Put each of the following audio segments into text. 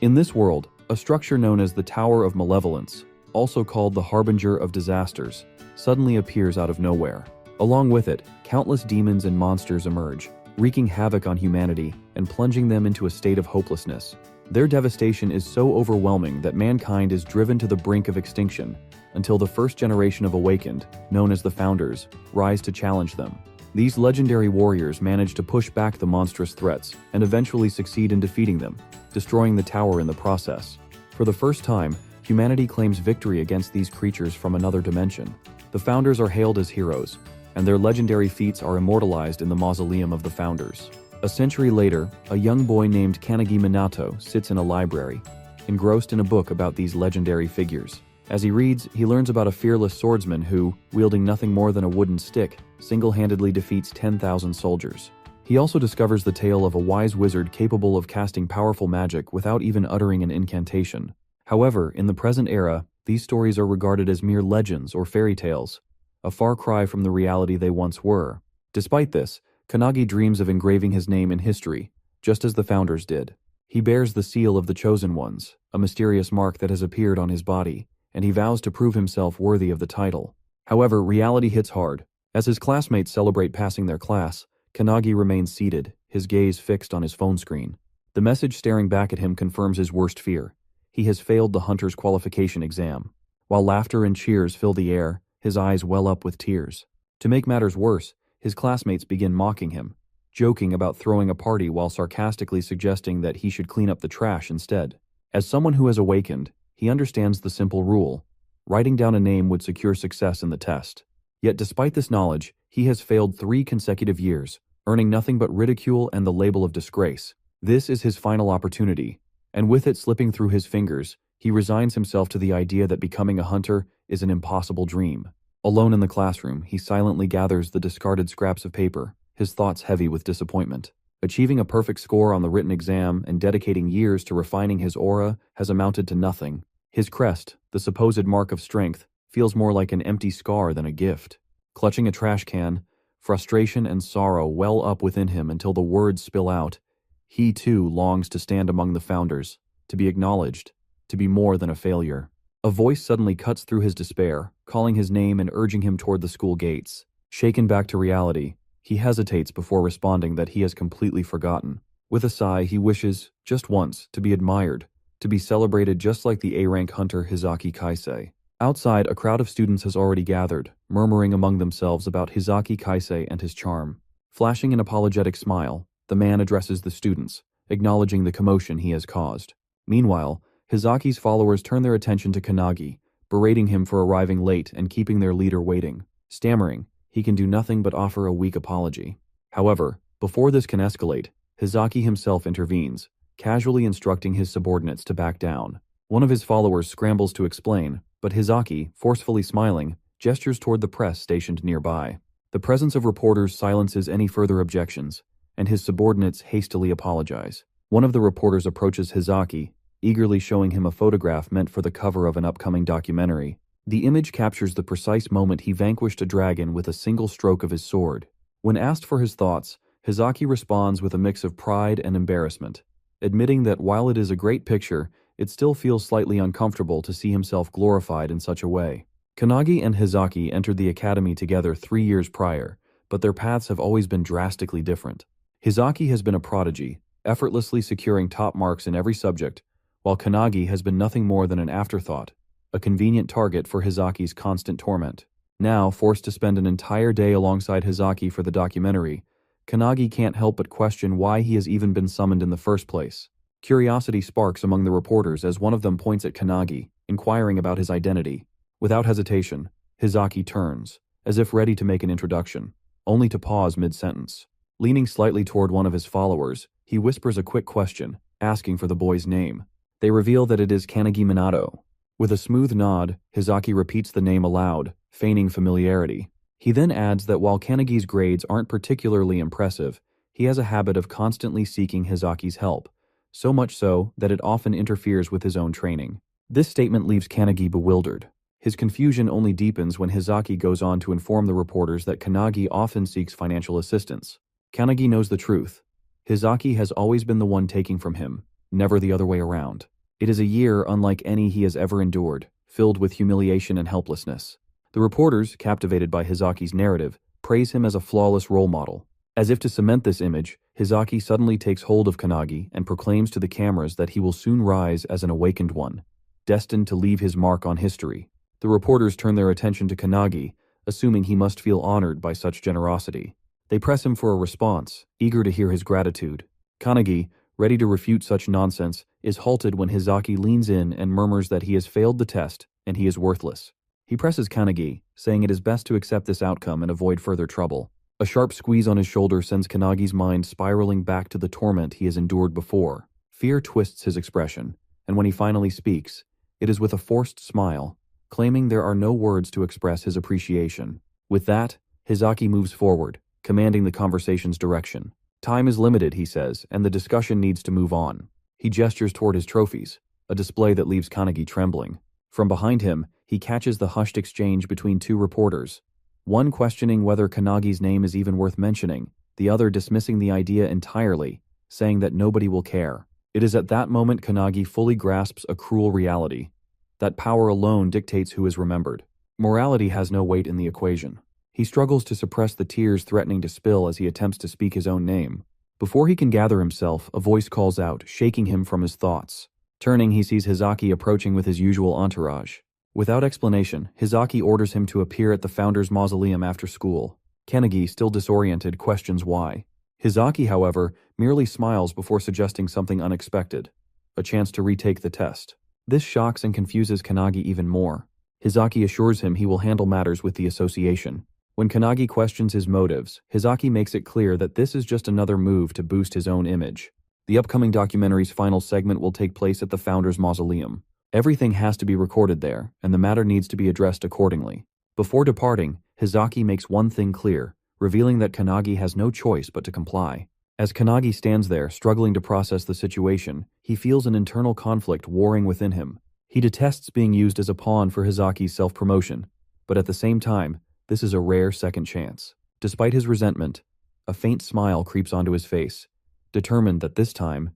In this world, a structure known as the Tower of Malevolence, also called the Harbinger of Disasters, suddenly appears out of nowhere. Along with it, countless demons and monsters emerge, wreaking havoc on humanity and plunging them into a state of hopelessness. Their devastation is so overwhelming that mankind is driven to the brink of extinction until the first generation of Awakened, known as the Founders, rise to challenge them. These legendary warriors manage to push back the monstrous threats and eventually succeed in defeating them, destroying the tower in the process. For the first time, humanity claims victory against these creatures from another dimension. The Founders are hailed as heroes, and their legendary feats are immortalized in the mausoleum of the Founders. A century later, a young boy named Kanagi Minato sits in a library, engrossed in a book about these legendary figures. As he reads, he learns about a fearless swordsman who, wielding nothing more than a wooden stick, single-handedly defeats 10,000 soldiers. He also discovers the tale of a wise wizard capable of casting powerful magic without even uttering an incantation. However, in the present era, these stories are regarded as mere legends or fairy tales, a far cry from the reality they once were. Despite this, Kanagi dreams of engraving his name in history, just as the Founders did. He bears the seal of the Chosen Ones, a mysterious mark that has appeared on his body, and he vows to prove himself worthy of the title. However, reality hits hard. As his classmates celebrate passing their class, Kanagi remains seated, his gaze fixed on his phone screen. The message staring back at him confirms his worst fear. He has failed the Hunter's qualification exam. While laughter and cheers fill the air, his eyes well up with tears. To make matters worse, his classmates begin mocking him, joking about throwing a party while sarcastically suggesting that he should clean up the trash instead. As someone who has awakened, he understands the simple rule: writing down a name would secure success in the test. Yet despite this knowledge, he has failed 3 consecutive years, earning nothing but ridicule and the label of disgrace. This is his final opportunity, and with it slipping through his fingers, he resigns himself to the idea that becoming a hunter is an impossible dream. Alone in the classroom, he silently gathers the discarded scraps of paper, his thoughts heavy with disappointment. Achieving a perfect score on the written exam and dedicating years to refining his aura has amounted to nothing. His crest, the supposed mark of strength, feels more like an empty scar than a gift. Clutching a trash can, frustration and sorrow well up within him until the words spill out. He too longs to stand among the Founders, to be acknowledged, to be more than a failure. A voice suddenly cuts through his despair, calling his name and urging him toward the school gates. Shaken back to reality, he hesitates before responding that he has completely forgotten. With a sigh, he wishes, just once, to be admired, to be celebrated just like the A-rank hunter Hizaki Kaisei. Outside, a crowd of students has already gathered, murmuring among themselves about Hizaki Kaisei and his charm. Flashing an apologetic smile, the man addresses the students, acknowledging the commotion he has caused. Meanwhile, Hizaki's followers turn their attention to Kanagi, berating him for arriving late and keeping their leader waiting. Stammering, he can do nothing but offer a weak apology. However, before this can escalate, Hizaki himself intervenes, casually instructing his subordinates to back down. One of his followers scrambles to explain, but Hizaki, forcefully smiling, gestures toward the press stationed nearby. The presence of reporters silences any further objections, and his subordinates hastily apologize. One of the reporters approaches Hizaki, eagerly showing him a photograph meant for the cover of an upcoming documentary. The image captures the precise moment he vanquished a dragon with a single stroke of his sword. When asked for his thoughts, Hizaki responds with a mix of pride and embarrassment, admitting that while it is a great picture, it still feels slightly uncomfortable to see himself glorified in such a way. Kanagi and Hizaki entered the academy together 3 years prior, but their paths have always been drastically different. Hizaki has been a prodigy, effortlessly securing top marks in every subject, while Kanagi has been nothing more than an afterthought, a convenient target for Hizaki's constant torment. Now, forced to spend an entire day alongside Hizaki for the documentary, Kanagi can't help but question why he has even been summoned in the first place. Curiosity sparks among the reporters as one of them points at Kanagi, inquiring about his identity. Without hesitation, Hizaki turns, as if ready to make an introduction, only to pause mid-sentence. Leaning slightly toward one of his followers, he whispers a quick question, asking for the boy's name. They reveal that it is Kanagi Minato. With a smooth nod, Hizaki repeats the name aloud, feigning familiarity. He then adds that while Kanagi's grades aren't particularly impressive, he has a habit of constantly seeking Hizaki's help, so much so that it often interferes with his own training. This statement leaves Kanagi bewildered. His confusion only deepens when Hizaki goes on to inform the reporters that Kanagi often seeks financial assistance. Kanagi knows the truth. Hizaki has always been the one taking from him, never the other way around. It is a year unlike any he has ever endured, filled with humiliation and helplessness. The reporters, captivated by Hizaki's narrative, praise him as a flawless role model. As if to cement this image, Hizaki suddenly takes hold of Kanagi and proclaims to the cameras that he will soon rise as an awakened one, destined to leave his mark on history. The reporters turn their attention to Kanagi, assuming he must feel honored by such generosity. They press him for a response, eager to hear his gratitude. Kanagi, ready to refute such nonsense, is halted when Hizaki leans in and murmurs that he has failed the test and he is worthless. He presses Kanagi, saying it is best to accept this outcome and avoid further trouble. A sharp squeeze on his shoulder sends Kanagi's mind spiraling back to the torment he has endured before. Fear twists his expression, and when he finally speaks, it is with a forced smile, claiming there are no words to express his appreciation. With that, Hizaki moves forward, commanding the conversation's direction. Time is limited, he says, and the discussion needs to move on. He gestures toward his trophies, a display that leaves Kanagi trembling. From behind him, he catches the hushed exchange between two reporters, one questioning whether Kanagi's name is even worth mentioning, the other dismissing the idea entirely, saying that nobody will care. It is at that moment Kanagi fully grasps a cruel reality, that power alone dictates who is remembered. Morality has no weight in the equation. He struggles to suppress the tears threatening to spill as he attempts to speak his own name. Before he can gather himself, a voice calls out, shaking him from his thoughts. Turning, he sees Hizaki approaching with his usual entourage. Without explanation, Hizaki orders him to appear at the founder's mausoleum after school. Kanagi, still disoriented, questions why. Hizaki, however, merely smiles before suggesting something unexpected, a chance to retake the test. This shocks and confuses Kanagi even more. Hizaki assures him he will handle matters with the association. When Kanagi questions his motives, Hizaki makes it clear that this is just another move to boost his own image. The upcoming documentary's final segment will take place at the founder's mausoleum. Everything has to be recorded there, and the matter needs to be addressed accordingly. Before departing, Hizaki makes one thing clear, revealing that Kanagi has no choice but to comply. As Kanagi stands there, struggling to process the situation, he feels an internal conflict warring within him. He detests being used as a pawn for Hizaki's self-promotion, but at the same time, this is a rare second chance. Despite his resentment, a faint smile creeps onto his face, determined that this time,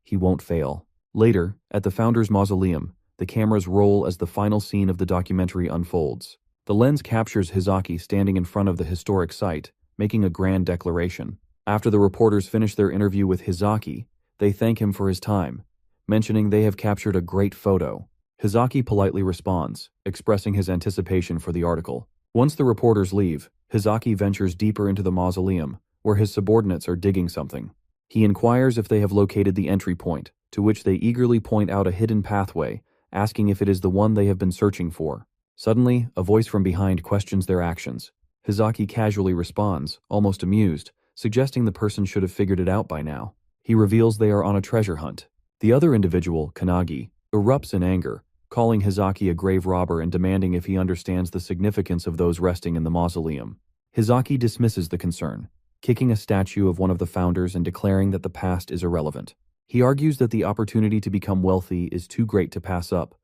he won't fail. Later, at the founder's mausoleum, the cameras roll as the final scene of the documentary unfolds. The lens captures Hizaki standing in front of the historic site, making a grand declaration. After the reporters finish their interview with Hizaki, they thank him for his time, mentioning they have captured a great photo. Hizaki politely responds, expressing his anticipation for the article. Once the reporters leave, Hizaki ventures deeper into the mausoleum, where his subordinates are digging something. He inquires if they have located the entry point, to which they eagerly point out a hidden pathway, asking if it is the one they have been searching for. Suddenly, a voice from behind questions their actions. Hizaki casually responds, almost amused, suggesting the person should have figured it out by now. He reveals they are on a treasure hunt. The other individual, Kanagi, erupts in anger, calling Hizaki a grave robber and demanding if he understands the significance of those resting in the mausoleum. Hizaki dismisses the concern, kicking a statue of one of the founders and declaring that the past is irrelevant. He argues that the opportunity to become wealthy is too great to pass up,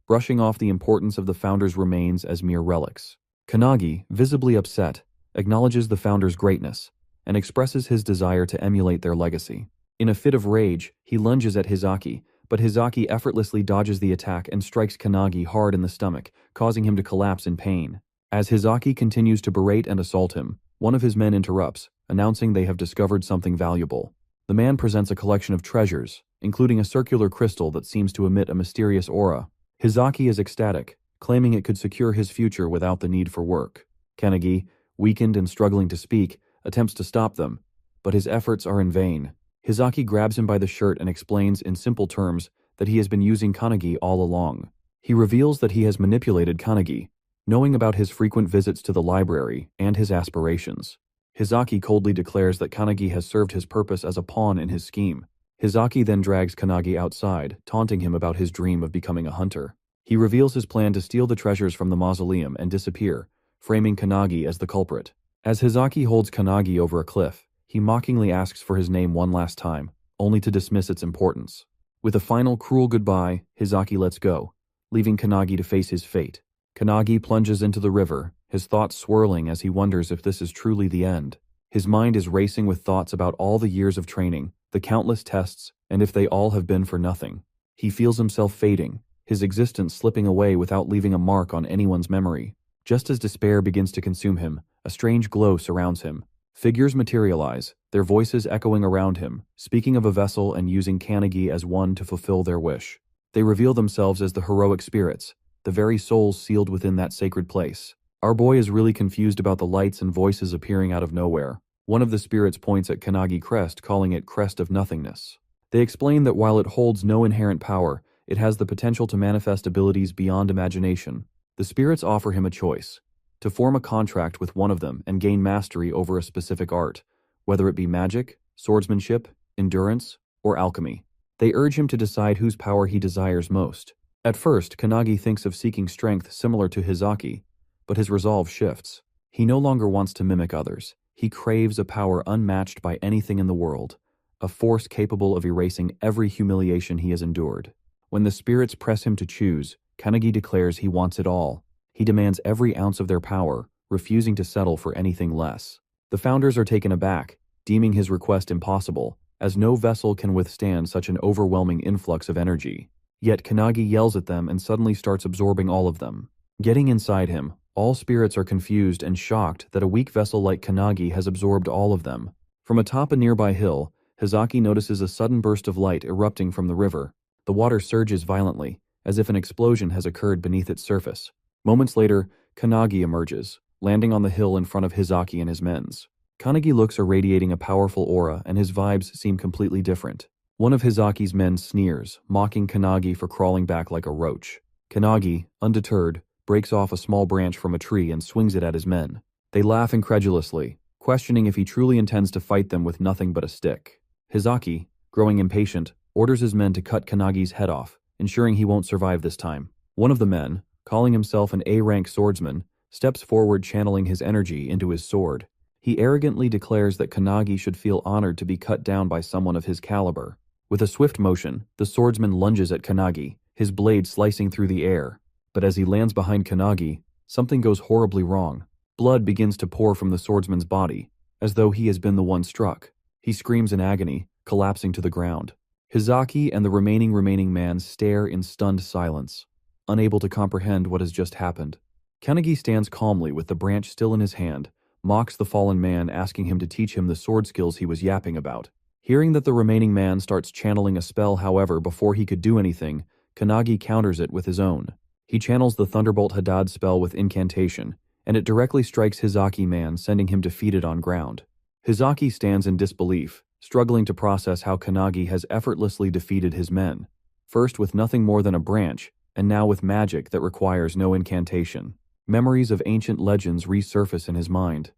brushing off the importance of the founder's remains as mere relics. Kanagi, visibly upset, acknowledges the founder's greatness and expresses his desire to emulate their legacy. In a fit of rage, he lunges at Hizaki, but Hizaki effortlessly dodges the attack and strikes Kanagi hard in the stomach, causing him to collapse in pain. As Hizaki continues to berate and assault him, one of his men interrupts, announcing they have discovered something valuable. The man presents a collection of treasures, including a circular crystal that seems to emit a mysterious aura. Hizaki is ecstatic, claiming it could secure his future without the need for work. Kanagi, weakened and struggling to speak, attempts to stop them, but his efforts are in vain. Hizaki grabs him by the shirt and explains in simple terms that he has been using Kanagi all along. He reveals that he has manipulated Kanagi, knowing about his frequent visits to the library and his aspirations. Hizaki coldly declares that Kanagi has served his purpose as a pawn in his scheme. Hizaki then drags Kanagi outside, taunting him about his dream of becoming a hunter. He reveals his plan to steal the treasures from the mausoleum and disappear, framing Kanagi as the culprit. As Hizaki holds Kanagi over a cliff, he mockingly asks for his name one last time, only to dismiss its importance. With a final cruel goodbye, Hizaki lets go, leaving Kanagi to face his fate. Kanagi plunges into the river, his thoughts swirling as he wonders if this is truly the end. His mind is racing with thoughts about all the years of training, the countless tests, and if they all have been for nothing. He feels himself fading, his existence slipping away without leaving a mark on anyone's memory. Just as despair begins to consume him, a strange glow surrounds him. Figures materialize, their voices echoing around him, speaking of a vessel and using Kanagi as one to fulfill their wish. They reveal themselves as the heroic spirits, the very souls sealed within that sacred place. Our boy is really confused about the lights and voices appearing out of nowhere. One of the spirits points at Kanagi Crest, calling it Crest of Nothingness. They explain that while it holds no inherent power, it has the potential to manifest abilities beyond imagination. The spirits offer him a choice: to form a contract with one of them and gain mastery over a specific art, whether it be magic, swordsmanship, endurance, or alchemy. They urge him to decide whose power he desires most. At first, Kanagi thinks of seeking strength similar to Hizaki, but his resolve shifts. He no longer wants to mimic others. He craves a power unmatched by anything in the world, a force capable of erasing every humiliation he has endured. When the spirits press him to choose, Kanagi declares he wants it all. He demands every ounce of their power, refusing to settle for anything less. The founders are taken aback, deeming his request impossible, as no vessel can withstand such an overwhelming influx of energy. Yet Kanagi yells at them and suddenly starts absorbing all of them. Getting inside him, all spirits are confused and shocked that a weak vessel like Kanagi has absorbed all of them. From atop a nearby hill, Hizaki notices a sudden burst of light erupting from the river. The water surges violently, as if an explosion has occurred beneath its surface. Moments later, Kanagi emerges, landing on the hill in front of Hizaki and his men's. Kanagi looks irradiating a powerful aura, and his vibes seem completely different. One of Hizaki's men sneers, mocking Kanagi for crawling back like a roach. Kanagi, undeterred, breaks off a small branch from a tree and swings it at his men. They laugh incredulously, questioning if he truly intends to fight them with nothing but a stick. Hizaki, growing impatient, orders his men to cut Kanagi's head off, ensuring he won't survive this time. One of the men, calling himself an A-rank swordsman, steps forward, channeling his energy into his sword. He arrogantly declares that Kanagi should feel honored to be cut down by someone of his caliber. With a swift motion, the swordsman lunges at Kanagi, his blade slicing through the air. But as he lands behind Kanagi, something goes horribly wrong. Blood begins to pour from the swordsman's body, as though he has been the one struck. He screams in agony, collapsing to the ground. Hizaki and the remaining man stare in stunned silence, unable to comprehend what has just happened. Kanagi stands calmly with the branch still in his hand, mocks the fallen man, asking him to teach him the sword skills he was yapping about. Hearing that the remaining man starts channeling a spell, however, before he could do anything, Kanagi counters it with his own. He channels the Thunderbolt Hadad spell with incantation, and it directly strikes Hizaki man, sending him defeated on ground. Hizaki stands in disbelief, struggling to process how Kanagi has effortlessly defeated his men, first with nothing more than a branch, and now with magic that requires no incantation. Memories of ancient legends resurface in his mind.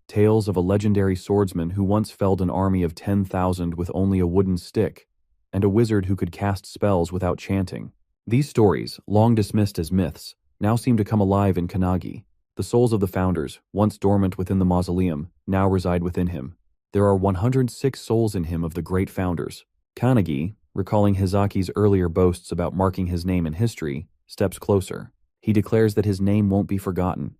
Tales of a legendary swordsman who once felled an army of 10,000 with only a wooden stick, and a wizard who could cast spells without chanting. These stories, long dismissed as myths, now seem to come alive in Kanagi. The souls of the founders, once dormant within the mausoleum, now reside within him. There are 106 souls in him of the great founders. Kanagi, recalling Hizaki's earlier boasts about marking his name in history, steps closer. He declares that his name won't be forgotten,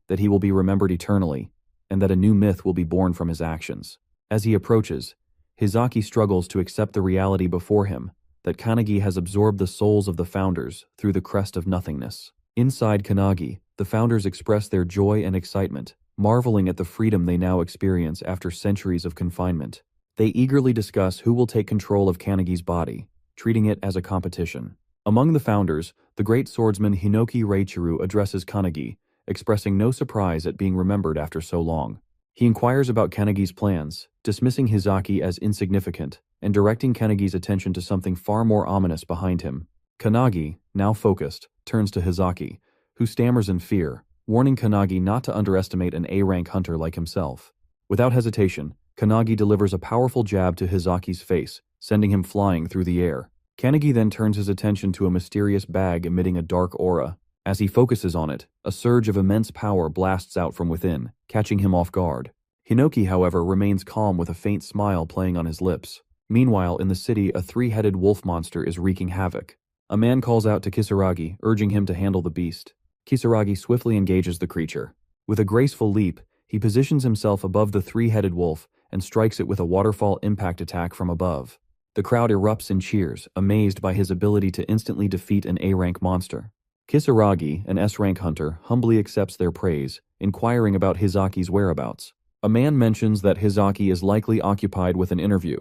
that he will be remembered eternally, and that a new myth will be born from his actions. As he approaches, Hizaki struggles to accept the reality before him, that Kanagi has absorbed the souls of the founders through the crest of nothingness. Inside Kanagi, the founders express their joy and excitement, marveling at the freedom they now experience after centuries of confinement. They eagerly discuss who will take control of Kanagi's body, treating it as a competition. Among the founders, the great swordsman Hinoki Reichiru addresses Kanagi, expressing no surprise at being remembered after so long. He inquires about Kanagi's plans, dismissing Hizaki as insignificant, and directing Kanagi's attention to something far more ominous behind him. Kanagi, now focused, turns to Hizaki, who stammers in fear, warning Kanagi not to underestimate an A-rank hunter like himself. Without hesitation, Kanagi delivers a powerful jab to Hizaki's face, sending him flying through the air. Kanagi then turns his attention to a mysterious bag emitting a dark aura. As he focuses on it, a surge of immense power blasts out from within, catching him off guard. Hinoki, however, remains calm with a faint smile playing on his lips. Meanwhile, in the city, a three-headed wolf monster is wreaking havoc. A man calls out to Kisaragi, urging him to handle the beast. Kisaragi swiftly engages the creature. With a graceful leap, he positions himself above the three-headed wolf and strikes it with a waterfall impact attack from above. The crowd erupts in cheers, amazed by his ability to instantly defeat an A-rank monster. Kisaragi, an S-rank hunter, humbly accepts their praise, inquiring about Hizaki's whereabouts. A man mentions that Hizaki is likely occupied with an interview,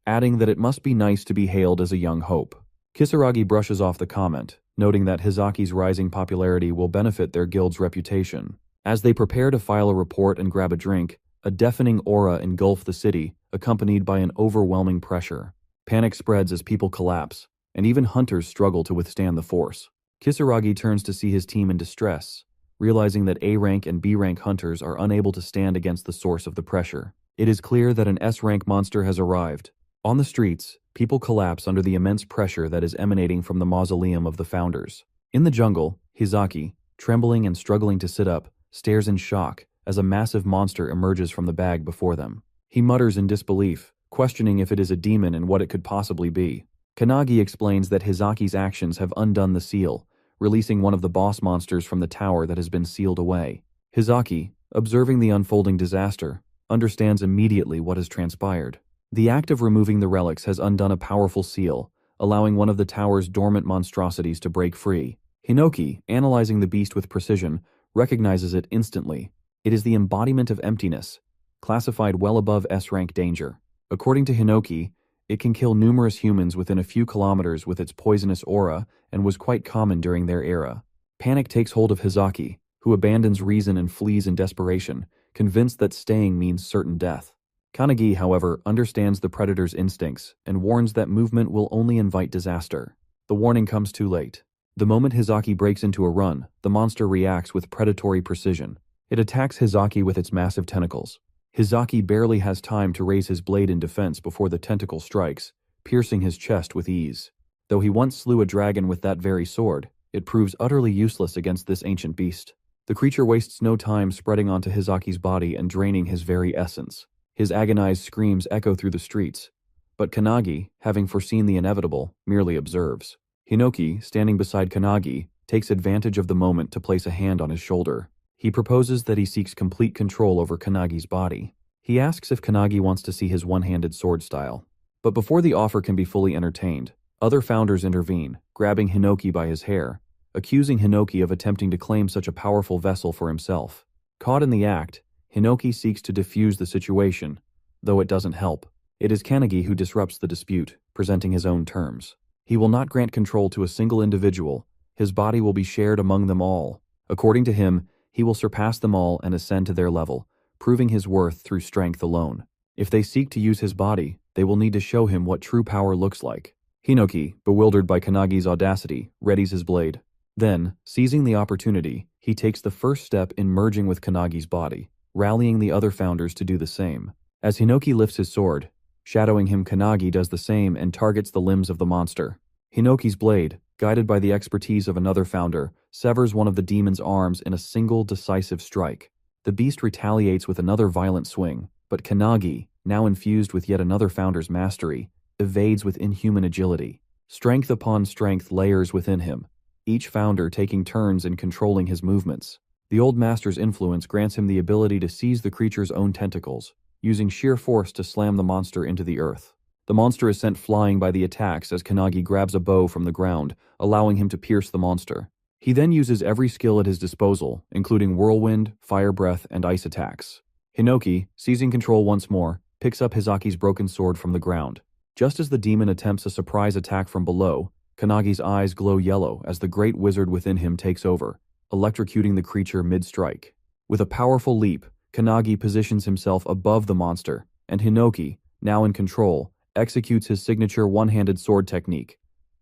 adding that it must be nice to be hailed as a young hope. Kisaragi brushes off the comment, noting that Hizaki's rising popularity will benefit their guild's reputation. As they prepare to file a report and grab a drink, a deafening aura engulfs the city, accompanied by an overwhelming pressure. Panic spreads as people collapse, and even hunters struggle to withstand the force. Kisaragi turns to see his team in distress, realizing that A-rank and B-rank hunters are unable to stand against the source of the pressure. It is clear that an S-rank monster has arrived. On the streets, people collapse under the immense pressure that is emanating from the mausoleum of the founders. In the jungle, Hizaki, trembling and struggling to sit up, stares in shock as a massive monster emerges from the bag before them. He mutters in disbelief, questioning if it is a demon and what it could possibly be. Kanagi explains that Hizaki's actions have undone the seal, releasing one of the boss monsters from the tower that has been sealed away. Hizaki, observing the unfolding disaster, understands immediately what has transpired. The act of removing the relics has undone a powerful seal, allowing one of the tower's dormant monstrosities to break free. Hinoki, analyzing the beast with precision, recognizes it instantly. It is the embodiment of emptiness, classified well above S-rank danger. According to Hinoki, it can kill numerous humans within a few kilometers with its poisonous aura and was quite common during their era. Panic takes hold of Hizaki, who abandons reason and flees in desperation, convinced that staying means certain death. Kanagi, however, understands the predator's instincts and warns that movement will only invite disaster. The warning comes too late. The moment Hizaki breaks into a run, the monster reacts with predatory precision. It attacks Hizaki with its massive tentacles. Hizaki barely has time to raise his blade in defense before the tentacle strikes, piercing his chest with ease. Though he once slew a dragon with that very sword, it proves utterly useless against this ancient beast. The creature wastes no time spreading onto Hizaki's body and draining his very essence. His agonized screams echo through the streets, but Kanagi, having foreseen the inevitable, merely observes. Hinoki, standing beside Kanagi, takes advantage of the moment to place a hand on his shoulder. He proposes that he seeks complete control over Kanagi's body. He asks if Kanagi wants to see his one-handed sword style. But before the offer can be fully entertained, other founders intervene, grabbing Hinoki by his hair, accusing Hinoki of attempting to claim such a powerful vessel for himself. Caught in the act, Hinoki seeks to defuse the situation, though it doesn't help. It is Kanagi who disrupts the dispute, presenting his own terms. He will not grant control to a single individual. His body will be shared among them all. According to him, he will surpass them all and ascend to their level, proving his worth through strength alone. If they seek to use his body, they will need to show him what true power looks like. Hinoki, bewildered by Kanagi's audacity, readies his blade. Then, seizing the opportunity, he takes the first step in merging with Kanagi's body, rallying the other founders to do the same. As Hinoki lifts his sword, shadowing him, Kanagi does the same and targets the limbs of the monster. Hinoki's blade, guided by the expertise of another founder, severs one of the demon's arms in a single decisive strike. The beast retaliates with another violent swing, but Kanagi, now infused with yet another founder's mastery, evades with inhuman agility. Strength upon strength layers within him, each founder taking turns in controlling his movements. The old master's influence grants him the ability to seize the creature's own tentacles, using sheer force to slam the monster into the earth. The monster is sent flying by the attacks as Kanagi grabs a bow from the ground, allowing him to pierce the monster. He then uses every skill at his disposal, including whirlwind, fire breath, and ice attacks. Hinoki, seizing control once more, picks up Hizaki's broken sword from the ground. Just as the demon attempts a surprise attack from below, Kanagi's eyes glow yellow as the great wizard within him takes over, electrocuting the creature mid-strike. With a powerful leap, Kanagi positions himself above the monster, and Hinoki, now in control, executes his signature one-handed sword technique,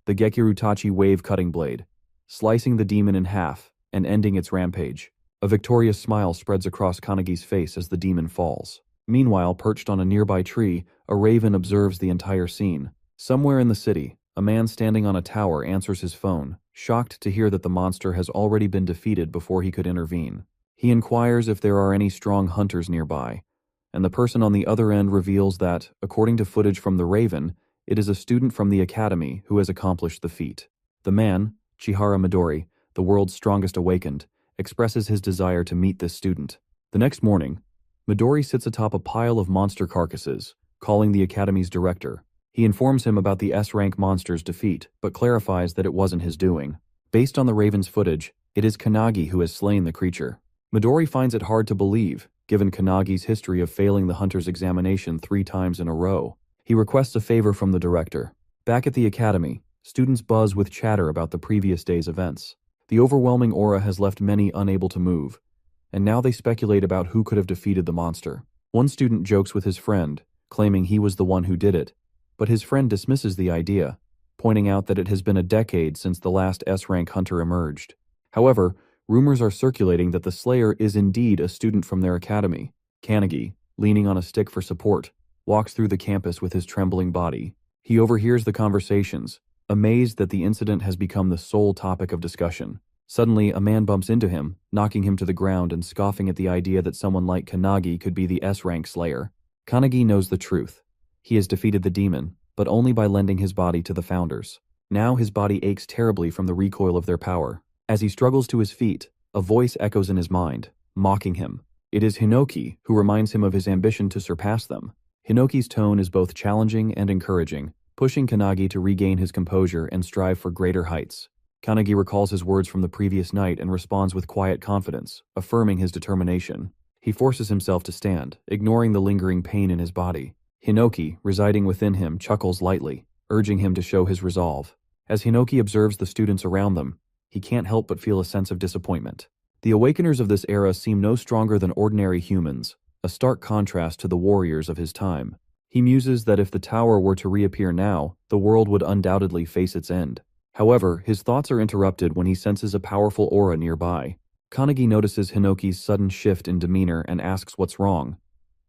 the Gekirutachi wave cutting blade, slicing the demon in half and ending its rampage. A victorious smile spreads across Kanagi's face as the demon falls. Meanwhile, perched on a nearby tree, a raven observes the entire scene. Somewhere in the city, a man standing on a tower answers his phone, shocked to hear that the monster has already been defeated before he could intervene. He inquires if there are any strong hunters nearby, and the person on the other end reveals that, according to footage from the Raven, it is a student from the academy who has accomplished the feat. The man, Chihara Midori, the world's strongest awakened, expresses his desire to meet this student. The next morning, Midori sits atop a pile of monster carcasses, calling the academy's director. He informs him about the S-rank monster's defeat, but clarifies that it wasn't his doing. Based on the Raven's footage, it is Kanagi who has slain the creature. Midori finds it hard to believe, given Kanagi's history of failing the hunter's examination 3 times in a row. He requests a favor from the director. Back at the academy, students buzz with chatter about the previous day's events. The overwhelming aura has left many unable to move, and now they speculate about who could have defeated the monster. One student jokes with his friend, claiming he was the one who did it, but his friend dismisses the idea, pointing out that it has been a decade since the last S-rank hunter emerged. However, rumors are circulating that the Slayer is indeed a student from their academy. Kanagi, leaning on a stick for support, walks through the campus with his trembling body. He overhears the conversations, amazed that the incident has become the sole topic of discussion. Suddenly, a man bumps into him, knocking him to the ground and scoffing at the idea that someone like Kanagi could be the S-rank Slayer. Kanagi knows the truth. He has defeated the demon, but only by lending his body to the founders. Now his body aches terribly from the recoil of their power. As he struggles to his feet, a voice echoes in his mind, mocking him. It is Hinoki, who reminds him of his ambition to surpass them. Hinoki's tone is both challenging and encouraging, pushing Kanagi to regain his composure and strive for greater heights. Kanagi recalls his words from the previous night and responds with quiet confidence, affirming his determination. He forces himself to stand, ignoring the lingering pain in his body. Hinoki, residing within him, chuckles lightly, urging him to show his resolve. As Hinoki observes the students around them, he can't help but feel a sense of disappointment. The Awakeners of this era seem no stronger than ordinary humans, a stark contrast to the warriors of his time. He muses that if the tower were to reappear now, the world would undoubtedly face its end. However, his thoughts are interrupted when he senses a powerful aura nearby. Kanagi notices Hinoki's sudden shift in demeanor and asks what's wrong,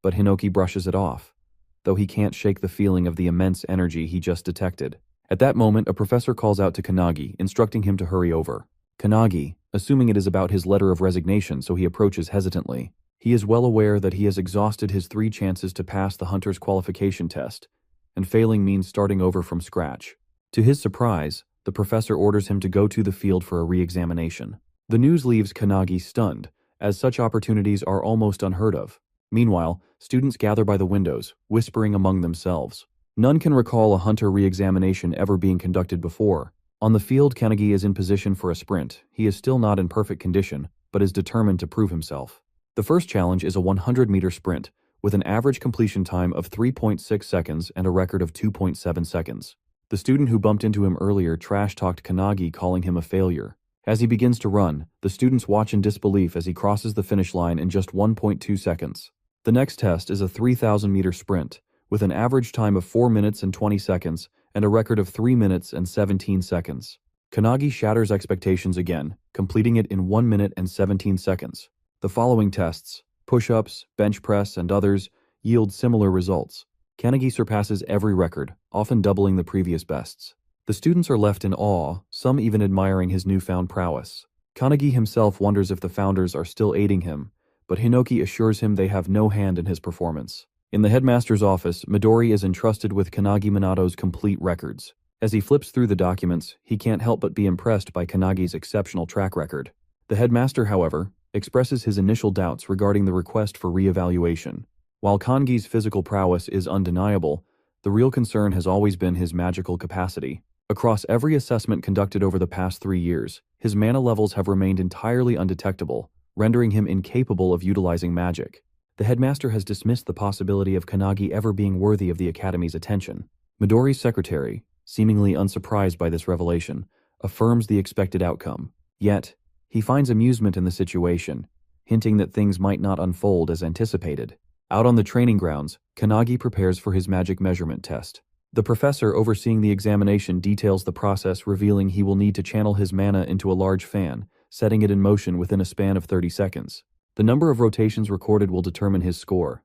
but Hinoki brushes it off, though he can't shake the feeling of the immense energy he just detected. At that moment, a professor calls out to Kanagi, instructing him to hurry over. Kanagi, assuming it is about his letter of resignation, so he approaches hesitantly. He is well aware that he has exhausted his 3 chances to pass the hunter's qualification test, and failing means starting over from scratch. To his surprise, the professor orders him to go to the field for a re-examination. The news leaves Kanagi stunned, as such opportunities are almost unheard of. Meanwhile, students gather by the windows, whispering among themselves. None can recall a hunter re-examination ever being conducted before. On the field, Kanagi is in position for a sprint. He is still not in perfect condition, but is determined to prove himself. The first challenge is a 100-meter sprint, with an average completion time of 3.6 seconds and a record of 2.7 seconds. The student who bumped into him earlier trash-talked Kanagi, calling him a failure. As he begins to run, the students watch in disbelief as he crosses the finish line in just 1.2 seconds. The next test is a 3,000-meter sprint, with an average time of 4 minutes and 20 seconds and a record of 3 minutes and 17 seconds. Kanagi shatters expectations again, completing it in 1 minute and 17 seconds. The following tests, push-ups, bench press, and others, yield similar results. Kanagi surpasses every record, often doubling the previous bests. The students are left in awe, some even admiring his newfound prowess. Kanagi himself wonders if the founders are still aiding him, but Hinoki assures him they have no hand in his performance. In the headmaster's office, Midori is entrusted with Kanagi Minato's complete records. As he flips through the documents, he can't help but be impressed by Kanagi's exceptional track record. The headmaster, however, expresses his initial doubts regarding the request for re-evaluation. While Kangi's physical prowess is undeniable, the real concern has always been his magical capacity. Across every assessment conducted over the past 3 years, his mana levels have remained entirely undetectable, rendering him incapable of utilizing magic. The headmaster has dismissed the possibility of Kanagi ever being worthy of the Academy's attention. Midori's secretary, seemingly unsurprised by this revelation, affirms the expected outcome. Yet, he finds amusement in the situation, hinting that things might not unfold as anticipated. Out on the training grounds, Kanagi prepares for his magic measurement test. The professor overseeing the examination details the process, revealing he will need to channel his mana into a large fan, setting it in motion within a span of 30 seconds. The number of rotations recorded will determine his score.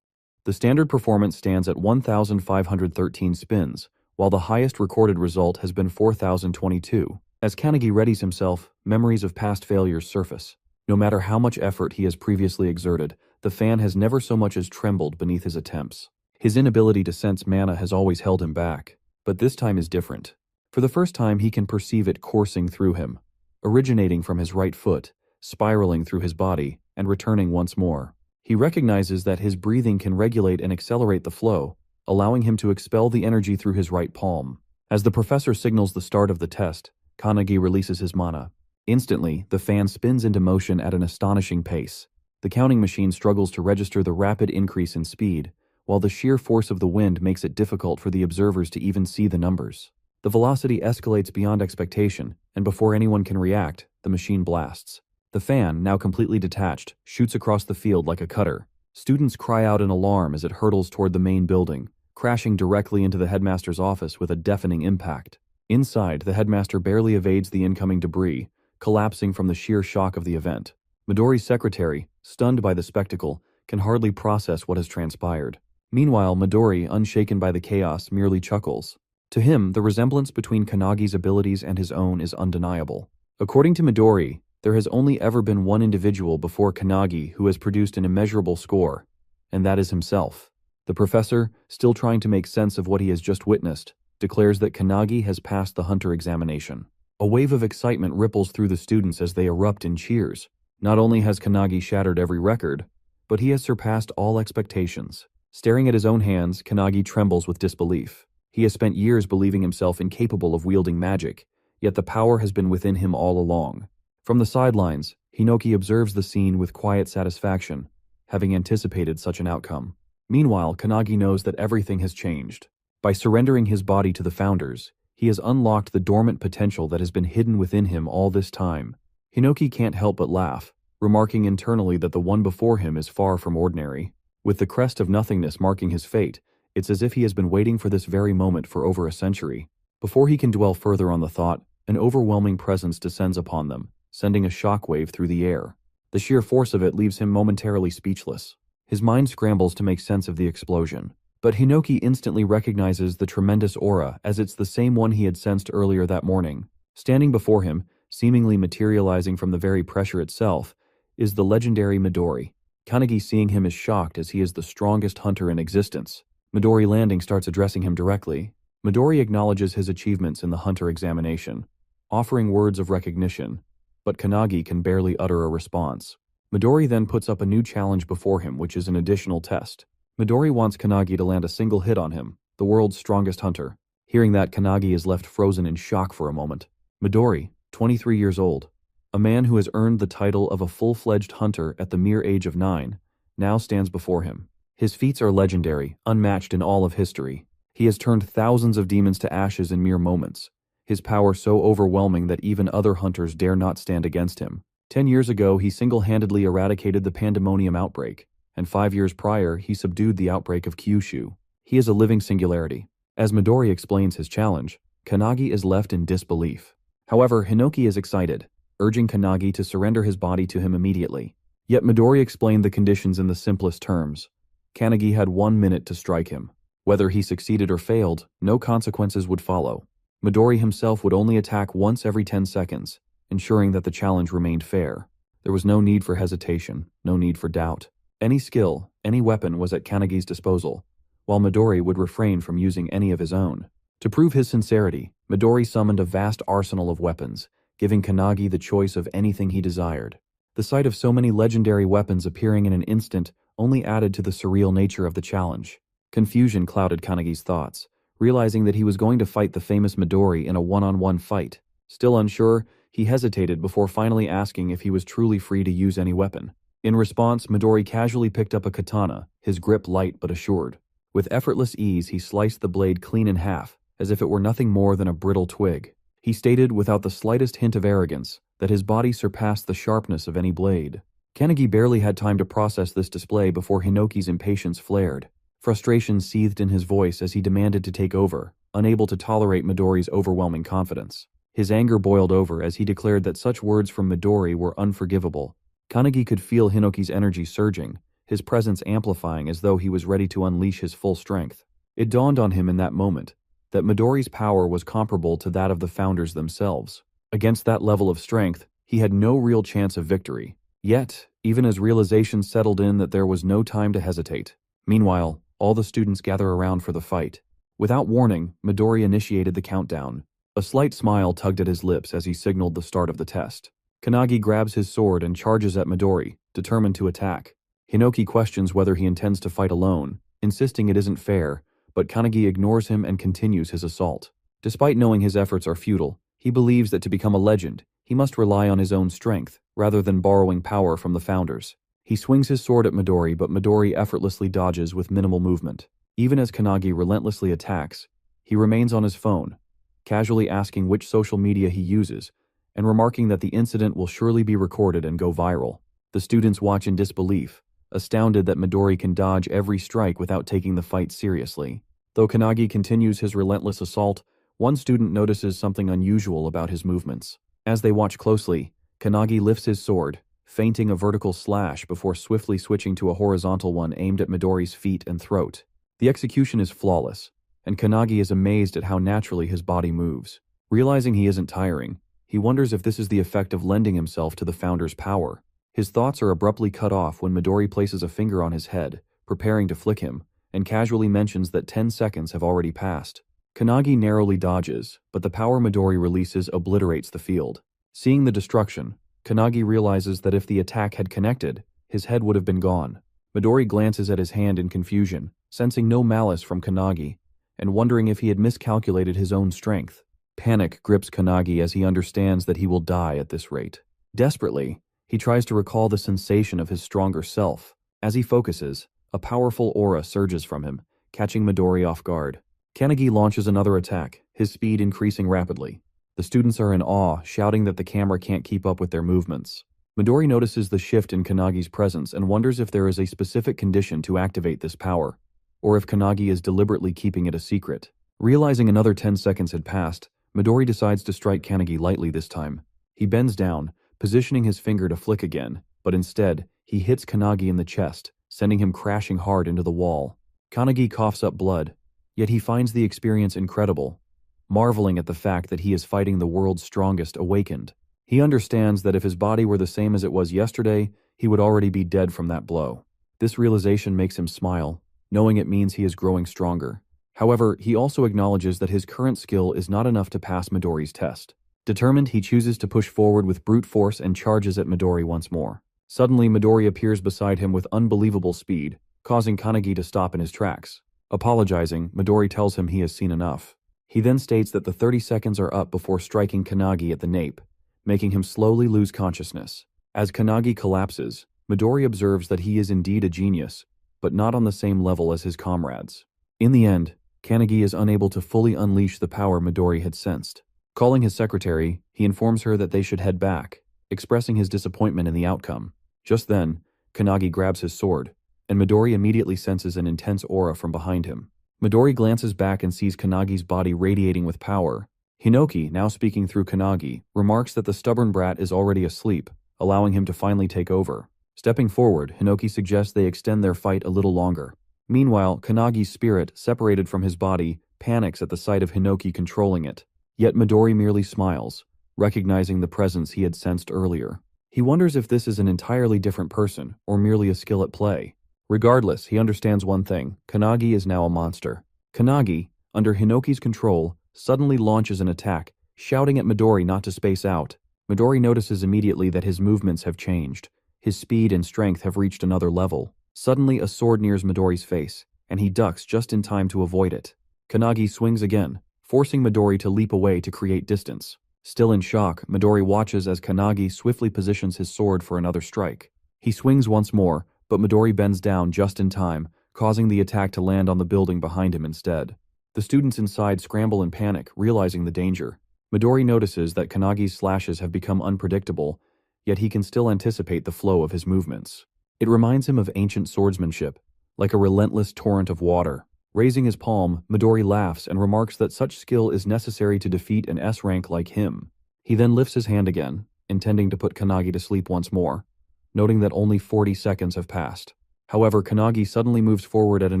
The standard performance stands at 1,513 spins, while the highest recorded result has been 4,022. As Kanagi readies himself, memories of past failures surface. No matter how much effort he has previously exerted, the fan has never so much as trembled beneath his attempts. His inability to sense mana has always held him back, but this time is different. For the first time, he can perceive it coursing through him, originating from his right foot, spiraling through his body, and returning once more. He recognizes that his breathing can regulate and accelerate the flow, allowing him to expel the energy through his right palm. As the professor signals the start of the test, Kanagi releases his mana. Instantly, the fan spins into motion at an astonishing pace. The counting machine struggles to register the rapid increase in speed, while the sheer force of the wind makes it difficult for the observers to even see the numbers. The velocity escalates beyond expectation, and before anyone can react, the machine blasts. The fan, now completely detached, shoots across the field like a cutter. Students cry out in alarm as it hurtles toward the main building, crashing directly into the headmaster's office with a deafening impact. Inside, the headmaster barely evades the incoming debris, collapsing from the sheer shock of the event. Midori's secretary, stunned by the spectacle, can hardly process what has transpired. Meanwhile, Midori, unshaken by the chaos, merely chuckles. To him, the resemblance between Kanagi's abilities and his own is undeniable. According to Midori, there has only ever been one individual before Kanagi who has produced an immeasurable score, and that is himself. The professor, still trying to make sense of what he has just witnessed, declares that Kanagi has passed the hunter examination. A wave of excitement ripples through the students as they erupt in cheers. Not only has Kanagi shattered every record, but he has surpassed all expectations. Staring at his own hands, Kanagi trembles with disbelief. He has spent years believing himself incapable of wielding magic, yet the power has been within him all along. From the sidelines, Hinoki observes the scene with quiet satisfaction, having anticipated such an outcome. Meanwhile, Kanagi knows that everything has changed. By surrendering his body to the founders, he has unlocked the dormant potential that has been hidden within him all this time. Hinoki can't help but laugh, remarking internally that the one before him is far from ordinary. With the crest of nothingness marking his fate, it's as if he has been waiting for this very moment for over a century. Before he can dwell further on the thought, an overwhelming presence descends upon them, sending a shockwave through the air. The sheer force of it leaves him momentarily speechless. His mind scrambles to make sense of the explosion. But Hinoki instantly recognizes the tremendous aura as it's the same one he had sensed earlier that morning. Standing before him, seemingly materializing from the very pressure itself, is the legendary Midori. Kanagi, seeing him, is shocked as he is the strongest hunter in existence. Midori landing starts addressing him directly. Midori acknowledges his achievements in the hunter examination, offering words of recognition, but Kanagi can barely utter a response. Midori then puts up a new challenge before him, which is an additional test. Midori wants Kanagi to land a single hit on him, the world's strongest hunter. Hearing that, Kanagi is left frozen in shock for a moment. Midori, 23 years old, a man who has earned the title of a full-fledged hunter at the mere age of 9, now stands before him. His feats are legendary, unmatched in all of history. He has turned thousands of demons to ashes in mere moments, his power so overwhelming that even other hunters dare not stand against him. 10 years ago, he single-handedly eradicated the pandemonium outbreak, and 5 years prior, he subdued the outbreak of Kyushu. He is a living singularity. As Midori explains his challenge, Kanagi is left in disbelief. However, Hinoki is excited, urging Kanagi to surrender his body to him immediately. Yet Midori explained the conditions in the simplest terms. Kanagi had 1 minute to strike him. Whether he succeeded or failed, no consequences would follow. Midori himself would only attack once every 10 seconds, ensuring that the challenge remained fair. There was no need for hesitation, no need for doubt. Any skill, any weapon was at Kanagi's disposal, while Midori would refrain from using any of his own. To prove his sincerity, Midori summoned a vast arsenal of weapons, giving Kanagi the choice of anything he desired. The sight of so many legendary weapons appearing in an instant only added to the surreal nature of the challenge. Confusion clouded Kanagi's thoughts, realizing that he was going to fight the famous Midori in a one-on-one fight. Still unsure, he hesitated before finally asking if he was truly free to use any weapon. In response, Midori casually picked up a katana, his grip light but assured. With effortless ease, he sliced the blade clean in half, as if it were nothing more than a brittle twig. He stated without the slightest hint of arrogance that his body surpassed the sharpness of any blade. Kanagi barely had time to process this display before Hinoki's impatience flared. Frustration seethed in his voice as he demanded to take over, unable to tolerate Midori's overwhelming confidence. His anger boiled over as he declared that such words from Midori were unforgivable. Kanagi could feel Hinoki's energy surging, his presence amplifying as though he was ready to unleash his full strength. It dawned on him in that moment that Midori's power was comparable to that of the founders themselves. Against that level of strength, he had no real chance of victory. Yet, even as realization settled in that there was no time to hesitate. Meanwhile, all the students gather around for the fight. Without warning, Midori initiated the countdown. A slight smile tugged at his lips as he signaled the start of the test. Kanagi grabs his sword and charges at Midori, determined to attack. Hinoki questions whether he intends to fight alone, insisting it isn't fair, but Kanagi ignores him and continues his assault. Despite knowing his efforts are futile, he believes that to become a legend, he must rely on his own strength, rather than borrowing power from the founders. He swings his sword at Midori, but Midori effortlessly dodges with minimal movement. Even as Kanagi relentlessly attacks, he remains on his phone, casually asking which social media he uses, and remarking that the incident will surely be recorded and go viral. The students watch in disbelief, astounded that Midori can dodge every strike without taking the fight seriously. Though Kanagi continues his relentless assault, one student notices something unusual about his movements. As they watch closely, Kanagi lifts his sword, feinting a vertical slash before swiftly switching to a horizontal one aimed at Midori's feet and throat. The execution is flawless, and Kanagi is amazed at how naturally his body moves. Realizing he isn't tiring, he wonders if this is the effect of lending himself to the founder's power. His thoughts are abruptly cut off when Midori places a finger on his head, preparing to flick him, and casually mentions that 10 seconds have already passed. Kanagi narrowly dodges, but the power Midori releases obliterates the field. Seeing the destruction, Kanagi realizes that if the attack had connected, his head would have been gone. Midori glances at his hand in confusion, sensing no malice from Kanagi, and wondering if he had miscalculated his own strength. Panic grips Kanagi as he understands that he will die at this rate. Desperately, he tries to recall the sensation of his stronger self. As he focuses, a powerful aura surges from him, catching Midori off guard. Kanagi launches another attack, his speed increasing rapidly. The students are in awe, shouting that the camera can't keep up with their movements. Midori notices the shift in Kanagi's presence and wonders if there is a specific condition to activate this power, or if Kanagi is deliberately keeping it a secret. Realizing another 10 seconds had passed, Midori decides to strike Kanagi lightly this time. He bends down, positioning his finger to flick again, but instead, he hits Kanagi in the chest, sending him crashing hard into the wall. Kanagi coughs up blood, yet he finds the experience incredible, marveling at the fact that he is fighting the world's strongest Awakened. He understands that if his body were the same as it was yesterday, he would already be dead from that blow. This realization makes him smile, knowing it means he is growing stronger. However, he also acknowledges that his current skill is not enough to pass Midori's test. Determined, he chooses to push forward with brute force and charges at Midori once more. Suddenly, Midori appears beside him with unbelievable speed, causing Kanagi to stop in his tracks. Apologizing, Midori tells him he has seen enough. He then states that the 30 seconds are up before striking Kanagi at the nape, making him slowly lose consciousness. As Kanagi collapses, Midori observes that he is indeed a genius, but not on the same level as his comrades. In the end, Kanagi is unable to fully unleash the power Midori had sensed. Calling his secretary, he informs her that they should head back, expressing his disappointment in the outcome. Just then, Kanagi grabs his sword, and Midori immediately senses an intense aura from behind him. Midori glances back and sees Kanagi's body radiating with power. Hinoki, now speaking through Kanagi, remarks that the stubborn brat is already asleep, allowing him to finally take over. Stepping forward, Hinoki suggests they extend their fight a little longer. Meanwhile, Kanagi's spirit, separated from his body, panics at the sight of Hinoki controlling it. Yet Midori merely smiles, recognizing the presence he had sensed earlier. He wonders if this is an entirely different person, or merely a skill at play. Regardless, he understands one thing: Kanagi is now a monster. Kanagi, under Hinoki's control, suddenly launches an attack, shouting at Midori not to space out. Midori notices immediately that his movements have changed. His speed and strength have reached another level. Suddenly, a sword nears Midori's face, and he ducks just in time to avoid it. Kanagi swings again, forcing Midori to leap away to create distance. Still in shock, Midori watches as Kanagi swiftly positions his sword for another strike. He swings once more, but Midori bends down just in time, causing the attack to land on the building behind him instead. The students inside scramble in panic, realizing the danger. Midori notices that Kanagi's slashes have become unpredictable, yet he can still anticipate the flow of his movements. It reminds him of ancient swordsmanship, like a relentless torrent of water. Raising his palm, Midori laughs and remarks that such skill is necessary to defeat an S-rank like him. He then lifts his hand again, intending to put Kanagi to sleep once more, noting that only 40 seconds have passed. However, Kanagi suddenly moves forward at an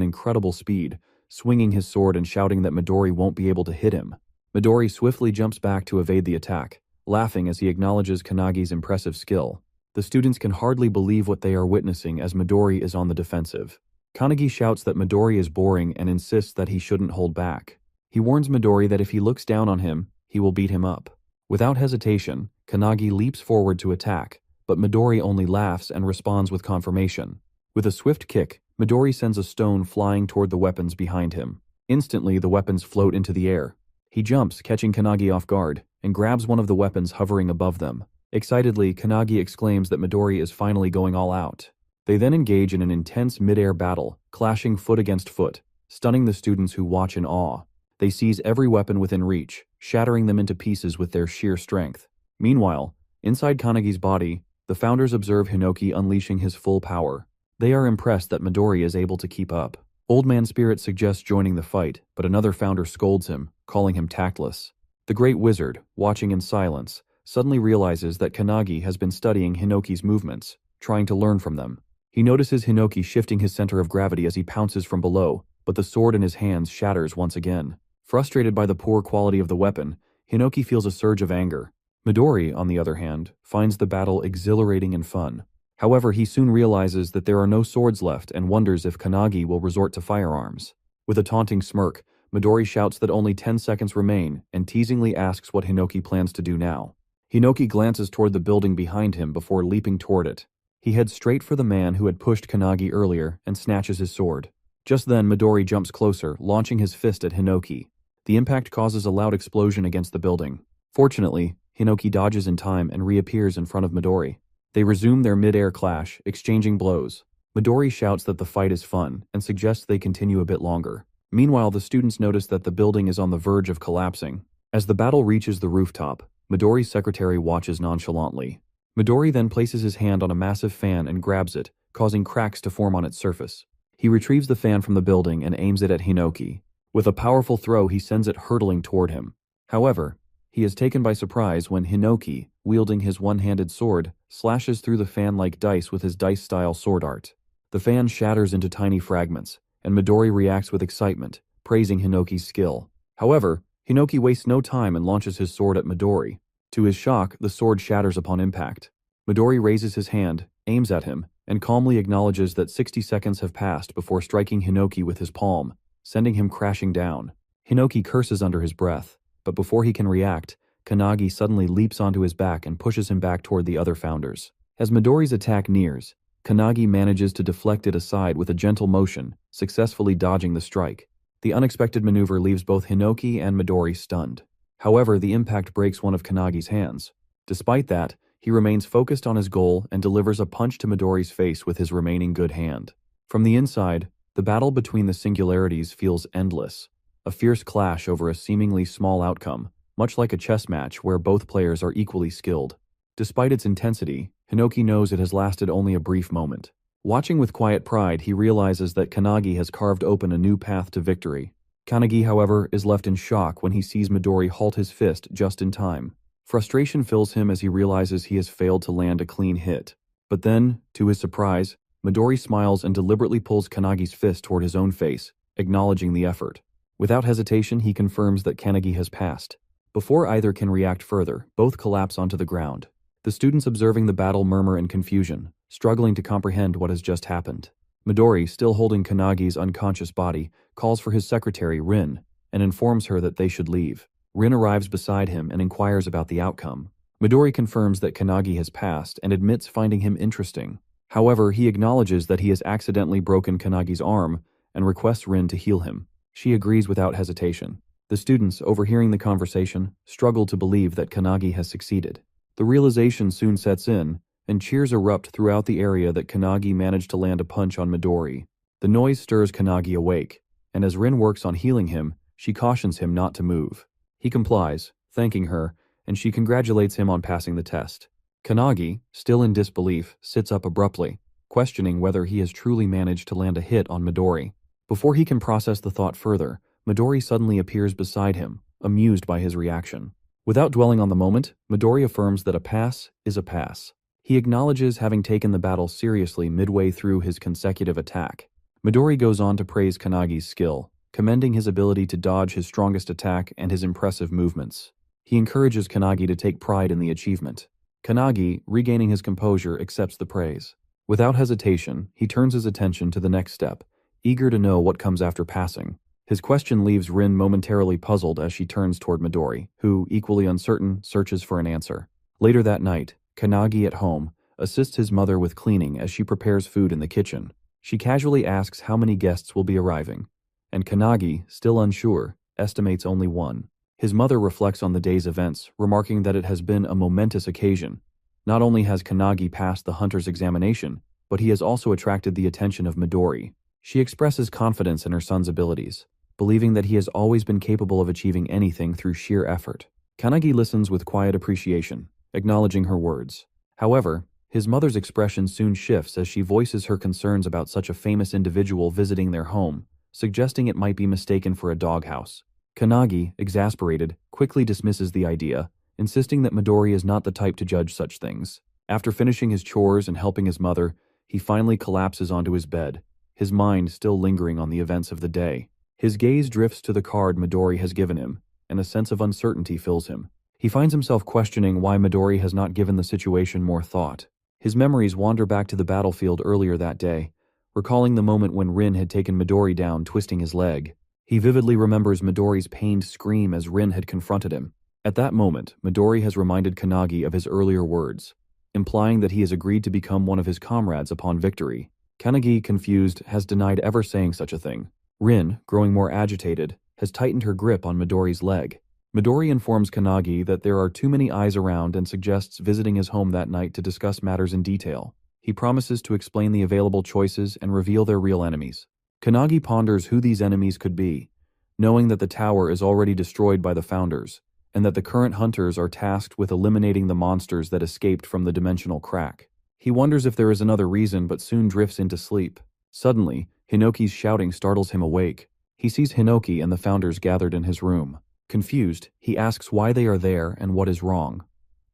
incredible speed, swinging his sword and shouting that Midori won't be able to hit him. Midori swiftly jumps back to evade the attack, laughing as he acknowledges Kanagi's impressive skill. The students can hardly believe what they are witnessing as Midori is on the defensive. Kanagi shouts that Midori is boring and insists that he shouldn't hold back. He warns Midori that if he looks down on him, he will beat him up. Without hesitation, Kanagi leaps forward to attack, but Midori only laughs and responds with confirmation. With a swift kick, Midori sends a stone flying toward the weapons behind him. Instantly, the weapons float into the air. He jumps, catching Kanagi off guard, and grabs one of the weapons hovering above them. Excitedly, Kanagi exclaims that Midori is finally going all out. They then engage in an intense mid-air battle, clashing foot against foot, stunning the students who watch in awe. They seize every weapon within reach, shattering them into pieces with their sheer strength. Meanwhile, inside Kanagi's body, the founders observe Hinoki unleashing his full power. They are impressed that Midori is able to keep up. Old Man Spirit suggests joining the fight, but another founder scolds him, calling him tactless. The Great Wizard, watching in silence, suddenly realizes that Kanagi has been studying Hinoki's movements, trying to learn from them. He notices Hinoki shifting his center of gravity as he pounces from below, but the sword in his hands shatters once again. Frustrated by the poor quality of the weapon, Hinoki feels a surge of anger. Midori, on the other hand, finds the battle exhilarating and fun. However, he soon realizes that there are no swords left and wonders if Kanagi will resort to firearms. With a taunting smirk, Midori shouts that only 10 seconds remain and teasingly asks what Hinoki plans to do now. Hinoki glances toward the building behind him before leaping toward it. He heads straight for the man who had pushed Kanagi earlier and snatches his sword. Just then, Midori jumps closer, launching his fist at Hinoki. The impact causes a loud explosion against the building. Fortunately, Hinoki dodges in time and reappears in front of Midori. They resume their mid-air clash, exchanging blows. Midori shouts that the fight is fun and suggests they continue a bit longer. Meanwhile, the students notice that the building is on the verge of collapsing. As the battle reaches the rooftop, Midori's secretary watches nonchalantly. Midori then places his hand on a massive fan and grabs it, causing cracks to form on its surface. He retrieves the fan from the building and aims it at Hinoki. With a powerful throw, he sends it hurtling toward him. However, he is taken by surprise when Hinoki, wielding his one-handed sword, slashes through the fan like dice with his dice-style sword art. The fan shatters into tiny fragments, and Midori reacts with excitement, praising Hinoki's skill. However, Hinoki wastes no time and launches his sword at Midori. To his shock, the sword shatters upon impact. Midori raises his hand, aims at him, and calmly acknowledges that 60 seconds have passed before striking Hinoki with his palm, sending him crashing down. Hinoki curses under his breath, but before he can react, Kanagi suddenly leaps onto his back and pushes him back toward the other founders. As Midori's attack nears, Kanagi manages to deflect it aside with a gentle motion, successfully dodging the strike. The unexpected maneuver leaves both Hinoki and Midori stunned. However, the impact breaks one of Kanagi's hands. Despite that, he remains focused on his goal and delivers a punch to Midori's face with his remaining good hand. From the inside, the battle between the singularities feels endless, a fierce clash over a seemingly small outcome, much like a chess match where both players are equally skilled. Despite its intensity, Hinoki knows it has lasted only a brief moment. Watching with quiet pride, he realizes that Kanagi has carved open a new path to victory. Kanagi, however, is left in shock when he sees Midori halt his fist just in time. Frustration fills him as he realizes he has failed to land a clean hit. But then, to his surprise, Midori smiles and deliberately pulls Kanagi's fist toward his own face, acknowledging the effort. Without hesitation, he confirms that Kanagi has passed. Before either can react further, both collapse onto the ground. The students observing the battle murmur in confusion, struggling to comprehend what has just happened. Midori, still holding Kanagi's unconscious body, calls for his secretary, Rin, and informs her that they should leave. Rin arrives beside him and inquires about the outcome. Midori confirms that Kanagi has passed and admits finding him interesting. However, he acknowledges that he has accidentally broken Kanagi's arm and requests Rin to heal him. She agrees without hesitation. The students, overhearing the conversation, struggle to believe that Kanagi has succeeded. The realization soon sets in, and cheers erupt throughout the area that Kanagi managed to land a punch on Midori. The noise stirs Kanagi awake, and as Rin works on healing him, she cautions him not to move. He complies, thanking her, and she congratulates him on passing the test. Kanagi, still in disbelief, sits up abruptly, questioning whether he has truly managed to land a hit on Midori. Before he can process the thought further, Midori suddenly appears beside him, amused by his reaction. Without dwelling on the moment, Midori affirms that a pass is a pass. He acknowledges having taken the battle seriously midway through his consecutive attack. Midori goes on to praise Kanagi's skill, commending his ability to dodge his strongest attack and his impressive movements. He encourages Kanagi to take pride in the achievement. Kanagi, regaining his composure, accepts the praise. Without hesitation, he turns his attention to the next step, eager to know what comes after passing. His question leaves Rin momentarily puzzled as she turns toward Midori, who, equally uncertain, searches for an answer. Later that night, Kanagi at home assists his mother with cleaning as she prepares food in the kitchen. She casually asks how many guests will be arriving. and Kanagi, still unsure, estimates only 1. His mother reflects on the day's events, remarking that it has been a momentous occasion. Not only has Kanagi passed the hunter's examination, but he has also attracted the attention of Midori. She expresses confidence in her son's abilities, believing that he has always been capable of achieving anything through sheer effort. Kanagi listens with quiet appreciation, acknowledging her words. However, his mother's expression soon shifts as she voices her concerns about such a famous individual visiting their home, suggesting it might be mistaken for a doghouse. Kanagi, exasperated, quickly dismisses the idea, insisting that Midori is not the type to judge such things. After finishing his chores and helping his mother, he finally collapses onto his bed, his mind still lingering on the events of the day. His gaze drifts to the card Midori has given him, and a sense of uncertainty fills him. He finds himself questioning why Midori has not given the situation more thought. His memories wander back to the battlefield earlier that day, recalling the moment when Rin had taken Midori down, twisting his leg. He vividly remembers Midori's pained scream as Rin had confronted him. At that moment, Midori has reminded Kanagi of his earlier words, implying that he has agreed to become one of his comrades upon victory. Kanagi, confused, has denied ever saying such a thing. Rin, growing more agitated, has tightened her grip on Midori's leg. Midori informs Kanagi that there are too many eyes around and suggests visiting his home that night to discuss matters in detail. He promises to explain the available choices and reveal their real enemies. Kanagi ponders who these enemies could be, knowing that the tower is already destroyed by the founders, and that the current hunters are tasked with eliminating the monsters that escaped from the dimensional crack. He wonders if there is another reason but soon drifts into sleep. Suddenly, Hinoki's shouting startles him awake. He sees Hinoki and the founders gathered in his room. Confused, he asks why they are there and what is wrong.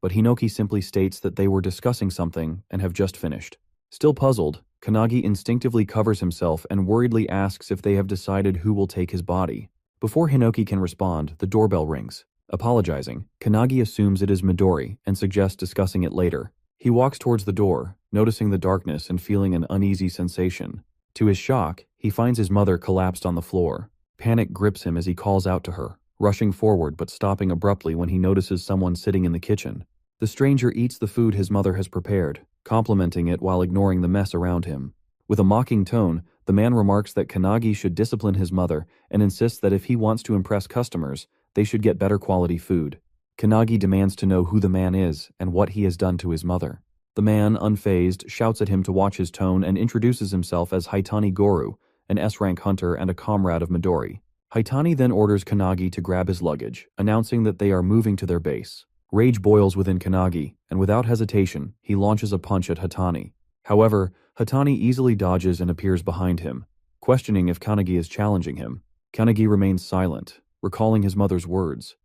But Hinoki simply states that they were discussing something and have just finished. Still puzzled, Kanagi instinctively covers himself and worriedly asks if they have decided who will take his body. Before Hinoki can respond, the doorbell rings. Apologizing, Kanagi assumes it is Midori and suggests discussing it later. He walks towards the door, noticing the darkness and feeling an uneasy sensation. To his shock, he finds his mother collapsed on the floor. Panic grips him as he calls out to her, rushing forward but stopping abruptly when he notices someone sitting in the kitchen. The stranger eats the food his mother has prepared, complimenting it while ignoring the mess around him. With a mocking tone, the man remarks that Kanagi should discipline his mother and insists that if he wants to impress customers, they should get better quality food. Kanagi demands to know who the man is and what he has done to his mother. The man, unfazed, shouts at him to watch his tone and introduces himself as Haitani Goru, an S-rank hunter and a comrade of Midori. Haitani then orders Kanagi to grab his luggage, announcing that they are moving to their base. Rage boils within Kanagi, and without hesitation, he launches a punch at Haitani. However, Haitani easily dodges and appears behind him, questioning if Kanagi is challenging him. Kanagi remains silent, recalling his mother's words,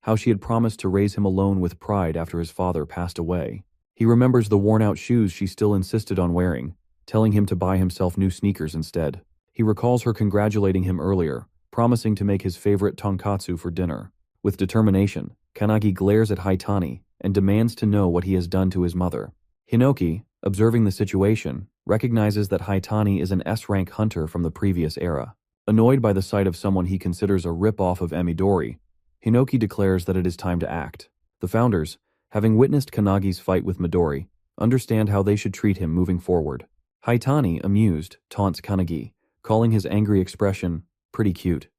how she had promised to raise him alone with pride after his father passed away. He remembers the worn-out shoes she still insisted on wearing, telling him to buy himself new sneakers instead. He recalls her congratulating him earlier, promising to make his favorite tonkatsu for dinner. With determination, Kanagi glares at Haitani and demands to know what he has done to his mother. Hinoki, observing the situation, recognizes that Haitani is an S-rank hunter from the previous era. Annoyed by the sight of someone he considers a rip-off of Midori, Hinoki declares that it is time to act. The founders, having witnessed Kanagi's fight with Midori, understand how they should treat him moving forward. Haitani, amused, taunts Kanagi, calling his angry expression pretty cute.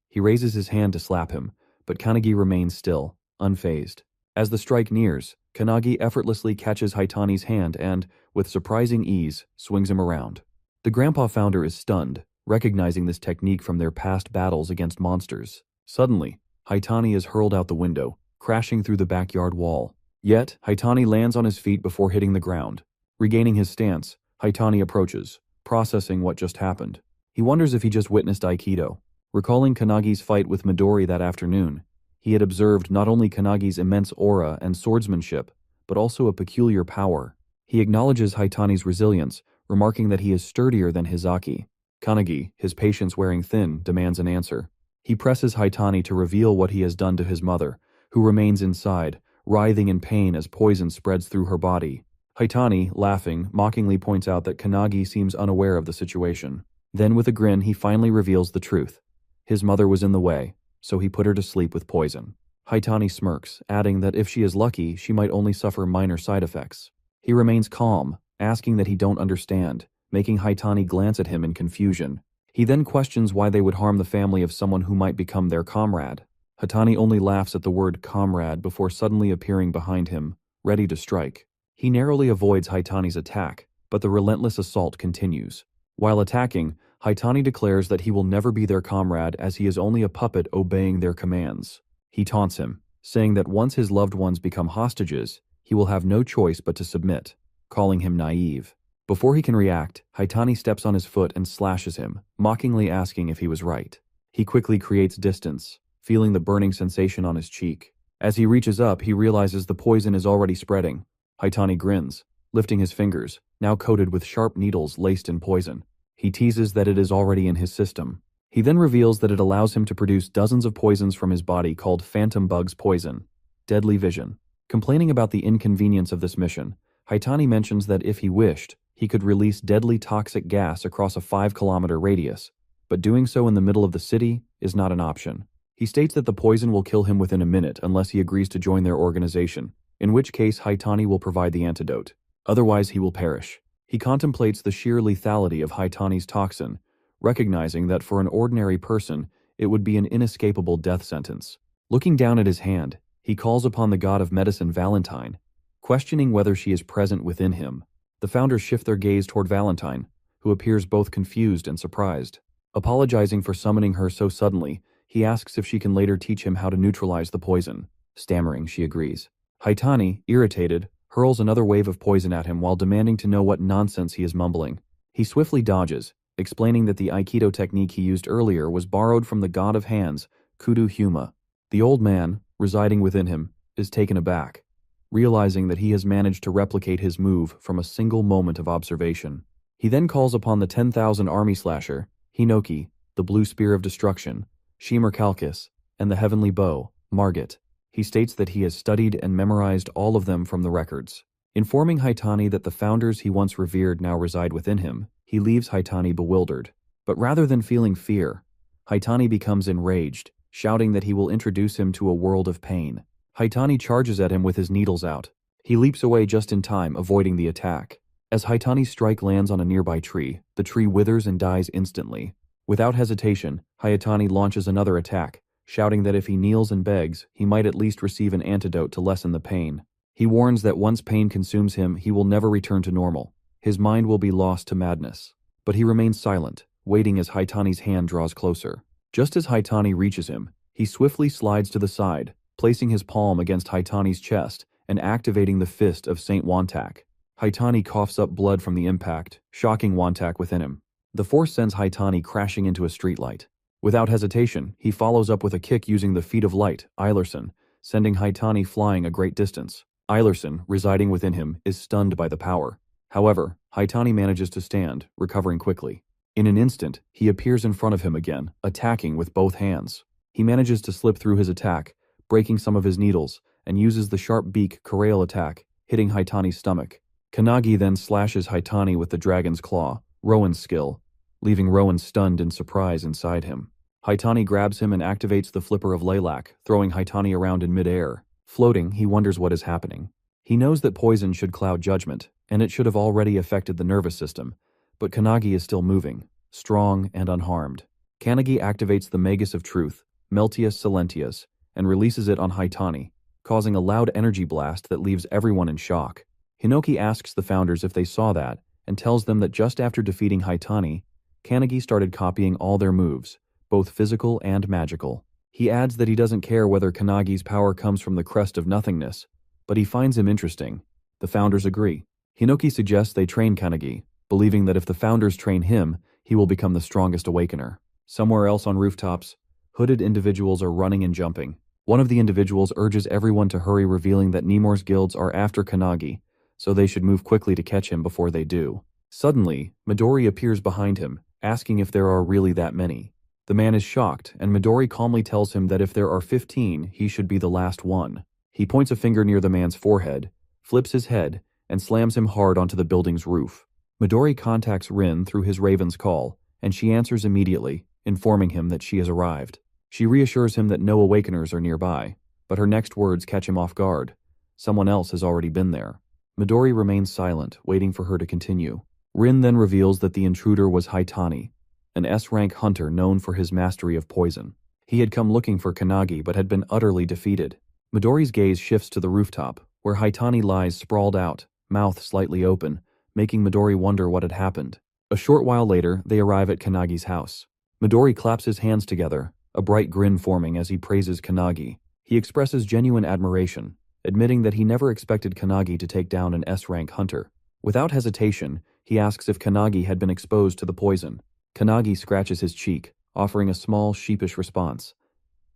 He raises his hand to slap him, but Kanagi remains still, unfazed. As the strike nears, Kanagi effortlessly catches Haitani's hand and, with surprising ease, swings him around. The grandpa founder is stunned, recognizing this technique from their past battles against monsters. Suddenly, Haitani is hurled out the window, crashing through the backyard wall. Yet, Haitani lands on his feet before hitting the ground. Regaining his stance, Haitani approaches, processing what just happened. He wonders if he just witnessed Aikido. Recalling Kanagi's fight with Midori that afternoon, he had observed not only Kanagi's immense aura and swordsmanship, but also a peculiar power. He acknowledges Haitani's resilience, remarking that he is sturdier than Hizaki. Kanagi, his patience wearing thin, demands an answer. He presses Haitani to reveal what he has done to his mother, who remains inside, writhing in pain as poison spreads through her body. Haitani, laughing, mockingly points out that Kanagi seems unaware of the situation. Then with a grin, he finally reveals the truth. His mother was in the way, so he put her to sleep with poison. Haitani smirks, adding that if she is lucky, she might only suffer minor side effects. He remains calm, asking that he don't understand, making Haitani glance at him in confusion. He then questions why they would harm the family of someone who might become their comrade. Hatani only laughs at the word comrade before suddenly appearing behind him, ready to strike. He narrowly avoids Haitani's attack, but the relentless assault continues. While attacking, Haitani declares that he will never be their comrade as he is only a puppet obeying their commands. He taunts him, saying that once his loved ones become hostages, he will have no choice but to submit, calling him naive. Before he can react, Haitani steps on his foot and slashes him, mockingly asking if he was right. He quickly creates distance, feeling the burning sensation on his cheek. As he reaches up, he realizes the poison is already spreading. Haitani grins, lifting his fingers, now coated with sharp needles laced in poison. He teases that it is already in his system. He then reveals that it allows him to produce dozens of poisons from his body called Phantom Bug's Poison. Deadly Vision. Complaining about the inconvenience of this mission, Haitani mentions that if he wished, he could release deadly toxic gas across a 5-kilometer radius, but doing so in the middle of the city is not an option. He states that the poison will kill him within a minute unless he agrees to join their organization, in which case Haitani will provide the antidote. Otherwise, he will perish. He contemplates the sheer lethality of Haitani's toxin, recognizing that for an ordinary person, it would be an inescapable death sentence. Looking down at his hand, he calls upon the god of medicine Valentine, questioning whether she is present within him. The founders shift their gaze toward Valentine, who appears both confused and surprised. Apologizing for summoning her so suddenly, he asks if she can later teach him how to neutralize the poison. Stammering, she agrees. Haitani, irritated, hurls another wave of poison at him while demanding to know what nonsense he is mumbling. He swiftly dodges, explaining that the Aikido technique he used earlier was borrowed from the god of hands, Kudu Huma. The old man, residing within him, is taken aback, realizing that he has managed to replicate his move from a single moment of observation. He then calls upon the 10,000 army slasher, Hinoki, the blue spear of destruction, Shimmer Kalkis, and the heavenly bow, Margit. He states that he has studied and memorized all of them from the records. Informing Haitani that the founders he once revered now reside within him, he leaves Haitani bewildered. But rather than feeling fear, Haitani becomes enraged, shouting that he will introduce him to a world of pain. Haitani charges at him with his needles out. He leaps away just in time, avoiding the attack. As Haitani's strike lands on a nearby tree, the tree withers and dies instantly. Without hesitation, Haitani launches another attack, shouting that if he kneels and begs, he might at least receive an antidote to lessen the pain. He warns that once pain consumes him, he will never return to normal. His mind will be lost to madness. But he remains silent, waiting as Haitani's hand draws closer. Just as Haitani reaches him, he swiftly slides to the side, placing his palm against Haitani's chest and activating the fist of Saint Wantak. Haitani coughs up blood from the impact, shocking Wantak within him. The force sends Haitani crashing into a streetlight. Without hesitation, he follows up with a kick using the Feet of Light, Eilerson, sending Haitani flying a great distance. Eilerson, residing within him, is stunned by the power. However, Haitani manages to stand, recovering quickly. In an instant, he appears in front of him again, attacking with both hands. He manages to slip through his attack, breaking some of his needles, and uses the sharp beak Karail attack, hitting Haitani's stomach. Kanagi then slashes Haitani with the Dragon's Claw, Rowan's skill, leaving Rowan stunned in surprise inside him. Haitani grabs him and activates the Flipper of Lilac, throwing Haitani around in midair. Floating, he wonders what is happening. He knows that poison should cloud judgment, and it should have already affected the nervous system, but Kanagi is still moving, strong and unharmed. Kanagi activates the Magus of Truth, Meltius Silentius, and releases it on Haitani, causing a loud energy blast that leaves everyone in shock. Hinoki asks the founders if they saw that, and tells them that just after defeating Haitani, Kanagi started copying all their moves, both physical and magical. He adds that he doesn't care whether Kanagi's power comes from the crest of nothingness, but he finds him interesting. The founders agree. Hinoki suggests they train Kanagi, believing that if the founders train him, he will become the strongest awakener. Somewhere else on rooftops, hooded individuals are running and jumping. One of the individuals urges everyone to hurry, revealing that Nemours guilds are after Kanagi, so they should move quickly to catch him before they do. Suddenly, Midori appears behind him, asking if there are really that many. The man is shocked, and Midori calmly tells him that if there are 15, he should be the last one. He points a finger near the man's forehead, flips his head, and slams him hard onto the building's roof. Midori contacts Rin through his Raven's call, and she answers immediately, informing him that she has arrived. She reassures him that no awakeners are nearby, but her next words catch him off guard. Someone else has already been there. Midori remains silent, waiting for her to continue. Rin then reveals that the intruder was Haitani, an S-rank hunter known for his mastery of poison. He had come looking for Kanagi but had been utterly defeated. Midori's gaze shifts to the rooftop, where Haitani lies sprawled out, mouth slightly open, making Midori wonder what had happened. A short while later, they arrive at Kanagi's house. Midori claps his hands together, a bright grin forming as he praises Kanagi. He expresses genuine admiration, admitting that he never expected Kanagi to take down an S-rank hunter. Without hesitation, he asks if Kanagi had been exposed to the poison. Kanagi scratches his cheek, offering a small, sheepish response.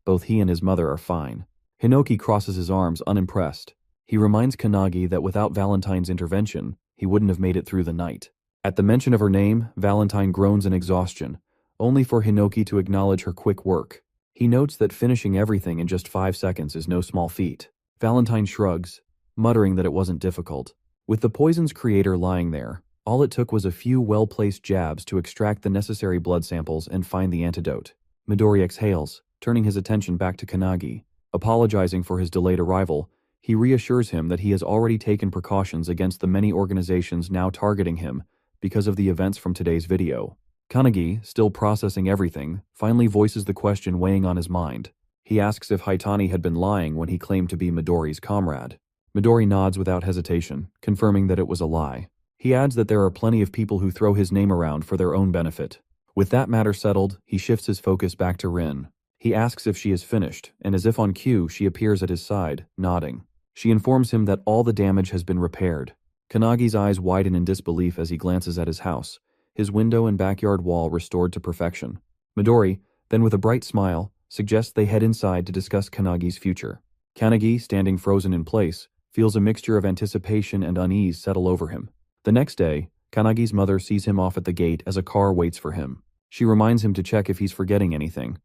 Both he and his mother are fine. Hinoki crosses his arms, unimpressed. He reminds Kanagi that without Valentine's intervention, he wouldn't have made it through the night. At the mention of her name, Valentine groans in exhaustion, only for Hinoki to acknowledge her quick work. He notes that finishing everything in just 5 seconds is no small feat. Valentine shrugs, muttering that it wasn't difficult. With the poison's creator lying there, all it took was a few well-placed jabs to extract the necessary blood samples and find the antidote. Midori exhales, turning his attention back to Kanagi. Apologizing for his delayed arrival, he reassures him that he has already taken precautions against the many organizations now targeting him because of the events from today's video. Kanagi, still processing everything, finally voices the question weighing on his mind. He asks if Haitani had been lying when he claimed to be Midori's comrade. Midori nods without hesitation, confirming that it was a lie. He adds that there are plenty of people who throw his name around for their own benefit. With that matter settled, he shifts his focus back to Rin. He asks if she is finished, and as if on cue, she appears at his side, nodding. She informs him that all the damage has been repaired. Kanagi's eyes widen in disbelief as he glances at his house, his window and backyard wall restored to perfection. Midori, then with a bright smile, suggests they head inside to discuss Kanagi's future. Kanagi, standing frozen in place, feels a mixture of anticipation and unease settle over him. The next day, Kanagi's mother sees him off at the gate as a car waits for him. She reminds him to check if he's forgetting anything,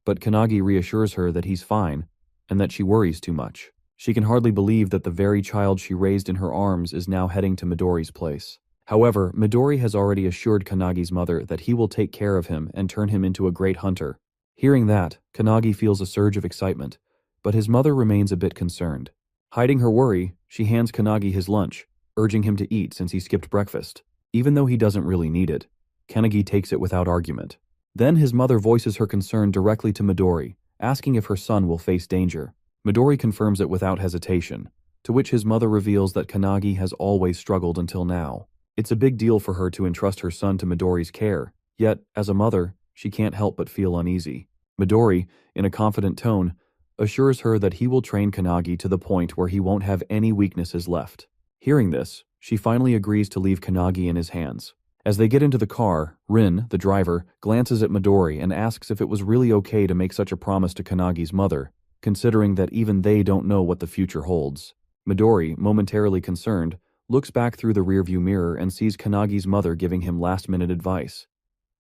but Kanagi reassures her that he's fine and that she worries too much. She can hardly believe that the very child she raised in her arms is now heading to Midori's place. However, Midori has already assured Kanagi's mother that he will take care of him and turn him into a great hunter. Hearing that, Kanagi feels a surge of excitement, but his mother remains a bit concerned. Hiding her worry, she hands Kanagi his lunch, urging him to eat since he skipped breakfast. Even though he doesn't really need it, Kanagi takes it without argument. Then his mother voices her concern directly to Midori, asking if her son will face danger. Midori confirms it without hesitation, to which his mother reveals that Kanagi has always struggled until now. It's a big deal for her to entrust her son to Midori's care, yet, as a mother, she can't help but feel uneasy. Midori, in a confident tone, assures her that he will train Kanagi to the point where he won't have any weaknesses left. Hearing this, she finally agrees to leave Kanagi in his hands. As they get into the car, Rin, the driver, glances at Midori and asks if it was really okay to make such a promise to Kanagi's mother, considering that even they don't know what the future holds. Midori, momentarily concerned, looks back through the rearview mirror and sees Kanagi's mother giving him last-minute advice,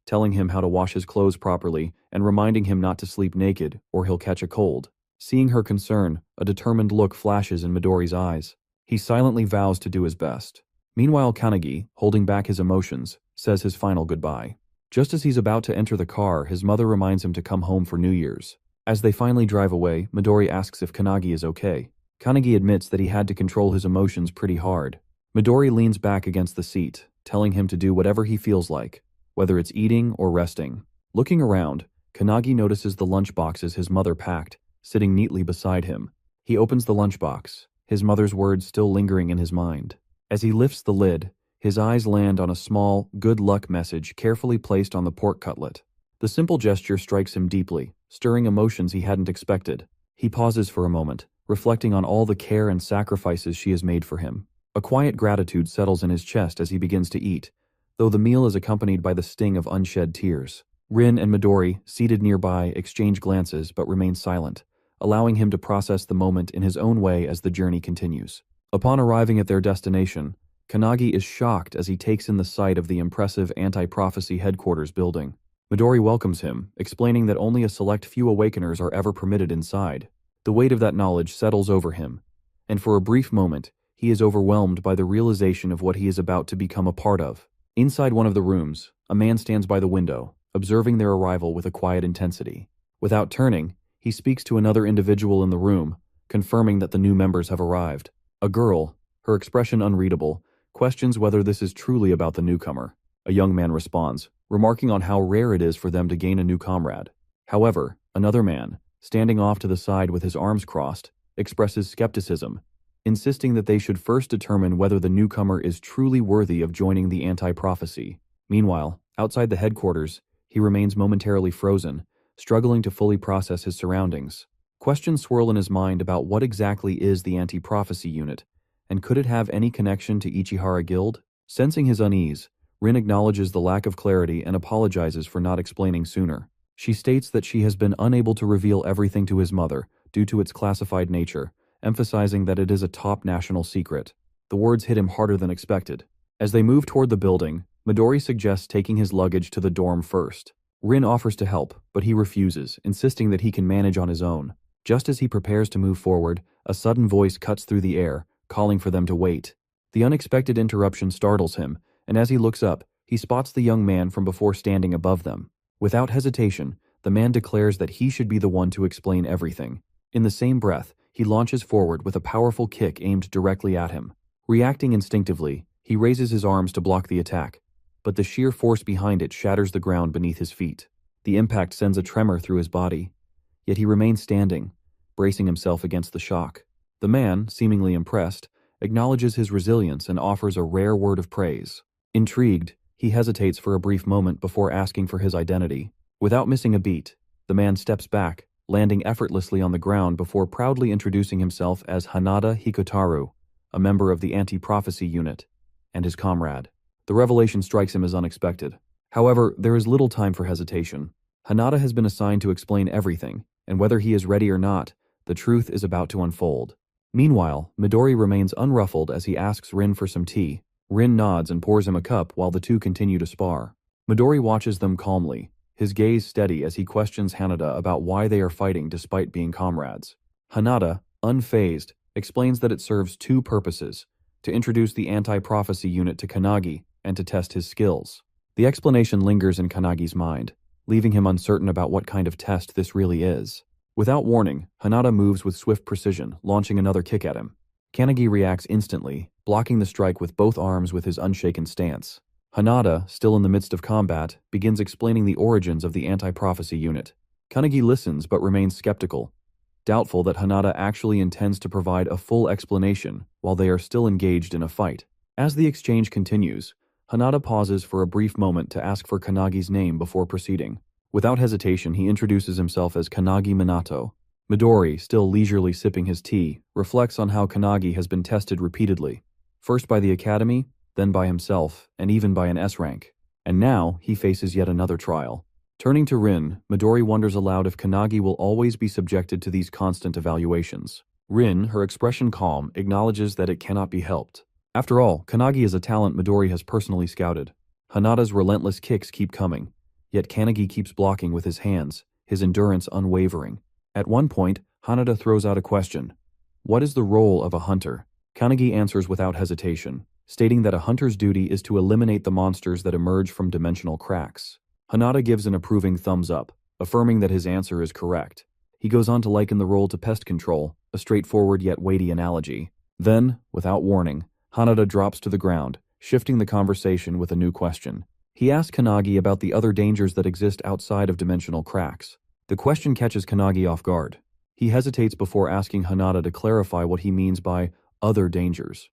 telling him how to wash his clothes properly and reminding him not to sleep naked or he'll catch a cold. Seeing her concern, a determined look flashes in Midori's eyes. He silently vows to do his best. Meanwhile, Kanagi, holding back his emotions, says his final goodbye. Just as he's about to enter the car, his mother reminds him to come home for New Year's. As they finally drive away, Midori asks if Kanagi is okay. Kanagi admits that he had to control his emotions pretty hard. Midori leans back against the seat, telling him to do whatever he feels like, whether it's eating or resting. Looking around, Kanagi notices the lunchboxes his mother packed, sitting neatly beside him. He opens the lunchbox, his mother's words still lingering in his mind. As he lifts the lid, his eyes land on a small, good luck message carefully placed on the pork cutlet. The simple gesture strikes him deeply, stirring emotions he hadn't expected. He pauses for a moment, reflecting on all the care and sacrifices she has made for him. A quiet gratitude settles in his chest as he begins to eat, though the meal is accompanied by the sting of unshed tears. Rin and Midori, seated nearby, exchange glances but remain silent, allowing him to process the moment in his own way as the journey continues. Upon arriving at their destination, Kanagi is shocked as he takes in the sight of the impressive anti-prophecy headquarters building. Midori welcomes him, explaining that only a select few awakeners are ever permitted inside. The weight of that knowledge settles over him, and for a brief moment, he is overwhelmed by the realization of what he is about to become a part of. Inside one of the rooms, a man stands by the window, observing their arrival with a quiet intensity. Without turning, he speaks to another individual in the room, confirming that the new members have arrived. A girl, her expression unreadable, questions whether this is truly about the newcomer. a young man responds, remarking on how rare it is for them to gain a new comrade. However, another man, standing off to the side with his arms crossed, expresses skepticism, insisting that they should first determine whether the newcomer is truly worthy of joining the anti-prophecy. Meanwhile, outside the headquarters, he remains momentarily frozen, struggling to fully process his surroundings. Questions swirl in his mind about what exactly is the anti-prophecy unit, and could it have any connection to Ichihara Guild? Sensing his unease, Rin acknowledges the lack of clarity and apologizes for not explaining sooner. She states that she has been unable to reveal everything to his mother due to its classified nature, emphasizing that it is a top national secret. The words hit him harder than expected. As they move toward the building, Midori suggests taking his luggage to the dorm first. Rin offers to help, but he refuses, insisting that he can manage on his own. Just as he prepares to move forward, a sudden voice cuts through the air, calling for them to wait. The unexpected interruption startles him, and as he looks up, he spots the young man from before standing above them. Without hesitation, the man declares that he should be the one to explain everything. In the same breath, he launches forward with a powerful kick aimed directly at him. Reacting instinctively, he raises his arms to block the attack, but the sheer force behind it shatters the ground beneath his feet. The impact sends a tremor through his body, yet he remains standing, bracing himself against the shock. The man, seemingly impressed, acknowledges his resilience and offers a rare word of praise. Intrigued, he hesitates for a brief moment before asking for his identity. Without missing a beat, the man steps back, landing effortlessly on the ground before proudly introducing himself as Hanada Hikotaru, a member of the anti-prophecy unit, and his comrade. The revelation strikes him as unexpected. However, there is little time for hesitation. Hanada has been assigned to explain everything, and whether he is ready or not, the truth is about to unfold. Meanwhile, Midori remains unruffled as he asks Rin for some tea. Rin nods and pours him a cup while the two continue to spar. Midori watches them calmly, his gaze steady as he questions Hanada about why they are fighting despite being comrades. Hanada, unfazed, explains that it serves two purposes: to introduce the anti-prophecy unit to Kanagi and to test his skills. The explanation lingers in Kanagi's mind, leaving him uncertain about what kind of test this really is. Without warning, Hanada moves with swift precision, launching another kick at him. Kanagi reacts instantly, blocking the strike with both arms with his unshaken stance. Hanada, still in the midst of combat, begins explaining the origins of the anti-prophecy unit. Kanagi listens but remains skeptical, doubtful that Hanada actually intends to provide a full explanation while they are still engaged in a fight. As the exchange continues, Hanada pauses for a brief moment to ask for Kanagi's name before proceeding. Without hesitation, he introduces himself as Kanagi Minato. Midori, still leisurely sipping his tea, reflects on how Kanagi has been tested repeatedly, first by the academy, then by himself, and even by an S rank. And now, he faces yet another trial. Turning to Rin, Midori wonders aloud if Kanagi will always be subjected to these constant evaluations. Rin, her expression calm, acknowledges that it cannot be helped. After all, Kanagi is a talent Midori has personally scouted. Hanada's relentless kicks keep coming, yet Kanagi keeps blocking with his hands, his endurance unwavering. At one point, Hanada throws out a question. What is the role of a hunter? Kanagi answers without hesitation, stating that a hunter's duty is to eliminate the monsters that emerge from dimensional cracks. Hanada gives an approving thumbs up, affirming that his answer is correct. He goes on to liken the role to pest control, a straightforward yet weighty analogy. Then, without warning, Hanada drops to the ground, shifting the conversation with a new question. He asks Kanagi about the other dangers that exist outside of dimensional cracks. The question catches Kanagi off guard. He hesitates before asking Hanada to clarify what he means by other dangers.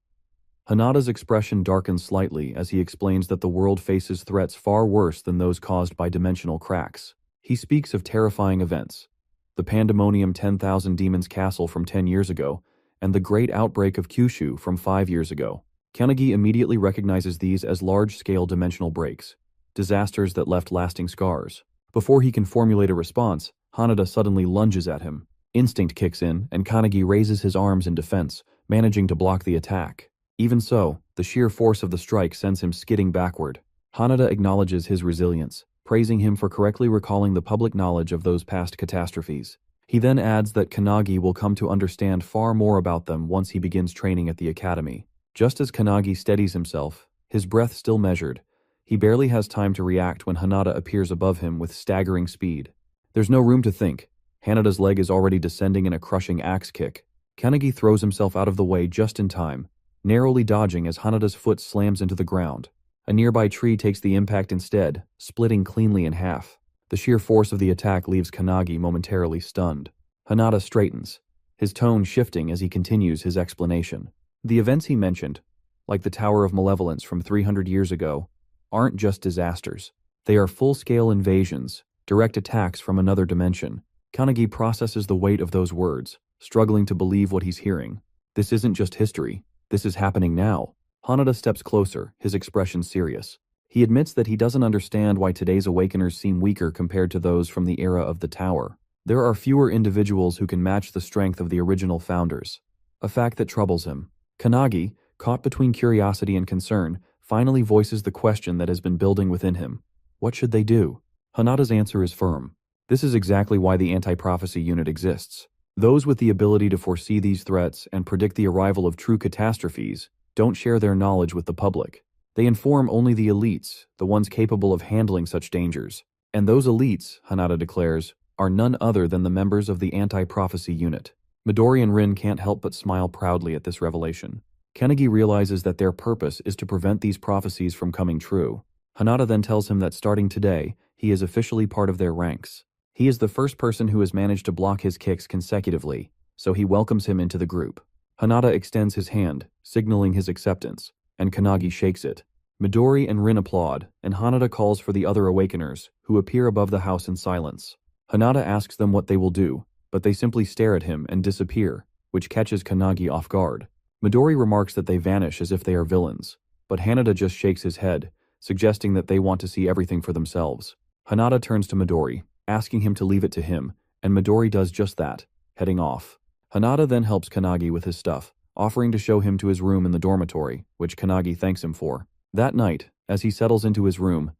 Hanada's expression darkens slightly as he explains that the world faces threats far worse than those caused by dimensional cracks. He speaks of terrifying events: the Pandemonium 10,000 Demons Castle from 10 years ago, and the Great Outbreak of Kyushu from 5 years ago. Kanagi immediately recognizes these as large-scale dimensional breaks, disasters that left lasting scars. Before he can formulate a response, Hanada suddenly lunges at him. Instinct kicks in, and Kanagi raises his arms in defense, managing to block the attack. Even so, the sheer force of the strike sends him skidding backward. Hanada acknowledges his resilience, praising him for correctly recalling the public knowledge of those past catastrophes. He then adds that Kanagi will come to understand far more about them once he begins training at the academy. Just as Kanagi steadies himself, his breath still measured, he barely has time to react when Hanada appears above him with staggering speed. There's no room to think. Hanada's leg is already descending in a crushing axe kick. Kanagi throws himself out of the way just in time, narrowly dodging as Hanada's foot slams into the ground. A nearby tree takes the impact instead, splitting cleanly in half. The sheer force of the attack leaves Kanagi momentarily stunned. Hanada straightens, his tone shifting as he continues his explanation. The events he mentioned, like the Tower of Malevolence from 300 years ago, aren't just disasters. They are full-scale invasions, direct attacks from another dimension. Kanagi processes the weight of those words, struggling to believe what he's hearing. This isn't just history. This is happening now. Hanada steps closer, his expression serious. He admits that he doesn't understand why today's Awakeners seem weaker compared to those from the era of the Tower. There are fewer individuals who can match the strength of the original founders, a fact that troubles him. Kanagi, caught between curiosity and concern, finally voices the question that has been building within him. What should they do? Hanada's answer is firm. This is exactly why the Anti-Prophecy Unit exists. Those with the ability to foresee these threats and predict the arrival of true catastrophes don't share their knowledge with the public. They inform only the elites, the ones capable of handling such dangers. And those elites, Hanada declares, are none other than the members of the Anti-Prophecy Unit. Midori and Rin can't help but smile proudly at this revelation. Kanagi realizes that their purpose is to prevent these prophecies from coming true. Hanada then tells him that starting today, he is officially part of their ranks. He is the first person who has managed to block his kicks consecutively, so he welcomes him into the group. Hanada extends his hand, signaling his acceptance, and Kanagi shakes it. Midori and Rin applaud, and Hanada calls for the other Awakeners, who appear above the house in silence. Hanada asks them what they will do, but they simply stare at him and disappear, which catches Kanagi off guard. Midori remarks that they vanish as if they are villains, but Hanada just shakes his head, suggesting that they want to see everything for themselves. Hanada turns to Midori, asking him to leave it to him, and Midori does just that, heading off. Hanada then helps Kanagi with his stuff, offering to show him to his room in the dormitory, which Kanagi thanks him for. That night, as he settles into his room,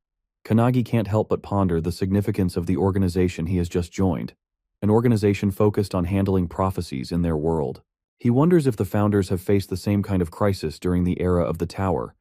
Kanagi can't help but ponder the significance of the organization he has just joined, an organization focused on handling prophecies in their world. He wonders if the founders have faced the same kind of crisis during the era of the Tower,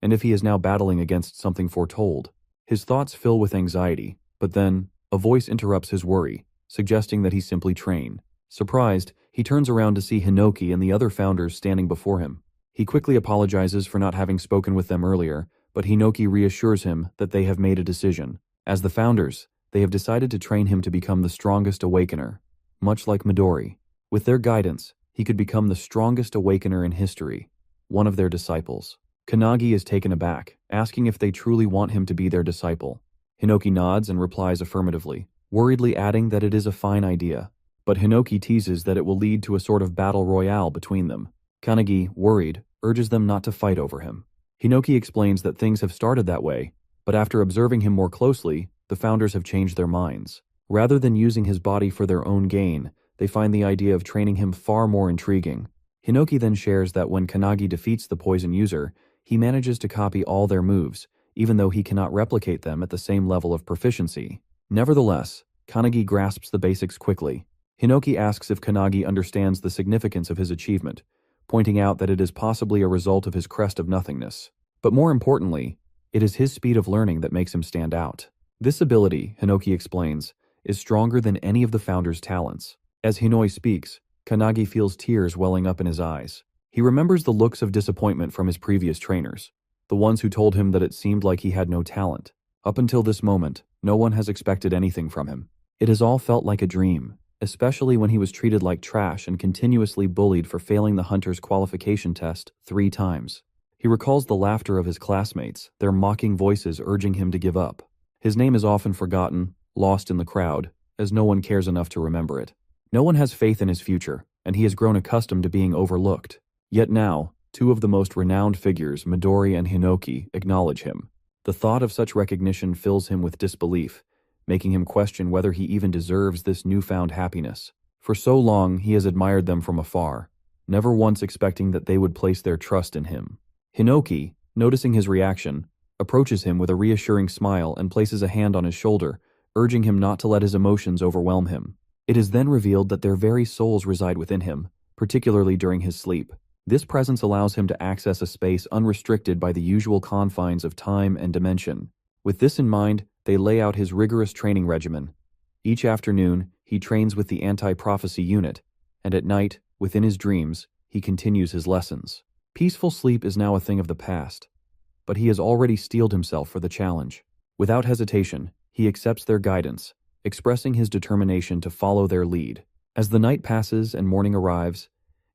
and if he is now battling against something foretold. His thoughts fill with anxiety, but then, a voice interrupts his worry, suggesting that he simply train. Surprised, he turns around to see Hinoki and the other founders standing before him. He quickly apologizes for not having spoken with them earlier, but Hinoki reassures him that they have made a decision. As the founders, they have decided to train him to become the strongest Awakener, much like Midori. With their guidance, he could become the strongest Awakener in history, one of their disciples. Kanagi is taken aback, asking if they truly want him to be their disciple. Hinoki nods and replies affirmatively, worriedly adding that it is a fine idea. But Hinoki teases that it will lead to a sort of battle royale between them. Kanagi, worried, urges them not to fight over him. Hinoki explains that things have started that way, but after observing him more closely, the founders have changed their minds. Rather than using his body for their own gain, they find the idea of training him far more intriguing. Hinoki then shares that when Kanagi defeats the poison user, he manages to copy all their moves, even though he cannot replicate them at the same level of proficiency. Nevertheless, Kanagi grasps the basics quickly. Hinoki asks if Kanagi understands the significance of his achievement, pointing out that it is possibly a result of his crest of nothingness. But more importantly, it is his speed of learning that makes him stand out. This ability, Hinoki explains, is stronger than any of the founders' talents. As Hinoi speaks, Kanagi feels tears welling up in his eyes. He remembers the looks of disappointment from his previous trainers, the ones who told him that it seemed like he had no talent. Up until this moment, no one has expected anything from him. It has all felt like a dream, especially when he was treated like trash and continuously bullied for failing the hunter's qualification test 3 times. He recalls the laughter of his classmates, their mocking voices urging him to give up. His name is often forgotten, lost in the crowd, as no one cares enough to remember it. No one has faith in his future, and he has grown accustomed to being overlooked. Yet now, 2 of the most renowned figures, Midori and Hinoki, acknowledge him. The thought of such recognition fills him with disbelief, making him question whether he even deserves this newfound happiness. For so long, he has admired them from afar, never once expecting that they would place their trust in him. Hinoki, noticing his reaction, approaches him with a reassuring smile and places a hand on his shoulder, urging him not to let his emotions overwhelm him. It is then revealed that their very souls reside within him, particularly during his sleep. This presence allows him to access a space unrestricted by the usual confines of time and dimension. With this in mind, they lay out his rigorous training regimen. Each afternoon, he trains with the Anti-Prophecy Unit, and at night, within his dreams, he continues his lessons. Peaceful sleep is now a thing of the past, but he has already steeled himself for the challenge. Without hesitation, he accepts their guidance, expressing his determination to follow their lead. As the night passes and morning arrives,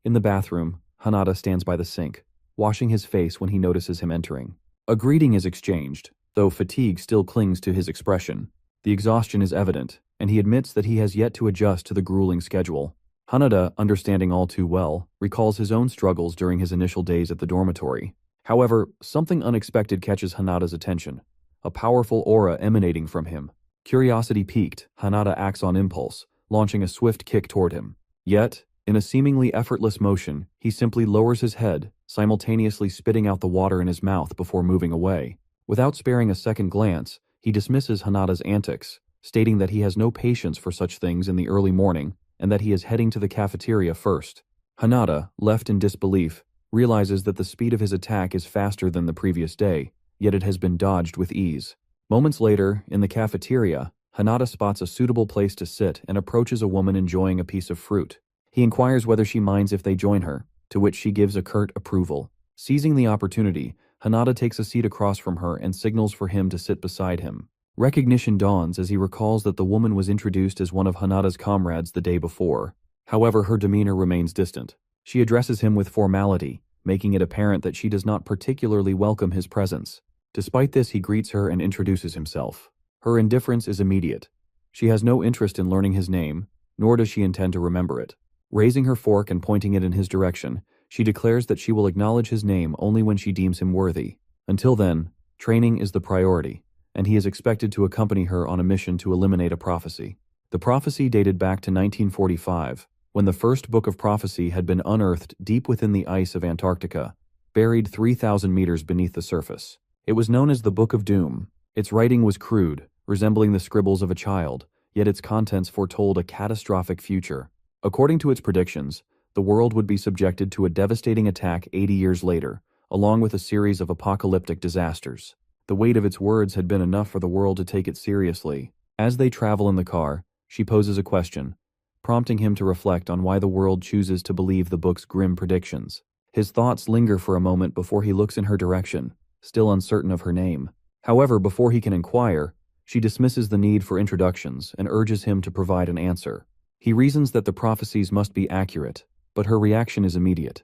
in the bathroom, Hanada stands by the sink, washing his face when he notices him entering. A greeting is exchanged, though fatigue still clings to his expression. The exhaustion is evident, and he admits that he has yet to adjust to the grueling schedule. Hanada, understanding all too well, recalls his own struggles during his initial days at the dormitory. However, something unexpected catches Hanada's attention, a powerful aura emanating from him. Curiosity piqued, Hanada acts on impulse, launching a swift kick toward him. Yet, in a seemingly effortless motion, he simply lowers his head, simultaneously spitting out the water in his mouth before moving away. Without sparing a second glance, he dismisses Hanada's antics, stating that he has no patience for such things in the early morning and that he is heading to the cafeteria first. Hanada, left in disbelief, realizes that the speed of his attack is faster than the previous day, yet it has been dodged with ease. Moments later, in the cafeteria, Hanada spots a suitable place to sit and approaches a woman enjoying a piece of fruit. He inquires whether she minds if they join her, to which she gives a curt approval. Seizing the opportunity, Hanada takes a seat across from her and signals for him to sit beside him. Recognition dawns as he recalls that the woman was introduced as one of Hanada's comrades the day before. However, her demeanor remains distant. She addresses him with formality, making it apparent that she does not particularly welcome his presence. Despite this, he greets her and introduces himself. Her indifference is immediate. She has no interest in learning his name, nor does she intend to remember it. Raising her fork and pointing it in his direction, she declares that she will acknowledge his name only when she deems him worthy. Until then, training is the priority, and he is expected to accompany her on a mission to eliminate a prophecy. The prophecy dated back to 1945, when the first book of prophecy had been unearthed deep within the ice of Antarctica, buried 3,000 meters beneath the surface. It was known as the Book of Doom. Its writing was crude, resembling the scribbles of a child, yet its contents foretold a catastrophic future. According to its predictions, the world would be subjected to a devastating attack 80 years later, along with a series of apocalyptic disasters. The weight of its words had been enough for the world to take it seriously. As they travel in the car, she poses a question, prompting him to reflect on why the world chooses to believe the book's grim predictions. His thoughts linger for a moment before he looks in her direction, still uncertain of her name. However, before he can inquire, she dismisses the need for introductions and urges him to provide an answer. He reasons that the prophecies must be accurate, but her reaction is immediate.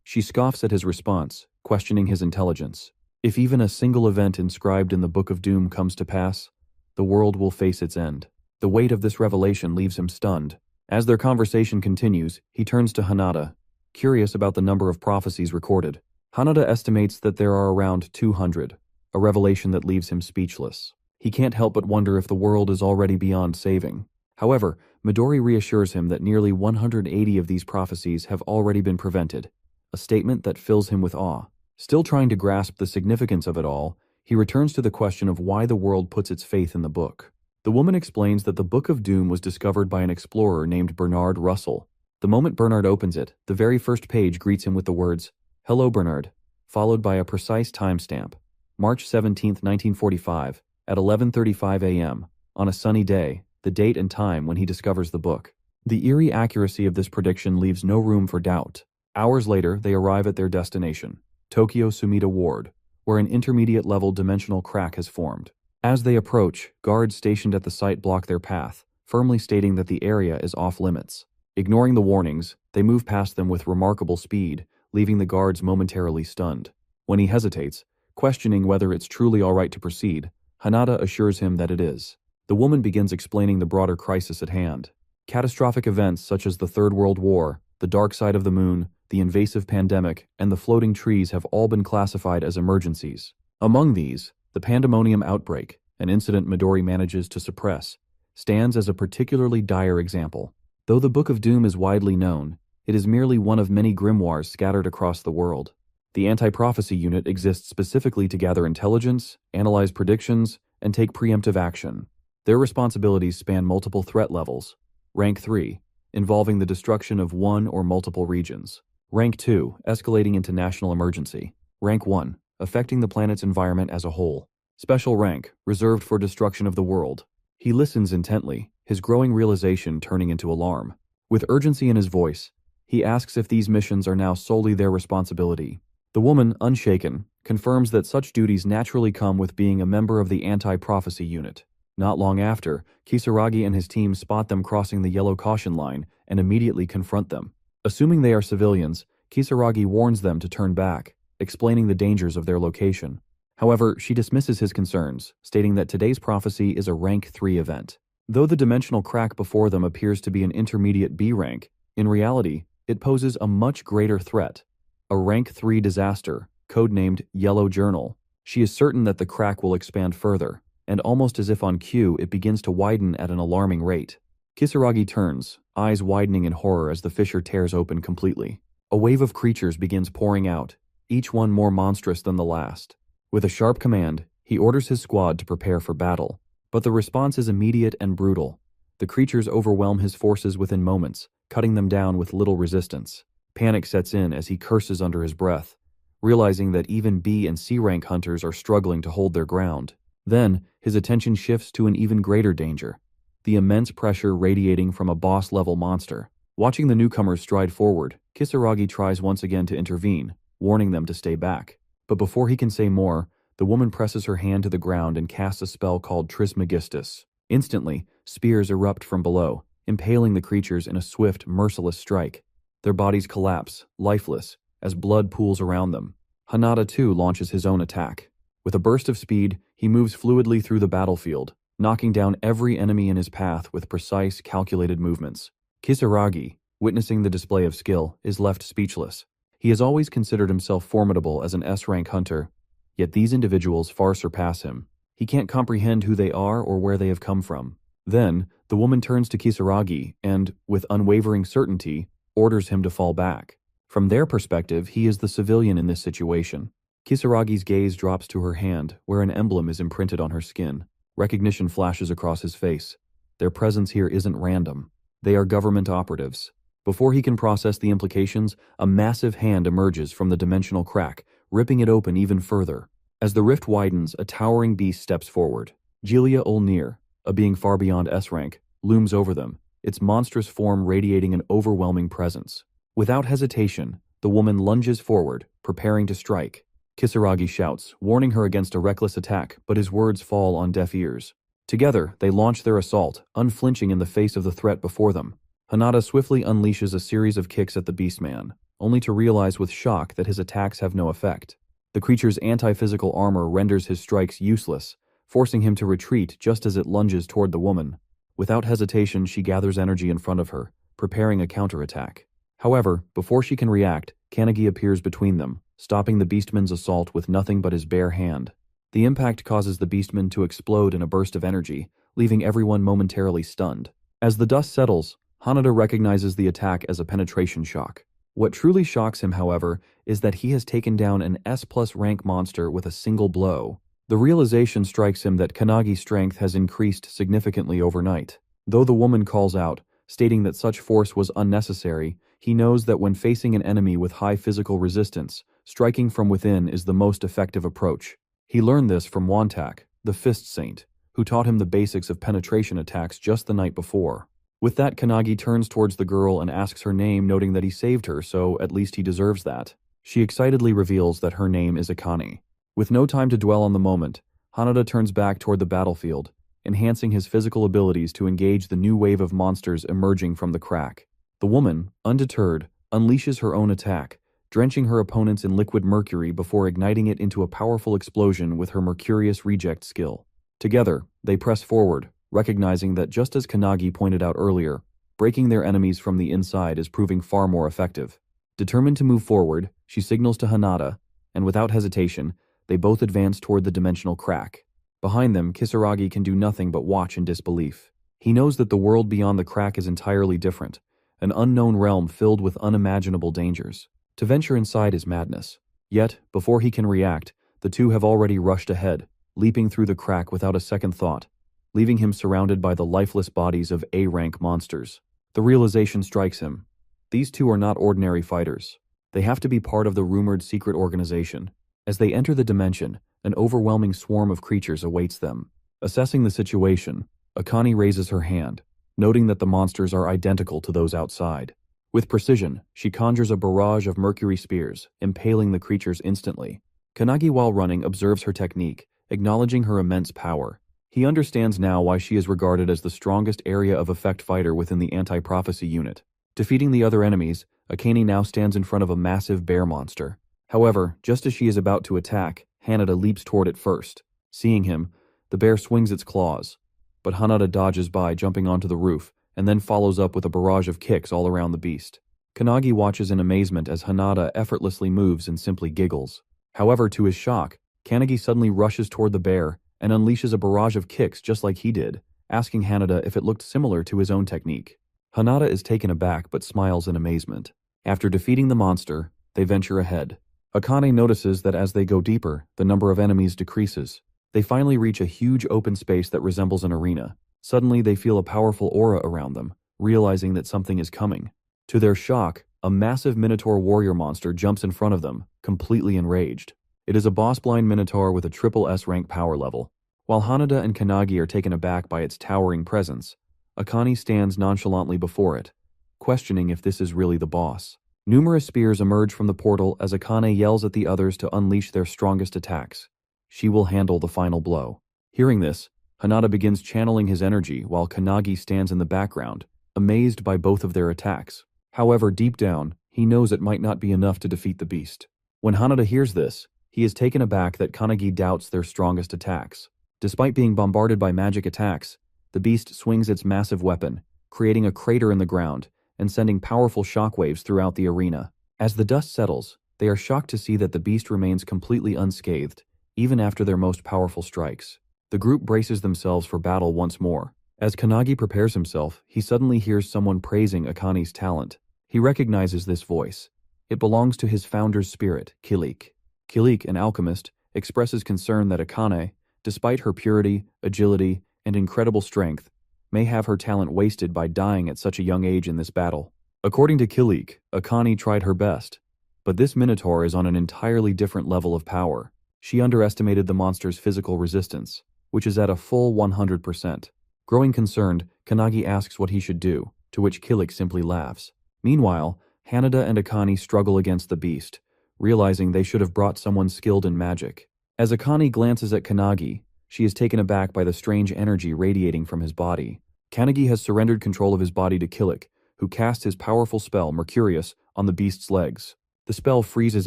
She scoffs at his response, questioning his intelligence. If even a single event inscribed in the Book of Doom comes to pass, the world will face its end. The weight of this revelation leaves him stunned. As their conversation continues, he turns to Hanada, curious about the number of prophecies recorded. Hanada estimates that there are around 200, a revelation that leaves him speechless. He can't help but wonder if the world is already beyond saving. However, Midori reassures him that nearly 180 of these prophecies have already been prevented, a statement that fills him with awe. Still trying to grasp the significance of it all, he returns to the question of why the world puts its faith in the book. The woman explains that the Book of Doom was discovered by an explorer named Bernard Russell. The moment Bernard opens it, the very first page greets him with the words, "Hello, Bernard," followed by a precise timestamp, March 17, 1945, at 11:35 a.m., on a sunny day, the date and time when he discovers the book. The eerie accuracy of this prediction leaves no room for doubt. Hours later, they arrive at their destination, Tokyo Sumida Ward, where an intermediate-level dimensional crack has formed. As they approach, guards stationed at the site block their path, firmly stating that the area is off-limits. Ignoring the warnings, they move past them with remarkable speed, leaving the guards momentarily stunned. When he hesitates, questioning whether it's truly all right to proceed, Hanada assures him that it is. The woman begins explaining the broader crisis at hand. Catastrophic events such as the Third World War, the dark side of the moon, the invasive pandemic, and the floating trees have all been classified as emergencies. Among these, the pandemonium outbreak, an incident Midori manages to suppress, stands as a particularly dire example. Though the Book of Doom is widely known, it is merely one of many grimoires scattered across the world. The Anti-Prophecy Unit exists specifically to gather intelligence, analyze predictions, and take preemptive action. Their responsibilities span multiple threat levels. Rank 3, involving the destruction of one or multiple regions. Rank 2, escalating into national emergency. Rank 1, affecting the planet's environment as a whole. Special rank, reserved for destruction of the world. He listens intently, his growing realization turning into alarm. With urgency in his voice, he asks if these missions are now solely their responsibility. The woman, unshaken, confirms that such duties naturally come with being a member of the anti-prophecy unit. Not long after, Kisaragi and his team spot them crossing the yellow caution line and immediately confront them. Assuming they are civilians, Kisaragi warns them to turn back, explaining the dangers of their location. However, she dismisses his concerns, stating that today's prophecy is a rank 3 event. Though the dimensional crack before them appears to be an intermediate B rank, in reality, it poses a much greater threat. A rank 3 disaster, codenamed Yellow Journal. She is certain that the crack will expand further, and almost as if on cue, it begins to widen at an alarming rate. Kisaragi turns, eyes widening in horror as the fissure tears open completely. A wave of creatures begins pouring out, each one more monstrous than the last. With a sharp command, he orders his squad to prepare for battle. But the response is immediate and brutal. The creatures overwhelm his forces within moments, cutting them down with little resistance. Panic sets in as he curses under his breath, realizing that even B and C rank hunters are struggling to hold their ground. Then, his attention shifts to an even greater danger, the immense pressure radiating from a boss-level monster. Watching the newcomers stride forward, Kisaragi tries once again to intervene, warning them to stay back. But before he can say more, the woman presses her hand to the ground and casts a spell called Trismegistus. Instantly, spears erupt from below, impaling the creatures in a swift, merciless strike. Their bodies collapse, lifeless, as blood pools around them. Hanada too launches his own attack. With a burst of speed, he moves fluidly through the battlefield, knocking down every enemy in his path with precise, calculated movements. Kisaragi, witnessing the display of skill, is left speechless. He has always considered himself formidable as an S-rank hunter, yet these individuals far surpass him. He can't comprehend who they are or where they have come from. Then, the woman turns to Kisaragi and, with unwavering certainty, orders him to fall back. From their perspective, he is the civilian in this situation. Kisaragi's gaze drops to her hand, where an emblem is imprinted on her skin. Recognition flashes across his face. Their presence here isn't random. They are government operatives. Before he can process the implications, a massive hand emerges from the dimensional crack, ripping it open even further. As the rift widens, a towering beast steps forward. Gelia Ulnir, a being far beyond S-rank, looms over them, its monstrous form radiating an overwhelming presence. Without hesitation, the woman lunges forward, preparing to strike. Kisaragi shouts, warning her against a reckless attack, but his words fall on deaf ears. Together, they launch their assault, unflinching in the face of the threat before them. Hanada swiftly unleashes a series of kicks at the beastman, only to realize with shock that his attacks have no effect. The creature's anti-physical armor renders his strikes useless, forcing him to retreat just as it lunges toward the woman. Without hesitation, she gathers energy in front of her, preparing a counterattack. However, before she can react, Kanagi appears between them, stopping the beastman's assault with nothing but his bare hand. The impact causes the beastman to explode in a burst of energy, leaving everyone momentarily stunned. As the dust settles, Hanada recognizes the attack as a penetration shock. What truly shocks him, however, is that he has taken down an S+ rank monster with a single blow. The realization strikes him that Kanagi's strength has increased significantly overnight. Though the woman calls out, stating that such force was unnecessary, he knows that when facing an enemy with high physical resistance, striking from within is the most effective approach. He learned this from Wantak, the Fist Saint, who taught him the basics of penetration attacks just the night before. With that, Kanagi turns towards the girl and asks her name, noting that he saved her, so at least he deserves that. She excitedly reveals that her name is Akane. With no time to dwell on the moment, Hanada turns back toward the battlefield, enhancing his physical abilities to engage the new wave of monsters emerging from the crack. The woman, undeterred, unleashes her own attack, drenching her opponents in liquid mercury before igniting it into a powerful explosion with her Mercurius reject skill. Together, they press forward, recognizing that just as Kanagi pointed out earlier, breaking their enemies from the inside is proving far more effective. Determined to move forward, she signals to Hanada, and without hesitation, they both advance toward the dimensional crack. Behind them, Kisaragi can do nothing but watch in disbelief. He knows that the world beyond the crack is entirely different, an unknown realm filled with unimaginable dangers. To venture inside is madness. Yet, before he can react, the two have already rushed ahead, leaping through the crack without a second thought, leaving him surrounded by the lifeless bodies of A-rank monsters. The realization strikes him. These two are not ordinary fighters. They have to be part of the rumored secret organization. As they enter the dimension, an overwhelming swarm of creatures awaits them. Assessing the situation, Akane raises her hand, noting that the monsters are identical to those outside. With precision, she conjures a barrage of mercury spears, impaling the creatures instantly. Kanagi, while running, observes her technique, acknowledging her immense power. He understands now why she is regarded as the strongest area of effect fighter within the anti-prophecy unit. Defeating the other enemies, Akane now stands in front of a massive bear monster. However, just as she is about to attack, Hanada leaps toward it first. Seeing him, the bear swings its claws, but Hanada dodges by, jumping onto the roof, and then follows up with a barrage of kicks all around the beast. Kanagi watches in amazement as Hanada effortlessly moves and simply giggles. However, to his shock, Kanagi suddenly rushes toward the bear and unleashes a barrage of kicks just like he did, asking Hanada if it looked similar to his own technique. Hanada is taken aback but smiles in amazement. After defeating the monster, they venture ahead. Akane notices that as they go deeper, the number of enemies decreases. They finally reach a huge open space that resembles an arena. Suddenly, they feel a powerful aura around them, realizing that something is coming. To their shock, a massive Minotaur warrior monster jumps in front of them, completely enraged. It is a boss-blind Minotaur with a triple S rank power level. While Hanada and Kanagi are taken aback by its towering presence, Akane stands nonchalantly before it, questioning if this is really the boss. Numerous spears emerge from the portal as Akane yells at the others to unleash their strongest attacks. She will handle the final blow. Hearing this, Hanada begins channeling his energy while Kanagi stands in the background, amazed by both of their attacks. However, deep down, he knows it might not be enough to defeat the beast. When Hanada hears this, he is taken aback that Kanagi doubts their strongest attacks. Despite being bombarded by magic attacks, the beast swings its massive weapon, creating a crater in the ground and sending powerful shockwaves throughout the arena. As the dust settles, they are shocked to see that the beast remains completely unscathed, even after their most powerful strikes. The group braces themselves for battle once more. As Kanagi prepares himself, he suddenly hears someone praising Akane's talent. He recognizes this voice. It belongs to his founder's spirit, Kilik. Kilik, an alchemist, expresses concern that Akane, despite her purity, agility, and incredible strength, may have her talent wasted by dying at such a young age in this battle. According to Kilik, Akane tried her best, but this Minotaur is on an entirely different level of power. She underestimated the monster's physical resistance, which is at a full 100%. Growing concerned, Kanagi asks what he should do, to which Kilik simply laughs. Meanwhile, Hanada and Akane struggle against the beast, realizing they should have brought someone skilled in magic. As Akane glances at Kanagi, she is taken aback by the strange energy radiating from his body. Kanagi has surrendered control of his body to Kilik, who casts his powerful spell, Mercurius, on the beast's legs. The spell freezes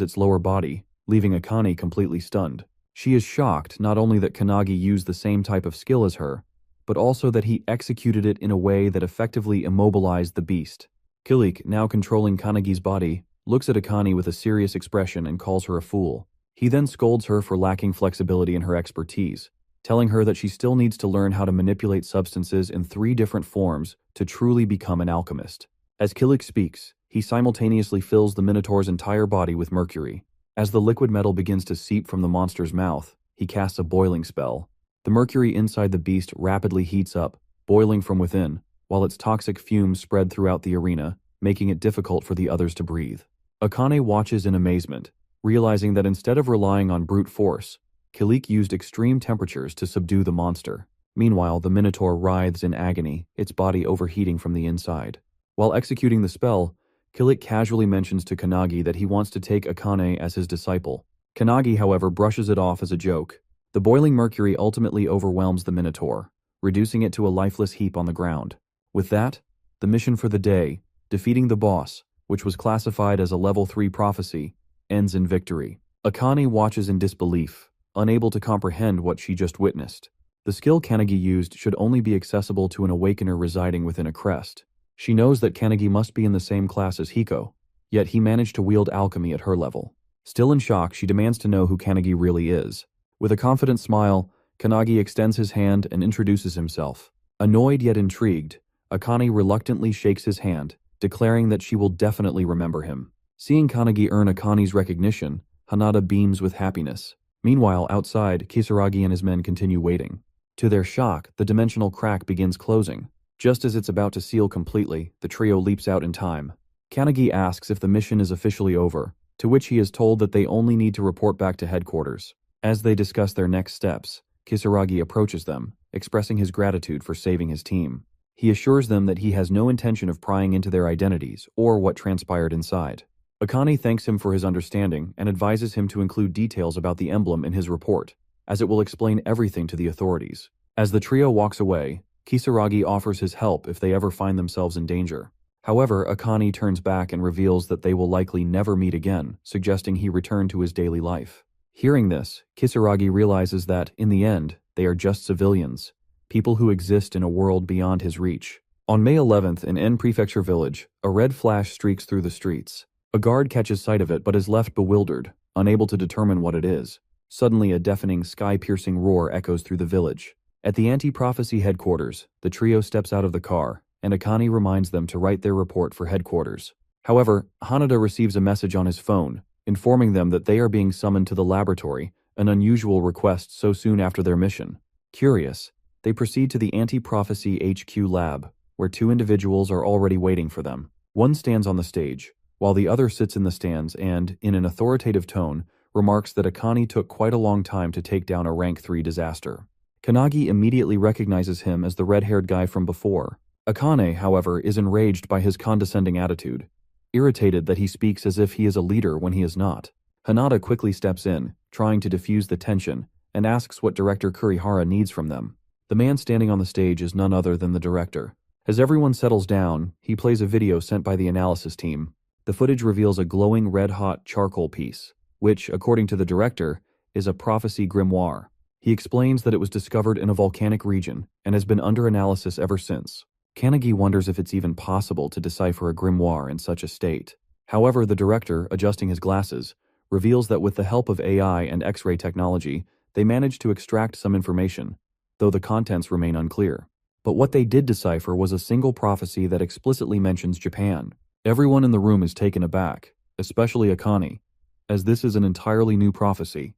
its lower body, leaving Akane completely stunned. She is shocked not only that Kanagi used the same type of skill as her, but also that he executed it in a way that effectively immobilized the beast. Kilik, now controlling Kanagi's body, looks at Akane with a serious expression and calls her a fool. He then scolds her for lacking flexibility in her expertise, telling her that she still needs to learn how to manipulate substances in 3 different forms to truly become an alchemist. As Kilik speaks, he simultaneously fills the Minotaur's entire body with mercury. As the liquid metal begins to seep from the monster's mouth, he casts a boiling spell. The mercury inside the beast rapidly heats up, boiling from within, while its toxic fumes spread throughout the arena, making it difficult for the others to breathe. Akane watches in amazement, realizing that instead of relying on brute force, Kilik used extreme temperatures to subdue the monster. Meanwhile, the Minotaur writhes in agony, its body overheating from the inside. While executing the spell, Kilik casually mentions to Kanagi that he wants to take Akane as his disciple. Kanagi, however, brushes it off as a joke. The boiling mercury ultimately overwhelms the Minotaur, reducing it to a lifeless heap on the ground. With that, the mission for the day, defeating the boss, which was classified as a level 3 prophecy, ends in victory. Akane watches in disbelief, unable to comprehend what she just witnessed. The skill Kanagi used should only be accessible to an awakener residing within a crest. She knows that Kanagi must be in the same class as Hiko, yet he managed to wield alchemy at her level. Still in shock, she demands to know who Kanagi really is. With a confident smile, Kanagi extends his hand and introduces himself. Annoyed yet intrigued, Akane reluctantly shakes his hand, declaring that she will definitely remember him. Seeing Kanagi earn Akane's recognition, Hanada beams with happiness. Meanwhile, outside, Kisaragi and his men continue waiting. To their shock, the dimensional crack begins closing. Just as it's about to seal completely, the trio leaps out in time. Kanagi asks if the mission is officially over, to which he is told that they only need to report back to headquarters. As they discuss their next steps, Kisaragi approaches them, expressing his gratitude for saving his team. He assures them that he has no intention of prying into their identities or what transpired inside. Akane thanks him for his understanding and advises him to include details about the emblem in his report, as it will explain everything to the authorities. As the trio walks away, Kisaragi offers his help if they ever find themselves in danger. However, Akane turns back and reveals that they will likely never meet again, suggesting he return to his daily life. Hearing this, Kisaragi realizes that, in the end, they are just civilians, people who exist in a world beyond his reach. On May 11th in N Prefecture Village, a red flash streaks through the streets. A guard catches sight of it but is left bewildered, unable to determine what it is. Suddenly, a deafening, sky-piercing roar echoes through the village. At the anti-prophecy headquarters, the trio steps out of the car, and Akane reminds them to write their report for headquarters. However, Hanada receives a message on his phone, informing them that they are being summoned to the laboratory, an unusual request so soon after their mission. Curious, they proceed to the anti-prophecy HQ lab, where two individuals are already waiting for them. One stands on the stage, while the other sits in the stands and, in an authoritative tone, remarks that Akane took quite a long time to take down a rank 3 disaster. Kanagi immediately recognizes him as the red-haired guy from before. Akane, however, is enraged by his condescending attitude, irritated that he speaks as if he is a leader when he is not. Hanada quickly steps in, trying to diffuse the tension, and asks what Director Kurihara needs from them. The man standing on the stage is none other than the director. As everyone settles down, he plays a video sent by the analysis team. The footage reveals a glowing red-hot charcoal piece, which, according to the director, is a prophecy grimoire. He explains that it was discovered in a volcanic region and has been under analysis ever since. Kanagi wonders if it's even possible to decipher a grimoire in such a state. However, the director, adjusting his glasses, reveals that with the help of AI and X-ray technology, they managed to extract some information, though the contents remain unclear. But what they did decipher was a single prophecy that explicitly mentions Japan. Everyone in the room is taken aback, especially Akane, as this is an entirely new prophecy,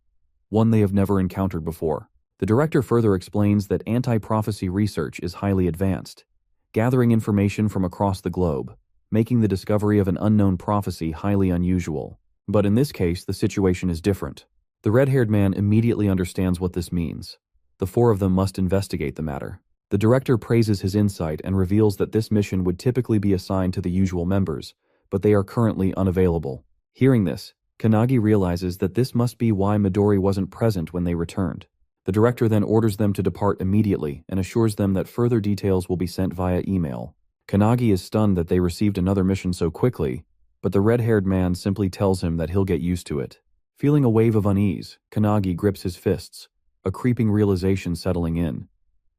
one they have never encountered before. The director further explains that anti-prophecy research is highly advanced, gathering information from across the globe, making the discovery of an unknown prophecy highly unusual. But in this case, the situation is different. The red-haired man immediately understands what this means. The four of them must investigate the matter. The director praises his insight and reveals that this mission would typically be assigned to the usual members, but they are currently unavailable. Hearing this, Kanagi realizes that this must be why Midori wasn't present when they returned. The director then orders them to depart immediately and assures them that further details will be sent via email. Kanagi is stunned that they received another mission so quickly, but the red-haired man simply tells him that he'll get used to it. Feeling a wave of unease, Kanagi grips his fists, a creeping realization settling in.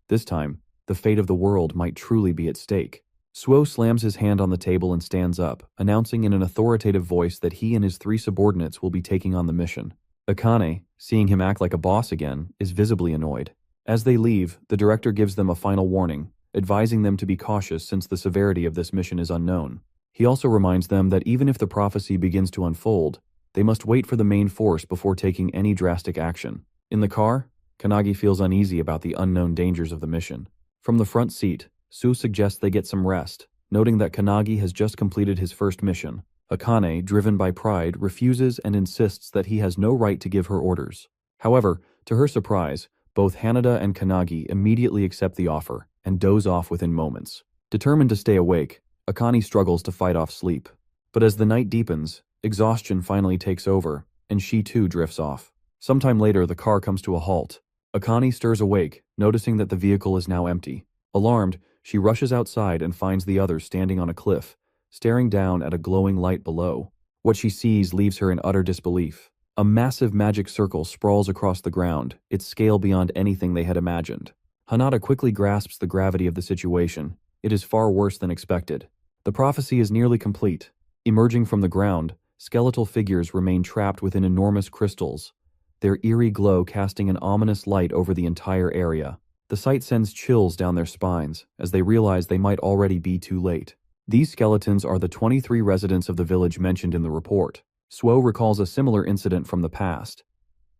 This time, the fate of the world might truly be at stake. Suo slams his hand on the table and stands up, announcing in an authoritative voice that he and his three subordinates will be taking on the mission. Akane, seeing him act like a boss again, is visibly annoyed. As they leave, the director gives them a final warning, advising them to be cautious since the severity of this mission is unknown. He also reminds them that even if the prophecy begins to unfold, they must wait for the main force before taking any drastic action. In the car, Kanagi feels uneasy about the unknown dangers of the mission. From the front seat, Su suggests they get some rest, noting that Kanagi has just completed his first mission. Akane, driven by pride, refuses and insists that he has no right to give her orders. However, to her surprise, both Hanada and Kanagi immediately accept the offer and doze off within moments. Determined to stay awake, Akane struggles to fight off sleep. But as the night deepens, exhaustion finally takes over, and she too drifts off. Sometime later, the car comes to a halt. Akane stirs awake, noticing that the vehicle is now empty. Alarmed, she rushes outside and finds the others standing on a cliff, staring down at a glowing light below. What she sees leaves her in utter disbelief. A massive magic circle sprawls across the ground, its scale beyond anything they had imagined. Hanada quickly grasps the gravity of the situation. It is far worse than expected. The prophecy is nearly complete. Emerging from the ground, skeletal figures remain trapped within enormous crystals, their eerie glow casting an ominous light over the entire area. The sight sends chills down their spines, as they realize they might already be too late. These skeletons are the 23 residents of the village mentioned in the report. Suo recalls a similar incident from the past.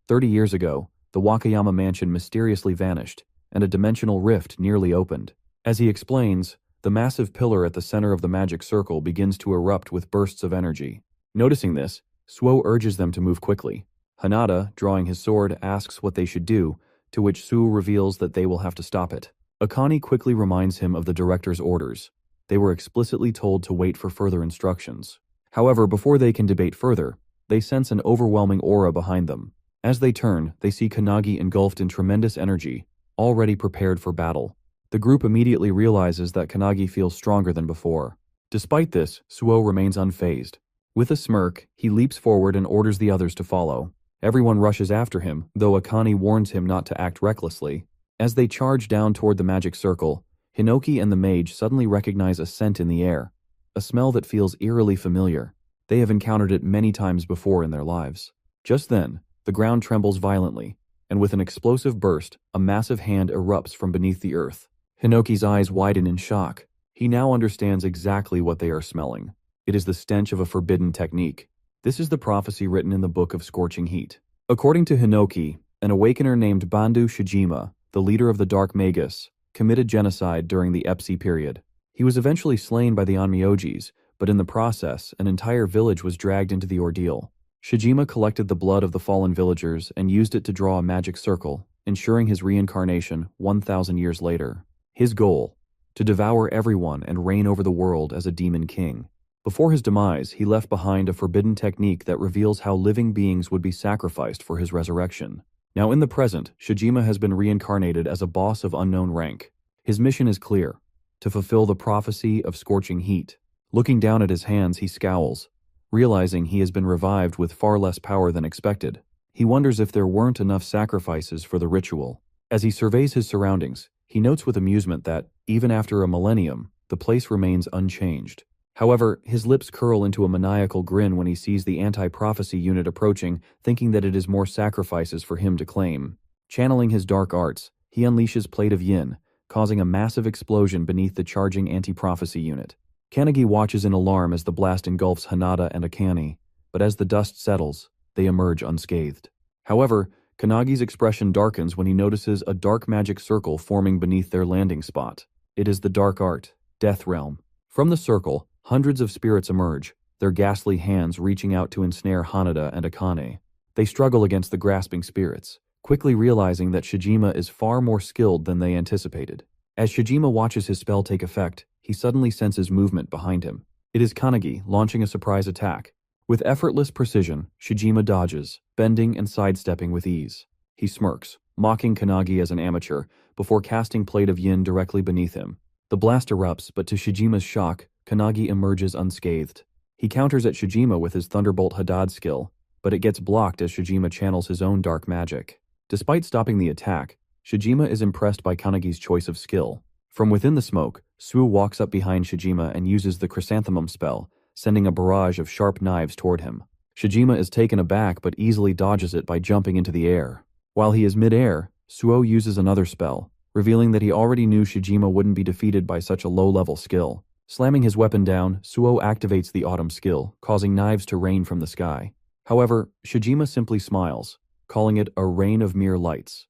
30 years ago, the Wakayama mansion mysteriously vanished, and a dimensional rift nearly opened. As he explains, the massive pillar at the center of the magic circle begins to erupt with bursts of energy. Noticing this, Suo urges them to move quickly. Hanada, drawing his sword, asks what they should do, to which Suo reveals that they will have to stop it. Akane quickly reminds him of the director's orders. They were explicitly told to wait for further instructions. However, before they can debate further, they sense an overwhelming aura behind them. As they turn, they see Kanagi engulfed in tremendous energy, already prepared for battle. The group immediately realizes that Kanagi feels stronger than before. Despite this, Suo remains unfazed. With a smirk, he leaps forward and orders the others to follow. Everyone rushes after him, though Akane warns him not to act recklessly. As they charge down toward the magic circle, Hinoki and the mage suddenly recognize a scent in the air, a smell that feels eerily familiar. They have encountered it many times before in their lives. Just then, the ground trembles violently, and with an explosive burst, a massive hand erupts from beneath the earth. Hinoki's eyes widen in shock. He now understands exactly what they are smelling. It is the stench of a forbidden technique. This is the prophecy written in the Book of Scorching Heat. According to Hinoki, an awakener named Bandu Shijima, the leader of the Dark Magus, committed genocide during the Epsi period. He was eventually slain by the Onmyojis, but in the process, an entire village was dragged into the ordeal. Shijima collected the blood of the fallen villagers and used it to draw a magic circle, ensuring his reincarnation 1,000 years later. His goal: to devour everyone and reign over the world as a demon king. Before his demise, he left behind a forbidden technique that reveals how living beings would be sacrificed for his resurrection. Now in the present, Shijima has been reincarnated as a boss of unknown rank. His mission is clear: to fulfill the prophecy of scorching heat. Looking down at his hands, he scowls, realizing he has been revived with far less power than expected. He wonders if there weren't enough sacrifices for the ritual. As he surveys his surroundings, he notes with amusement that, even after a millennium, the place remains unchanged. However, his lips curl into a maniacal grin when he sees the anti-prophecy unit approaching, thinking that it is more sacrifices for him to claim. Channeling his dark arts, he unleashes Plate of Yin, causing a massive explosion beneath the charging anti-prophecy unit. Kanagi watches in alarm as the blast engulfs Hanada and Akane, but as the dust settles, they emerge unscathed. However, Kanagi's expression darkens when he notices a dark magic circle forming beneath their landing spot. It is the Dark Art, Death Realm. From the circle, hundreds of spirits emerge, their ghastly hands reaching out to ensnare Hanada and Akane. They struggle against the grasping spirits, quickly realizing that Shijima is far more skilled than they anticipated. As Shijima watches his spell take effect, he suddenly senses movement behind him. It is Kanagi launching a surprise attack. With effortless precision, Shijima dodges, bending and sidestepping with ease. He smirks, mocking Kanagi as an amateur, before casting Plate of Yin directly beneath him. The blast erupts, but to Shijima's shock, Kanagi emerges unscathed. He counters at Shijima with his Thunderbolt Hadad skill, but it gets blocked as Shijima channels his own dark magic. Despite stopping the attack, Shijima is impressed by Kanagi's choice of skill. From within the smoke, Suo walks up behind Shijima and uses the Chrysanthemum spell, sending a barrage of sharp knives toward him. Shijima is taken aback but easily dodges it by jumping into the air. While he is mid-air, Suo uses another spell, revealing that he already knew Shijima wouldn't be defeated by such a low-level skill. Slamming his weapon down, Suo activates the Autumn skill, causing knives to rain from the sky. However, Shijima simply smiles, calling it a rain of mere lights.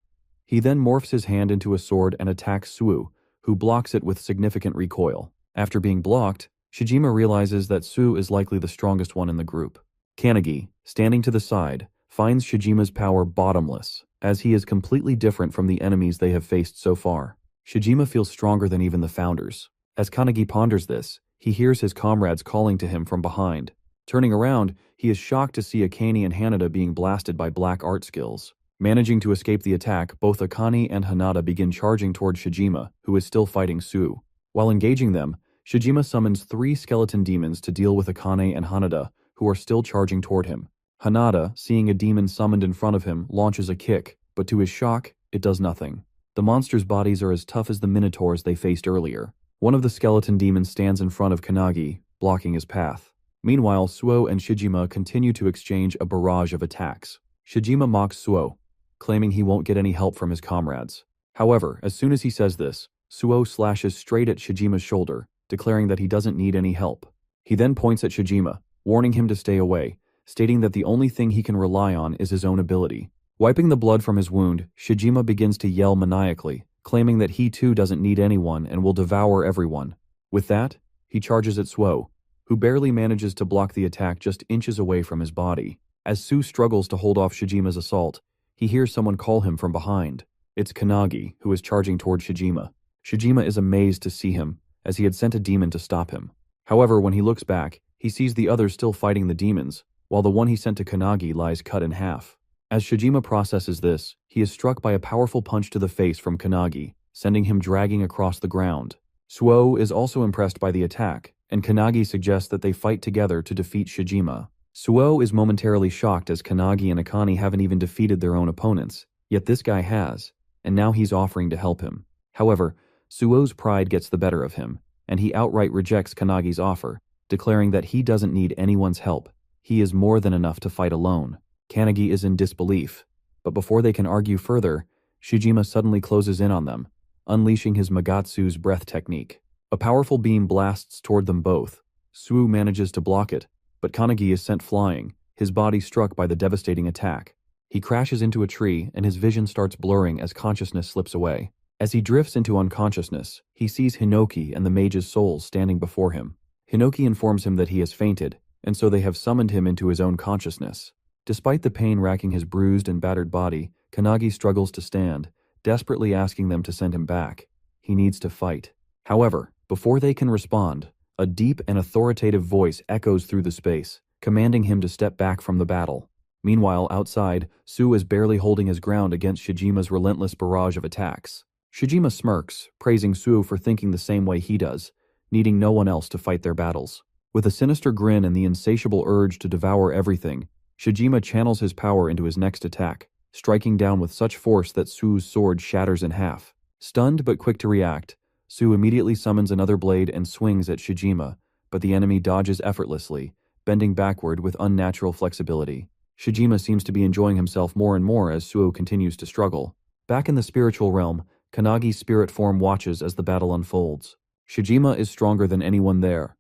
He then morphs his hand into a sword and attacks Suo, who blocks it with significant recoil. After being blocked, Shijima realizes that Suo is likely the strongest one in the group. Kanagi, standing to the side, finds Shijima's power bottomless, as he is completely different from the enemies they have faced so far. Shijima feels stronger than even the founders. As Kanagi ponders this, he hears his comrades calling to him from behind. Turning around, he is shocked to see Akane and Hanada being blasted by black art skills. Managing to escape the attack, both Akane and Hanada begin charging toward Shijima, who is still fighting Suo. While engaging them, Shijima summons 3 skeleton demons to deal with Akane and Hanada, who are still charging toward him. Hanada, seeing a demon summoned in front of him, launches a kick, but to his shock, it does nothing. The monsters' bodies are as tough as the minotaurs they faced earlier. One of the skeleton demons stands in front of Kanagi, blocking his path. Meanwhile, Suo and Shijima continue to exchange a barrage of attacks. Shijima mocks Suo, claiming he won't get any help from his comrades. However, as soon as he says this, Suo slashes straight at Shijima's shoulder, declaring that he doesn't need any help. He then points at Shijima, warning him to stay away, stating that the only thing he can rely on is his own ability. Wiping the blood from his wound, Shijima begins to yell maniacally, claiming that he too doesn't need anyone and will devour everyone. With that, he charges at Suo, who barely manages to block the attack just inches away from his body. As Su struggles to hold off Shijima's assault, he hears someone call him from behind. It's Kanagi, who is charging toward Shijima. Shijima is amazed to see him, as he had sent a demon to stop him. However, when he looks back, He sees the others still fighting the demons, while the one he sent to Kanagi lies cut in half. As Shijima processes this, he is struck by a powerful punch to the face from Kanagi, sending him dragging across the ground. Suo is also impressed by the attack, and Kanagi suggests that they fight together to defeat Shijima. Suo is momentarily shocked as Kanagi and Akane haven't even defeated their own opponents, yet this guy has, and now he's offering to help him. However, Suo's pride gets the better of him, and he outright rejects Kanagi's offer, declaring that he doesn't need anyone's help. He is more than enough to fight alone. Kanagi is in disbelief, but before they can argue further, Shijima suddenly closes in on them, unleashing his Magatsu's breath technique. A powerful beam blasts toward them both. Suo manages to block it, but Kanagi is sent flying, his body struck by the devastating attack. He crashes into a tree and his vision starts blurring as consciousness slips away. As he drifts into unconsciousness, he sees Hinoki and the mage's souls standing before him. Hinoki informs him that he has fainted, and so they have summoned him into his own consciousness. Despite the pain racking his bruised and battered body, Kanagi struggles to stand, desperately asking them to send him back. He needs to fight. However, before they can respond, a deep and authoritative voice echoes through the space, commanding him to step back from the battle. Meanwhile, outside, Suo is barely holding his ground against Shijima's relentless barrage of attacks. Shijima smirks, praising Suo for thinking the same way he does, needing no one else to fight their battles. With a sinister grin and the insatiable urge to devour everything, Shijima channels his power into his next attack, striking down with such force that Suo's sword shatters in half. Stunned but quick to react, Suo immediately summons another blade and swings at Shijima, but the enemy dodges effortlessly, bending backward with unnatural flexibility. Shijima seems to be enjoying himself more and more as Suo continues to struggle. Back in the spiritual realm, Kanagi's spirit form watches as the battle unfolds. Shijima is stronger than anyone there.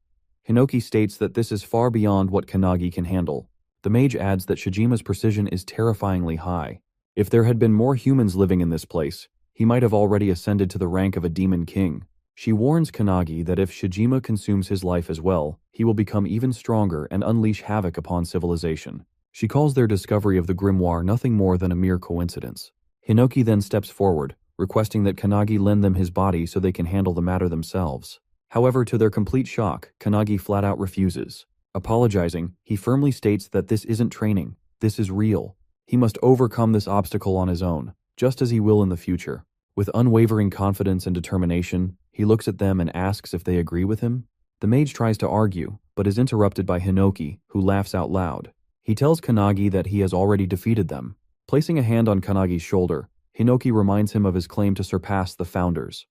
Hinoki states that this is far beyond what Kanagi can handle. The mage adds that Shijima's precision is terrifyingly high. If there had been more humans living in this place, he might have already ascended to the rank of a demon king. She warns Kanagi that if Shijima consumes his life as well, he will become even stronger and unleash havoc upon civilization. She calls their discovery of the grimoire nothing more than a mere coincidence. Hinoki then steps forward, requesting that Kanagi lend them his body so they can handle the matter themselves. However, to their complete shock, Kanagi flat out refuses. Apologizing, he firmly states that this isn't training, this is real. He must overcome this obstacle on his own, just as he will in the future. With unwavering confidence and determination, he looks at them and asks if they agree with him. The mage tries to argue, but is interrupted by Hinoki, who laughs out loud. He tells Kanagi that he has already defeated them. Placing a hand on Kanagi's shoulder, Hinoki reminds him of his claim to surpass the founders.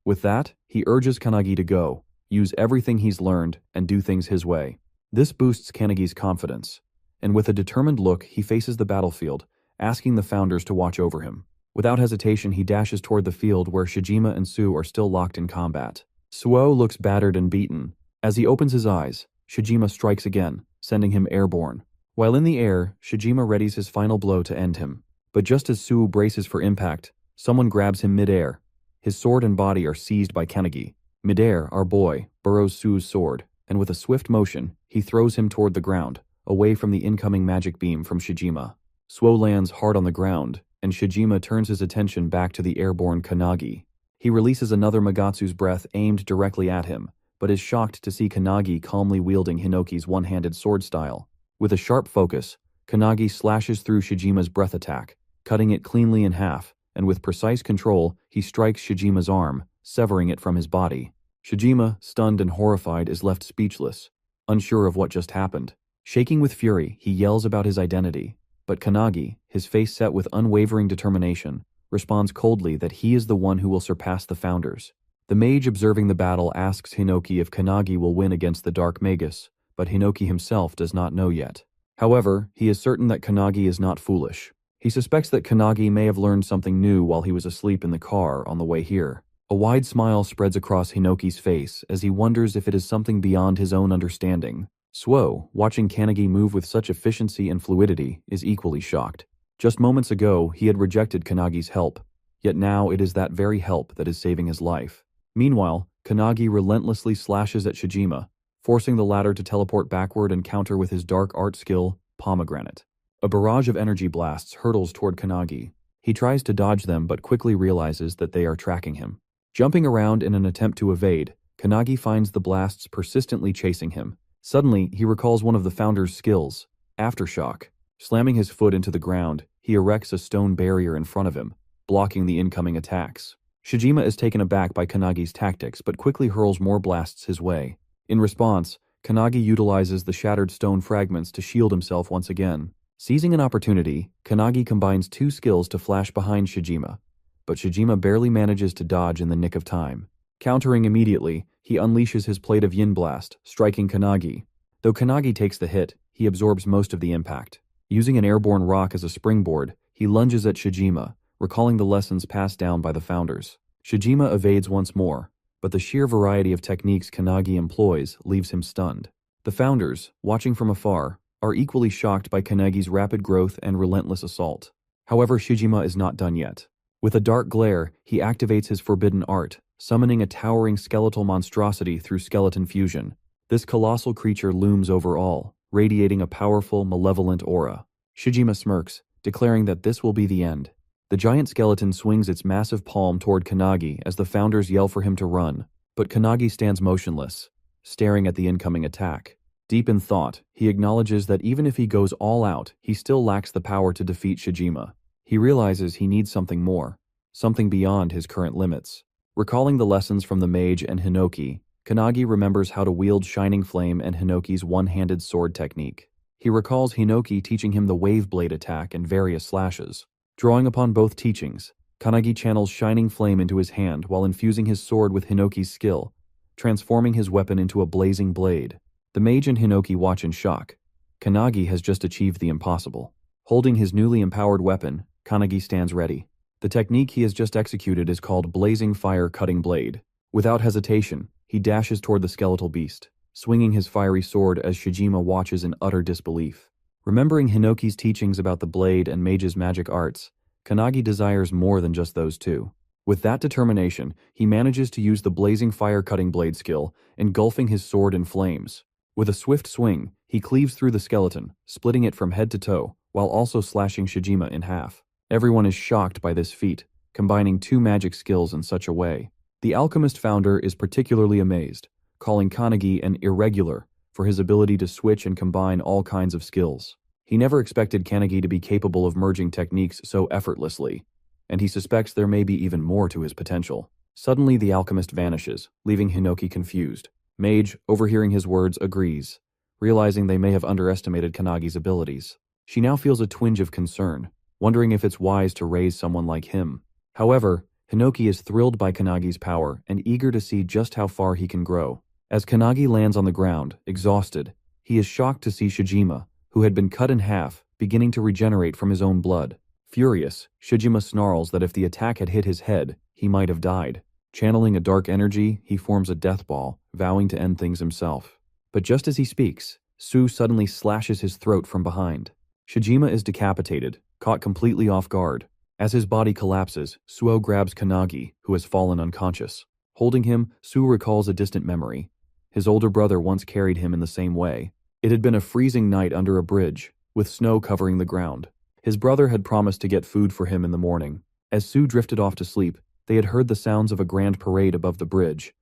With that, he urges Kanagi to go, use everything he's learned, and do things his way. This boosts Kanagi's confidence, and with a determined look, he faces the battlefield, asking the founders to watch over him. Without hesitation, he dashes toward the field where Shijima and Suo are still locked in combat. Suo looks battered and beaten. As he opens his eyes, Shijima strikes again, sending him airborne. While in the air, Shijima readies his final blow to end him. But just as Suo braces for impact, someone grabs him mid-air. His sword and body are seized by Kanagi. Mid-air, our boy burrows Suo's sword, and with a swift motion, he throws him toward the ground, away from the incoming magic beam from Shijima. Suo lands hard on the ground, and Shijima turns his attention back to the airborne Kanagi. He releases another Magatsu's breath aimed directly at him, but is shocked to see Kanagi calmly wielding Hinoki's one-handed sword style. With a sharp focus, Kanagi slashes through Shijima's breath attack, cutting it cleanly in half, and with precise control, he strikes Shijima's arm, severing it from his body. Shijima, stunned and horrified, is left speechless, unsure of what just happened. Shaking with fury, he yells about his identity, but Kanagi, his face set with unwavering determination, responds coldly that he is the one who will surpass the founders. The mage observing the battle asks Hinoki if Kanagi will win against the Dark Magus, but Hinoki himself does not know yet. However, he is certain that Kanagi is not foolish. He suspects that Kanagi may have learned something new while he was asleep in the car on the way here. A wide smile spreads across Hinoki's face as he wonders if it is something beyond his own understanding. Suo, watching Kanagi move with such efficiency and fluidity, is equally shocked. Just moments ago, he had rejected Kanagi's help, yet now it is that very help that is saving his life. Meanwhile, Kanagi relentlessly slashes at Shijima, forcing the latter to teleport backward and counter with his dark art skill, Pomegranate. A barrage of energy blasts hurtles toward Kanagi. He tries to dodge them but quickly realizes that they are tracking him. Jumping around in an attempt to evade, Kanagi finds the blasts persistently chasing him, Suddenly, he recalls one of the founder's skills, Aftershock. Slamming his foot into the ground, he erects a stone barrier in front of him, blocking the incoming attacks. Shijima is taken aback by Kanagi's tactics but quickly hurls more blasts his way. In response, Kanagi utilizes the shattered stone fragments to shield himself once again. Seizing an opportunity, Kanagi combines two skills to flash behind Shijima, but Shijima barely manages to dodge in the nick of time. Countering immediately, he unleashes his Plate of Yin Blast, striking Kanagi. Though Kanagi takes the hit, he absorbs most of the impact. Using an airborne rock as a springboard, he lunges at Shijima, recalling the lessons passed down by the founders. Shijima evades once more, but the sheer variety of techniques Kanagi employs leaves him stunned. The founders, watching from afar, are equally shocked by Kanagi's rapid growth and relentless assault. However, Shijima is not done yet. With a dark glare, he activates his forbidden art, summoning a towering skeletal monstrosity through skeleton fusion. This colossal creature looms over all, radiating a powerful, malevolent aura. Shijima smirks, declaring that this will be the end. The giant skeleton swings its massive palm toward Kanagi as the founders yell for him to run, but Kanagi stands motionless, staring at the incoming attack. Deep in thought, he acknowledges that even if he goes all out, he still lacks the power to defeat Shijima. He realizes he needs something more, something beyond his current limits. Recalling the lessons from the mage and Hinoki, Kanagi remembers how to wield Shining Flame and Hinoki's one-handed sword technique. He recalls Hinoki teaching him the Wave Blade attack and various slashes. Drawing upon both teachings, Kanagi channels Shining Flame into his hand while infusing his sword with Hinoki's skill, transforming his weapon into a blazing blade. The mage and Hinoki watch in shock. Kanagi has just achieved the impossible. Holding his newly empowered weapon, Kanagi stands ready. The technique he has just executed is called Blazing Fire Cutting Blade. Without hesitation, he dashes toward the skeletal beast, swinging his fiery sword as Shijima watches in utter disbelief. Remembering Hinoki's teachings about the blade and mage's magic arts, Kanagi desires more than just those two. With that determination, he manages to use the Blazing Fire Cutting Blade skill, engulfing his sword in flames. With a swift swing, he cleaves through the skeleton, splitting it from head to toe, while also slashing Shijima in half. Everyone is shocked by this feat, combining two magic skills in such a way. The alchemist founder is particularly amazed, calling Kanagi an irregular for his ability to switch and combine all kinds of skills. He never expected Kanagi to be capable of merging techniques so effortlessly, and he suspects there may be even more to his potential. Suddenly, the alchemist vanishes, leaving Hinoki confused. Mage, overhearing his words, agrees, realizing they may have underestimated Kanagi's abilities. She now feels a twinge of concern, wondering if it's wise to raise someone like him. However, Hinoki is thrilled by Kanagi's power and eager to see just how far he can grow. As Kanagi lands on the ground, exhausted, he is shocked to see Shijima, who had been cut in half, beginning to regenerate from his own blood. Furious, Shijima snarls that if the attack had hit his head, he might have died. Channeling a dark energy, he forms a death ball, vowing to end things himself. But just as he speaks, Su suddenly slashes his throat from behind. Shijima is decapitated, caught completely off guard. As his body collapses, Suo grabs Kanagi, who has fallen unconscious. Holding him, Su recalls a distant memory. His older brother once carried him in the same way. It had been a freezing night under a bridge, with snow covering the ground. His brother had promised to get food for him in the morning. As Su drifted off to sleep, they had heard the sounds of a grand parade above the bridge,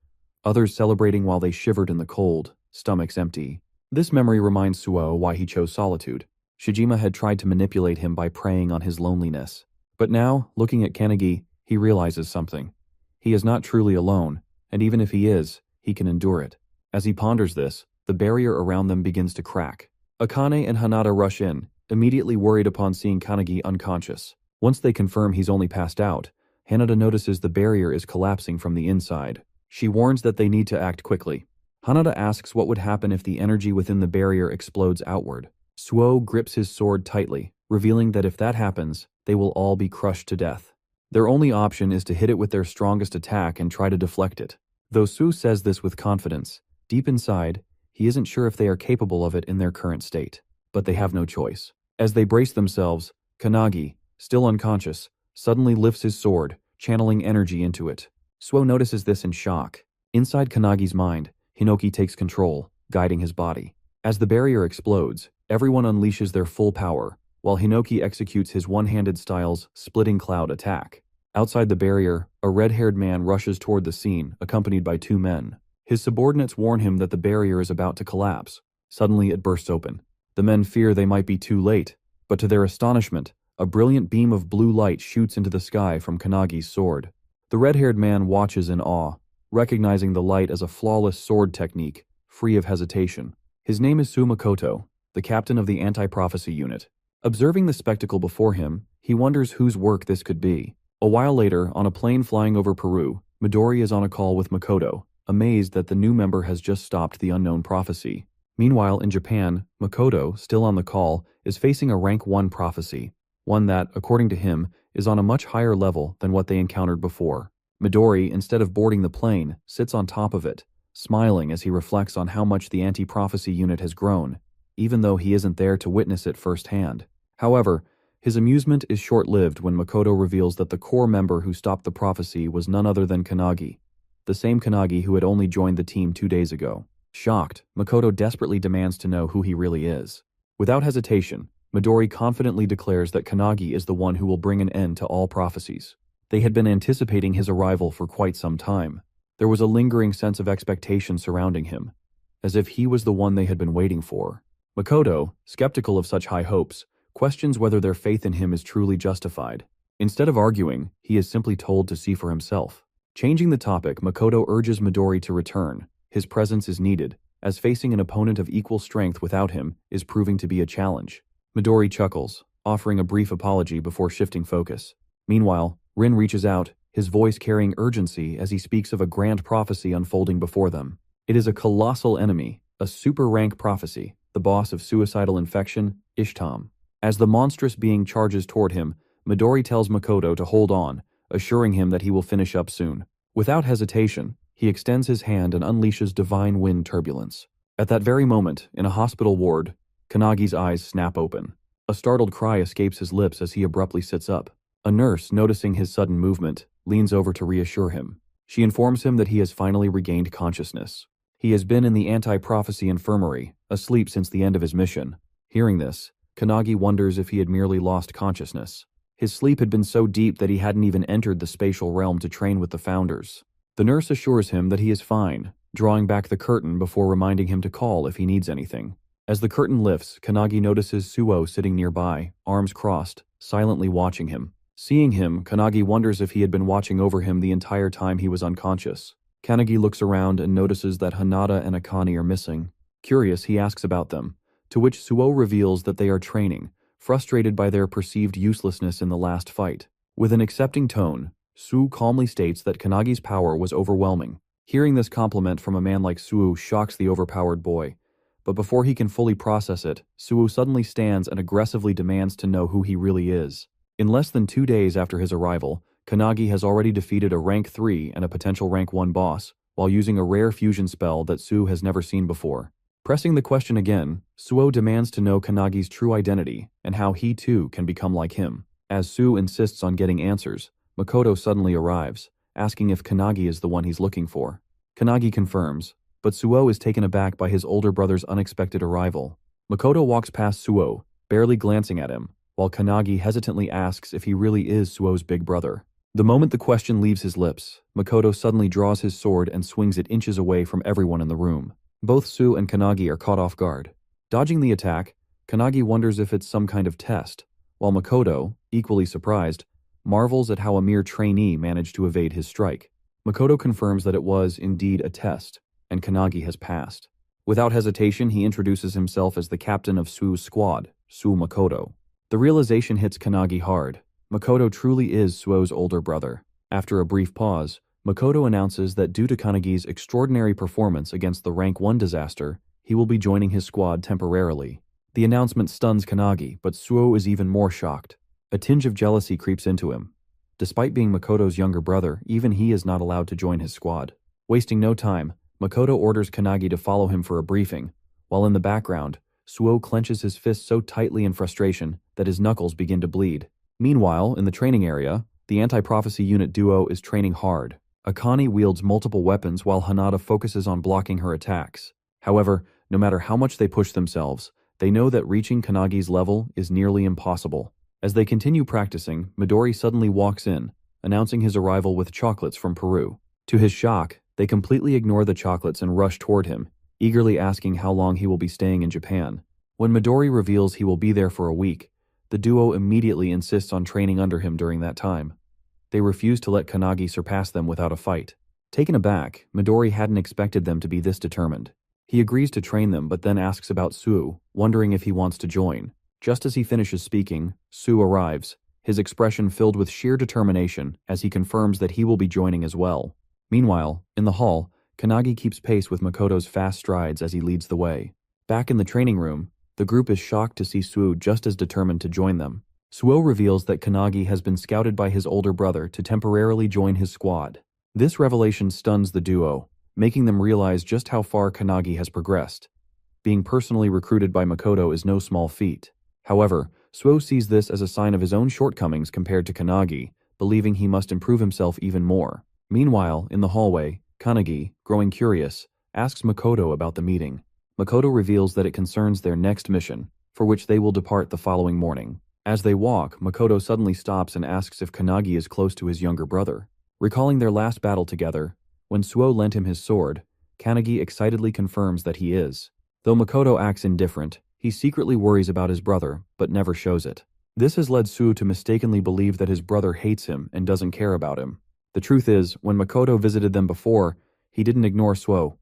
others celebrating while they shivered in the cold, stomachs empty. This memory reminds Suo why he chose solitude. Shijima had tried to manipulate him by preying on his loneliness. But now, looking at Kanagi, he realizes something. He is not truly alone, and even if he is, he can endure it. As he ponders this, the barrier around them begins to crack. Akane and Hanada rush in, immediately worried upon seeing Kanagi unconscious. Once they confirm he's only passed out, Hanada notices the barrier is collapsing from the inside. She warns that they need to act quickly. Hanada asks what would happen if the energy within the barrier explodes outward. Suo grips his sword tightly, revealing that if that happens, they will all be crushed to death. Their only option is to hit it with their strongest attack and try to deflect it. Though Su says this with confidence, deep inside, he isn't sure if they are capable of it in their current state. But they have no choice. As they brace themselves, Kanagi, still unconscious, suddenly lifts his sword, channeling energy into it. Suo notices this in shock. Inside Kanagi's mind, Hinoki takes control, guiding his body. As the barrier explodes, everyone unleashes their full power, while Hinoki executes his one-handed style's splitting cloud attack. Outside the barrier, a red-haired man rushes toward the scene, accompanied by two men. His subordinates warn him that the barrier is about to collapse, Suddenly it bursts open. The men fear they might be too late, but to their astonishment, a brilliant beam of blue light shoots into the sky from Kanagi's sword. The red-haired man watches in awe, recognizing the light as a flawless sword technique, free of hesitation. His name is Su Makoto, the captain of the anti-prophecy unit. Observing the spectacle before him, he wonders whose work this could be. A while later, on a plane flying over Peru, Midori is on a call with Makoto, amazed that the new member has just stopped the unknown prophecy. Meanwhile, in Japan, Makoto, still on the call, is facing a rank 1 prophecy, one that, according to him, is on a much higher level than what they encountered before. Midori, instead of boarding the plane, sits on top of it, smiling as he reflects on how much the anti-prophecy unit has grown, even though he isn't there to witness it firsthand. However, his amusement is short-lived when Makoto reveals that the core member who stopped the prophecy was none other than Kanagi, the same Kanagi who had only joined the team 2 days ago. Shocked, Makoto desperately demands to know who he really is. Without hesitation, Midori confidently declares that Kanagi is the one who will bring an end to all prophecies. They had been anticipating his arrival for quite some time. There was a lingering sense of expectation surrounding him, as if he was the one they had been waiting for. Makoto, skeptical of such high hopes, questions whether their faith in him is truly justified. Instead of arguing, he is simply told to see for himself. Changing the topic, Makoto urges Midori to return. His presence is needed, as facing an opponent of equal strength without him is proving to be a challenge. Midori chuckles, offering a brief apology before shifting focus. Meanwhile, Rin reaches out, his voice carrying urgency as he speaks of a grand prophecy unfolding before them. It is a colossal enemy, a super-rank prophecy, the boss of suicidal infection, Ishtam. As the monstrous being charges toward him, Midori tells Makoto to hold on, assuring him that he will finish up soon. Without hesitation, he extends his hand and unleashes divine wind turbulence. At that very moment, in a hospital ward, Kanagi's eyes snap open. A startled cry escapes his lips as he abruptly sits up. A nurse, noticing his sudden movement, leans over to reassure him. She informs him that he has finally regained consciousness. He has been in the anti-prophecy infirmary, asleep since the end of his mission. Hearing this, Kanagi wonders if he had merely lost consciousness. His sleep had been so deep that he hadn't even entered the spatial realm to train with the founders. The nurse assures him that he is fine, drawing back the curtain before reminding him to call if he needs anything. As the curtain lifts, Kanagi notices Suo sitting nearby, arms crossed, silently watching him. Seeing him, Kanagi wonders if he had been watching over him the entire time he was unconscious. Kanagi looks around and notices that Hanada and Akane are missing. Curious, he asks about them, to which Suo reveals that they are training, frustrated by their perceived uselessness in the last fight. With an accepting tone, Su calmly states that Kanagi's power was overwhelming. Hearing this compliment from a man like Suo shocks the overpowered boy, but before he can fully process it, Suo suddenly stands and aggressively demands to know who he really is. In less than 2 days after his arrival, Kanagi has already defeated a rank 3 and a potential rank 1 boss, while using a rare fusion spell that Su has never seen before. Pressing the question again, Suo demands to know Kanagi's true identity and how he too can become like him. As Su insists on getting answers, Makoto suddenly arrives, asking if Kanagi is the one he's looking for. Kanagi confirms, but Suo is taken aback by his older brother's unexpected arrival. Makoto walks past Suo, barely glancing at him, while Kanagi hesitantly asks if he really is Suo's big brother. The moment the question leaves his lips, Makoto suddenly draws his sword and swings it inches away from everyone in the room. Both Su and Kanagi are caught off guard. Dodging the attack, Kanagi wonders if it's some kind of test, while Makoto, equally surprised, marvels at how a mere trainee managed to evade his strike. Makoto confirms that it was indeed a test, and Kanagi has passed. Without hesitation, he introduces himself as the captain of Su's squad, Su Makoto. The realization hits Kanagi hard. Makoto truly is Suo's older brother. After a brief pause, Makoto announces that due to Kanagi's extraordinary performance against the rank 1 disaster, he will be joining his squad temporarily. The announcement stuns Kanagi, but Suo is even more shocked. A tinge of jealousy creeps into him. Despite being Makoto's younger brother, even he is not allowed to join his squad. Wasting no time, Makoto orders Kanagi to follow him for a briefing, while in the background, Suo clenches his fist so tightly in frustration that his knuckles begin to bleed. Meanwhile, in the training area, the anti-prophecy unit duo is training hard. Akane wields multiple weapons while Hanada focuses on blocking her attacks. However, no matter how much they push themselves, they know that reaching Kanagi's level is nearly impossible. As they continue practicing, Midori suddenly walks in, announcing his arrival with chocolates from Peru. To his shock, they completely ignore the chocolates and rush toward him, eagerly asking how long he will be staying in Japan. When Midori reveals he will be there for a week, the duo immediately insists on training under him during that time. They refuse to let Kanagi surpass them without a fight. Taken aback, Midori hadn't expected them to be this determined. He agrees to train them but then asks about Suo, wondering if he wants to join. Just as he finishes speaking, Suo arrives, his expression filled with sheer determination as he confirms that he will be joining as well. Meanwhile, in the hall, Kanagi keeps pace with Makoto's fast strides as he leads the way. Back in the training room, the group is shocked to see Suo just as determined to join them. Suo reveals that Kanagi has been scouted by his older brother to temporarily join his squad. This revelation stuns the duo, making them realize just how far Kanagi has progressed. Being personally recruited by Makoto is no small feat. However, Suo sees this as a sign of his own shortcomings compared to Kanagi, believing he must improve himself even more. Meanwhile, in the hallway, Kanagi, growing curious, asks Makoto about the meeting. Makoto reveals that it concerns their next mission, for which they will depart the following morning. As they walk, Makoto suddenly stops and asks if Kanagi is close to his younger brother. Recalling their last battle together, when Suo lent him his sword, Kanagi excitedly confirms that he is. Though Makoto acts indifferent, he secretly worries about his brother, but never shows it. This has led Suo to mistakenly believe that his brother hates him and doesn't care about him. The truth is, when Makoto visited them before, he didn't ignore Suo.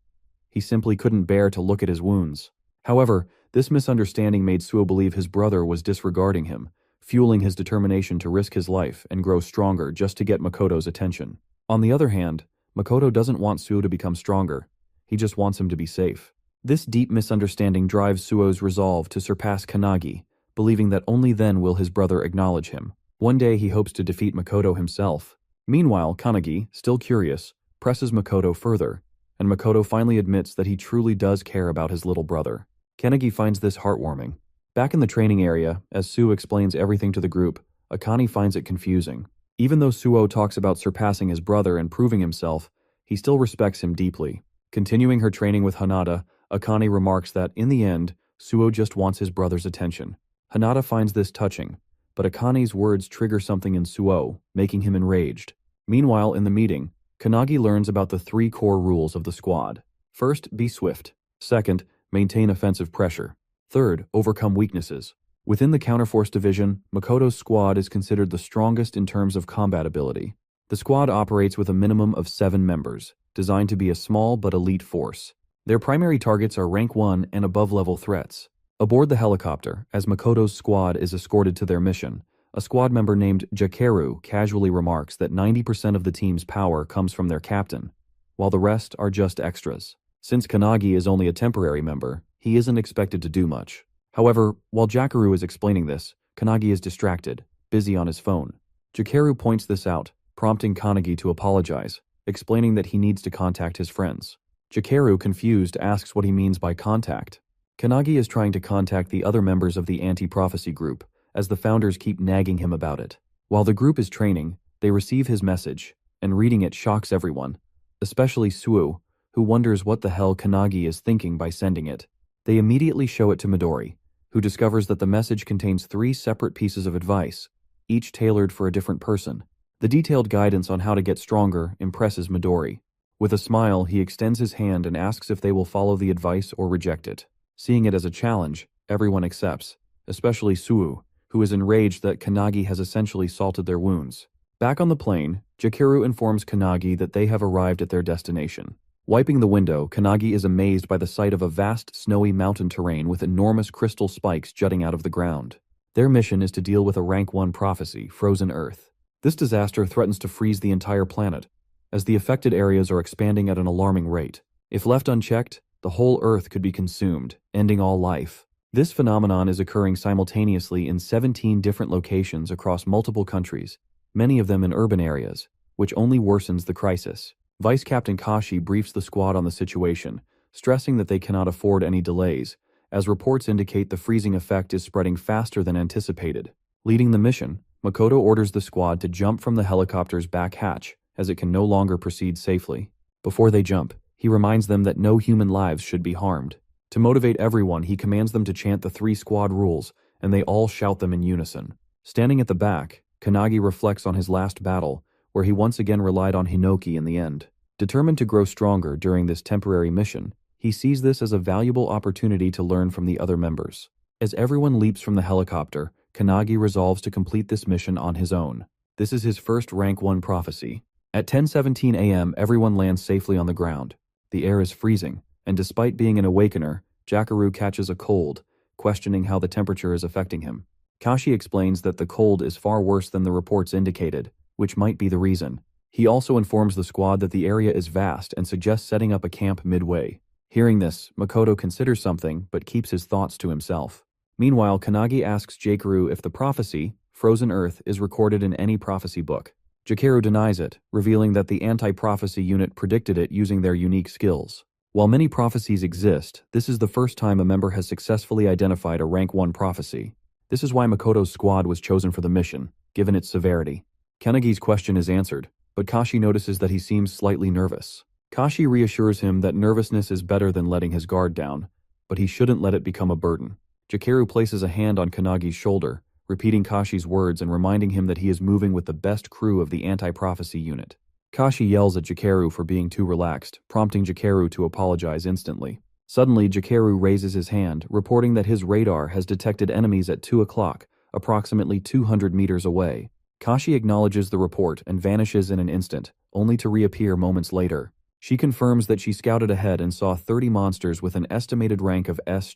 He simply couldn't bear to look at his wounds. However, this misunderstanding made Suo believe his brother was disregarding him, fueling his determination to risk his life and grow stronger just to get Makoto's attention. On the other hand, Makoto doesn't want Suo to become stronger. He just wants him to be safe. This deep misunderstanding drives Suo's resolve to surpass Kanagi, believing that only then will his brother acknowledge him. One day he hopes to defeat Makoto himself. Meanwhile, Kanagi, still curious, presses Makoto further, and Makoto finally admits that he truly does care about his little brother. Kanagi finds this heartwarming. Back in the training area, as Suo explains everything to the group, Akane finds it confusing. Even though Suo talks about surpassing his brother and proving himself, he still respects him deeply. Continuing her training with Hanada, Akane remarks that, in the end, Suo just wants his brother's attention. Hanada finds this touching, but Akane's words trigger something in Suo, making him enraged. Meanwhile, in the meeting, Kanagi learns about the 3 core rules of the squad. First, be swift. Second, maintain offensive pressure. Third, overcome weaknesses. Within the Counterforce division, Makoto's squad is considered the strongest in terms of combat ability. The squad operates with a minimum of 7 members, designed to be a small but elite force. Their primary targets are rank 1 and above-level threats. Aboard the helicopter, as Makoto's squad is escorted to their mission, a squad member named Jakeru casually remarks that 90% of the team's power comes from their captain, while the rest are just extras. Since Kanagi is only a temporary member, he isn't expected to do much. However, while Jakeru is explaining this, Kanagi is distracted, busy on his phone. Jakeru points this out, prompting Kanagi to apologize, explaining that he needs to contact his friends. Jakeru, confused, asks what he means by contact. Kanagi is trying to contact the other members of the anti-prophecy group, as the founders keep nagging him about it. While the group is training, they receive his message, and reading it shocks everyone, especially Suo, who wonders what the hell Kanagi is thinking by sending it. They immediately show it to Midori, who discovers that the message contains 3 separate pieces of advice, each tailored for a different person. The detailed guidance on how to get stronger impresses Midori. With a smile, he extends his hand and asks if they will follow the advice or reject it. Seeing it as a challenge, everyone accepts, especially Suo, who is enraged that Kanagi has essentially salted their wounds. Back on the plane, Jakeru informs Kanagi that they have arrived at their destination. Wiping the window, Kanagi is amazed by the sight of a vast snowy mountain terrain with enormous crystal spikes jutting out of the ground. Their mission is to deal with a rank 1 prophecy, Frozen Earth. This disaster threatens to freeze the entire planet, as the affected areas are expanding at an alarming rate. If left unchecked, the whole Earth could be consumed, ending all life. This phenomenon is occurring simultaneously in 17 different locations across multiple countries, many of them in urban areas, which only worsens the crisis. Vice Captain Kashi briefs the squad on the situation, stressing that they cannot afford any delays, as reports indicate the freezing effect is spreading faster than anticipated. Leading the mission, Makoto orders the squad to jump from the helicopter's back hatch, as it can no longer proceed safely. Before they jump, he reminds them that no human lives should be harmed. To motivate everyone, he commands them to chant the 3 squad rules, and they all shout them in unison. Standing at the back, Kanagi reflects on his last battle, where he once again relied on Hinoki in the end. Determined to grow stronger during this temporary mission, He sees this as a valuable opportunity to learn from the other members. As everyone leaps from the helicopter, Kanagi resolves to complete this mission on his own. This is his first Rank 1 prophecy. At 10:17 a.m., everyone lands safely on the ground. The air is freezing, and despite being an awakener, Jakaru catches a cold, questioning how the temperature is affecting him. Kashi explains that the cold is far worse than the reports indicated, which might be the reason. He also informs the squad that the area is vast and suggests setting up a camp midway. Hearing this, Makoto considers something but keeps his thoughts to himself. Meanwhile, Kanagi asks Jakaru if the prophecy, Frozen Earth, is recorded in any prophecy book. Jakaru denies it, revealing that the anti-prophecy unit predicted it using their unique skills. While many prophecies exist, this is the first time a member has successfully identified a Rank 1 prophecy. This is why Makoto's squad was chosen for the mission, given its severity. Kanagi's question is answered, but Kashi notices that he seems slightly nervous. Kashi reassures him that nervousness is better than letting his guard down, but he shouldn't let it become a burden. Jakaru places a hand on Kanagi's shoulder, repeating Kashi's words and reminding him that he is moving with the best crew of the anti-prophecy unit. Kashi yells at Jakaru for being too relaxed, prompting Jakaru to apologize instantly. Suddenly, Jakaru raises his hand, reporting that his radar has detected enemies at 2 o'clock, approximately 200 meters away. Kashi acknowledges the report and vanishes in an instant, only to reappear moments later. She confirms that she scouted ahead and saw 30 monsters with an estimated rank of S++.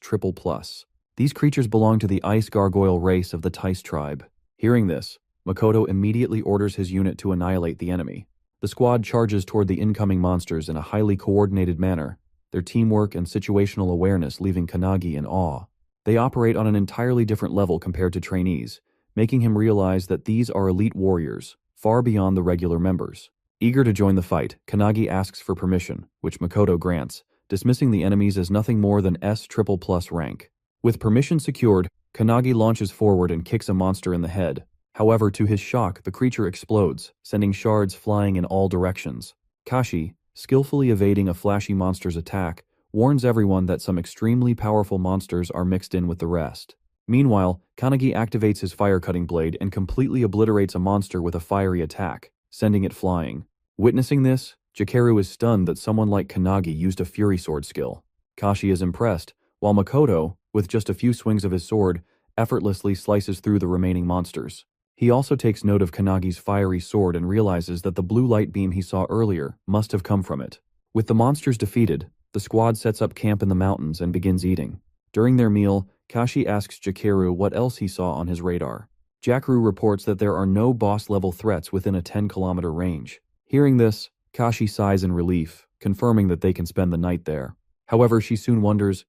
These creatures belong to the ice gargoyle race of the Tice tribe. Hearing this, Makoto immediately orders his unit to annihilate the enemy. The squad charges toward the incoming monsters in a highly coordinated manner, their teamwork and situational awareness leaving Kanagi in awe. They operate on an entirely different level compared to trainees, making him realize that these are elite warriors, far beyond the regular members. Eager to join the fight, Kanagi asks for permission, which Makoto grants, dismissing the enemies as nothing more than S++ rank. With permission secured, Kanagi launches forward and kicks a monster in the head. However, to his shock, the creature explodes, sending shards flying in all directions. Kashi, skillfully evading a flashy monster's attack, warns everyone that some extremely powerful monsters are mixed in with the rest. Meanwhile, Kanagi activates his fire-cutting blade and completely obliterates a monster with a fiery attack, sending it flying. Witnessing this, Jakaru is stunned that someone like Kanagi used a Fury Sword skill. Kashi is impressed, while Makoto, with just a few swings of his sword, effortlessly slices through the remaining monsters. He also takes note of Kanagi's fiery sword and realizes that the blue light beam he saw earlier must have come from it. With the monsters defeated, the squad sets up camp in the mountains and begins eating. During their meal, Kashi asks Jakaru what else he saw on his radar. Jakaru reports that there are no boss-level threats within a 10-kilometer range. Hearing this, Kashi sighs in relief, confirming that they can spend the night there. However, she soon wonders,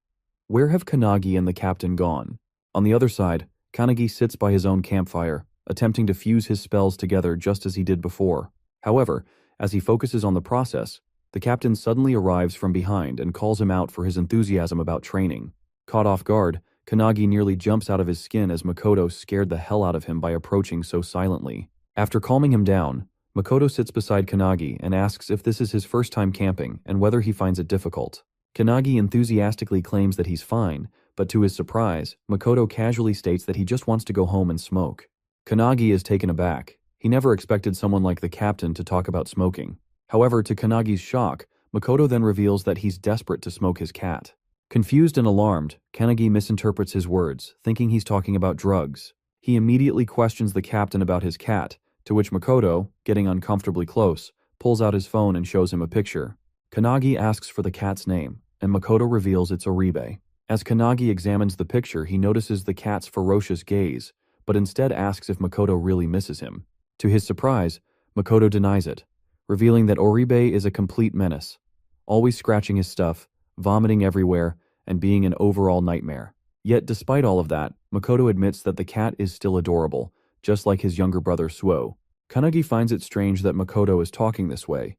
where have Kanagi and the captain gone? On the other side, Kanagi sits by his own campfire, attempting to fuse his spells together just as he did before. However, as he focuses on the process, the captain suddenly arrives from behind and calls him out for his enthusiasm about training. Caught off guard, Kanagi nearly jumps out of his skin as Makoto scared the hell out of him by approaching so silently. After calming him down, Makoto sits beside Kanagi and asks if this is his first time camping and whether he finds it difficult. Kanagi enthusiastically claims that he's fine, but to his surprise, Makoto casually states that he just wants to go home and smoke. Kanagi is taken aback. He never expected someone like the captain to talk about smoking. However, to Kanagi's shock, Makoto then reveals that he's desperate to smoke his cat. Confused and alarmed, Kanagi misinterprets his words, thinking he's talking about drugs. He immediately questions the captain about his cat, to which Makoto, getting uncomfortably close, pulls out his phone and shows him a picture. Kanagi asks for the cat's name, and Makoto reveals it's Oribe. As Kanagi examines the picture, he notices the cat's ferocious gaze, but instead asks if Makoto really misses him. To his surprise, Makoto denies it, revealing that Oribe is a complete menace, always scratching his stuff, vomiting everywhere, and being an overall nightmare. Yet despite all of that, Makoto admits that the cat is still adorable, just like his younger brother Suo. Kanagi finds it strange that Makoto is talking this way,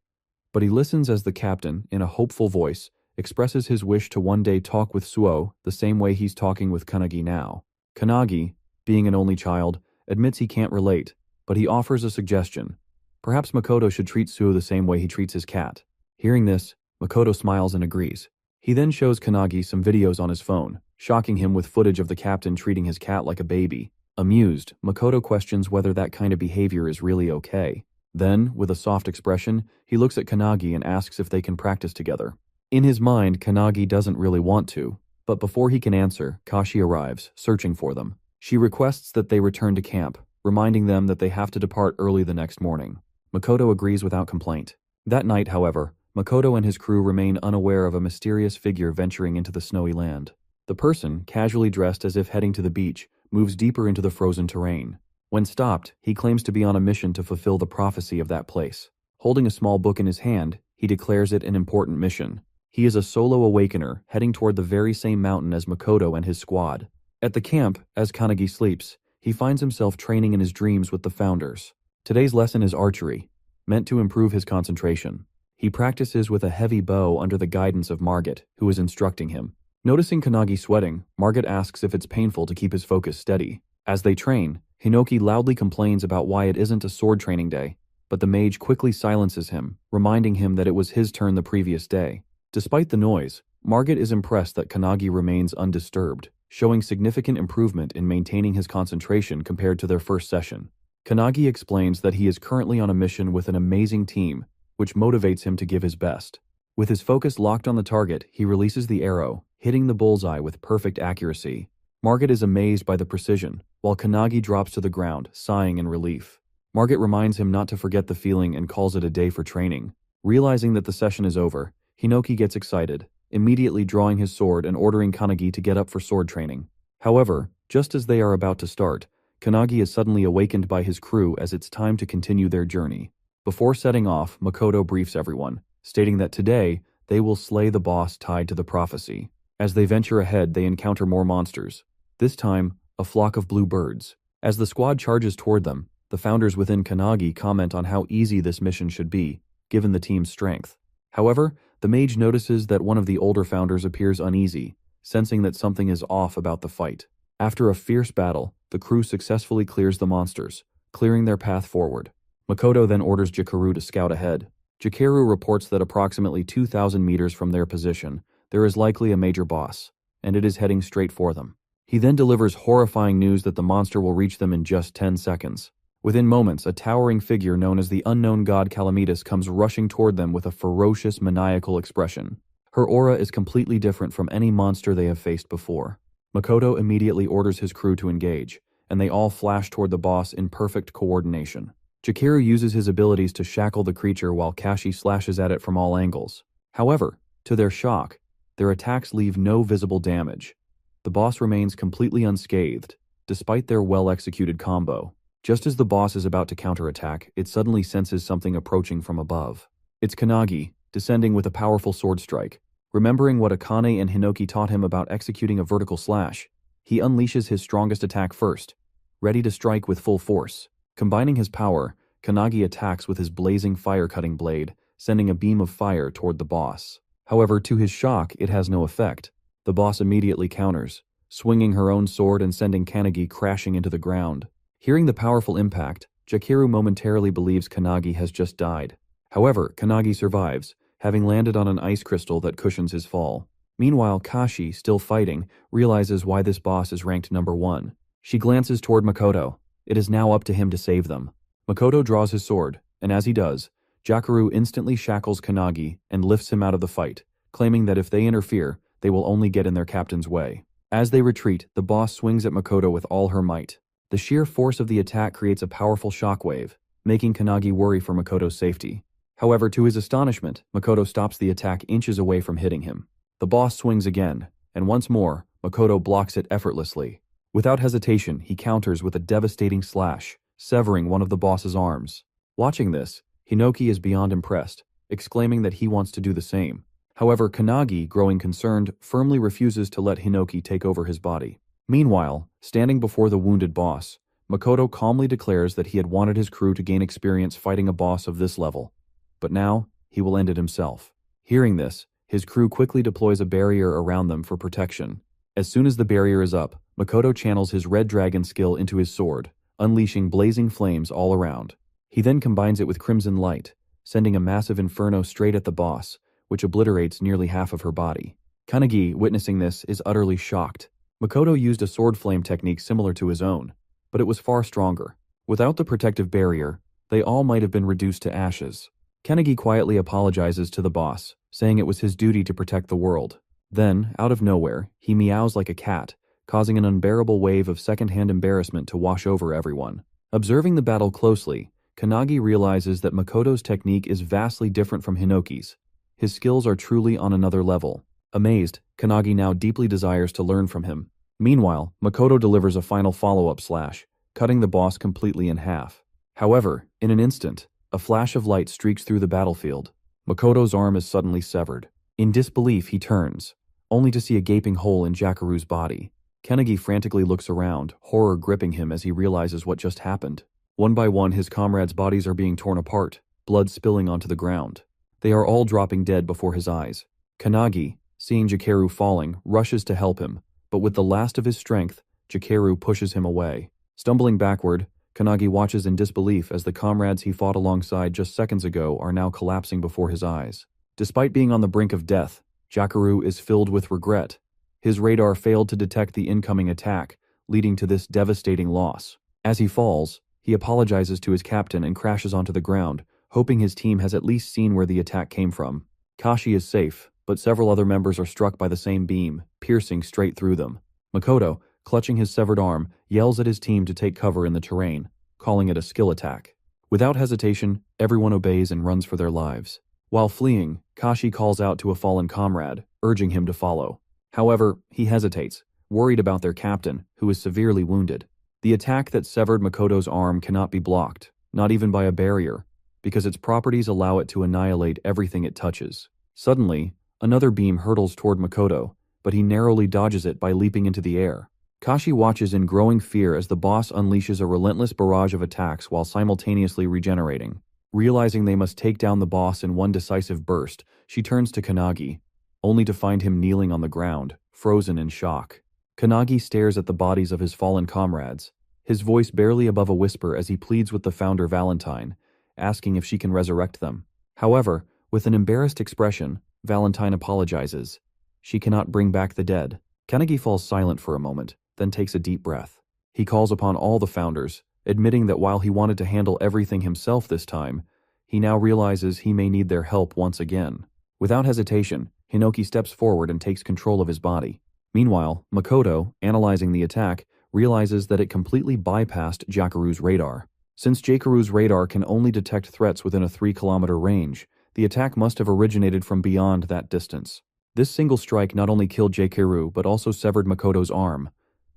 but he listens as the captain, in a hopeful voice, expresses his wish to one day talk with Suo the same way he's talking with Kanagi now. Kanagi, being an only child, admits he can't relate, but he offers a suggestion. Perhaps Makoto should treat Suo the same way he treats his cat. Hearing this, Makoto smiles and agrees. He then shows Kanagi some videos on his phone, shocking him with footage of the captain treating his cat like a baby. Amused, Makoto questions whether that kind of behavior is really okay. Then, with a soft expression, he looks at Kanagi and asks if they can practice together. In his mind, Kanagi doesn't really want to, but before he can answer, Kashi arrives, searching for them. She requests that they return to camp, reminding them that they have to depart early the next morning. Makoto agrees without complaint. That night, however, Makoto and his crew remain unaware of a mysterious figure venturing into the snowy land. The person, casually dressed as if heading to the beach, moves deeper into the frozen terrain. When stopped, he claims to be on a mission to fulfill the prophecy of that place. Holding a small book in his hand, he declares it an important mission. He is a solo awakener heading toward the very same mountain as Makoto and his squad. At the camp, as Kanagi sleeps, he finds himself training in his dreams with the founders. Today's lesson is archery, meant to improve his concentration. He practices with a heavy bow under the guidance of Margit, who is instructing him. Noticing Kanagi sweating, Margit asks if it's painful to keep his focus steady. As they train, Hinoki loudly complains about why it isn't a sword training day, but the mage quickly silences him, reminding him that it was his turn the previous day. Despite the noise, Margit is impressed that Kanagi remains undisturbed, showing significant improvement in maintaining his concentration compared to their first session. Kanagi explains that he is currently on a mission with an amazing team, which motivates him to give his best. With his focus locked on the target, he releases the arrow, hitting the bullseye with perfect accuracy. Margit is amazed by the precision, while Kanagi drops to the ground, sighing in relief. Margit reminds him not to forget the feeling and calls it a day for training. Realizing that the session is over, Hinoki gets excited, immediately drawing his sword and ordering Kanagi to get up for sword training. However, just as they are about to start, Kanagi is suddenly awakened by his crew as it's time to continue their journey. Before setting off, Makoto briefs everyone, stating that today, they will slay the boss tied to the prophecy. As they venture ahead, they encounter more monsters. This time, a flock of blue birds. As the squad charges toward them, the founders within Kanagi comment on how easy this mission should be, given the team's strength. However, the mage notices that one of the older founders appears uneasy, sensing that something is off about the fight. After a fierce battle, the crew successfully clears the monsters, clearing their path forward. Makoto then orders Jikaru to scout ahead. Jikaru reports that approximately 2,000 meters from their position, there is likely a major boss, and it is heading straight for them. He then delivers horrifying news that the monster will reach them in just 10 seconds. Within moments, a towering figure known as the unknown god Calamitas comes rushing toward them with a ferocious, maniacal expression. Her aura is completely different from any monster they have faced before. Makoto immediately orders his crew to engage, and they all flash toward the boss in perfect coordination. Jikaru uses his abilities to shackle the creature while Kashi slashes at it from all angles. However, to their shock, their attacks leave no visible damage. The boss remains completely unscathed, despite their well-executed combo. Just as the boss is about to counterattack, it suddenly senses something approaching from above. It's Kanagi, descending with a powerful sword strike. Remembering what Akane and Hinoki taught him about executing a vertical slash, he unleashes his strongest attack first, ready to strike with full force. Combining his power, Kanagi attacks with his blazing fire-cutting blade, sending a beam of fire toward the boss. However, to his shock, it has no effect. The boss immediately counters, swinging her own sword and sending Kanagi crashing into the ground. Hearing the powerful impact, Jikaru momentarily believes Kanagi has just died. However, Kanagi survives, having landed on an ice crystal that cushions his fall. Meanwhile, Kashi, still fighting, realizes why this boss is ranked number 1. She glances toward Makoto. It is now up to him to save them. Makoto draws his sword, and as he does, Jikaru instantly shackles Kanagi and lifts him out of the fight, claiming that if they interfere, they will only get in their captain's way. As they retreat, the boss swings at Makoto with all her might. The sheer force of the attack creates a powerful shockwave, making Kanagi worry for Makoto's safety. However, to his astonishment, Makoto stops the attack inches away from hitting him. The boss swings again, and once more, Makoto blocks it effortlessly. Without hesitation, he counters with a devastating slash, severing one of the boss's arms. Watching this, Hinoki is beyond impressed, exclaiming that he wants to do the same. However, Kanagi, growing concerned, firmly refuses to let Hinoki take over his body. Meanwhile, standing before the wounded boss, Makoto calmly declares that he had wanted his crew to gain experience fighting a boss of this level. But now, he will end it himself. Hearing this, his crew quickly deploys a barrier around them for protection. As soon as the barrier is up, Makoto channels his red dragon skill into his sword, unleashing blazing flames all around. He then combines it with crimson light, sending a massive inferno straight at the boss, which obliterates nearly half of her body. Kanagi, witnessing this, is utterly shocked. Makoto used a sword flame technique similar to his own, but it was far stronger. Without the protective barrier, they all might have been reduced to ashes. Kanagi quietly apologizes to the boss, saying it was his duty to protect the world. Then, out of nowhere, he meows like a cat, causing an unbearable wave of second-hand embarrassment to wash over everyone. Observing the battle closely, Kanagi realizes that Makoto's technique is vastly different from Hinoki's. His skills are truly on another level. Amazed, Kanagi now deeply desires to learn from him. Meanwhile, Makoto delivers a final follow-up slash, cutting the boss completely in half. However, in an instant, a flash of light streaks through the battlefield. Makoto's arm is suddenly severed. In disbelief, he turns, only to see a gaping hole in Jakaru's body. Kanagi frantically looks around, horror gripping him as he realizes what just happened. One by one, his comrades' bodies are being torn apart, blood spilling onto the ground. They are all dropping dead before his eyes. Kanagi, seeing Jakaru falling, rushes to help him, but with the last of his strength, Jakaru pushes him away. Stumbling backward, Kanagi watches in disbelief as the comrades he fought alongside just seconds ago are now collapsing before his eyes. Despite being on the brink of death, Jakaru is filled with regret. His radar failed to detect the incoming attack, leading to this devastating loss. As he falls, he apologizes to his captain and crashes onto the ground, hoping his team has at least seen where the attack came from. Kashi is safe, but several other members are struck by the same beam, piercing straight through them. Makoto, clutching his severed arm, yells at his team to take cover in the terrain, calling it a skill attack. Without hesitation, everyone obeys and runs for their lives. While fleeing, Kashi calls out to a fallen comrade, urging him to follow. However, he hesitates, worried about their captain, who is severely wounded. The attack that severed Makoto's arm cannot be blocked, not even by a barrier, because its properties allow it to annihilate everything it touches. Suddenly, another beam hurtles toward Makoto, but he narrowly dodges it by leaping into the air. Kashi watches in growing fear as the boss unleashes a relentless barrage of attacks while simultaneously regenerating. Realizing they must take down the boss in one decisive burst, she turns to Kanagi, only to find him kneeling on the ground, frozen in shock. Kanagi stares at the bodies of his fallen comrades, his voice barely above a whisper as he pleads with the founder Valentine, asking if she can resurrect them. However, with an embarrassed expression, Valentine apologizes. She cannot bring back the dead. Kanagi falls silent for a moment, then takes a deep breath. He calls upon all the founders, admitting that while he wanted to handle everything himself this time, he now realizes he may need their help once again. Without hesitation, Hinoki steps forward and takes control of his body. Meanwhile, Makoto, analyzing the attack, realizes that it completely bypassed Jakaru's radar. Since Jakaru's radar can only detect threats within a 3-kilometer range, the attack must have originated from beyond that distance. This single strike not only killed Jakaru but also severed Makoto's arm,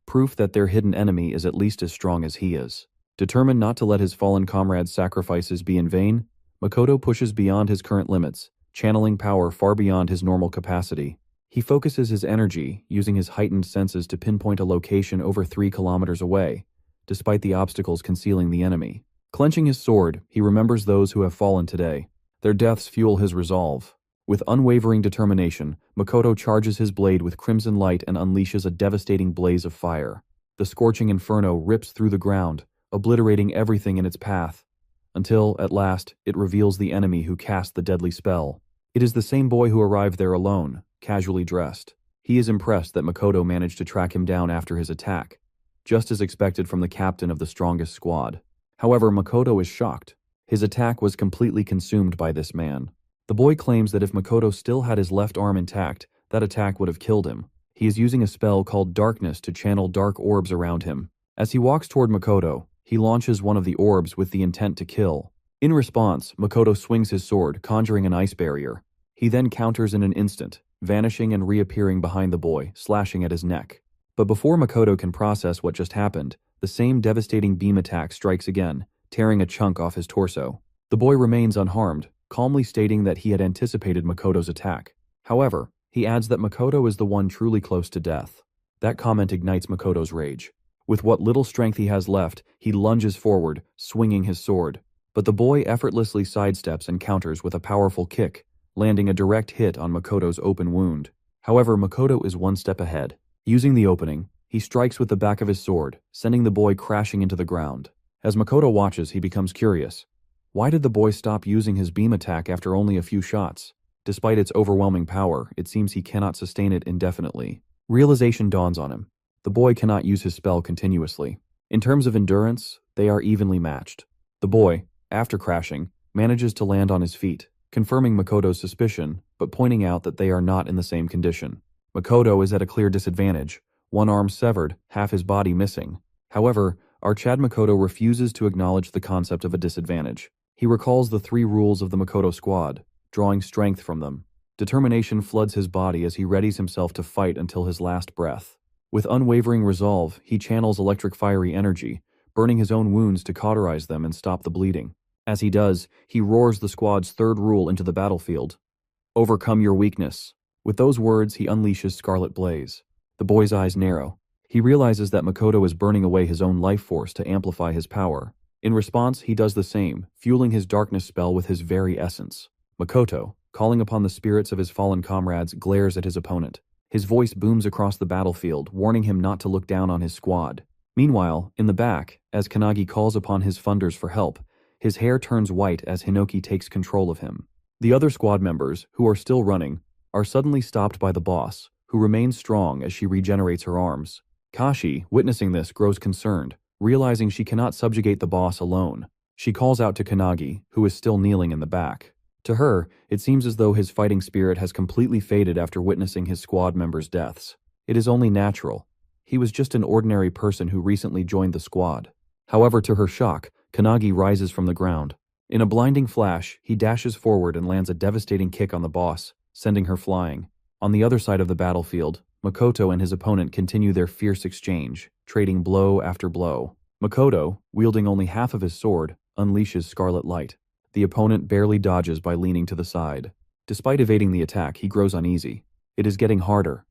proof that their hidden enemy is at least as strong as he is. Determined not to let his fallen comrades' sacrifices be in vain, Makoto pushes beyond his current limits, channeling power far beyond his normal capacity. He focuses his energy, using his heightened senses to pinpoint a location over 3 kilometers away, despite the obstacles concealing the enemy. Clenching his sword, he remembers those who have fallen today. Their deaths fuel his resolve. With unwavering determination, Makoto charges his blade with crimson light and unleashes a devastating blaze of fire. The scorching inferno rips through the ground, obliterating everything in its path, until, at last, it reveals the enemy who cast the deadly spell. It is the same boy who arrived there alone, casually dressed. He is impressed that Makoto managed to track him down after his attack, just as expected from the captain of the strongest squad. However, Makoto is shocked. His attack was completely consumed by this man. The boy claims that if Makoto still had his left arm intact, that attack would have killed him. He is using a spell called Darkness to channel dark orbs around him. As he walks toward Makoto, he launches one of the orbs with the intent to kill. In response, Makoto swings his sword, conjuring an ice barrier. He then counters in an instant, vanishing and reappearing behind the boy, slashing at his neck. But before Makoto can process what just happened, the same devastating beam attack strikes again, tearing a chunk off his torso. The boy remains unharmed, calmly stating that he had anticipated Makoto's attack. However, he adds that Makoto is the one truly close to death. That comment ignites Makoto's rage. With what little strength he has left, he lunges forward, swinging his sword. But the boy effortlessly sidesteps and counters with a powerful kick, landing a direct hit on Makoto's open wound. However, Makoto is one step ahead. Using the opening, he strikes with the back of his sword, sending the boy crashing into the ground. As Makoto watches, he becomes curious. Why did the boy stop using his beam attack after only a few shots? Despite its overwhelming power, it seems he cannot sustain it indefinitely. Realization dawns on him. The boy cannot use his spell continuously. In terms of endurance, they are evenly matched. The boy, after crashing, manages to land on his feet, confirming Makoto's suspicion, but pointing out that they are not in the same condition. Makoto is at a clear disadvantage, one arm severed, half his body missing. However, our Chad Makoto refuses to acknowledge the concept of a disadvantage. He recalls the 3 rules of the Makoto squad, drawing strength from them. Determination floods his body as he readies himself to fight until his last breath. With unwavering resolve, he channels electric fiery energy, burning his own wounds to cauterize them and stop the bleeding. As he does, he roars the squad's 3rd rule into the battlefield. Overcome your weakness. With those words, he unleashes Scarlet Blaze. The boy's eyes narrow. He realizes that Makoto is burning away his own life force to amplify his power. In response, he does the same, fueling his darkness spell with his very essence. Makoto, calling upon the spirits of his fallen comrades, glares at his opponent. His voice booms across the battlefield, warning him not to look down on his squad. Meanwhile, in the back, as Kanagi calls upon his funders for help, his hair turns white as Hinoki takes control of him. The other squad members, who are still running, are suddenly stopped by the boss, who remains strong as she regenerates her arms. Kashi, witnessing this, grows concerned, realizing she cannot subjugate the boss alone. She calls out to Kanagi, who is still kneeling in the back. To her, it seems as though his fighting spirit has completely faded after witnessing his squad members' deaths. It is only natural. He was just an ordinary person who recently joined the squad. However, to her shock, Kanagi rises from the ground. In a blinding flash, he dashes forward and lands a devastating kick on the boss, sending her flying. On the other side of the battlefield, Makoto and his opponent continue their fierce exchange, trading blow after blow. Makoto, wielding only half of his sword, unleashes Scarlet Light. The opponent barely dodges by leaning to the side. Despite evading the attack, he grows uneasy. It is getting harder.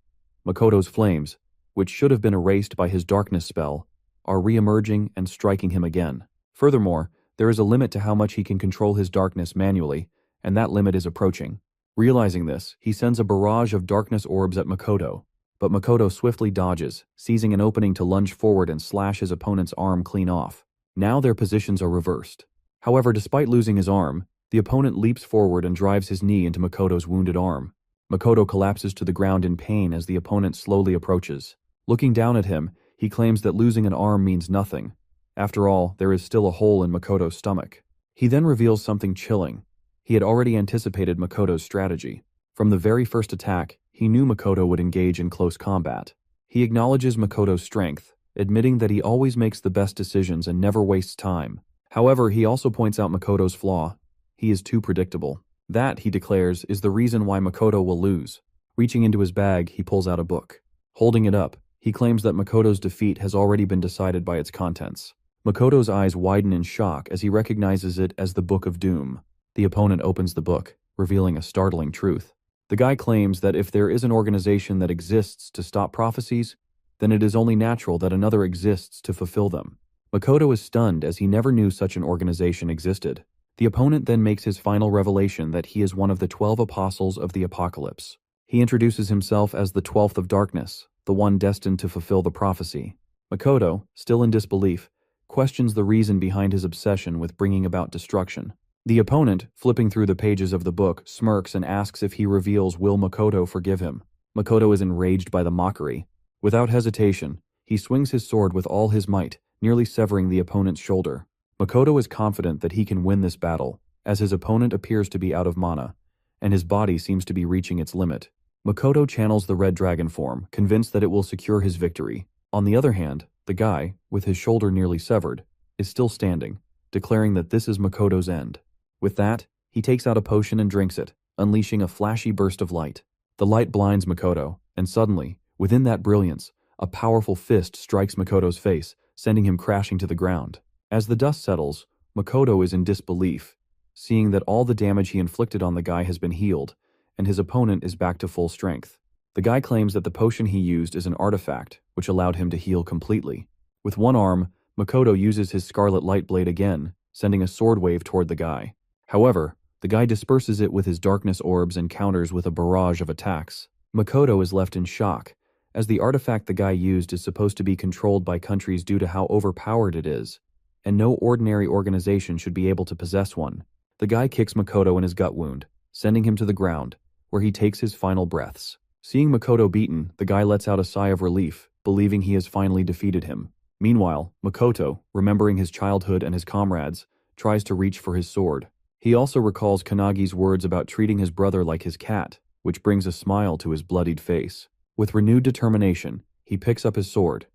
Makoto's flames, which should have been erased by his darkness spell, are re-emerging and striking him again. Furthermore, there is a limit to how much he can control his darkness manually, and that limit is approaching. Realizing this, he sends a barrage of darkness orbs at Makoto, but Makoto swiftly dodges, seizing an opening to lunge forward and slash his opponent's arm clean off. Now their positions are reversed. However, despite losing his arm, the opponent leaps forward and drives his knee into Makoto's wounded arm. Makoto collapses to the ground in pain as the opponent slowly approaches. Looking down at him, he claims that losing an arm means nothing. After all, there is still a hole in Makoto's stomach. He then reveals something chilling. He had already anticipated Makoto's strategy. From the very first attack, he knew Makoto would engage in close combat. He acknowledges Makoto's strength, admitting that he always makes the best decisions and never wastes time. However, he also points out Makoto's flaw. He is too predictable. That, he declares, is the reason why Makoto will lose. Reaching into his bag, he pulls out a book. Holding it up, he claims that Makoto's defeat has already been decided by its contents. Makoto's eyes widen in shock as he recognizes it as the Book of Doom. The opponent opens the book, revealing a startling truth. The guy claims that if there is an organization that exists to stop prophecies, then it is only natural that another exists to fulfill them. Makoto is stunned as he never knew such an organization existed. The opponent then makes his final revelation that he is one of the 12 apostles of the apocalypse. He introduces himself as the 12th of darkness, the one destined to fulfill the prophecy. Makoto, still in disbelief, questions the reason behind his obsession with bringing about destruction. The opponent, flipping through the pages of the book, smirks and asks if he reveals will Makoto forgive him. Makoto is enraged by the mockery. Without hesitation, he swings his sword with all his might, nearly severing the opponent's shoulder. Makoto is confident that he can win this battle, as his opponent appears to be out of mana, and his body seems to be reaching its limit. Makoto channels the red dragon form, convinced that it will secure his victory. On the other hand, the guy, with his shoulder nearly severed, is still standing, declaring that this is Makoto's end. With that, he takes out a potion and drinks it, unleashing a flashy burst of light. The light blinds Makoto, and suddenly, within that brilliance, a powerful fist strikes Makoto's face, sending him crashing to the ground. As the dust settles, Makoto is in disbelief, seeing that all the damage he inflicted on the guy has been healed, and his opponent is back to full strength. The guy claims that the potion he used is an artifact, which allowed him to heal completely. With one arm, Makoto uses his scarlet light blade again, sending a sword wave toward the guy. However, the guy disperses it with his darkness orbs and counters with a barrage of attacks. Makoto is left in shock, as the artifact the guy used is supposed to be controlled by countries due to how overpowered it is, and no ordinary organization should be able to possess one. The guy kicks Makoto in his gut wound, sending him to the ground, where he takes his final breaths. Seeing Makoto beaten, the guy lets out a sigh of relief, believing he has finally defeated him. Meanwhile, Makoto, remembering his childhood and his comrades, tries to reach for his sword. He also recalls Kanagi's words about treating his brother like his cat, which brings a smile to his bloodied face. With renewed determination, he picks up his sword,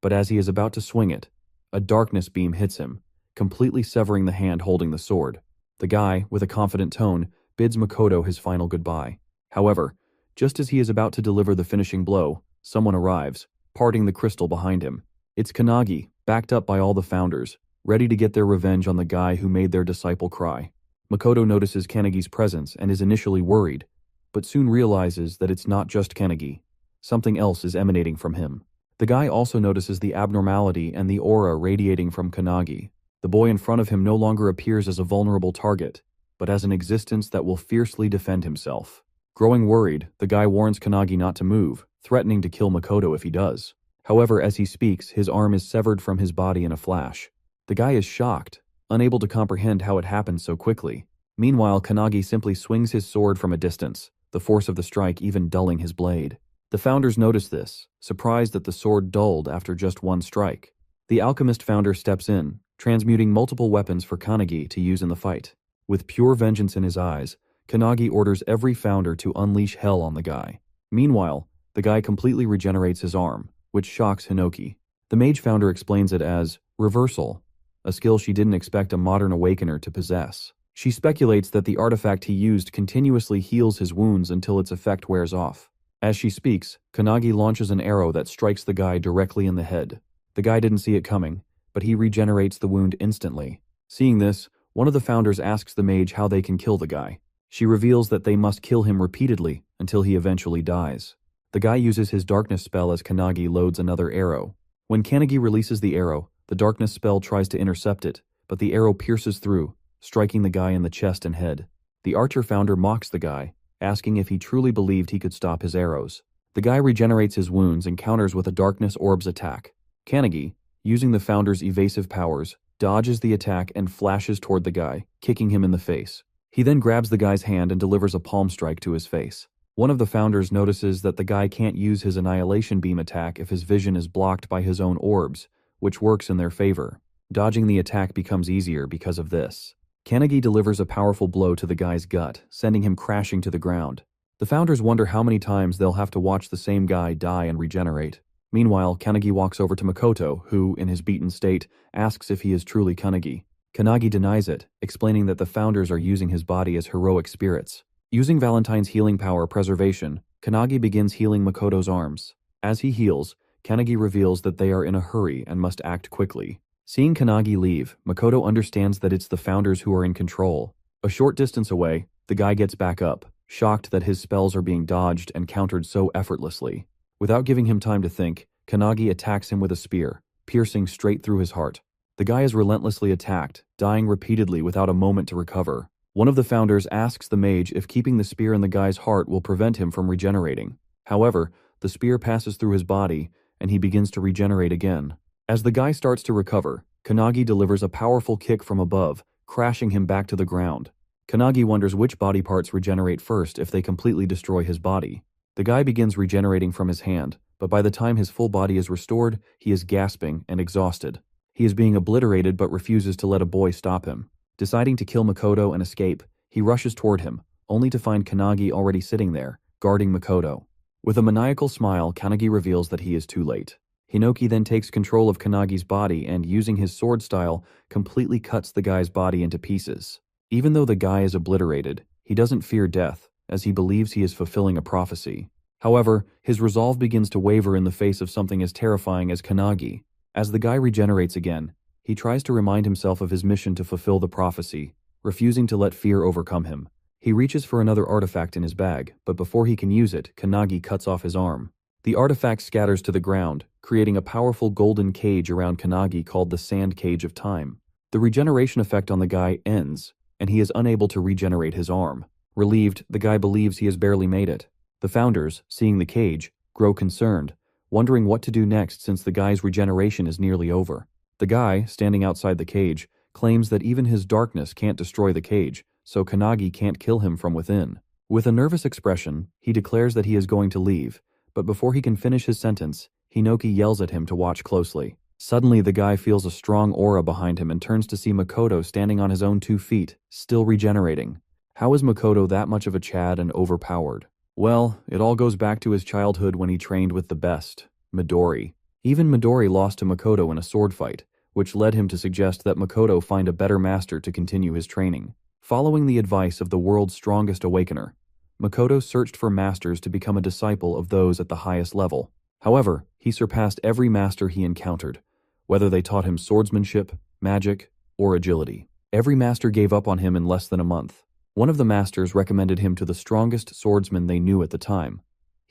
but as he is about to swing it, a darkness beam hits him, completely severing the hand holding the sword. The guy, with a confident tone, bids Makoto his final goodbye. However, just as he is about to deliver the finishing blow, someone arrives, parting the crystal behind him. It's Kanagi, backed up by all the founders, ready to get their revenge on the guy who made their disciple cry. Makoto notices Kanagi's presence and is initially worried, but soon realizes that it's not just Kanagi. Something else is emanating from him. The guy also notices the abnormality and the aura radiating from Kanagi. The boy in front of him no longer appears as a vulnerable target, but as an existence that will fiercely defend himself. Growing worried, the guy warns Kanagi not to move, threatening to kill Makoto if he does. However, as he speaks, his arm is severed from his body in a flash. The guy is shocked, unable to comprehend how it happened so quickly. Meanwhile, Kanagi simply swings his sword from a distance, the force of the strike even dulling his blade. The founders notice this, surprised that the sword dulled after just one strike. The alchemist founder steps in, transmuting multiple weapons for Kanagi to use in the fight. With pure vengeance in his eyes, Kanagi orders every founder to unleash hell on the guy. Meanwhile, the guy completely regenerates his arm, which shocks Hinoki. The mage founder explains it as reversal, a skill she didn't expect a modern awakener to possess. She speculates that the artifact he used continuously heals his wounds until its effect wears off. As she speaks, Kanagi launches an arrow that strikes the guy directly in the head. The guy didn't see it coming, but he regenerates the wound instantly. Seeing this, one of the founders asks the mage how they can kill the guy. She reveals that they must kill him repeatedly until he eventually dies. The guy uses his darkness spell as Kanagi loads another arrow. When Kanagi releases the arrow, the darkness spell tries to intercept it, but the arrow pierces through, striking the guy in the chest and head. The archer founder mocks the guy, asking if he truly believed he could stop his arrows. The guy regenerates his wounds and counters with a darkness orb's attack. Kanagi, using the founder's evasive powers, dodges the attack and flashes toward the guy, kicking him in the face. He then grabs the guy's hand and delivers a palm strike to his face. One of the founders notices that the guy can't use his annihilation beam attack if his vision is blocked by his own orbs, which works in their favor. Dodging the attack becomes easier because of this. Kanagi delivers a powerful blow to the guy's gut, sending him crashing to the ground. The founders wonder how many times they'll have to watch the same guy die and regenerate. Meanwhile, Kanagi walks over to Makoto, who, in his beaten state, asks if he is truly Kanagi. Kanagi denies it, explaining that the founders are using his body as heroic spirits. Using Valentine's healing power preservation, Kanagi begins healing Makoto's arms. As he heals, Kanagi reveals that they are in a hurry and must act quickly. Seeing Kanagi leave, Makoto understands that it's the founders who are in control. A short distance away, the guy gets back up, shocked that his spells are being dodged and countered so effortlessly. Without giving him time to think, Kanagi attacks him with a spear, piercing straight through his heart. The guy is relentlessly attacked, dying repeatedly without a moment to recover. One of the founders asks the mage if keeping the spear in the guy's heart will prevent him from regenerating. However, the spear passes through his body, and he begins to regenerate again. As the guy starts to recover, Kanagi delivers a powerful kick from above, crashing him back to the ground. Kanagi wonders which body parts regenerate first if they completely destroy his body. The guy begins regenerating from his hand, but by the time his full body is restored, he is gasping and exhausted. He is being obliterated but refuses to let a boy stop him. Deciding to kill Makoto and escape, he rushes toward him, only to find Kanagi already sitting there, guarding Makoto. With a maniacal smile, Kanagi reveals that he is too late. Hinoki then takes control of Kanagi's body and, using his sword style, completely cuts the guy's body into pieces. Even though the guy is obliterated, he doesn't fear death, as he believes he is fulfilling a prophecy. However, his resolve begins to waver in the face of something as terrifying as Kanagi. As the guy regenerates again, he tries to remind himself of his mission to fulfill the prophecy, refusing to let fear overcome him. He reaches for another artifact in his bag, but before he can use it, Kanagi cuts off his arm. The artifact scatters to the ground, creating a powerful golden cage around Kanagi called the Sand Cage of Time. The regeneration effect on the guy ends, and he is unable to regenerate his arm. Relieved, the guy believes he has barely made it. The founders, seeing the cage, grow concerned, wondering what to do next since the guy's regeneration is nearly over. The guy, standing outside the cage, claims that even his darkness can't destroy the cage, so Kanagi can't kill him from within. With a nervous expression, he declares that he is going to leave, but before he can finish his sentence, Hinoki yells at him to watch closely. Suddenly, the guy feels a strong aura behind him and turns to see Makoto standing on his own 2 feet, still regenerating. How is Makoto that much of a Chad and overpowered? Well, it all goes back to his childhood when he trained with the best, Midori. Even Midori lost to Makoto in a sword fight, which led him to suggest that Makoto find a better master to continue his training. Following the advice of the world's strongest awakener, Makoto searched for masters to become a disciple of those at the highest level. However, he surpassed every master he encountered, whether they taught him swordsmanship, magic, or agility. Every master gave up on him in less than a month. One of the masters recommended him to the strongest swordsman they knew at the time,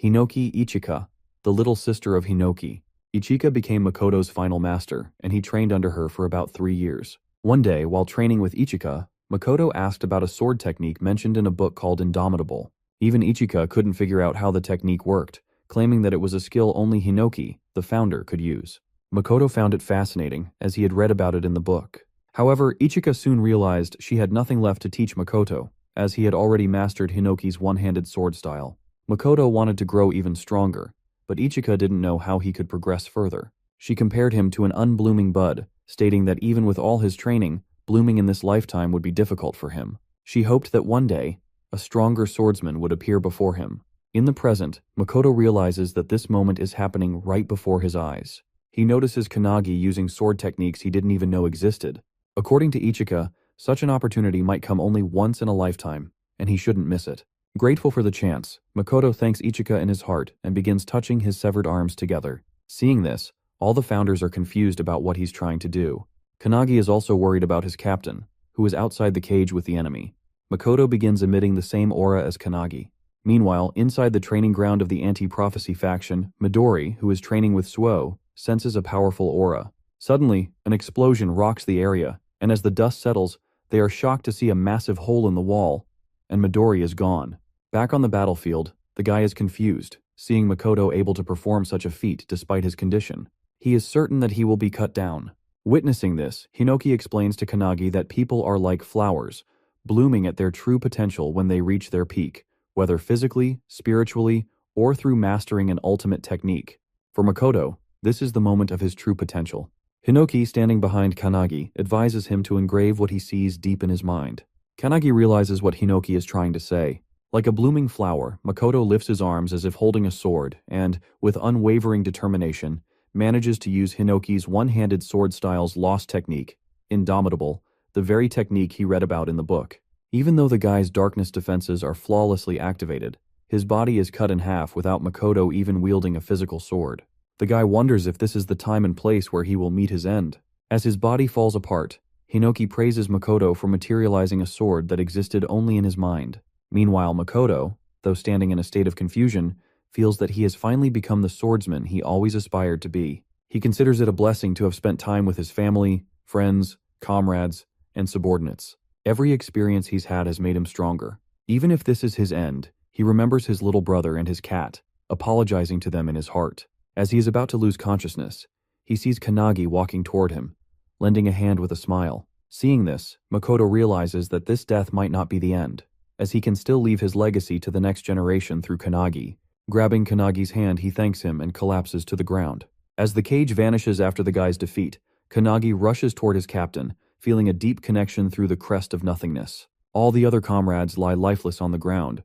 Hinoki Ichika, the little sister of Hinoki. Ichika became Makoto's final master, and he trained under her for about 3 years. One day, while training with Ichika, Makoto asked about a sword technique mentioned in a book called Indomitable. Even Ichika couldn't figure out how the technique worked, claiming that it was a skill only Hinoki, the founder, could use. Makoto found it fascinating, as he had read about it in the book. However, Ichika soon realized she had nothing left to teach Makoto, as he had already mastered Hinoki's one-handed sword style. Makoto wanted to grow even stronger, but Ichika didn't know how he could progress further. She compared him to an unblooming bud, stating that even with all his training, blooming in this lifetime would be difficult for him. She hoped that one day, a stronger swordsman would appear before him. In the present, Makoto realizes that this moment is happening right before his eyes. He notices Kanagi using sword techniques he didn't even know existed. According to Ichika, such an opportunity might come only once in a lifetime, and he shouldn't miss it. Grateful for the chance, Makoto thanks Ichika in his heart and begins touching his severed arms together. Seeing this, all the founders are confused about what he's trying to do. Kanagi is also worried about his captain, who is outside the cage with the enemy. Makoto begins emitting the same aura as Kanagi. Meanwhile, inside the training ground of the anti-prophecy faction, Midori, who is training with Suo, senses a powerful aura. Suddenly, an explosion rocks the area, and as the dust settles, they are shocked to see a massive hole in the wall, and Midori is gone. Back on the battlefield, the guy is confused, seeing Makoto able to perform such a feat despite his condition. He is certain that he will be cut down. Witnessing this, Hinoki explains to Kanagi that people are like flowers, blooming at their true potential when they reach their peak, whether physically, spiritually, or through mastering an ultimate technique. For Makoto, this is the moment of his true potential. Hinoki, standing behind Kanagi, advises him to engrave what he sees deep in his mind. Kanagi realizes what Hinoki is trying to say. Like a blooming flower, Makoto lifts his arms as if holding a sword and, with unwavering determination, manages to use Hinoki's one-handed sword style's lost technique, Indomitable, the very technique he read about in the book. Even though the guy's darkness defenses are flawlessly activated, his body is cut in half without Makoto even wielding a physical sword. The guy wonders if this is the time and place where he will meet his end. As his body falls apart, Hinoki praises Makoto for materializing a sword that existed only in his mind. Meanwhile, Makoto, though standing in a state of confusion, feels that he has finally become the swordsman he always aspired to be. He considers it a blessing to have spent time with his family, friends, comrades, and subordinates. Every experience he's had has made him stronger. Even if this is his end, he remembers his little brother and his cat, apologizing to them in his heart. As he is about to lose consciousness, he sees Kanagi walking toward him, lending a hand with a smile. Seeing this, Makoto realizes that this death might not be the end, as he can still leave his legacy to the next generation through Kanagi. Grabbing Kanagi's hand, he thanks him and collapses to the ground. As the cage vanishes after the guy's defeat, Kanagi rushes toward his captain, feeling a deep connection through the crest of nothingness. All the other comrades lie lifeless on the ground,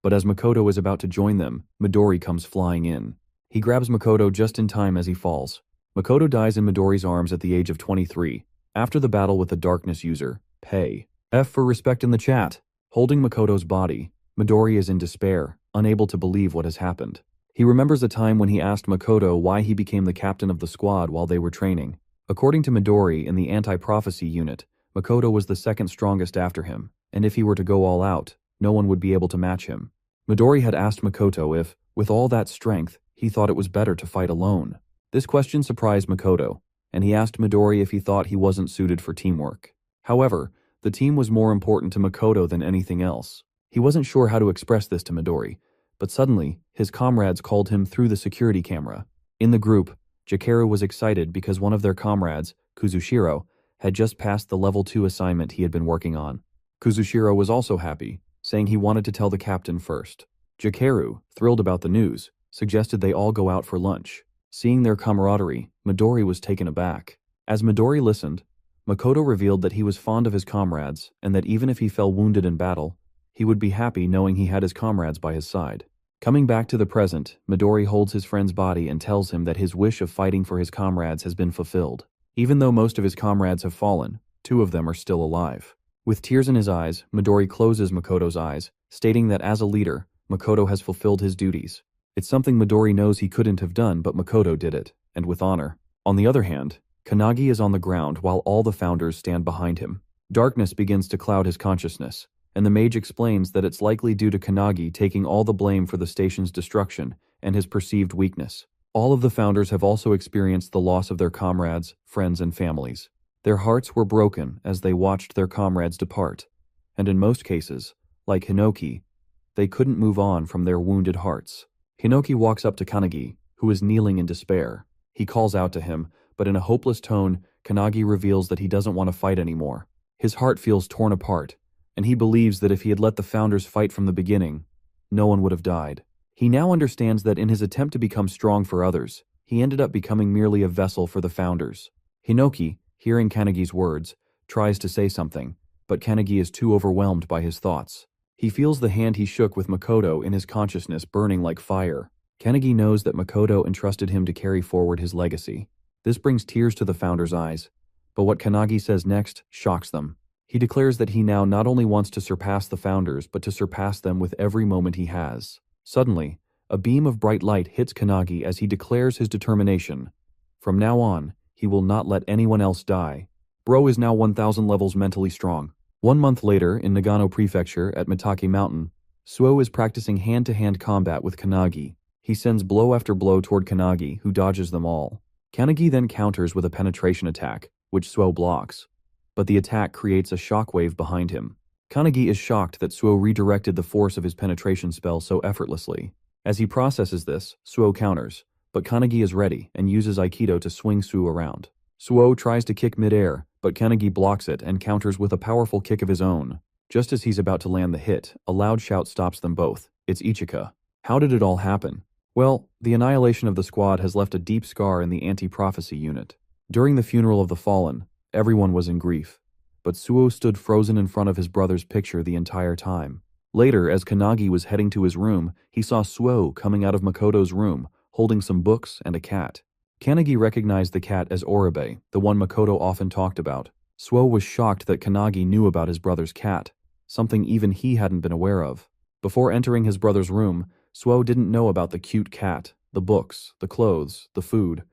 but as Makoto is about to join them, Midori comes flying in. He grabs Makoto just in time as he falls. Makoto dies in Midori's arms at the age of 23, after the battle with the darkness user, Pei. F for respect in the chat. Holding Makoto's body, Midori is in despair, unable to believe what has happened. He remembers a time when he asked Makoto why he became the captain of the squad while they were training. According to Midori in the anti-prophecy unit, Makoto was the second strongest after him, and if he were to go all out, no one would be able to match him. Midori had asked Makoto if, with all that strength, he thought it was better to fight alone. This question surprised Makoto, and he asked Midori if he thought he wasn't suited for teamwork. However, the team was more important to Makoto than anything else. He wasn't sure how to express this to Midori, but suddenly, his comrades called him through the security camera. In the group, Jakeru was excited because one of their comrades, Kuzushiro, had just passed the level 2 assignment he had been working on. Kuzushiro was also happy, saying he wanted to tell the captain first. Jakeru, thrilled about the news, suggested they all go out for lunch. Seeing their camaraderie, Midori was taken aback. As Midori listened, Makoto revealed that he was fond of his comrades and that even if he fell wounded in battle, he would be happy knowing he had his comrades by his side. Coming back to the present, Midori holds his friend's body and tells him that his wish of fighting for his comrades has been fulfilled. Even though most of his comrades have fallen, 2 of them are still alive. With tears in his eyes, Midori closes Makoto's eyes, stating that as a leader, Makoto has fulfilled his duties. It's something Midori knows he couldn't have done, but Makoto did it, and with honor. On the other hand, Kanagi is on the ground while all the founders stand behind him. Darkness begins to cloud his consciousness, and the mage explains that it's likely due to Kanagi taking all the blame for the station's destruction and his perceived weakness. All of the founders have also experienced the loss of their comrades, friends, and families. Their hearts were broken as they watched their comrades depart, and in most cases, like Hinoki, they couldn't move on from their wounded hearts. Hinoki walks up to Kanagi, who is kneeling in despair. He calls out to him, but in a hopeless tone, Kanagi reveals that he doesn't want to fight anymore. His heart feels torn apart, and he believes that if he had let the founders fight from the beginning, no one would have died. He now understands that in his attempt to become strong for others, he ended up becoming merely a vessel for the founders. Hinoki, hearing Kanagi's words, tries to say something, but Kanagi is too overwhelmed by his thoughts. He feels the hand he shook with Makoto in his consciousness burning like fire. Kanagi knows that Makoto entrusted him to carry forward his legacy. This brings tears to the founders' eyes, but what Kanagi says next shocks them. He declares that he now not only wants to surpass the founders, but to surpass them with every moment he has. Suddenly, a beam of bright light hits Kanagi as he declares his determination. From now on, he will not let anyone else die. Bro is now 1,000 levels mentally strong. 1 month later, in Nagano Prefecture at Mitake Mountain, Suo is practicing hand-to-hand combat with Kanagi. He sends blow after blow toward Kanagi, who dodges them all. Kanagi then counters with a penetration attack, which Suo blocks, but the attack creates a shockwave behind him. Kanagi is shocked that Suo redirected the force of his penetration spell so effortlessly. As he processes this, Suo counters, but Kanagi is ready and uses Aikido to swing Suo around. Suo tries to kick midair, but Kanagi blocks it and counters with a powerful kick of his own. Just as he's about to land the hit, a loud shout stops them both. It's Ichika. How did it all happen? Well, the annihilation of the squad has left a deep scar in the anti-prophecy unit. During the funeral of the fallen, everyone was in grief, but Suo stood frozen in front of his brother's picture the entire time. Later, as Kanagi was heading to his room, he saw Suo coming out of Makoto's room, holding some books and a cat. Kanagi recognized the cat as Oribe, the one Makoto often talked about. Suo was shocked that Kanagi knew about his brother's cat, something even he hadn't been aware of. Before entering his brother's room, Suo didn't know about the cute cat, the books, the clothes, the food,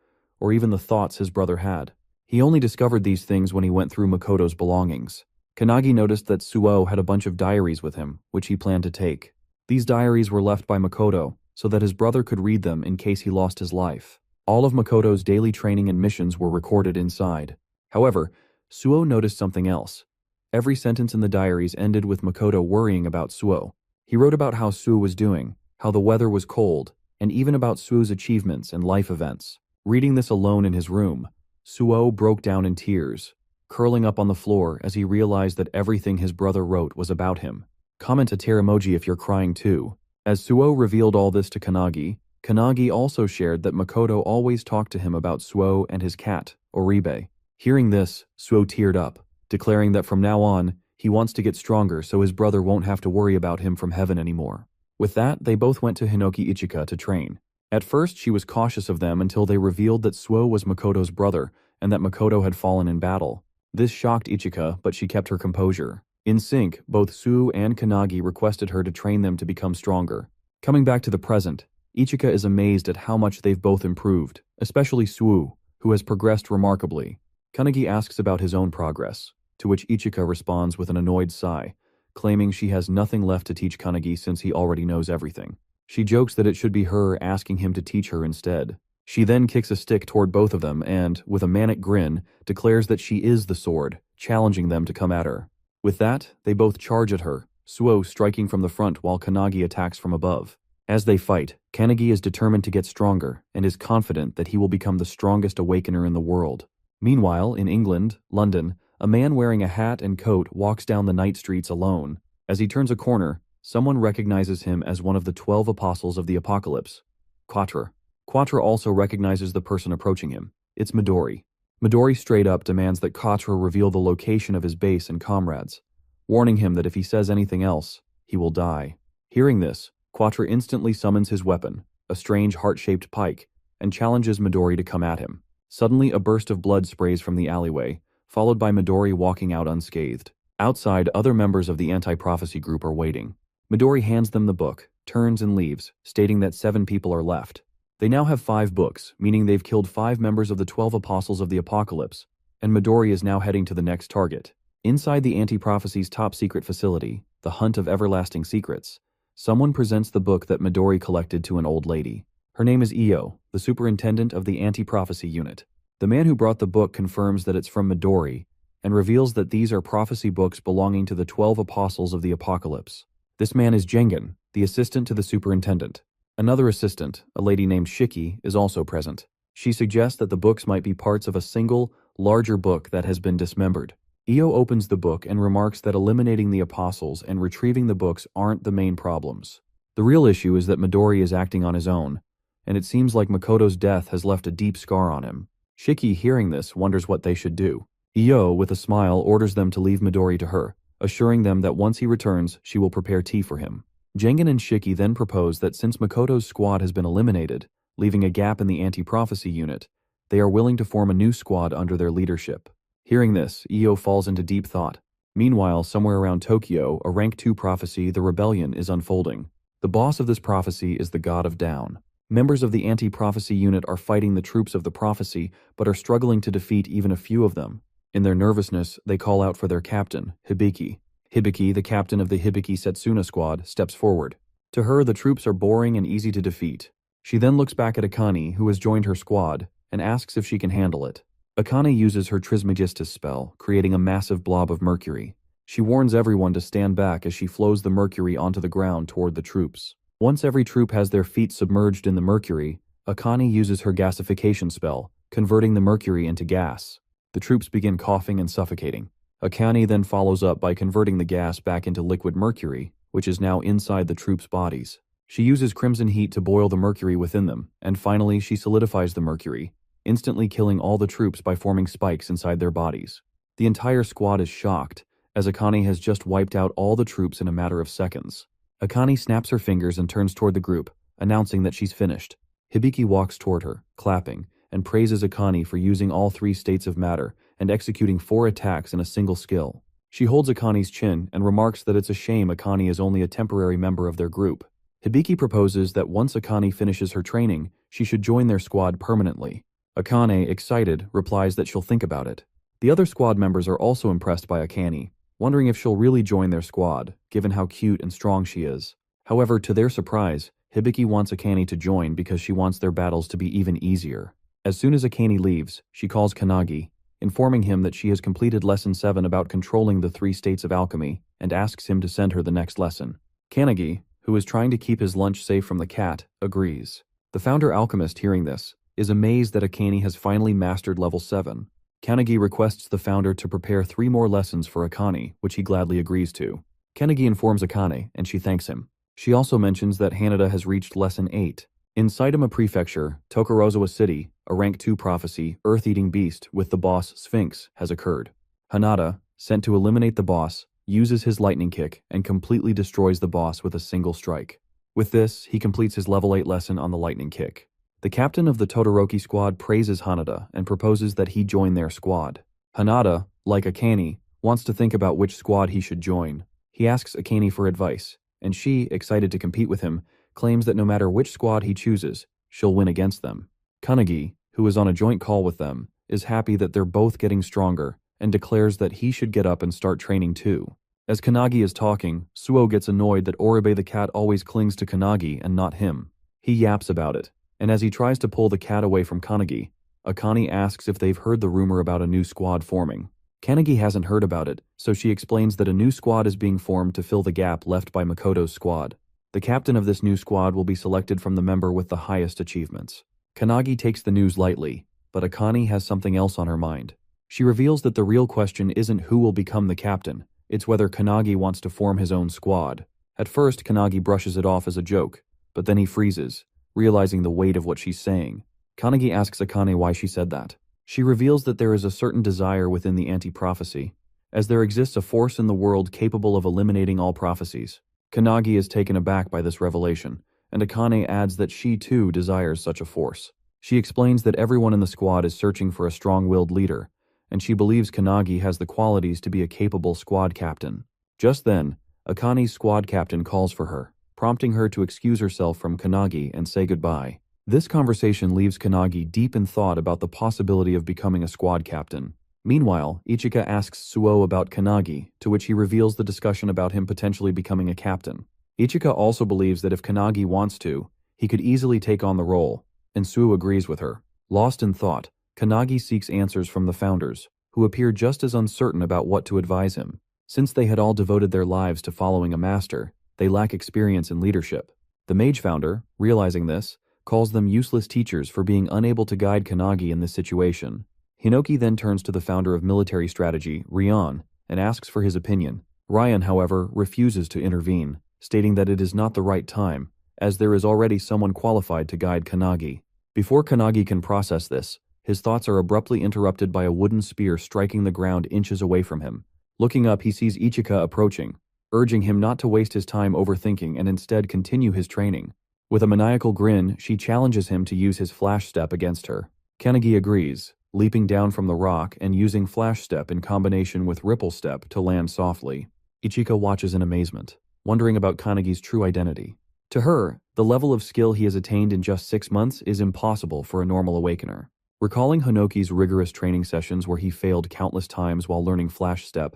or even the thoughts his brother had. He only discovered these things when he went through Makoto's belongings. Kanagi noticed that Suo had a bunch of diaries with him, which he planned to take. These diaries were left by Makoto so that his brother could read them in case he lost his life. All of Makoto's daily training and missions were recorded inside. However, Suo noticed something else. Every sentence in the diaries ended with Makoto worrying about Suo. He wrote about how Suo was doing, how the weather was cold, and even about Suo's achievements and life events. Reading this alone in his room, Suo broke down in tears, curling up on the floor as he realized that everything his brother wrote was about him. Comment a tear emoji if you're crying too. As Suo revealed all this to Kanagi, Kanagi also shared that Makoto always talked to him about Suo and his cat, Oribe. Hearing this, Suo teared up, declaring that from now on, he wants to get stronger so his brother won't have to worry about him from heaven anymore. With that, they both went to Hinoki Ichika to train. At first, she was cautious of them until they revealed that Suo was Makoto's brother and that Makoto had fallen in battle. This shocked Ichika, but she kept her composure. In sync, both Suo and Kanagi requested her to train them to become stronger. Coming back to the present, Ichika is amazed at how much they've both improved, especially Suo, who has progressed remarkably. Kanagi asks about his own progress, to which Ichika responds with an annoyed sigh, claiming she has nothing left to teach Kanagi since he already knows everything. She jokes that it should be her asking him to teach her instead. She then kicks a stick toward both of them and, with a manic grin, declares that she is the sword, challenging them to come at her. With that, they both charge at her, Suo striking from the front while Kanagi attacks from above. As they fight, Kanagi is determined to get stronger and is confident that he will become the strongest awakener in the world. Meanwhile, in England, London, a man wearing a hat and coat walks down the night streets alone. As he turns a corner, someone recognizes him as one of the 12 apostles of the apocalypse, Quatre. Quattro also recognizes the person approaching him. It's Midori. Midori straight up demands that Quattro reveal the location of his base and comrades, warning him that if he says anything else, he will die. Hearing this, Quattro instantly summons his weapon, a strange heart-shaped pike, and challenges Midori to come at him. Suddenly, a burst of blood sprays from the alleyway, followed by Midori walking out unscathed. Outside, other members of the anti-prophecy group are waiting. Midori hands them the book, turns and leaves, stating that 7 people are left. They now have 5 books, meaning they've killed 5 members of the 12 Apostles of the Apocalypse, and Midori is now heading to the next target. Inside the anti-prophecy's top-secret facility, the Hunt of Everlasting Secrets, someone presents the book that Midori collected to an old lady. Her name is Io, the superintendent of the anti-prophecy unit. The man who brought the book confirms that it's from Midori, and reveals that these are prophecy books belonging to the 12 Apostles of the Apocalypse. This man is Jengen, the assistant to the superintendent. Another assistant, a lady named Shiki, is also present. She suggests that the books might be parts of a single, larger book that has been dismembered. Io opens the book and remarks that eliminating the apostles and retrieving the books aren't the main problems. The real issue is that Midori is acting on his own, and it seems like Makoto's death has left a deep scar on him. Shiki, hearing this, wonders what they should do. Io, with a smile, orders them to leave Midori to her, assuring them that once he returns, she will prepare tea for him. Jengen and Shiki then propose that since Makoto's squad has been eliminated, leaving a gap in the anti-prophecy unit, they are willing to form a new squad under their leadership. Hearing this, Io falls into deep thought. Meanwhile, somewhere around Tokyo, a Rank 2 prophecy, the Rebellion, is unfolding. The boss of this prophecy is the God of Down. Members of the anti-prophecy unit are fighting the troops of the prophecy, but are struggling to defeat even a few of them. In their nervousness, they call out for their captain, Hibiki. Hibiki, the captain of the Hibiki Setsuna squad, steps forward. To her, the troops are boring and easy to defeat. She then looks back at Akane, who has joined her squad, and asks if she can handle it. Akane uses her Trismegistus spell, creating a massive blob of mercury. She warns everyone to stand back as she flows the mercury onto the ground toward the troops. Once every troop has their feet submerged in the mercury, Akane uses her gasification spell, converting the mercury into gas. The troops begin coughing and suffocating. Akane then follows up by converting the gas back into liquid mercury, which is now inside the troops' bodies. She uses crimson heat to boil the mercury within them, and finally she solidifies the mercury, instantly killing all the troops by forming spikes inside their bodies. The entire squad is shocked, as Akane has just wiped out all the troops in a matter of seconds. Akane snaps her fingers and turns toward the group, announcing that she's finished. Hibiki walks toward her, clapping, and praises Akane for using all 3 states of matter and executing 4 attacks in a single skill. She holds Akane's chin and remarks that it's a shame Akane is only a temporary member of their group. Hibiki proposes that once Akane finishes her training, she should join their squad permanently. Akane, excited, replies that she'll think about it. The other squad members are also impressed by Akane, wondering if she'll really join their squad, given how cute and strong she is. However, to their surprise, Hibiki wants Akane to join because she wants their battles to be even easier. As soon as Akane leaves, she calls Kanagi, informing him that she has completed Lesson 7 about controlling the 3 states of alchemy, and asks him to send her the next lesson. Kanagi, who is trying to keep his lunch safe from the cat, agrees. The founder alchemist, hearing this, is amazed that Akane has finally mastered level 7. Kanagi requests the founder to prepare 3 more lessons for Akane, which he gladly agrees to. Kanagi informs Akane, and she thanks him. She also mentions that Hanada has reached Lesson 8. In Saitama Prefecture, Tokorozawa City, a Rank 2 prophecy, Earth-Eating Beast with the boss Sphinx, has occurred. Hanada, sent to eliminate the boss, uses his lightning kick and completely destroys the boss with a single strike. With this, he completes his level 8 lesson on the lightning kick. The captain of the Todoroki squad praises Hanada and proposes that he join their squad. Hanada, like Akane, wants to think about which squad he should join. He asks Akane for advice, and she, excited to compete with him, claims that no matter which squad he chooses, she'll win against them. Kanagi, who is on a joint call with them, is happy that they're both getting stronger and declares that he should get up and start training too. As Kanagi is talking, Suo gets annoyed that Oribe the cat always clings to Kanagi and not him. He yaps about it, and as he tries to pull the cat away from Kanagi, Akane asks if they've heard the rumor about a new squad forming. Kanagi hasn't heard about it, so she explains that a new squad is being formed to fill the gap left by Makoto's squad. The captain of this new squad will be selected from the member with the highest achievements. Kanagi takes the news lightly, but Akane has something else on her mind. She reveals that the real question isn't who will become the captain, it's whether Kanagi wants to form his own squad. At first, Kanagi brushes it off as a joke, but then he freezes, realizing the weight of what she's saying. Kanagi asks Akane why she said that. She reveals that there is a certain desire within the anti-prophecy, as there exists a force in the world capable of eliminating all prophecies. Kanagi is taken aback by this revelation, and Akane adds that she too desires such a force. She explains that everyone in the squad is searching for a strong-willed leader, and she believes Kanagi has the qualities to be a capable squad captain. Just then, Akane's squad captain calls for her, prompting her to excuse herself from Kanagi and say goodbye. This conversation leaves Kanagi deep in thought about the possibility of becoming a squad captain. Meanwhile, Ichika asks Suo about Kanagi, to which he reveals the discussion about him potentially becoming a captain. Ichika also believes that if Kanagi wants to, he could easily take on the role, and Suo agrees with her. Lost in thought, Kanagi seeks answers from the founders, who appear just as uncertain about what to advise him. Since they had all devoted their lives to following a master, they lack experience in leadership. The mage founder, realizing this, calls them useless teachers for being unable to guide Kanagi in this situation. Hinoki then turns to the founder of military strategy, Ryan, and asks for his opinion. Ryan, however, refuses to intervene, stating that it is not the right time, as there is already someone qualified to guide Kanagi. Before Kanagi can process this, his thoughts are abruptly interrupted by a wooden spear striking the ground inches away from him. Looking up, he sees Ichika approaching, urging him not to waste his time overthinking and instead continue his training. With a maniacal grin, she challenges him to use his flash step against her. Kanagi agrees, leaping down from the rock and using flash step in combination with ripple step to land softly. Ichika watches in amazement, wondering about Kanagi's true identity. To her, the level of skill he has attained in just 6 months is impossible for a normal awakener. Recalling Hinoki's rigorous training sessions where he failed countless times while learning flash step,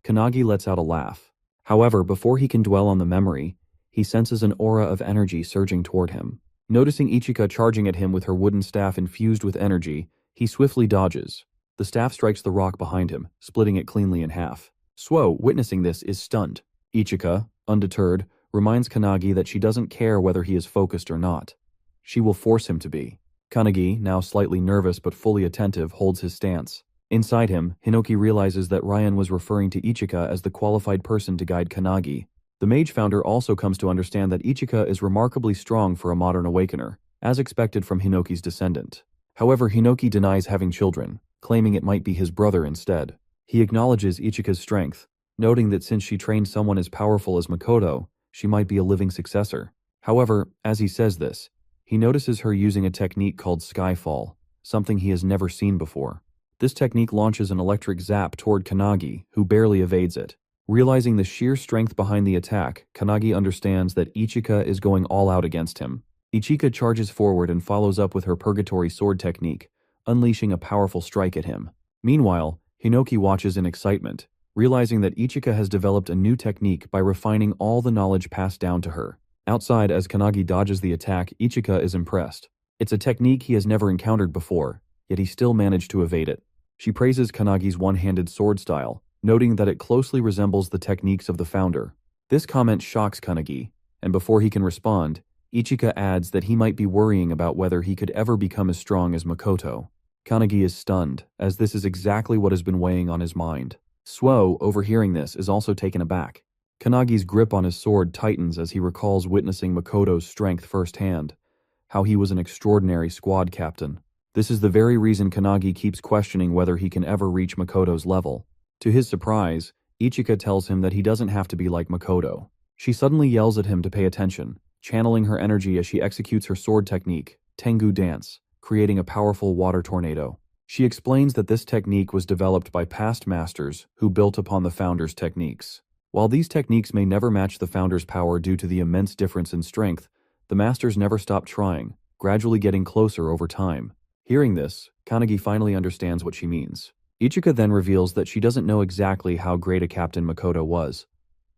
Kanagi lets out a laugh. However, before he can dwell on the memory, he senses an aura of energy surging toward him. Noticing Ichika charging at him with her wooden staff infused with energy, he swiftly dodges. The staff strikes the rock behind him, splitting it cleanly in half. Suo, witnessing this, is stunned. Ichika, undeterred, reminds Kanagi that she doesn't care whether he is focused or not. She will force him to be. Kanagi, now slightly nervous but fully attentive, holds his stance. Inside him, Hinoki realizes that Ryan was referring to Ichika as the qualified person to guide Kanagi. The mage founder also comes to understand that Ichika is remarkably strong for a modern awakener, as expected from Hinoki's descendant. However, Hinoki denies having children, claiming it might be his brother instead. He acknowledges Ichika's strength, noting that since she trained someone as powerful as Makoto, she might be a living successor. However, as he says this, he notices her using a technique called Skyfall, something he has never seen before. This technique launches an electric zap toward Kanagi, who barely evades it. Realizing the sheer strength behind the attack, Kanagi understands that Ichika is going all out against him. Ichika charges forward and follows up with her Purgatory Sword technique, unleashing a powerful strike at him. Meanwhile, Hinoki watches in excitement, realizing that Ichika has developed a new technique by refining all the knowledge passed down to her. Outside, as Kanagi dodges the attack, Ichika is impressed. It's a technique he has never encountered before, yet he still managed to evade it. She praises Kanagi's one-handed sword style, noting that it closely resembles the techniques of the founder. This comment shocks Kanagi, and before he can respond, Ichika adds that he might be worrying about whether he could ever become as strong as Makoto. Kanagi is stunned, as this is exactly what has been weighing on his mind. Suo, overhearing this, is also taken aback. Kanagi's grip on his sword tightens as he recalls witnessing Makoto's strength firsthand, how he was an extraordinary squad captain. This is the very reason Kanagi keeps questioning whether he can ever reach Makoto's level. To his surprise, Ichika tells him that he doesn't have to be like Makoto. She suddenly yells at him to pay attention, channeling her energy as she executes her sword technique, Tengu Dance, creating a powerful water tornado. She explains that this technique was developed by past masters who built upon the founder's techniques. While these techniques may never match the founder's power due to the immense difference in strength, the masters never stop trying, gradually getting closer over time. Hearing this, Kanagi finally understands what she means. Ichika then reveals that she doesn't know exactly how great a captain Makoto was,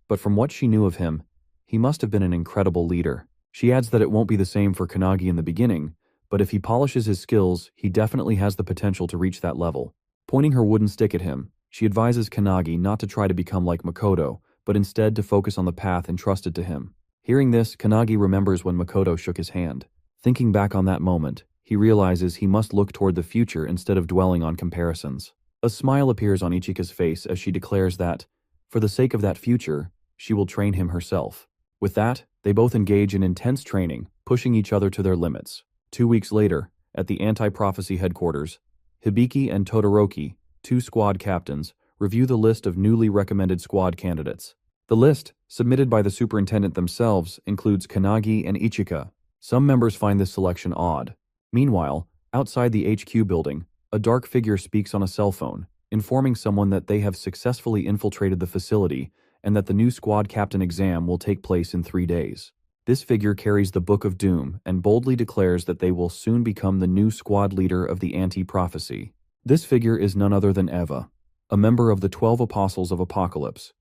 but from what she knew of him, he must have been an incredible leader. She adds that it won't be the same for Kanagi in the beginning, but if he polishes his skills, he definitely has the potential to reach that level. Pointing her wooden stick at him, she advises Kanagi not to try to become like Makoto, but instead to focus on the path entrusted to him. Hearing this, Kanagi remembers when Makoto shook his hand. Thinking back on that moment, he realizes he must look toward the future instead of dwelling on comparisons. A smile appears on Ichika's face as she declares that, for the sake of that future, she will train him herself. With that, they both engage in intense training, pushing each other to their limits. 2 weeks later, at the anti-prophecy headquarters, Hibiki and Todoroki, two squad captains, review the list of newly recommended squad candidates. The list, submitted by the superintendent themselves, includes Kanagi and Ichika. Some members find this selection odd. Meanwhile, outside the HQ building, a dark figure speaks on a cell phone, informing someone that they have successfully infiltrated the facility and that the new squad captain exam will take place in 3 days. This figure carries the Book of Doom and boldly declares that they will soon become the new squad leader of the anti-prophecy. This figure is none other than Eva, a member of the 12 Apostles of Apocalypse.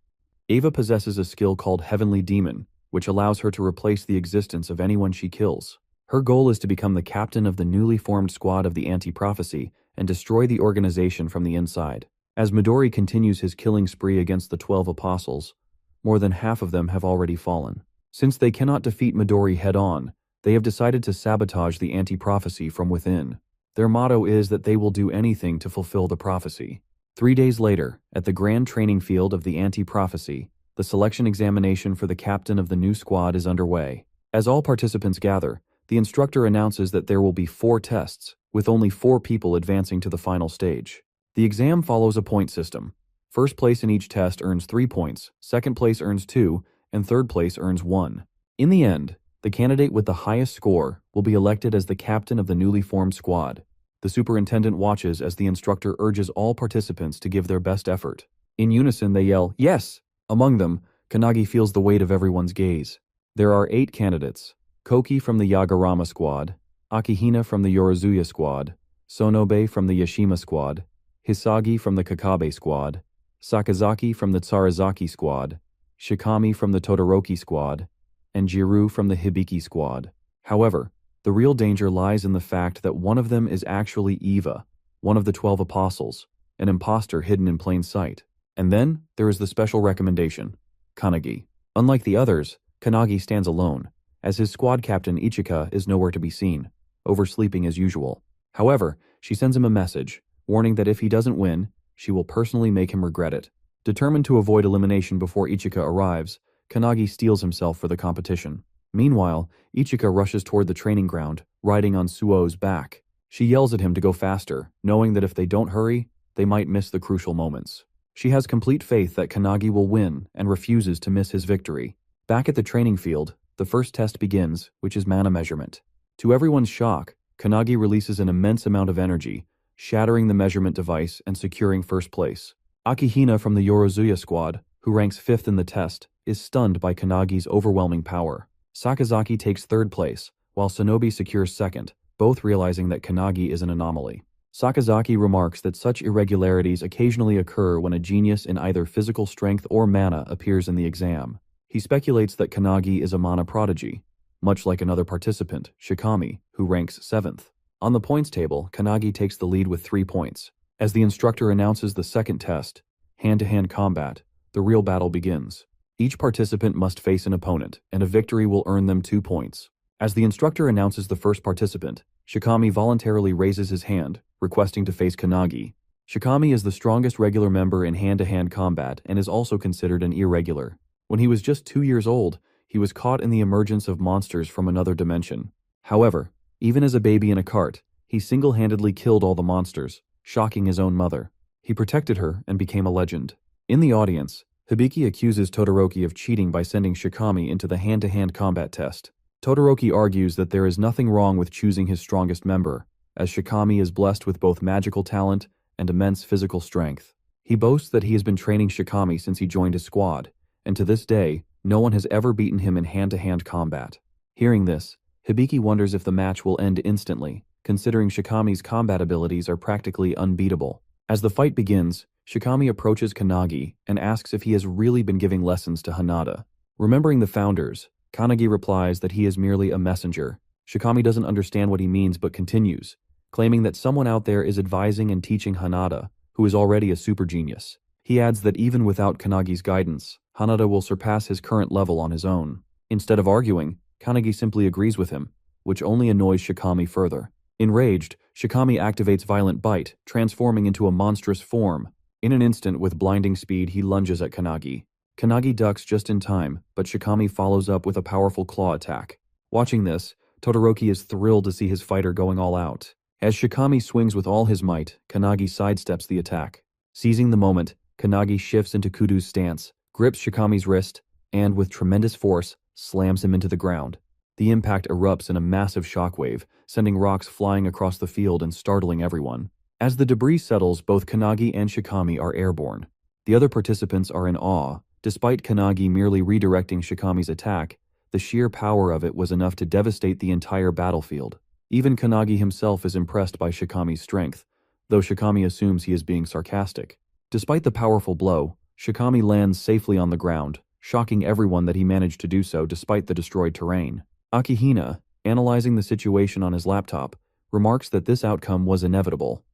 Eva possesses a skill called Heavenly Demon, which allows her to replace the existence of anyone she kills. Her goal is to become the captain of the newly formed squad of the anti-prophecy and destroy the organization from the inside. As Midori continues his killing spree against the 12 Apostles, more than half of them have already fallen. Since they cannot defeat Midori head-on, they have decided to sabotage the anti-prophecy from within. Their motto is that they will do anything to fulfill the prophecy. 3 days later, at the grand training field of the anti-prophecy, the selection examination for the captain of the new squad is underway. As all participants gather, the instructor announces that there will be 4 tests, with only 4 people advancing to the final stage. The exam follows a point system. First place in each test earns 3 points, second place earns 2, and third place earns 1. In the end, the candidate with the highest score will be elected as the captain of the newly formed squad. The superintendent watches as the instructor urges all participants to give their best effort. In unison, they yell, "Yes!" Among them, Kanagi feels the weight of everyone's gaze. There are 8 candidates: Koki from the Yagarama squad, Akihina from the Yorozuya squad, Sonobe from the Yashima squad, Hisagi from the Kakabe squad, Sakazaki from the Tsarazaki squad, Shikami from the Todoroki squad, and Jiru from the Hibiki squad. However, the real danger lies in the fact that one of them is actually Eva, one of the 12 apostles, an imposter hidden in plain sight. And then, there is the special recommendation, Kanagi. Unlike the others, Kanagi stands alone, as his squad captain Ichika is nowhere to be seen, oversleeping as usual. However, she sends him a message, warning that if he doesn't win, she will personally make him regret it. Determined to avoid elimination before Ichika arrives, Kanagi steels himself for the competition. Meanwhile, Ichika rushes toward the training ground, riding on Suo's back. She yells at him to go faster, knowing that if they don't hurry, they might miss the crucial moments. She has complete faith that Kanagi will win and refuses to miss his victory. Back at the training field, the first test begins, which is mana measurement. To everyone's shock, Kanagi releases an immense amount of energy, shattering the measurement device and securing first place. Akihina from the Yorozuya squad, who ranks 5th in the test, is stunned by Kanagi's overwhelming power. Sakazaki takes 3rd place, while Sonobe secures 2nd, both realizing that Kanagi is an anomaly. Sakazaki remarks that such irregularities occasionally occur when a genius in either physical strength or mana appears in the exam. He speculates that Kanagi is a mana prodigy, much like another participant, Shikami, who ranks 7th. On the points table, Kanagi takes the lead with 3 points. As the instructor announces the second test, hand-to-hand combat, the real battle begins. Each participant must face an opponent, and a victory will earn them 2 points. As the instructor announces the first participant, Shikami voluntarily raises his hand, requesting to face Kanagi. Shikami is the strongest regular member in hand-to-hand combat and is also considered an irregular. When he was just 2 years old, he was caught in the emergence of monsters from another dimension. However, even as a baby in a cart, he single-handedly killed all the monsters, shocking his own mother. He protected her and became a legend. In the audience, Hibiki accuses Todoroki of cheating by sending Shikami into the hand-to-hand combat test. Todoroki argues that there is nothing wrong with choosing his strongest member, as Shikami is blessed with both magical talent and immense physical strength. He boasts that he has been training Shikami since he joined his squad, and to this day, no one has ever beaten him in hand-to-hand combat. Hearing this, Hibiki wonders if the match will end instantly, considering Shikami's combat abilities are practically unbeatable. As the fight begins, Shikami approaches Kanagi and asks if he has really been giving lessons to Hanada. Remembering the founders, Kanagi replies that he is merely a messenger. Shikami doesn't understand what he means but continues, claiming that someone out there is advising and teaching Hanada, who is already a super genius. He adds that even without Kanagi's guidance, Hanada will surpass his current level on his own. Instead of arguing, Kanagi simply agrees with him, which only annoys Shikami further. Enraged, Shikami activates Violent Bite, transforming into a monstrous form. In an instant, with blinding speed, he lunges at Kanagi. Kanagi ducks just in time, but Shikami follows up with a powerful claw attack. Watching this, Todoroki is thrilled to see his fighter going all out. As Shikami swings with all his might, Kanagi sidesteps the attack. Seizing the moment, Kanagi shifts into Kudu's stance, grips Shikami's wrist, and with tremendous force, slams him into the ground. The impact erupts in a massive shockwave, sending rocks flying across the field and startling everyone. As the debris settles, both Kanagi and Shikami are airborne. The other participants are in awe. Despite Kanagi merely redirecting Shikami's attack, the sheer power of it was enough to devastate the entire battlefield. Even Kanagi himself is impressed by Shikami's strength, though Shikami assumes he is being sarcastic. Despite the powerful blow, Shikami lands safely on the ground, shocking everyone that he managed to do so despite the destroyed terrain. Akihina, analyzing the situation on his laptop, remarks that this outcome was inevitable.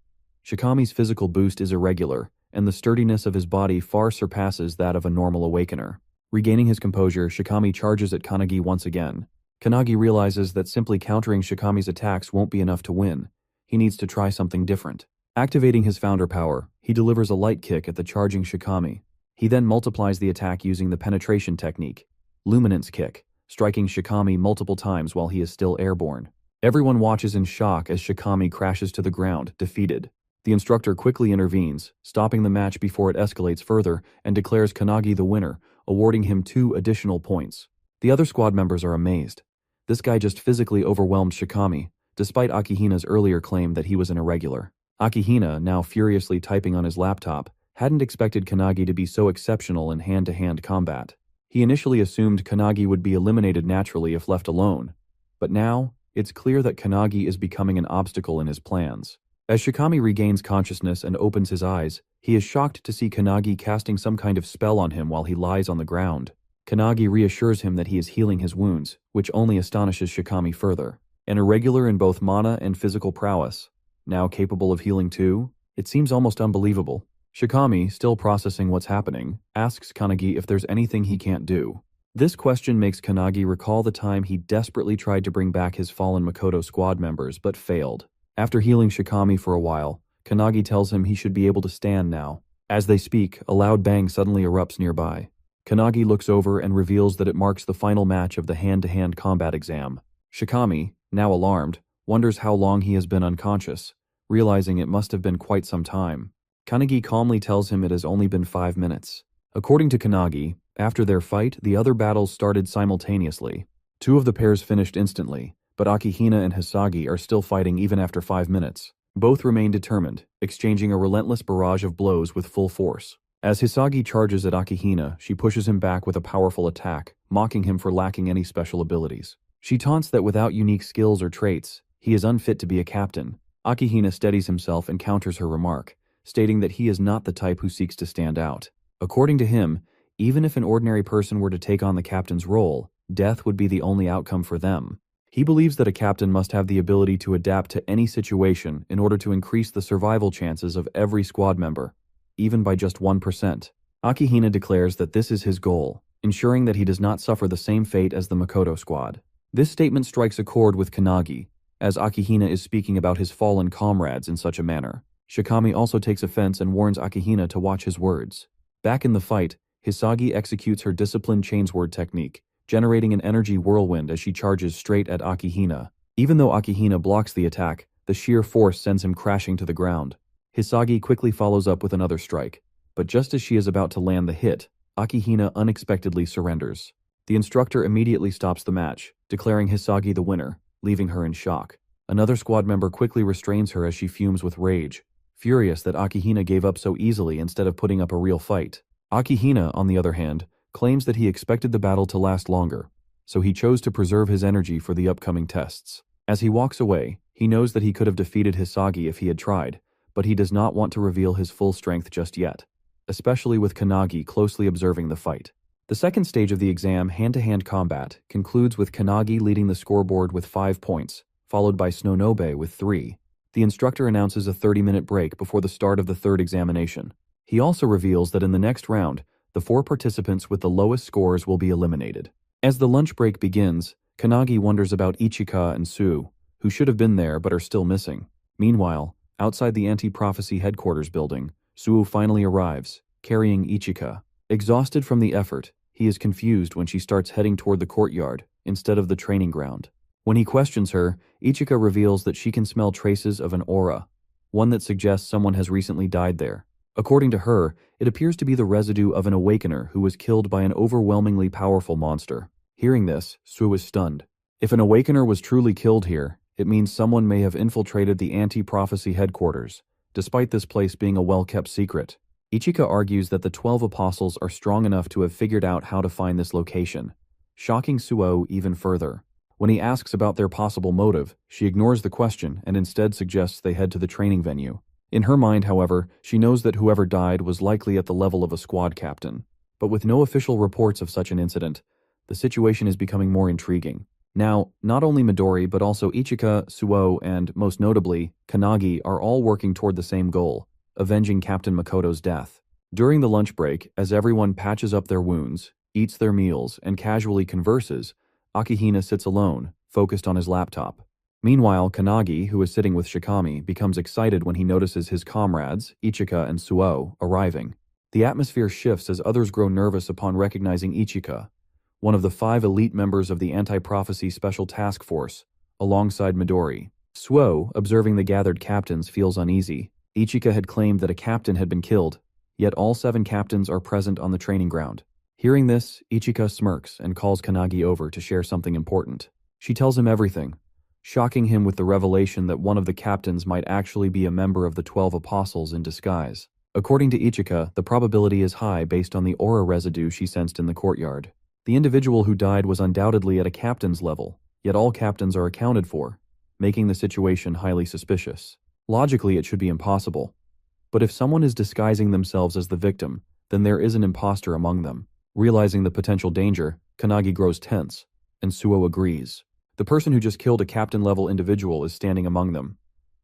Shikami's physical boost is irregular, and the sturdiness of his body far surpasses that of a normal awakener. Regaining his composure, Shikami charges at Kanagi once again. Kanagi realizes that simply countering Shikami's attacks won't be enough to win. He needs to try something different. Activating his founder power, he delivers a light kick at the charging Shikami. He then multiplies the attack using the penetration technique, Luminance Kick, striking Shikami multiple times while he is still airborne. Everyone watches in shock as Shikami crashes to the ground, defeated. The instructor quickly intervenes, stopping the match before it escalates further, and declares Kanagi the winner, awarding him 2 additional points. The other squad members are amazed. This guy just physically overwhelmed Shikami, despite Akihina's earlier claim that he was an irregular. Akihina, now furiously typing on his laptop, hadn't expected Kanagi to be so exceptional in hand-to-hand combat. He initially assumed Kanagi would be eliminated naturally if left alone, but now, it's clear that Kanagi is becoming an obstacle in his plans. As Shikami regains consciousness and opens his eyes, he is shocked to see Kanagi casting some kind of spell on him while he lies on the ground. Kanagi reassures him that he is healing his wounds, which only astonishes Shikami further. An irregular in both mana and physical prowess, now capable of healing too? It seems almost unbelievable. Shikami, still processing what's happening, asks Kanagi if there's anything he can't do. This question makes Kanagi recall the time he desperately tried to bring back his fallen Makoto squad members but failed. After healing Shikami for a while, Kanagi tells him he should be able to stand now. As they speak, a loud bang suddenly erupts nearby. Kanagi looks over and reveals that it marks the final match of the hand-to-hand combat exam. Shikami, now alarmed, wonders how long he has been unconscious, realizing it must have been quite some time. Kanagi calmly tells him it has only been 5 minutes. According to Kanagi, after their fight, the other battles started simultaneously. 2 of the pairs finished instantly, but Akihina and Hisagi are still fighting even after 5 minutes. Both remain determined, exchanging a relentless barrage of blows with full force. As Hisagi charges at Akihina, she pushes him back with a powerful attack, mocking him for lacking any special abilities. She taunts that without unique skills or traits, he is unfit to be a captain. Akihina steadies himself and counters her remark, stating that he is not the type who seeks to stand out. According to him, even if an ordinary person were to take on the captain's role, death would be the only outcome for them. He believes that a captain must have the ability to adapt to any situation in order to increase the survival chances of every squad member, even by just 1%. Akihina declares that this is his goal, ensuring that he does not suffer the same fate as the Makoto squad. This statement strikes a chord with Kanagi, as Akihina is speaking about his fallen comrades in such a manner. Shikami also takes offense and warns Akihina to watch his words. Back in the fight, Hisagi executes her disciplined chainsword technique, generating an energy whirlwind as she charges straight at Akihina. Even though Akihina blocks the attack, the sheer force sends him crashing to the ground. Hisagi quickly follows up with another strike, but just as she is about to land the hit, Akihina unexpectedly surrenders. The instructor immediately stops the match, declaring Hisagi the winner, leaving her in shock. Another squad member quickly restrains her as she fumes with rage, furious that Akihina gave up so easily instead of putting up a real fight. Akihina, on the other hand, claims that he expected the battle to last longer, so he chose to preserve his energy for the upcoming tests. As he walks away, he knows that he could have defeated Hisagi if he had tried, but he does not want to reveal his full strength just yet, especially with Kanagi closely observing the fight. The second stage of the exam, hand-to-hand combat, concludes with Kanagi leading the scoreboard with 5 points, followed by Snonobe with 3. The instructor announces a 30-minute break before the start of the third examination. He also reveals that in the next round, the 4 participants with the lowest scores will be eliminated. As the lunch break begins, Kanagi wonders about Ichika and Su, who should have been there but are still missing. Meanwhile, outside the Anti-Prophecy headquarters building, Su finally arrives, carrying Ichika. Exhausted from the effort, he is confused when she starts heading toward the courtyard instead of the training ground. When he questions her, Ichika reveals that she can smell traces of an aura, one that suggests someone has recently died there. According to her, it appears to be the residue of an awakener who was killed by an overwhelmingly powerful monster. Hearing this, Suo is stunned. If an awakener was truly killed here, it means someone may have infiltrated the anti-prophecy headquarters, despite this place being a well-kept secret. Ichika argues that the 12 apostles are strong enough to have figured out how to find this location, shocking Suo even further. When he asks about their possible motive, she ignores the question and instead suggests they head to the training venue. In her mind, however, she knows that whoever died was likely at the level of a squad captain. But with no official reports of such an incident, the situation is becoming more intriguing. Now, not only Midori but also Ichika, Suo, and, most notably, Kanagi are all working toward the same goal, avenging Captain Makoto's death. During the lunch break, as everyone patches up their wounds, eats their meals, and casually converses, Akihina sits alone, focused on his laptop. Meanwhile, Kanagi, who is sitting with Shikami, becomes excited when he notices his comrades, Ichika and Suo, arriving. The atmosphere shifts as others grow nervous upon recognizing Ichika, one of the 5 elite members of the Anti-Prophecy Special Task Force, alongside Midori. Suo, observing the gathered captains, feels uneasy. Ichika had claimed that a captain had been killed, yet all 7 captains are present on the training ground. Hearing this, Ichika smirks and calls Kanagi over to share something important. She tells him everything, shocking him with the revelation that one of the captains might actually be a member of the 12 apostles in disguise. According to Ichika, the probability is high based on the aura residue she sensed in the courtyard. The individual who died was undoubtedly at a captain's level, yet all captains are accounted for, making the situation highly suspicious. Logically, it should be impossible. But if someone is disguising themselves as the victim, then there is an imposter among them. Realizing the potential danger, Kanagi grows tense, and Suo agrees. The person who just killed a captain-level individual is standing among them.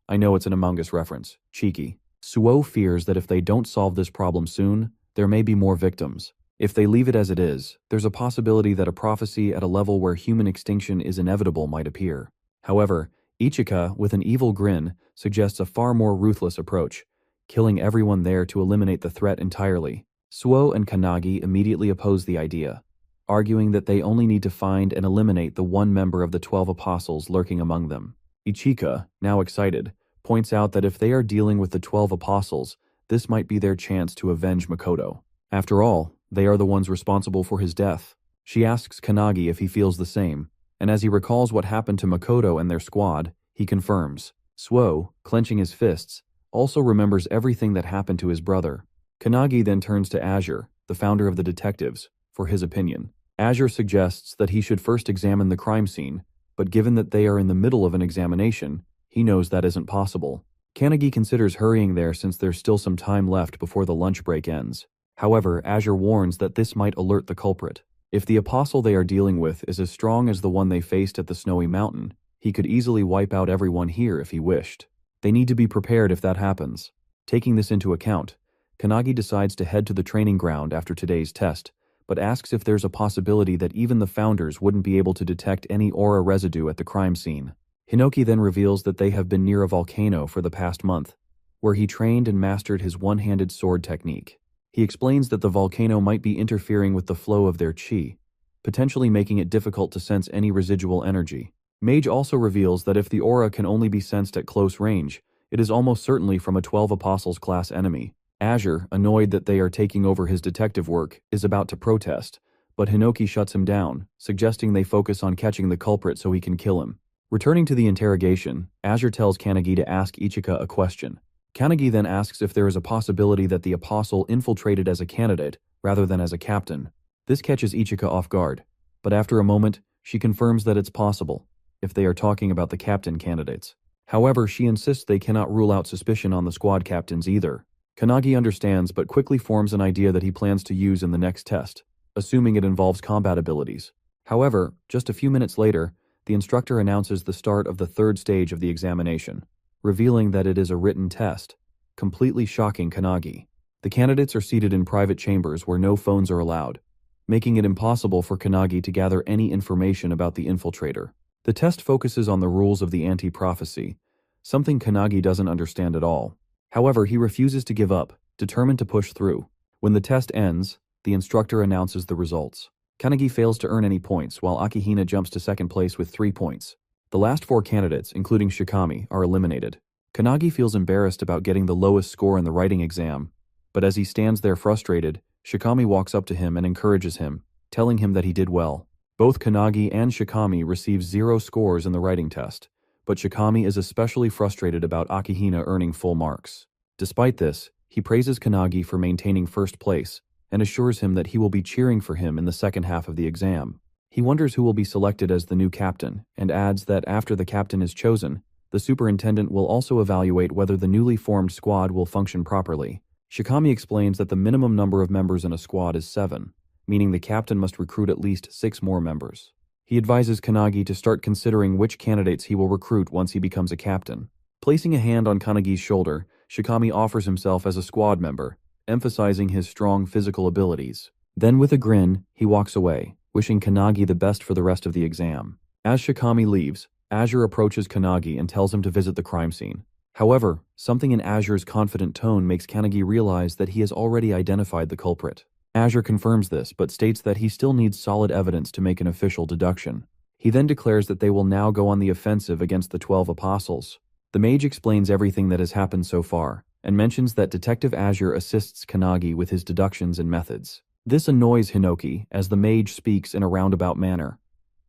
I know it's an Among Us reference. Cheeky. Suo fears that if they don't solve this problem soon, there may be more victims. If they leave it as it is, there's a possibility that a prophecy at a level where human extinction is inevitable might appear. However, Ichika, with an evil grin, suggests a far more ruthless approach, killing everyone there to eliminate the threat entirely. Suo and Kanagi immediately oppose the idea, arguing that they only need to find and eliminate the one member of the 12 apostles lurking among them. Ichika, now excited, points out that if they are dealing with the 12 apostles, this might be their chance to avenge Makoto. After all, they are the ones responsible for his death. She asks Kanagi if he feels the same, and as he recalls what happened to Makoto and their squad, he confirms. Suo, clenching his fists, also remembers everything that happened to his brother. Kanagi then turns to Azure, the founder of the detectives, for his opinion. Azure suggests that he should first examine the crime scene, but given that they are in the middle of an examination, he knows that isn't possible. Kanagi considers hurrying there since there's still some time left before the lunch break ends. However, Azure warns that this might alert the culprit. If the apostle they are dealing with is as strong as the one they faced at the Snowy Mountain, he could easily wipe out everyone here if he wished. They need to be prepared if that happens. Taking this into account, Kanagi decides to head to the training ground after today's test, but asks if there's a possibility that even the founders wouldn't be able to detect any aura residue at the crime scene. Hinoki then reveals that they have been near a volcano for the past month, where he trained and mastered his one-handed sword technique. He explains that the volcano might be interfering with the flow of their chi, potentially making it difficult to sense any residual energy. Mage also reveals that if the aura can only be sensed at close range, it is almost certainly from a 12 Apostles class enemy. Azure, annoyed that they are taking over his detective work, is about to protest, but Hinoki shuts him down, suggesting they focus on catching the culprit so he can kill him. Returning to the interrogation, Azure tells Kanagi to ask Ichika a question. Kanagi then asks if there is a possibility that the apostle infiltrated as a candidate rather than as a captain. This catches Ichika off guard, but after a moment, she confirms that it's possible, if they are talking about the captain candidates. However, she insists they cannot rule out suspicion on the squad captains either. Kanagi understands but quickly forms an idea that he plans to use in the next test, assuming it involves combat abilities. However, just a few minutes later, the instructor announces the start of the 3rd stage of the examination, revealing that it is a written test, completely shocking Kanagi. The candidates are seated in private chambers where no phones are allowed, making it impossible for Kanagi to gather any information about the infiltrator. The test focuses on the rules of the anti-prophecy, something Kanagi doesn't understand at all. However, he refuses to give up, determined to push through. When the test ends, the instructor announces the results. Kanagi fails to earn any points, while Akihina jumps to second place with 3 points. The last 4 candidates, including Shikami, are eliminated. Kanagi feels embarrassed about getting the lowest score in the writing exam, but as he stands there frustrated, Shikami walks up to him and encourages him, telling him that he did well. Both Kanagi and Shikami receive 0 scores in the writing test, but Shikami is especially frustrated about Akihina earning full marks. Despite this, he praises Kanagi for maintaining first place and assures him that he will be cheering for him in the second half of the exam. He wonders who will be selected as the new captain and adds that after the captain is chosen, the superintendent will also evaluate whether the newly formed squad will function properly. Shikami explains that the minimum number of members in a squad is 7, meaning the captain must recruit at least 6 more members. He advises Kanagi to start considering which candidates he will recruit once he becomes a captain. Placing a hand on Kanagi's shoulder, Shikami offers himself as a squad member, emphasizing his strong physical abilities. Then with a grin, he walks away, wishing Kanagi the best for the rest of the exam. As Shikami leaves, Azure approaches Kanagi and tells him to visit the crime scene. However, something in Azure's confident tone makes Kanagi realize that he has already identified the culprit. Azure confirms this, but states that he still needs solid evidence to make an official deduction. He then declares that they will now go on the offensive against the 12 apostles. The mage explains everything that has happened so far, and mentions that Detective Azure assists Kanagi with his deductions and methods. This annoys Hinoki, as the mage speaks in a roundabout manner,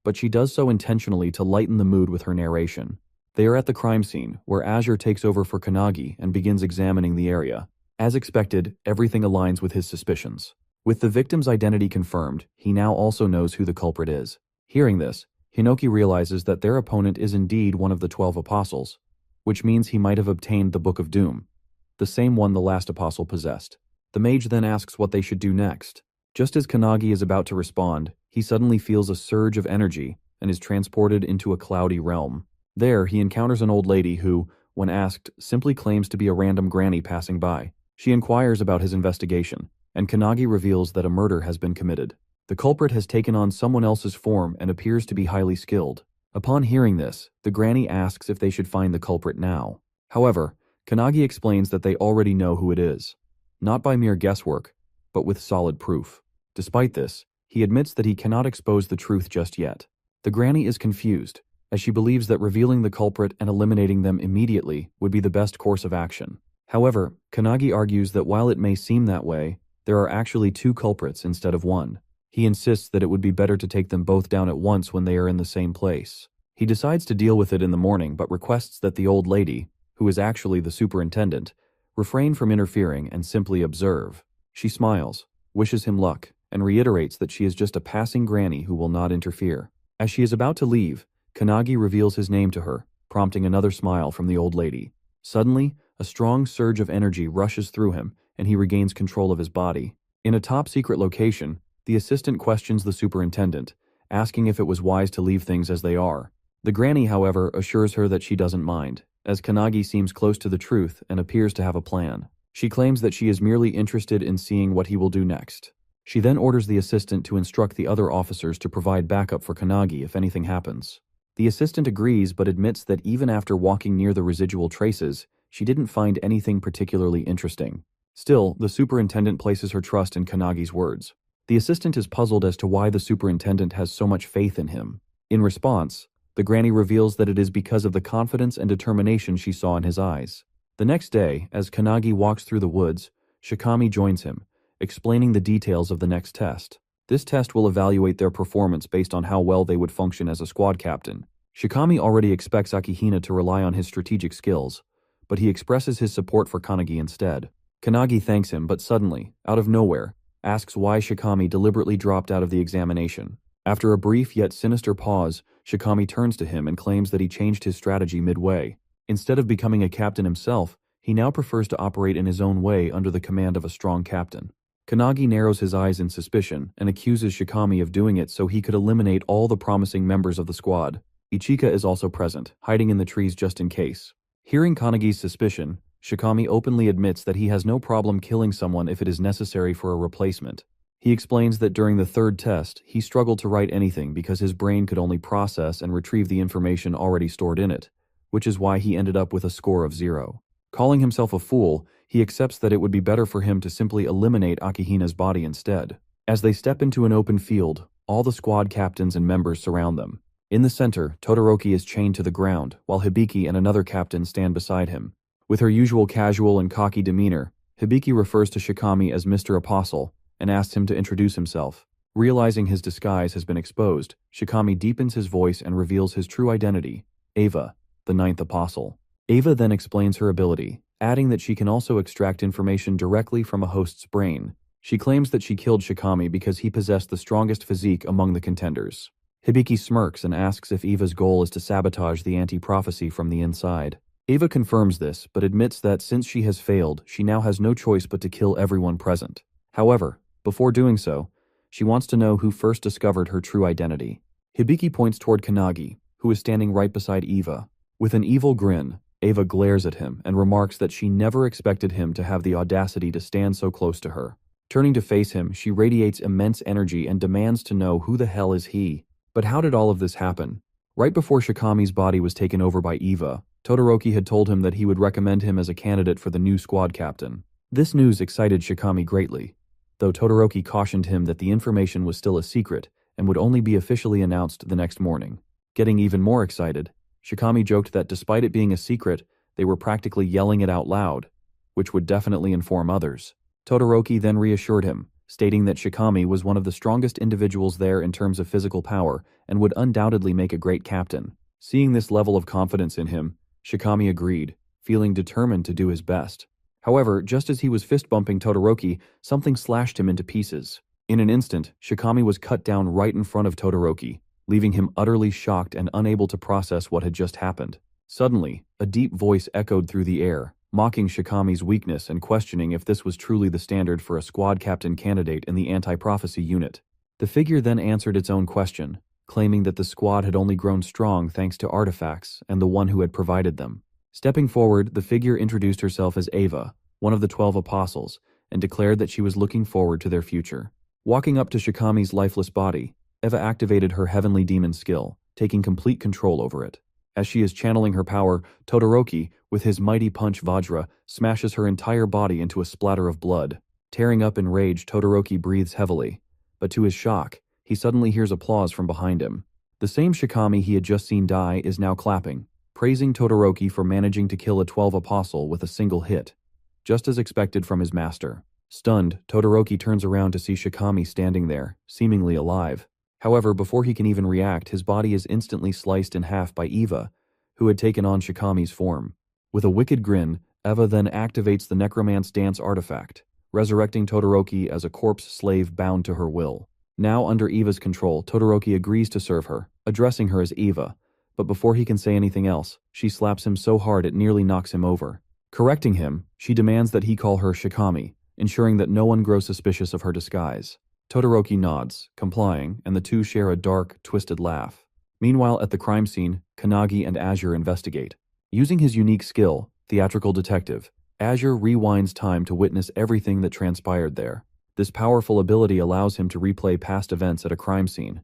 but she does so intentionally to lighten the mood with her narration. They are at the crime scene, where Azure takes over for Kanagi and begins examining the area. As expected, everything aligns with his suspicions. With the victim's identity confirmed, he now also knows who the culprit is. Hearing this, Hinoki realizes that their opponent is indeed one of the 12 apostles, which means he might have obtained the Book of Doom, the same one the last apostle possessed. The mage then asks what they should do next. Just as Kanagi is about to respond, he suddenly feels a surge of energy and is transported into a cloudy realm. There, he encounters an old lady who, when asked, simply claims to be a random granny passing by. She inquires about his investigation, and Kanagi reveals that a murder has been committed. The culprit has taken on someone else's form and appears to be highly skilled. Upon hearing this, the granny asks if they should find the culprit now. However, Kanagi explains that they already know who it is, not by mere guesswork, but with solid proof. Despite this, he admits that he cannot expose the truth just yet. The granny is confused, as she believes that revealing the culprit and eliminating them immediately would be the best course of action. However, Kanagi argues that while it may seem that way, there are actually 2 culprits instead of 1. He insists that it would be better to take them both down at once when they are in the same place. He decides to deal with it in the morning, but requests that the old lady, who is actually the superintendent, refrain from interfering and simply observe. She smiles, wishes him luck, and reiterates that she is just a passing granny who will not interfere. As she is about to leave, Kanagi reveals his name to her, prompting another smile from the old lady. Suddenly, a strong surge of energy rushes through him, and he regains control of his body. In a top-secret location, the assistant questions the superintendent, asking if it was wise to leave things as they are. The granny, however, assures her that she doesn't mind, as Kanagi seems close to the truth and appears to have a plan. She claims that she is merely interested in seeing what he will do next. She then orders the assistant to instruct the other officers to provide backup for Kanagi if anything happens. The assistant agrees, but admits that even after walking near the residual traces, she didn't find anything particularly interesting. Still, the superintendent places her trust in Kanagi's words. The assistant is puzzled as to why the superintendent has so much faith in him. In response, the granny reveals that it is because of the confidence and determination she saw in his eyes. The next day, as Kanagi walks through the woods, Shikami joins him, explaining the details of the next test. This test will evaluate their performance based on how well they would function as a squad captain. Shikami already expects Akihina to rely on his strategic skills, but he expresses his support for Kanagi instead. Kanagi thanks him, but suddenly, out of nowhere, asks why Shikami deliberately dropped out of the examination. After a brief yet sinister pause, Shikami turns to him and claims that he changed his strategy midway. Instead of becoming a captain himself, he now prefers to operate in his own way under the command of a strong captain. Kanagi narrows his eyes in suspicion and accuses Shikami of doing it so he could eliminate all the promising members of the squad. Ichika is also present, hiding in the trees just in case. Hearing Kanagi's suspicion, Shikami openly admits that he has no problem killing someone if it is necessary for a replacement. He explains that during the third test, he struggled to write anything because his brain could only process and retrieve the information already stored in it, which is why he ended up with a score of 0. Calling himself a fool, he accepts that it would be better for him to simply eliminate Akihina's body instead. As they step into an open field, all the squad captains and members surround them. In the center, Todoroki is chained to the ground, while Hibiki and another captain stand beside him. With her usual casual and cocky demeanor, Hibiki refers to Shikami as Mr. Apostle and asks him to introduce himself. Realizing his disguise has been exposed, Shikami deepens his voice and reveals his true identity, Ava, the ninth apostle. Ava then explains her ability, adding that she can also extract information directly from a host's brain. She claims that she killed Shikami because he possessed the strongest physique among the contenders. Hibiki smirks and asks if Eva's goal is to sabotage the anti-prophecy from the inside. Ava confirms this, but admits that since she has failed, she now has no choice but to kill everyone present. However, before doing so, she wants to know who first discovered her true identity. Hibiki points toward Kanagi, who is standing right beside Eva. With an evil grin, Ava glares at him and remarks that she never expected him to have the audacity to stand so close to her. Turning to face him, she radiates immense energy and demands to know who the hell is he. But how did all of this happen? Right before Shikami's body was taken over by Eva, Todoroki had told him that he would recommend him as a candidate for the new squad captain. This news excited Shikami greatly, though Todoroki cautioned him that the information was still a secret and would only be officially announced the next morning. Getting even more excited, Shikami joked that despite it being a secret, they were practically yelling it out loud, which would definitely inform others. Todoroki then reassured him, stating that Shikami was one of the strongest individuals there in terms of physical power and would undoubtedly make a great captain. Seeing this level of confidence in him, Shikami agreed, feeling determined to do his best. However, just as he was fist-bumping Todoroki, something slashed him into pieces. In an instant, Shikami was cut down right in front of Todoroki, leaving him utterly shocked and unable to process what had just happened. Suddenly, a deep voice echoed through the air, mocking Shikami's weakness and questioning if this was truly the standard for a squad captain candidate in the anti-prophecy unit. The figure then answered its own question, claiming that the squad had only grown strong thanks to artifacts and the one who had provided them. Stepping forward, the figure introduced herself as Ava, one of the 12 apostles, and declared that she was looking forward to their future. Walking up to Shikami's lifeless body, Eva activated her heavenly demon skill, taking complete control over it. As she is channeling her power, Todoroki, with his mighty punch Vajra, smashes her entire body into a splatter of blood. Tearing up in rage, Todoroki breathes heavily, but to his shock, he suddenly hears applause from behind him. The same Shikami he had just seen die is now clapping, praising Todoroki for managing to kill a 12 apostle with a single hit, just as expected from his master. Stunned, Todoroki turns around to see Shikami standing there, seemingly alive. However, before he can even react, his body is instantly sliced in half by Eva, who had taken on Shikami's form. With a wicked grin, Eva then activates the Necromance Dance artifact, resurrecting Todoroki as a corpse slave bound to her will. Now under Eva's control, Todoroki agrees to serve her, addressing her as Eva, but before he can say anything else, she slaps him so hard it nearly knocks him over. Correcting him, she demands that he call her Shikami, ensuring that no one grows suspicious of her disguise. Todoroki nods, complying, and the two share a dark, twisted laugh. Meanwhile, at the crime scene, Kanagi and Azure investigate. Using his unique skill, theatrical detective, Azure rewinds time to witness everything that transpired there. This powerful ability allows him to replay past events at a crime scene,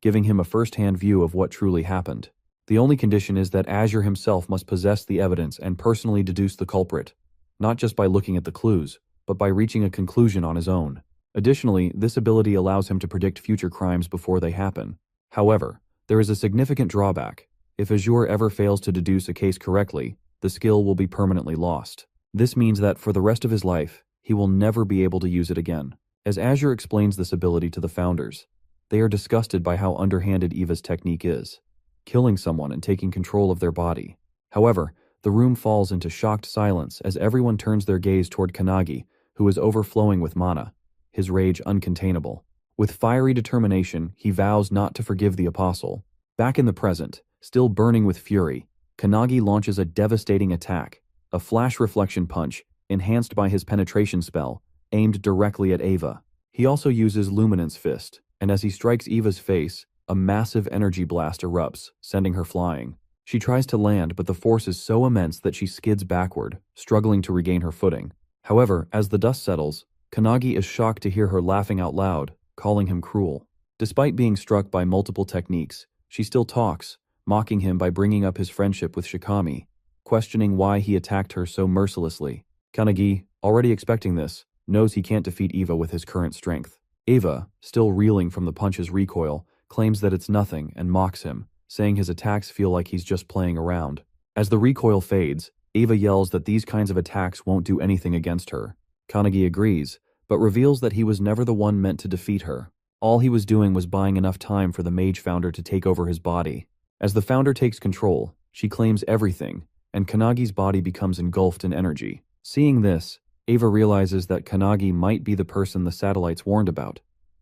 giving him a first-hand view of what truly happened. The only condition is that Azure himself must possess the evidence and personally deduce the culprit, not just by looking at the clues, but by reaching a conclusion on his own. Additionally, this ability allows him to predict future crimes before they happen. However, there is a significant drawback. If Azure ever fails to deduce a case correctly, the skill will be permanently lost. This means that for the rest of his life, he will never be able to use it again. As Azure explains this ability to the founders, they are disgusted by how underhanded Eva's technique is, killing someone and taking control of their body. However, the room falls into shocked silence as everyone turns their gaze toward Kanagi, who is overflowing with mana, his rage uncontainable. With fiery determination, he vows not to forgive the apostle. Back in the present, still burning with fury, Kanagi launches a devastating attack, a flash reflection punch, enhanced by his penetration spell, aimed directly at Eva. He also uses Luminance Fist, and as he strikes Eva's face, a massive energy blast erupts, sending her flying. She tries to land, but the force is so immense that she skids backward, struggling to regain her footing. However, as the dust settles, Kanagi is shocked to hear her laughing out loud, calling him cruel. Despite being struck by multiple techniques, she still talks, mocking him by bringing up his friendship with Shikami, questioning why he attacked her so mercilessly. Kanagi, already expecting this, knows he can't defeat Eva with his current strength. Eva, still reeling from the punch's recoil, claims that it's nothing and mocks him, saying his attacks feel like he's just playing around. As the recoil fades, Eva yells that these kinds of attacks won't do anything against her. Kanagi agrees, but reveals that he was never the one meant to defeat her. All he was doing was buying enough time for the mage founder to take over his body. As the founder takes control, she claims everything, and Kanagi's body becomes engulfed in energy. Seeing this, Eva realizes that Kanagi might be the person the satellites warned about,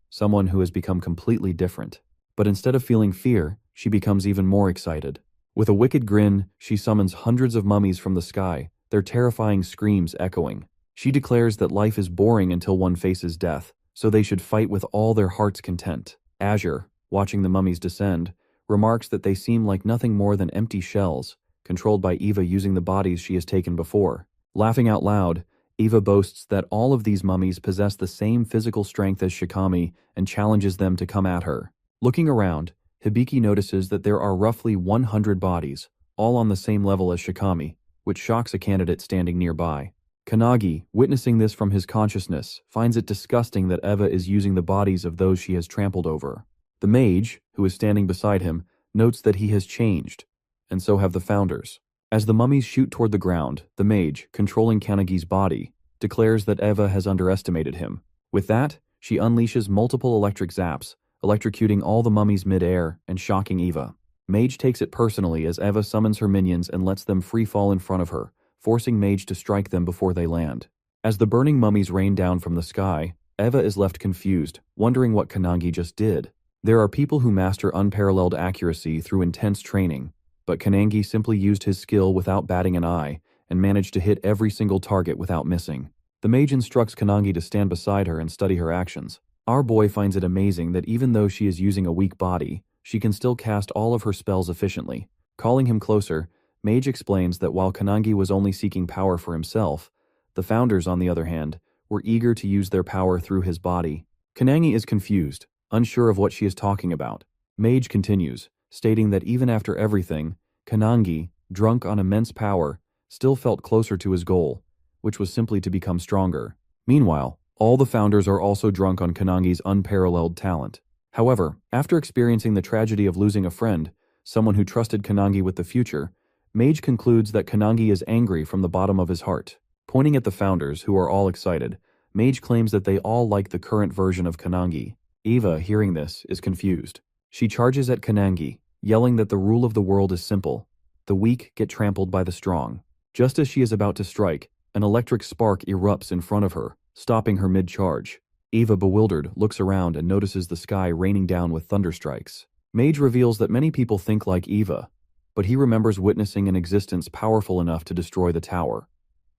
someone who has become completely different. But instead of feeling fear, she becomes even more excited. With a wicked grin, she summons hundreds of mummies from the sky, their terrifying screams echoing. She declares that life is boring until one faces death, so they should fight with all their heart's content. Azure, watching the mummies descend, remarks that they seem like nothing more than empty shells, controlled by Eva using the bodies she has taken before. Laughing out loud, Eva boasts that all of these mummies possess the same physical strength as Shikami and challenges them to come at her. Looking around, Hibiki notices that there are roughly 100 bodies, all on the same level as Shikami, which shocks a candidate standing nearby. Kanagi, witnessing this from his consciousness, finds it disgusting that Eva is using the bodies of those she has trampled over. The mage, who is standing beside him, notes that he has changed, and so have the founders. As the mummies shoot toward the ground, the mage, controlling Kanagi's body, declares that Eva has underestimated him. With that, she unleashes multiple electric zaps, electrocuting all the mummies mid-air and shocking Eva. Mage takes it personally as Eva summons her minions and lets them free fall in front of her, forcing Mage to strike them before they land. As the burning mummies rain down from the sky, Eva is left confused, wondering what Kanagi just did. There are people who master unparalleled accuracy through intense training, but Kanagi simply used his skill without batting an eye and managed to hit every single target without missing. The mage instructs Kanagi to stand beside her and study her actions. Our boy finds it amazing that even though she is using a weak body, she can still cast all of her spells efficiently. Calling him closer, Mage explains that while Kanagi was only seeking power for himself, the founders, on the other hand, were eager to use their power through his body. Kanagi is confused, unsure of what she is talking about. Mage continues, stating that even after everything, Kanagi, drunk on immense power, still felt closer to his goal, which was simply to become stronger. Meanwhile, all the founders are also drunk on Kanagi's unparalleled talent. However, after experiencing the tragedy of losing a friend, someone who trusted Kanagi with the future, Mage concludes that Kanagi is angry from the bottom of his heart. Pointing at the founders, who are all excited, Mage claims that they all like the current version of Kanagi. Eva, hearing this, is confused. She charges at Kanagi, yelling that the rule of the world is simple: the weak get trampled by the strong. Just as she is about to strike, an electric spark erupts in front of her, stopping her mid-charge. Eva, bewildered, looks around and notices the sky raining down with thunderstrikes. Mage reveals that many people think like Eva, but he remembers witnessing an existence powerful enough to destroy the tower,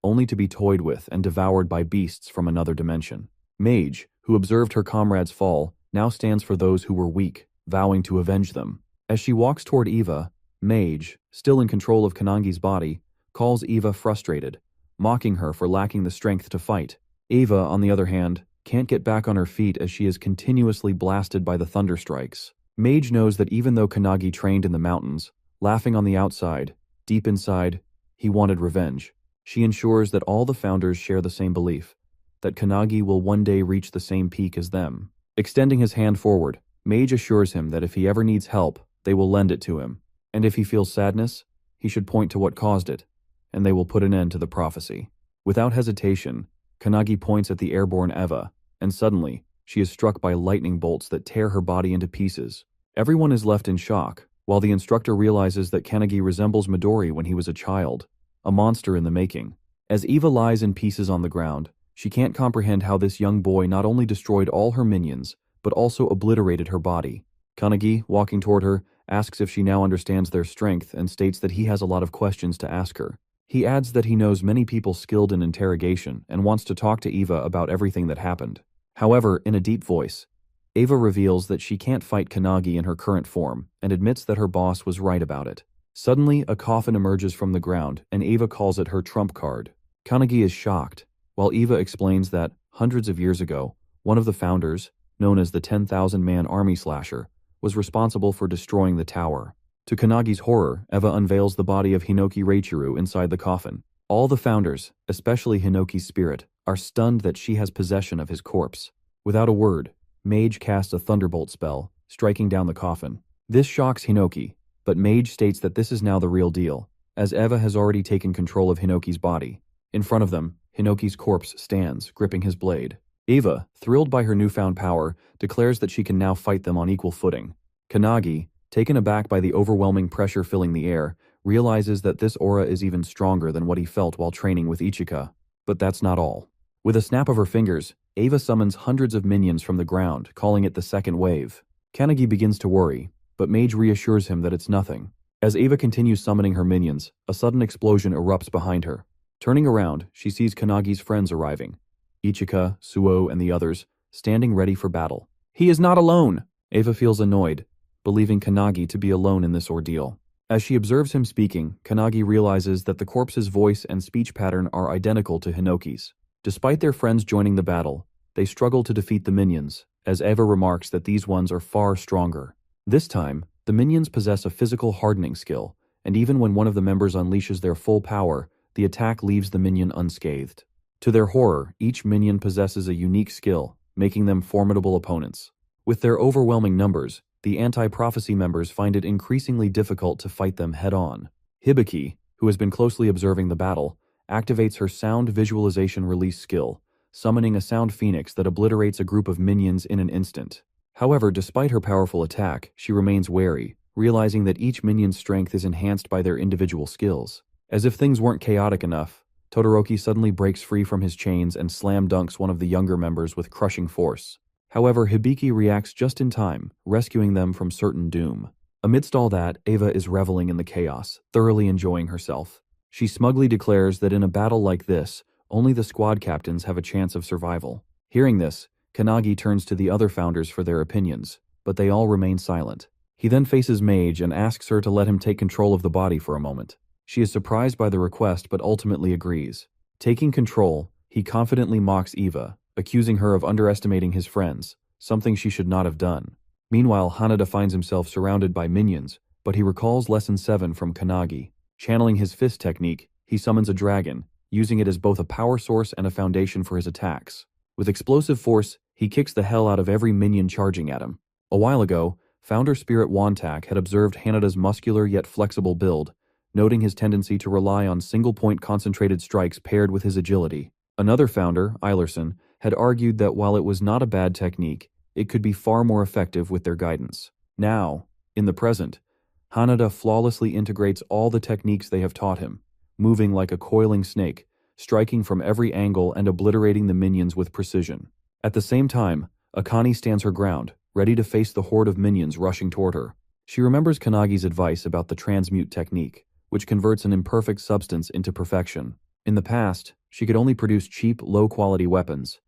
only to be toyed with and devoured by beasts from another dimension. Mage, who observed her comrades fall, now stands for those who were weak, vowing to avenge them. As she walks toward Eva, Mage, still in control of Kanagi's body, calls Eva frustrated, mocking her for lacking the strength to fight. Eva, on the other hand, can't get back on her feet as she is continuously blasted by the thunderstrikes. Mage knows that even though Kanagi trained in the mountains, laughing on the outside, deep inside, he wanted revenge. She ensures that all the founders share the same belief, that Kanagi will one day reach the same peak as them. Extending his hand forward, Mage assures him that if he ever needs help, they will lend it to him, and if he feels sadness, he should point to what caused it, and they will put an end to the prophecy. Without hesitation, Kanagi points at the airborne Eva, and suddenly, she is struck by lightning bolts that tear her body into pieces. Everyone is left in shock, while the instructor realizes that Kanagi resembles Midori when he was a child, a monster in the making. As Eva lies in pieces on the ground, she can't comprehend how this young boy not only destroyed all her minions, but also obliterated her body. Kanagi, walking toward her, asks if she now understands their strength and states that he has a lot of questions to ask her. He adds that he knows many people skilled in interrogation and wants to talk to Eva about everything that happened. However, in a deep voice, Eva reveals that she can't fight Kanagi in her current form and admits that her boss was right about it. Suddenly, a coffin emerges from the ground and Eva calls it her trump card. Kanagi is shocked, while Eva explains that, hundreds of years ago, one of the founders, known as the 10,000-man army slasher, was responsible for destroying the tower. To Kanagi's horror, Eva unveils the body of Hinoki Reichiru inside the coffin. All the founders, especially Hinoki's spirit, are stunned that she has possession of his corpse. Without a word, Mage casts a thunderbolt spell, striking down the coffin. This shocks Hinoki, but Mage states that this is now the real deal, as Eva has already taken control of Hinoki's body. In front of them, Hinoki's corpse stands, gripping his blade. Eva, thrilled by her newfound power, declares that she can now fight them on equal footing. Kanagi, taken aback by the overwhelming pressure filling the air, realizes that this aura is even stronger than what he felt while training with Ichika. But that's not all. With a snap of her fingers, Eva summons hundreds of minions from the ground, calling it the second wave. Kanagi begins to worry, but Mage reassures him that it's nothing. As Eva continues summoning her minions, a sudden explosion erupts behind her. Turning around, she sees Kanagi's friends arriving. Ichika, Suo, and the others, standing ready for battle. He is not alone! Eva feels annoyed, believing Kanagi to be alone in this ordeal. As she observes him speaking, Kanagi realizes that the corpse's voice and speech pattern are identical to Hinoki's. Despite their friends joining the battle, they struggle to defeat the minions, as Eva remarks that these ones are far stronger. This time, the minions possess a physical hardening skill, and even when one of the members unleashes their full power, the attack leaves the minion unscathed. To their horror, each minion possesses a unique skill, making them formidable opponents. With their overwhelming numbers, the anti-prophecy members find it increasingly difficult to fight them head-on. Hibiki, who has been closely observing the battle, activates her sound visualization release skill, summoning a sound phoenix that obliterates a group of minions in an instant. However, despite her powerful attack, she remains wary, realizing that each minion's strength is enhanced by their individual skills. As if things weren't chaotic enough, Todoroki suddenly breaks free from his chains and slam dunks one of the younger members with crushing force. However, Hibiki reacts just in time, rescuing them from certain doom. Amidst all that, Eva is reveling in the chaos, thoroughly enjoying herself. She smugly declares that in a battle like this, only the squad captains have a chance of survival. Hearing this, Kanagi turns to the other founders for their opinions, but they all remain silent. He then faces Mage and asks her to let him take control of the body for a moment. She is surprised by the request but ultimately agrees. Taking control, he confidently mocks Eva, accusing her of underestimating his friends, something she should not have done. Meanwhile, Hanada finds himself surrounded by minions, but he recalls Lesson 7 from Kanagi. Channeling his fist technique, he summons a dragon, using it as both a power source and a foundation for his attacks. With explosive force, he kicks the hell out of every minion charging at him. A while ago, Founder Spirit Wantak had observed Hanada's muscular yet flexible build, noting his tendency to rely on single-point concentrated strikes paired with his agility. Another founder, Eilerson, had argued that while it was not a bad technique, it could be far more effective with their guidance. Now, in the present, Hanada flawlessly integrates all the techniques they have taught him, moving like a coiling snake, striking from every angle and obliterating the minions with precision. At the same time, Akane stands her ground, ready to face the horde of minions rushing toward her. She remembers Kanagi's advice about the transmute technique, which converts an imperfect substance into perfection. In the past, she could only produce cheap, low-quality weapons,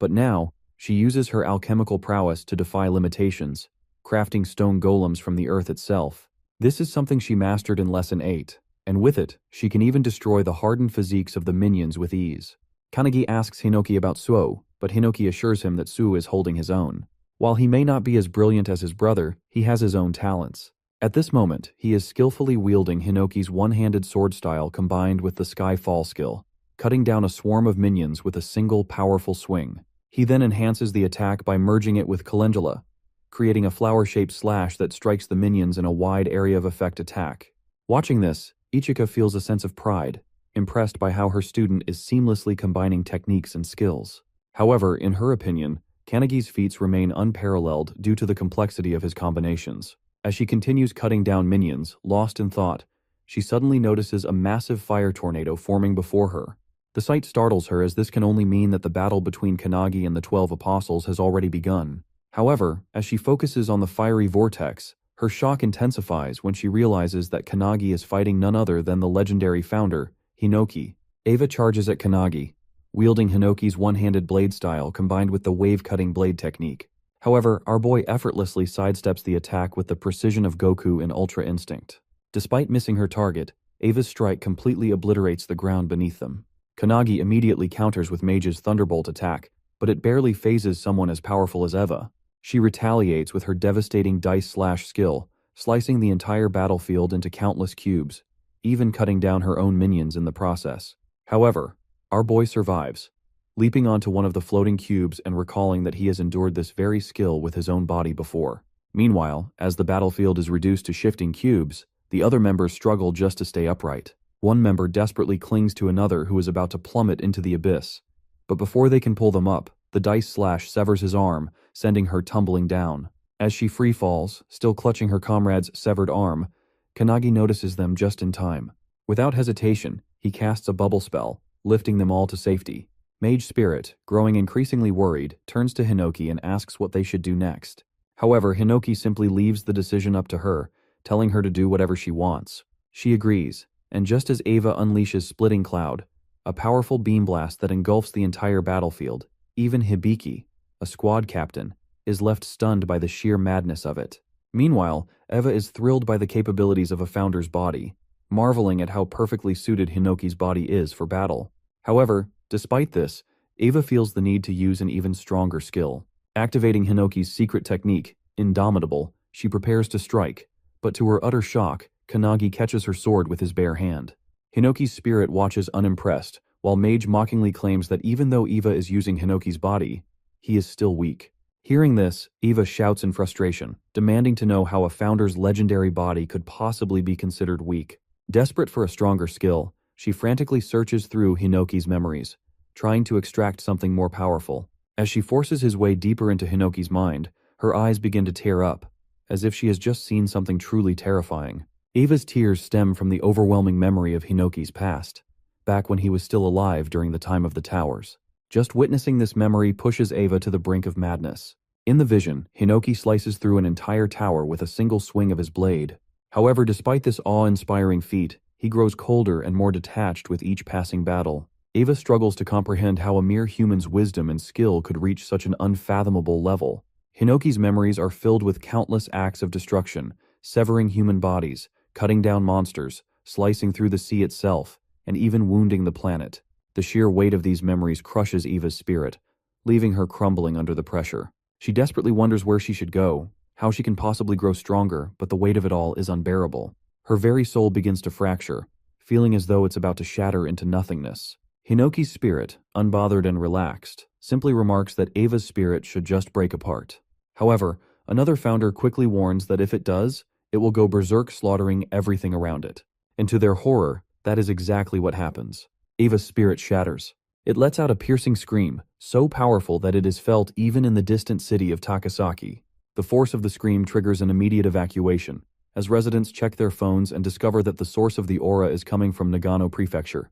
but now, she uses her alchemical prowess to defy limitations, crafting stone golems from the earth itself. This is something she mastered in Lesson 8, and with it, she can even destroy the hardened physiques of the minions with ease. Kanagi asks Hinoki about Suo, but Hinoki assures him that Suo is holding his own. While he may not be as brilliant as his brother, he has his own talents. At this moment, he is skillfully wielding Hinoki's one-handed sword style combined with the Sky Fall skill, cutting down a swarm of minions with a single powerful swing. He then enhances the attack by merging it with Calendula, creating a flower-shaped slash that strikes the minions in a wide area of effect attack. Watching this, Ichika feels a sense of pride, impressed by how her student is seamlessly combining techniques and skills. However, in her opinion, Kanagi's feats remain unparalleled due to the complexity of his combinations. As she continues cutting down minions, lost in thought, she suddenly notices a massive fire tornado forming before her. The sight startles her as this can only mean that the battle between Kanagi and the 12 Apostles has already begun. However, as she focuses on the fiery vortex, her shock intensifies when she realizes that Kanagi is fighting none other than the legendary founder, Hinoki. Eva charges at Kanagi, wielding Hinoki's one-handed blade style combined with the wave-cutting blade technique. However, our boy effortlessly sidesteps the attack with the precision of Goku in Ultra Instinct. Despite missing her target, Eva's strike completely obliterates the ground beneath them. Kanagi immediately counters with Mage's Thunderbolt attack, but it barely phases someone as powerful as Eva. She retaliates with her devastating dice slash skill, slicing the entire battlefield into countless cubes, even cutting down her own minions in the process. However, our boy survives, leaping onto one of the floating cubes and recalling that he has endured this very skill with his own body before. Meanwhile, as the battlefield is reduced to shifting cubes, the other members struggle just to stay upright. One member desperately clings to another who is about to plummet into the abyss. But before they can pull them up, the dice slash severs his arm, sending her tumbling down. As she free falls, still clutching her comrade's severed arm, Kanagi notices them just in time. Without hesitation, he casts a bubble spell, lifting them all to safety. Mage Spirit, growing increasingly worried, turns to Hinoki and asks what they should do next. However, Hinoki simply leaves the decision up to her, telling her to do whatever she wants. She agrees, and just as Eva unleashes Splitting Cloud, a powerful beam blast that engulfs the entire battlefield, even Hibiki, a squad captain, is left stunned by the sheer madness of it. Meanwhile, Eva is thrilled by the capabilities of a founder's body, marveling at how perfectly suited Hinoki's body is for battle. However, despite this, Eva feels the need to use an even stronger skill. Activating Hinoki's secret technique, Indomitable, she prepares to strike, but to her utter shock, Kanagi catches her sword with his bare hand. Hinoki's spirit watches unimpressed, while Mage mockingly claims that even though Eva is using Hinoki's body, he is still weak. Hearing this, Eva shouts in frustration, demanding to know how a founder's legendary body could possibly be considered weak. Desperate for a stronger skill, she frantically searches through Hinoki's memories, trying to extract something more powerful. As she forces his way deeper into Hinoki's mind, her eyes begin to tear up, as if she has just seen something truly terrifying. Eva's tears stem from the overwhelming memory of Hinoki's past, back when he was still alive during the time of the towers. Just witnessing this memory pushes Eva to the brink of madness. In the vision, Hinoki slices through an entire tower with a single swing of his blade. However, despite this awe-inspiring feat, he grows colder and more detached with each passing battle. Eva struggles to comprehend how a mere human's wisdom and skill could reach such an unfathomable level. Hinoki's memories are filled with countless acts of destruction, severing human bodies, cutting down monsters, slicing through the sea itself, and even wounding the planet. The sheer weight of these memories crushes Eva's spirit, leaving her crumbling under the pressure. She desperately wonders where she should go, how she can possibly grow stronger, but the weight of it all is unbearable. Her very soul begins to fracture, feeling as though it's about to shatter into nothingness. Hinoki's spirit, unbothered and relaxed, simply remarks that Eva's spirit should just break apart. However, another founder quickly warns that if it does, it will go berserk, slaughtering everything around it. And to their horror, that is exactly what happens. Eva's spirit shatters. It lets out a piercing scream, so powerful that it is felt even in the distant city of Takasaki. The force of the scream triggers an immediate evacuation, as residents check their phones and discover that the source of the aura is coming from Nagano Prefecture,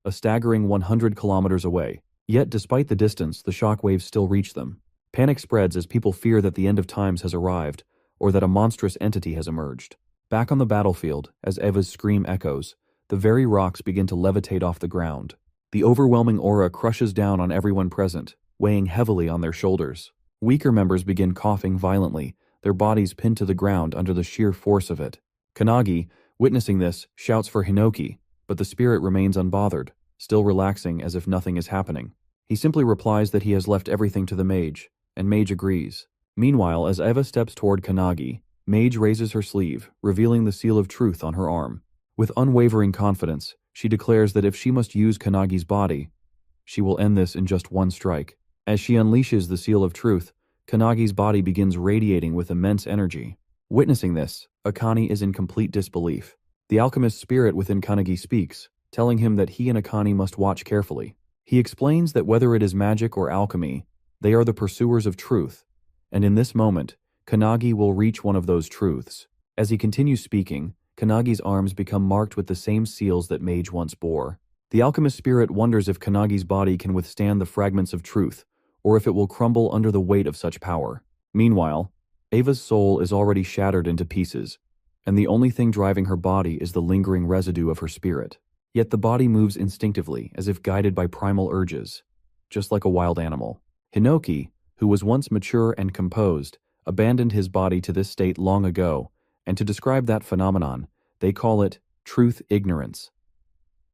a staggering 100 kilometers away. Yet despite the distance, the shockwaves still reach them. Panic spreads as people fear that the end of times has arrived, or that a monstrous entity has emerged. Back on the battlefield, as Eva's scream echoes, the very rocks begin to levitate off the ground. The overwhelming aura crushes down on everyone present, weighing heavily on their shoulders. Weaker members begin coughing violently, their bodies pinned to the ground under the sheer force of it. Kanagi, witnessing this, shouts for Hinoki, but the spirit remains unbothered, still relaxing as if nothing is happening. He simply replies that he has left everything to the mage, and Mage agrees. Meanwhile, as Eva steps toward Kanagi, Mage raises her sleeve, revealing the seal of truth on her arm. With unwavering confidence, she declares that if she must use Kanagi's body, she will end this in just one strike. As she unleashes the seal of truth, Kanagi's body begins radiating with immense energy. Witnessing this, Akane is in complete disbelief. The alchemist's spirit within Kanagi speaks, telling him that he and Akane must watch carefully. He explains that whether it is magic or alchemy, they are the pursuers of truth, and in this moment, Kanagi will reach one of those truths. As he continues speaking, Kanagi's arms become marked with the same seals that Mage once bore. The alchemist spirit wonders if Kanagi's body can withstand the fragments of truth, or if it will crumble under the weight of such power. Meanwhile, Eva's soul is already shattered into pieces, and the only thing driving her body is the lingering residue of her spirit. Yet the body moves instinctively, as if guided by primal urges, just like a wild animal. Hinoki, who was once mature and composed, abandoned his body to this state long ago, and to describe that phenomenon, they call it truth ignorance.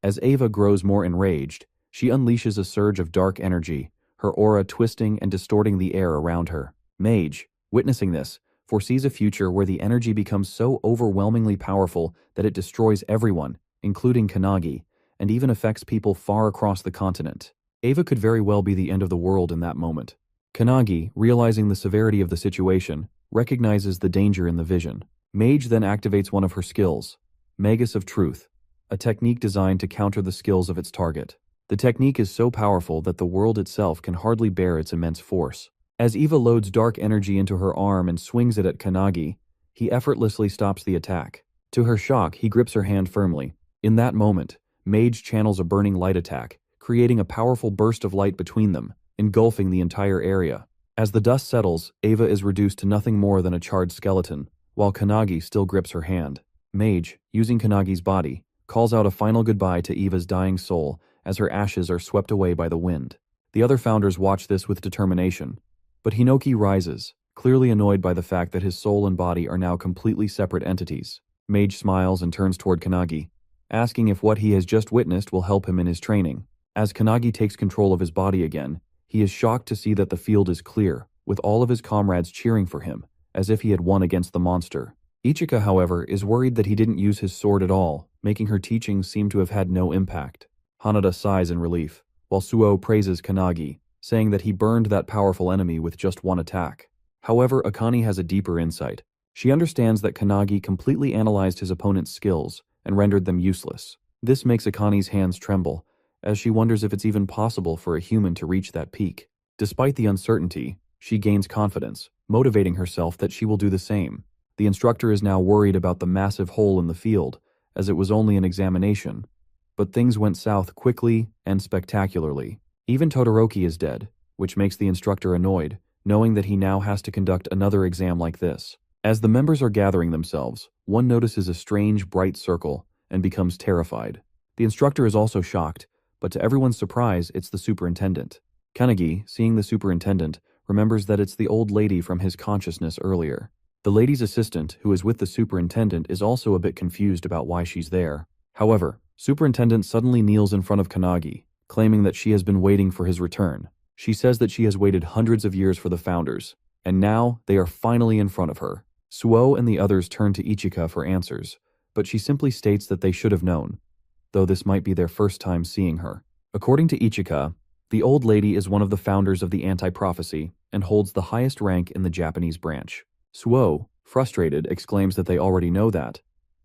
As Eva grows more enraged, she unleashes a surge of dark energy, her aura twisting and distorting the air around her. Mage, witnessing this, foresees a future where the energy becomes so overwhelmingly powerful that it destroys everyone, including Kanagi, and even affects people far across the continent. Eva could very well be the end of the world in that moment. Kanagi, realizing the severity of the situation, recognizes the danger in the vision. Mage then activates one of her skills, Magus of Truth, a technique designed to counter the skills of its target. The technique is so powerful that the world itself can hardly bear its immense force. As Eva loads dark energy into her arm and swings it at Kanagi, he effortlessly stops the attack. To her shock, he grips her hand firmly. In that moment, Mage channels a burning light attack, creating a powerful burst of light between them, engulfing the entire area. As the dust settles, Eva is reduced to nothing more than a charred skeleton, while Kanagi still grips her hand. Mage, using Kanagi's body, calls out a final goodbye to Eva's dying soul as her ashes are swept away by the wind. The other founders watch this with determination, but Hinoki rises, clearly annoyed by the fact that his soul and body are now completely separate entities. Mage smiles and turns toward Kanagi, asking if what he has just witnessed will help him in his training. As Kanagi takes control of his body again, he is shocked to see that the field is clear, with all of his comrades cheering for him, as if he had won against the monster. Ichika, however, is worried that he didn't use his sword at all, making her teachings seem to have had no impact. Hanada sighs in relief, while Suo praises Kanagi, saying that he burned that powerful enemy with just one attack. However, Akane has a deeper insight. She understands that Kanagi completely analyzed his opponent's skills and rendered them useless. This makes Akane's hands tremble, as she wonders if it's even possible for a human to reach that peak. Despite the uncertainty, she gains confidence, motivating herself that she will do the same. The instructor is now worried about the massive hole in the field, as it was only an examination. But things went south quickly and spectacularly. Even Todoroki is dead, which makes the instructor annoyed, knowing that he now has to conduct another exam like this. As the members are gathering themselves, one notices a strange, bright circle and becomes terrified. The instructor is also shocked, but to everyone's surprise, it's the superintendent. Kanagi, seeing the superintendent, remembers that it's the old lady from his consciousness earlier. The lady's assistant, who is with the superintendent, is also a bit confused about why she's there. However, superintendent suddenly kneels in front of Kanagi, claiming that she has been waiting for his return. She says that she has waited hundreds of years for the founders, and now they are finally in front of her. Suo and the others turn to Ichika for answers, but she simply states that they should have known, though this might be their first time seeing her. According to Ichika, the old lady is one of the founders of the anti-prophecy and holds the highest rank in the Japanese branch. Suo, frustrated, exclaims that they already know that,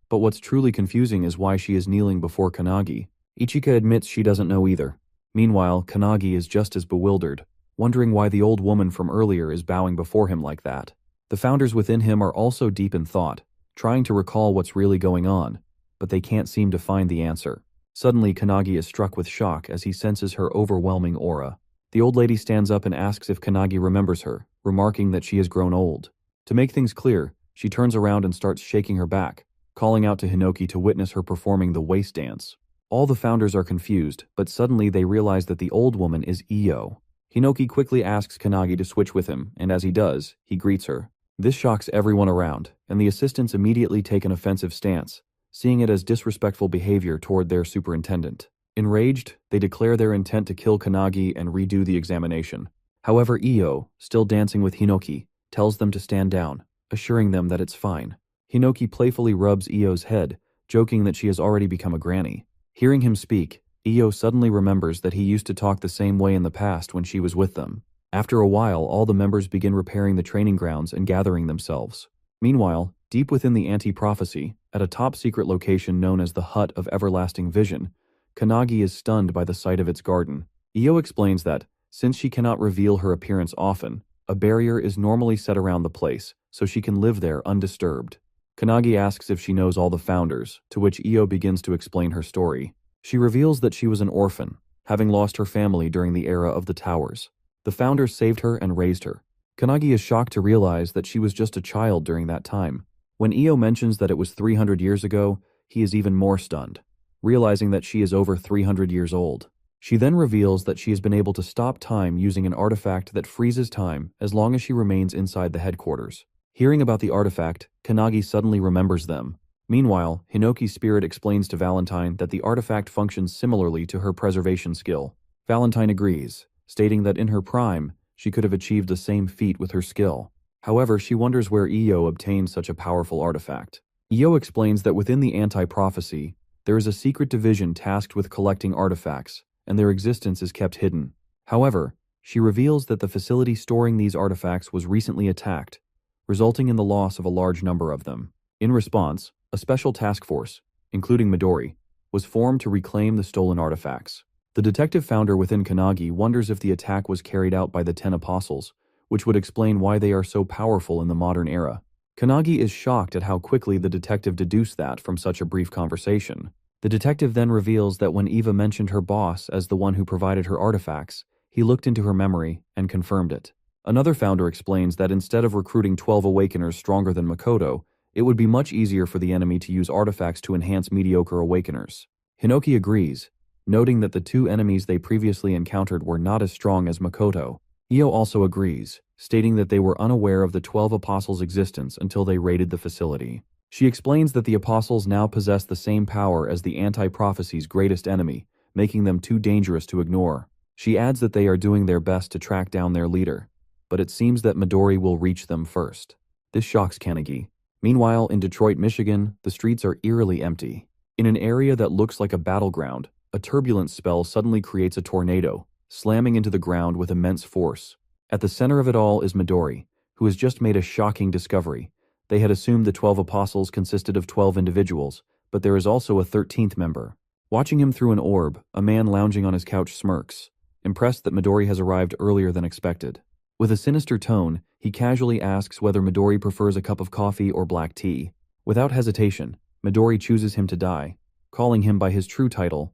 but what's truly confusing is why she is kneeling before Kanagi. Ichika admits she doesn't know either. Meanwhile, Kanagi is just as bewildered, wondering why the old woman from earlier is bowing before him like that. The founders within him are also deep in thought, trying to recall what's really going on, but they can't seem to find the answer. Suddenly, Kanagi is struck with shock as he senses her overwhelming aura. The old lady stands up and asks if Kanagi remembers her, remarking that she has grown old. To make things clear, she turns around and starts shaking her back, calling out to Hinoki to witness her performing the waist dance. All the founders are confused, but suddenly they realize that the old woman is Io. Hinoki quickly asks Kanagi to switch with him, and as he does, he greets her. This shocks everyone around, and the assistants immediately take an offensive stance, seeing it as disrespectful behavior toward their superintendent. Enraged, they declare their intent to kill Kanagi and redo the examination. However, Io, still dancing with Hinoki, tells them to stand down, assuring them that it's fine. Hinoki playfully rubs Io's head, joking that she has already become a granny. Hearing him speak, Io suddenly remembers that he used to talk the same way in the past when she was with them. After a while, all the members begin repairing the training grounds and gathering themselves. Meanwhile, deep within the anti-prophecy, at a top-secret location known as the Hut of Everlasting Vision, Kanagi is stunned by the sight of its garden. Io explains that, since she cannot reveal her appearance often, a barrier is normally set around the place, so she can live there undisturbed. Kanagi asks if she knows all the founders, to which Io begins to explain her story. She reveals that she was an orphan, having lost her family during the era of the towers. The founders saved her and raised her. Kanagi is shocked to realize that she was just a child during that time. When Io mentions that it was 300 years ago, he is even more stunned, realizing that she is over 300 years old. She then reveals that she has been able to stop time using an artifact that freezes time as long as she remains inside the headquarters. Hearing about the artifact, Kanagi suddenly remembers them. Meanwhile, Hinoki's spirit explains to Valentine that the artifact functions similarly to her preservation skill. Valentine agrees, stating that in her prime, she could have achieved the same feat with her skill. However, she wonders where Io obtained such a powerful artifact. Io explains that within the anti-prophecy, there is a secret division tasked with collecting artifacts, and their existence is kept hidden. However, she reveals that the facility storing these artifacts was recently attacked, resulting in the loss of a large number of them. In response, a special task force, including Midori, was formed to reclaim the stolen artifacts. The detective founder within Kanagi wonders if the attack was carried out by the 10 apostles, which would explain why they are so powerful in the modern era. Kanagi is shocked at how quickly the detective deduced that from such a brief conversation. The detective then reveals that when Eva mentioned her boss as the one who provided her artifacts, he looked into her memory and confirmed it. Another founder explains that instead of recruiting 12 Awakeners stronger than Makoto, it would be much easier for the enemy to use artifacts to enhance mediocre Awakeners. Hinoki agrees, noting that the two enemies they previously encountered were not as strong as Makoto. Io also agrees, stating that they were unaware of the 12 apostles' existence until they raided the facility. She explains that the apostles now possess the same power as the anti-prophecy's greatest enemy, making them too dangerous to ignore. She adds that they are doing their best to track down their leader, but it seems that Midori will reach them first. This shocks Kanagi. Meanwhile, in Detroit, Michigan, the streets are eerily empty. In an area that looks like a battleground, a turbulence spell suddenly creates a tornado, slamming into the ground with immense force. At the center of it all is Midori, who has just made a shocking discovery. They had assumed the 12 apostles consisted of 12 individuals, but there is also a 13th member. Watching him through an orb, a man lounging on his couch smirks, impressed that Midori has arrived earlier than expected. With a sinister tone, he casually asks whether Midori prefers a cup of coffee or black tea. Without hesitation, Midori chooses him to die, calling him by his true title,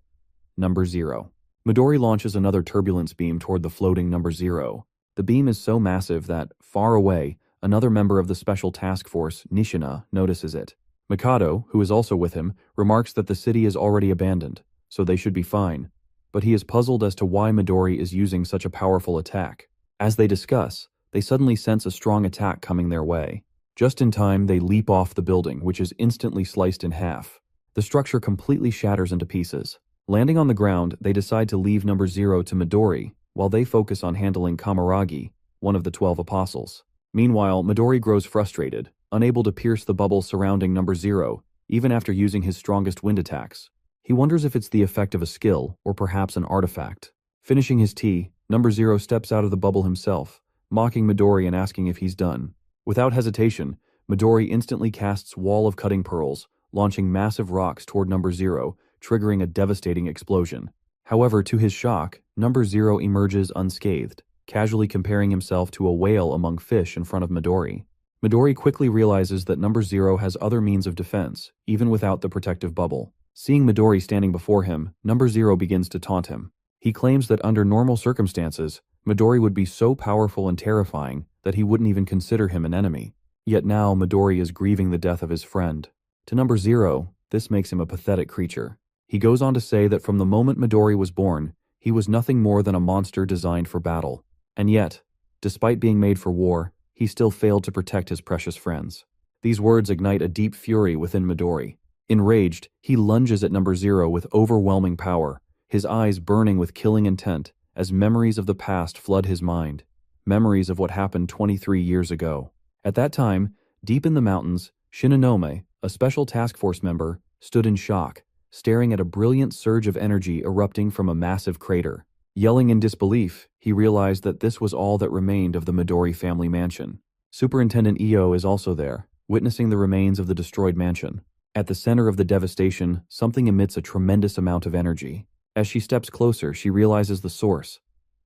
Number Zero. Midori launches another turbulence beam toward the floating Number Zero. The beam is so massive that, far away, another member of the special task force, Nishina, notices it. Mikado, who is also with him, remarks that the city is already abandoned, so they should be fine, but he is puzzled as to why Midori is using such a powerful attack. As they discuss, they suddenly sense a strong attack coming their way. Just in time, they leap off the building, which is instantly sliced in half. The structure completely shatters into pieces. Landing on the ground, they decide to leave Number Zero to Midori, while they focus on handling Kamaragi, one of the 12 apostles. Meanwhile, Midori grows frustrated, unable to pierce the bubble surrounding Number Zero, even after using his strongest wind attacks. He wonders if it's the effect of a skill, or perhaps an artifact. Finishing his tea, Number Zero steps out of the bubble himself, mocking Midori and asking if he's done. Without hesitation, Midori instantly casts Wall of Cutting Pearls, launching massive rocks toward Number Zero, triggering a devastating explosion. However, to his shock, Number Zero emerges unscathed, casually comparing himself to a whale among fish in front of Midori. Midori quickly realizes that Number Zero has other means of defense, even without the protective bubble. Seeing Midori standing before him, Number Zero begins to taunt him. He claims that under normal circumstances, Midori would be so powerful and terrifying that he wouldn't even consider him an enemy. Yet now Midori is grieving the death of his friend. To Number Zero, this makes him a pathetic creature. He goes on to say that from the moment Midori was born, he was nothing more than a monster designed for battle. And yet, despite being made for war, he still failed to protect his precious friends. These words ignite a deep fury within Midori. Enraged, he lunges at Number Zero with overwhelming power, his eyes burning with killing intent as memories of the past flood his mind, memories of what happened 23 years ago. At that time, deep in the mountains, Shinonome, a special task force member, stood in shock, staring at a brilliant surge of energy erupting from a massive crater. Yelling in disbelief, he realized that this was all that remained of the Midori family mansion. Superintendent Io is also there, witnessing the remains of the destroyed mansion. At the center of the devastation, something emits a tremendous amount of energy. As she steps closer, she realizes the source.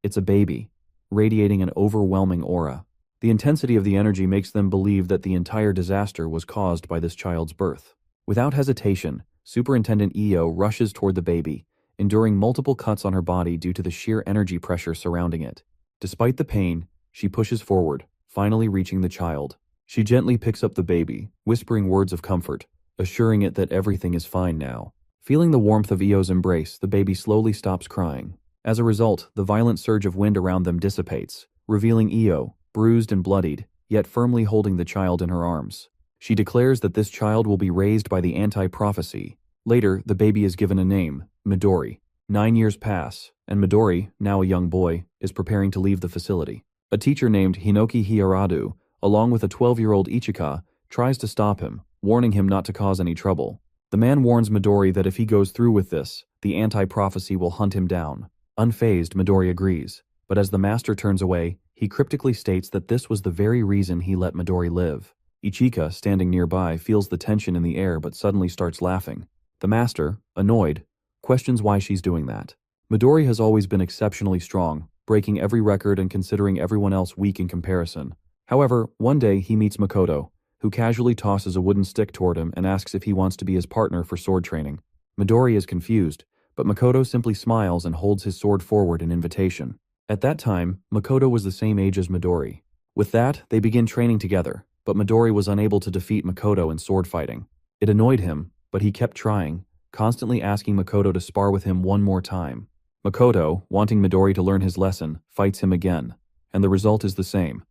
It's a baby, radiating an overwhelming aura. The intensity of the energy makes them believe that the entire disaster was caused by this child's birth. Without hesitation, Superintendent Io rushes toward the baby, enduring multiple cuts on her body due to the sheer energy pressure surrounding it. Despite the pain, she pushes forward, finally reaching the child. She gently picks up the baby, whispering words of comfort, assuring it that everything is fine now. Feeling the warmth of Io's embrace, the baby slowly stops crying. As a result, the violent surge of wind around them dissipates, revealing Io, bruised and bloodied, yet firmly holding the child in her arms. She declares that this child will be raised by the anti-prophecy. Later, the baby is given a name, Midori. 9 years pass, and Midori, now a young boy, is preparing to leave the facility. A teacher named Hinoki Hiaradu, along with a 12-year-old Ichika, tries to stop him, warning him not to cause any trouble. The man warns Midori that if he goes through with this, the anti-prophecy will hunt him down. Unfazed, Midori agrees, but as the master turns away, he cryptically states that this was the very reason he let Midori live. Ichika, standing nearby, feels the tension in the air but suddenly starts laughing. The master, annoyed, questions why she's doing that. Midori has always been exceptionally strong, breaking every record and considering everyone else weak in comparison. However, one day he meets Makoto, who casually tosses a wooden stick toward him and asks if he wants to be his partner for sword training. Midori is confused, but Makoto simply smiles and holds his sword forward in invitation. At that time, Makoto was the same age as Midori. With that, they begin training together, but Midori was unable to defeat Makoto in sword fighting. It annoyed him, but he kept trying, constantly asking Makoto to spar with him one more time. Makoto, wanting Midori to learn his lesson, fights him again, and the result is the same.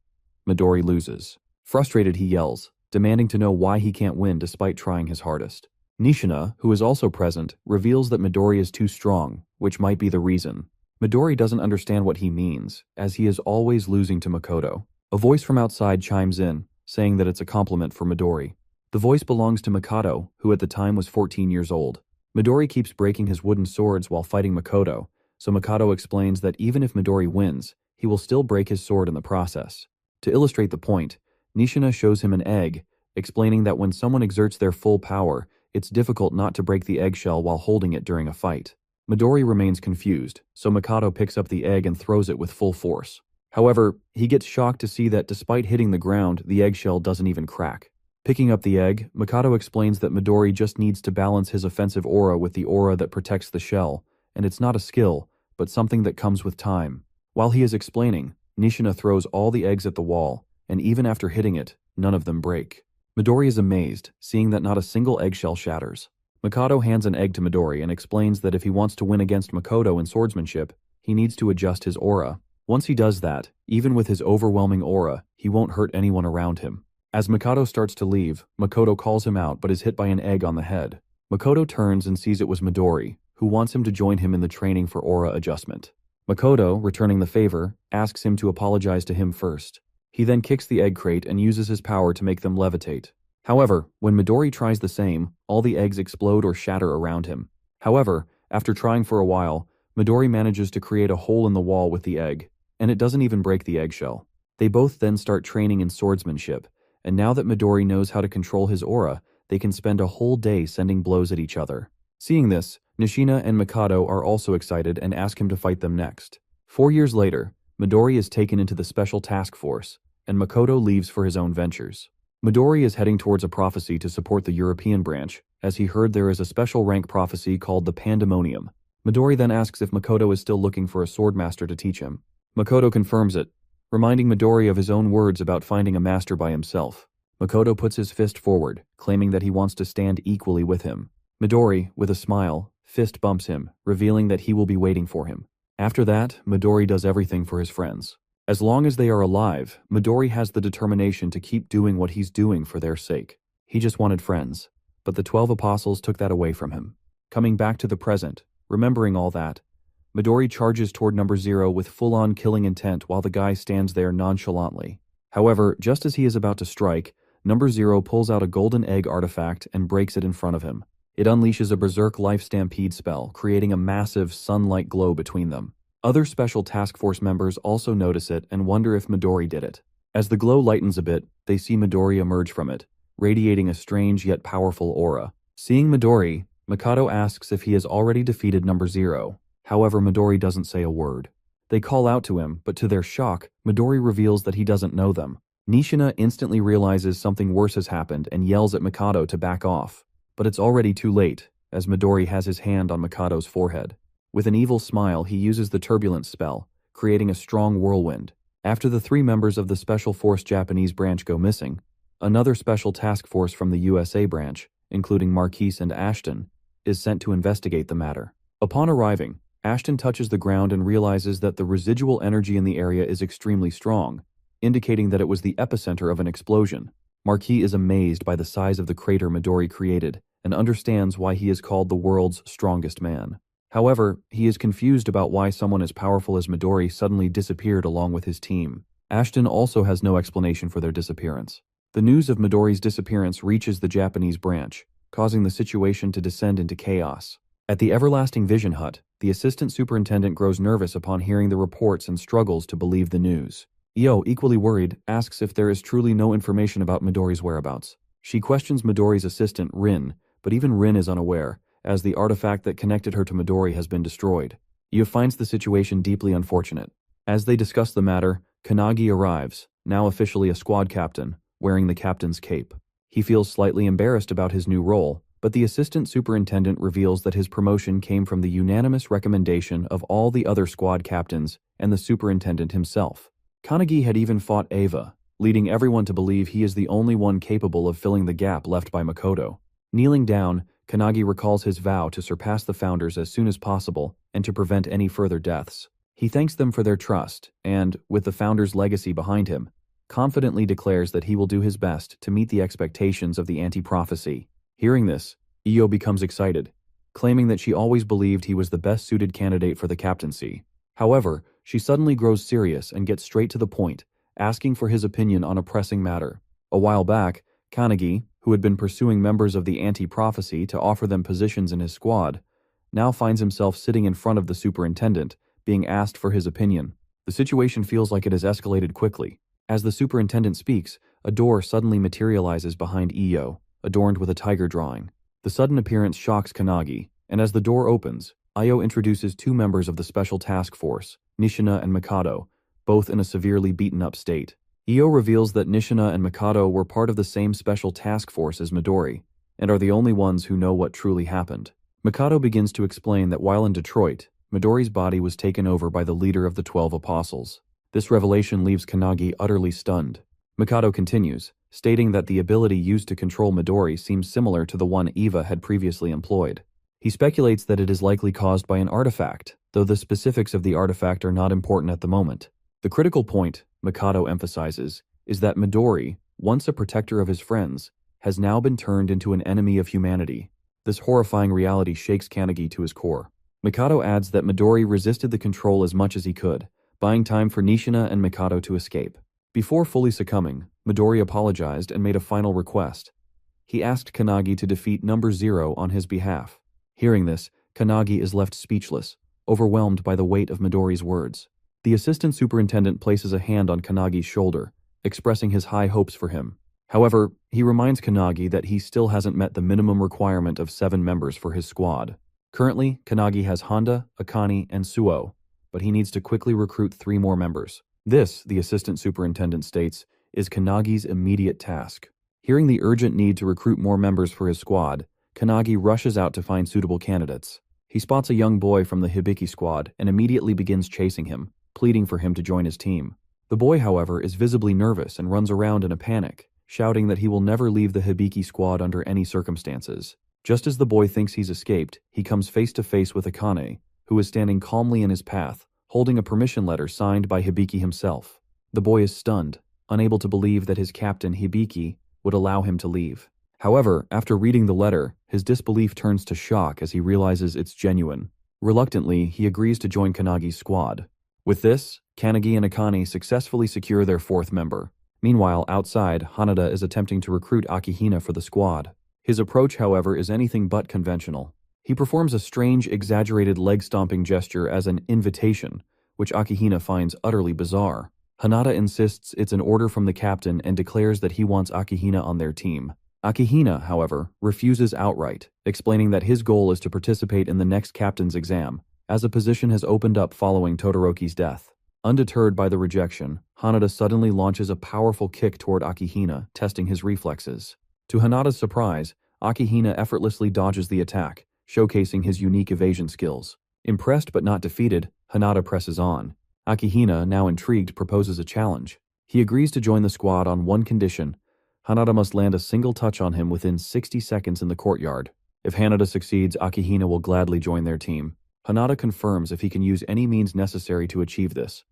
Midori loses. Frustrated, he yells, demanding to know why he can't win despite trying his hardest. Nishina, who is also present, reveals that Midori is too strong, which might be the reason. Midori doesn't understand what he means, as he is always losing to Makoto. A voice from outside chimes in, saying that it's a compliment for Midori. The voice belongs to Makoto, who at the time was 14 years old. Midori keeps breaking his wooden swords while fighting Makoto, so Makoto explains that even if Midori wins, he will still break his sword in the process. To illustrate the point, Nishina shows him an egg, explaining that when someone exerts their full power, it's difficult not to break the eggshell while holding it during a fight. Midori remains confused, so Makoto picks up the egg and throws it with full force. However, he gets shocked to see that despite hitting the ground, the eggshell doesn't even crack. Picking up the egg, Makoto explains that Midori just needs to balance his offensive aura with the aura that protects the shell, and it's not a skill, but something that comes with time. While he is explaining, Nishina throws all the eggs at the wall, and even after hitting it, none of them break. Midori is amazed, seeing that not a single eggshell shatters. Makoto hands an egg to Midori and explains that if he wants to win against Makoto in swordsmanship, he needs to adjust his aura. Once he does that, even with his overwhelming aura, he won't hurt anyone around him. As Makoto starts to leave, Makoto calls him out but is hit by an egg on the head. Makoto turns and sees it was Midori, who wants him to join him in the training for aura adjustment. Makoto, returning the favor, asks him to apologize to him first. He then kicks the egg crate and uses his power to make them levitate. However, when Midori tries the same, all the eggs explode or shatter around him. However, after trying for a while, Midori manages to create a hole in the wall with the egg, and it doesn't even break the eggshell. They both then start training in swordsmanship, and now that Midori knows how to control his aura, they can spend a whole day sending blows at each other. Seeing this, Nishina and Makoto are also excited and ask him to fight them next. 4 years later, Midori is taken into the special task force, and Makoto leaves for his own ventures. Midori is heading towards a prophecy to support the European branch, as he heard there is a special rank prophecy called the Pandemonium. Midori then asks if Makoto is still looking for a swordmaster to teach him. Makoto confirms it, reminding Midori of his own words about finding a master by himself. Makoto puts his fist forward, claiming that he wants to stand equally with him. Midori, with a smile, fist bumps him, revealing that he will be waiting for him. After that, Midori does everything for his friends. As long as they are alive, Midori has the determination to keep doing what he's doing for their sake. He just wanted friends, but the 12 apostles took that away from him. Coming back to the present, remembering all that, Midori charges toward number 0 with full-on killing intent while the guy stands there nonchalantly. However, just as he is about to strike, number 0 pulls out a golden egg artifact and breaks it in front of him. It unleashes a berserk life stampede spell, creating a massive sun-like glow between them. Other special task force members also notice it and wonder if Midori did it. As the glow lightens a bit, they see Midori emerge from it, radiating a strange yet powerful aura. Seeing Midori, Makoto asks if he has already defeated number 0. However, Midori doesn't say a word. They call out to him, but to their shock, Midori reveals that he doesn't know them. Nishina instantly realizes something worse has happened and yells at Makoto to back off. But it's already too late, as Midori has his hand on Makoto's forehead. With an evil smile, he uses the turbulence spell, creating a strong whirlwind. After the 3 members of the Special Force Japanese branch go missing, another special task force from the USA branch, including Marquise and Ashton, is sent to investigate the matter. Upon arriving, Ashton touches the ground and realizes that the residual energy in the area is extremely strong, indicating that it was the epicenter of an explosion. Marquis is amazed by the size of the crater Midori created and understands why he is called the world's strongest man. However, he is confused about why someone as powerful as Midori suddenly disappeared along with his team. Ashton also has no explanation for their disappearance. The news of Midori's disappearance reaches the Japanese branch, causing the situation to descend into chaos. At the Everlasting Vision Hut, The assistant superintendent grows nervous upon hearing the reports and struggles to believe the news. Io, equally worried, asks if there is truly no information about Midori's whereabouts. She questions Midori's assistant, Rin, but even Rin is unaware, as the artifact that connected her to Midori has been destroyed. Io finds the situation deeply unfortunate. As they discuss the matter, Kanagi arrives, now officially a squad captain, wearing the captain's cape. He feels slightly embarrassed about his new role, but the assistant superintendent reveals that his promotion came from the unanimous recommendation of all the other squad captains and the superintendent himself. Kanagi had even fought Eva, leading everyone to believe he is the only one capable of filling the gap left by Makoto. Kneeling down, Kanagi recalls his vow to surpass the founders as soon as possible and to prevent any further deaths. He thanks them for their trust and, with the founders' legacy behind him, confidently declares that he will do his best to meet the expectations of the anti-prophecy. Hearing this, Io becomes excited, claiming that she always believed he was the best-suited candidate for the captaincy. However, she suddenly grows serious and gets straight to the point, asking for his opinion on a pressing matter. A while back, Kanagi, who had been pursuing members of the anti-prophecy to offer them positions in his squad, now finds himself sitting in front of the superintendent, being asked for his opinion. The situation feels like it has escalated quickly. As the superintendent speaks, a door suddenly materializes behind Io, adorned with a tiger drawing. The sudden appearance shocks Kanagi, and as the door opens, Io introduces two members of the special task force, Nishina and Mikado, both in a severely beaten-up state. Io reveals that Nishina and Mikado were part of the same special task force as Midori, and are the only ones who know what truly happened. Mikado begins to explain that while in Detroit, Midori's body was taken over by the leader of the 12 Apostles. This revelation leaves Kanagi utterly stunned. Mikado continues, stating that the ability used to control Midori seems similar to the one Eva had previously employed. He speculates that it is likely caused by an artifact, though the specifics of the artifact are not important at the moment. The critical point, Mikado emphasizes, is that Midori, once a protector of his friends, has now been turned into an enemy of humanity. This horrifying reality shakes Kanagi to his core. Mikado adds that Midori resisted the control as much as he could, buying time for Nishina and Mikado to escape. Before fully succumbing, Midori apologized and made a final request. He asked Kanagi to defeat Number Zero on his behalf. Hearing this, Kanagi is left speechless, overwhelmed by the weight of Midori's words. The assistant superintendent places a hand on Kanagi's shoulder, expressing his high hopes for him. However, he reminds Kanagi that he still hasn't met the minimum requirement of 7 members for his squad. Currently, Kanagi has Honda, Akane, and Suo, but he needs to quickly recruit 3 more members. This, the assistant superintendent states, is Kanagi's immediate task. Hearing the urgent need to recruit more members for his squad, Kanagi rushes out to find suitable candidates. He spots a young boy from the Hibiki squad and immediately begins chasing him, pleading for him to join his team. The boy, however, is visibly nervous and runs around in a panic, shouting that he will never leave the Hibiki squad under any circumstances. Just as the boy thinks he's escaped, he comes face to face with Akane, who is standing calmly in his path, holding a permission letter signed by Hibiki himself. The boy is stunned, unable to believe that his captain, Hibiki, would allow him to leave. However, after reading the letter, his disbelief turns to shock as he realizes it's genuine. Reluctantly, he agrees to join Kanagi's squad. With this, Kanagi and Akane successfully secure their 4th member. Meanwhile, outside, Hanada is attempting to recruit Akihina for the squad. His approach, however, is anything but conventional. He performs a strange, exaggerated leg-stomping gesture as an invitation, which Akihina finds utterly bizarre. Hanada insists it's an order from the captain and declares that he wants Akihina on their team. Akihina, however, refuses outright, explaining that his goal is to participate in the next captain's exam, as a position has opened up following Todoroki's death. Undeterred by the rejection, Hanada suddenly launches a powerful kick toward Akihina, testing his reflexes. To Hanada's surprise, Akihina effortlessly dodges the attack, showcasing his unique evasion skills. Impressed but not defeated, Hanada presses on. Akihina, now intrigued, proposes a challenge. He agrees to join the squad on one condition: Hanada must land a single touch on him within 60 seconds in the courtyard. If Hanada succeeds, Akihina will gladly join their team. Hanada confirms if he can use any means necessary to achieve this,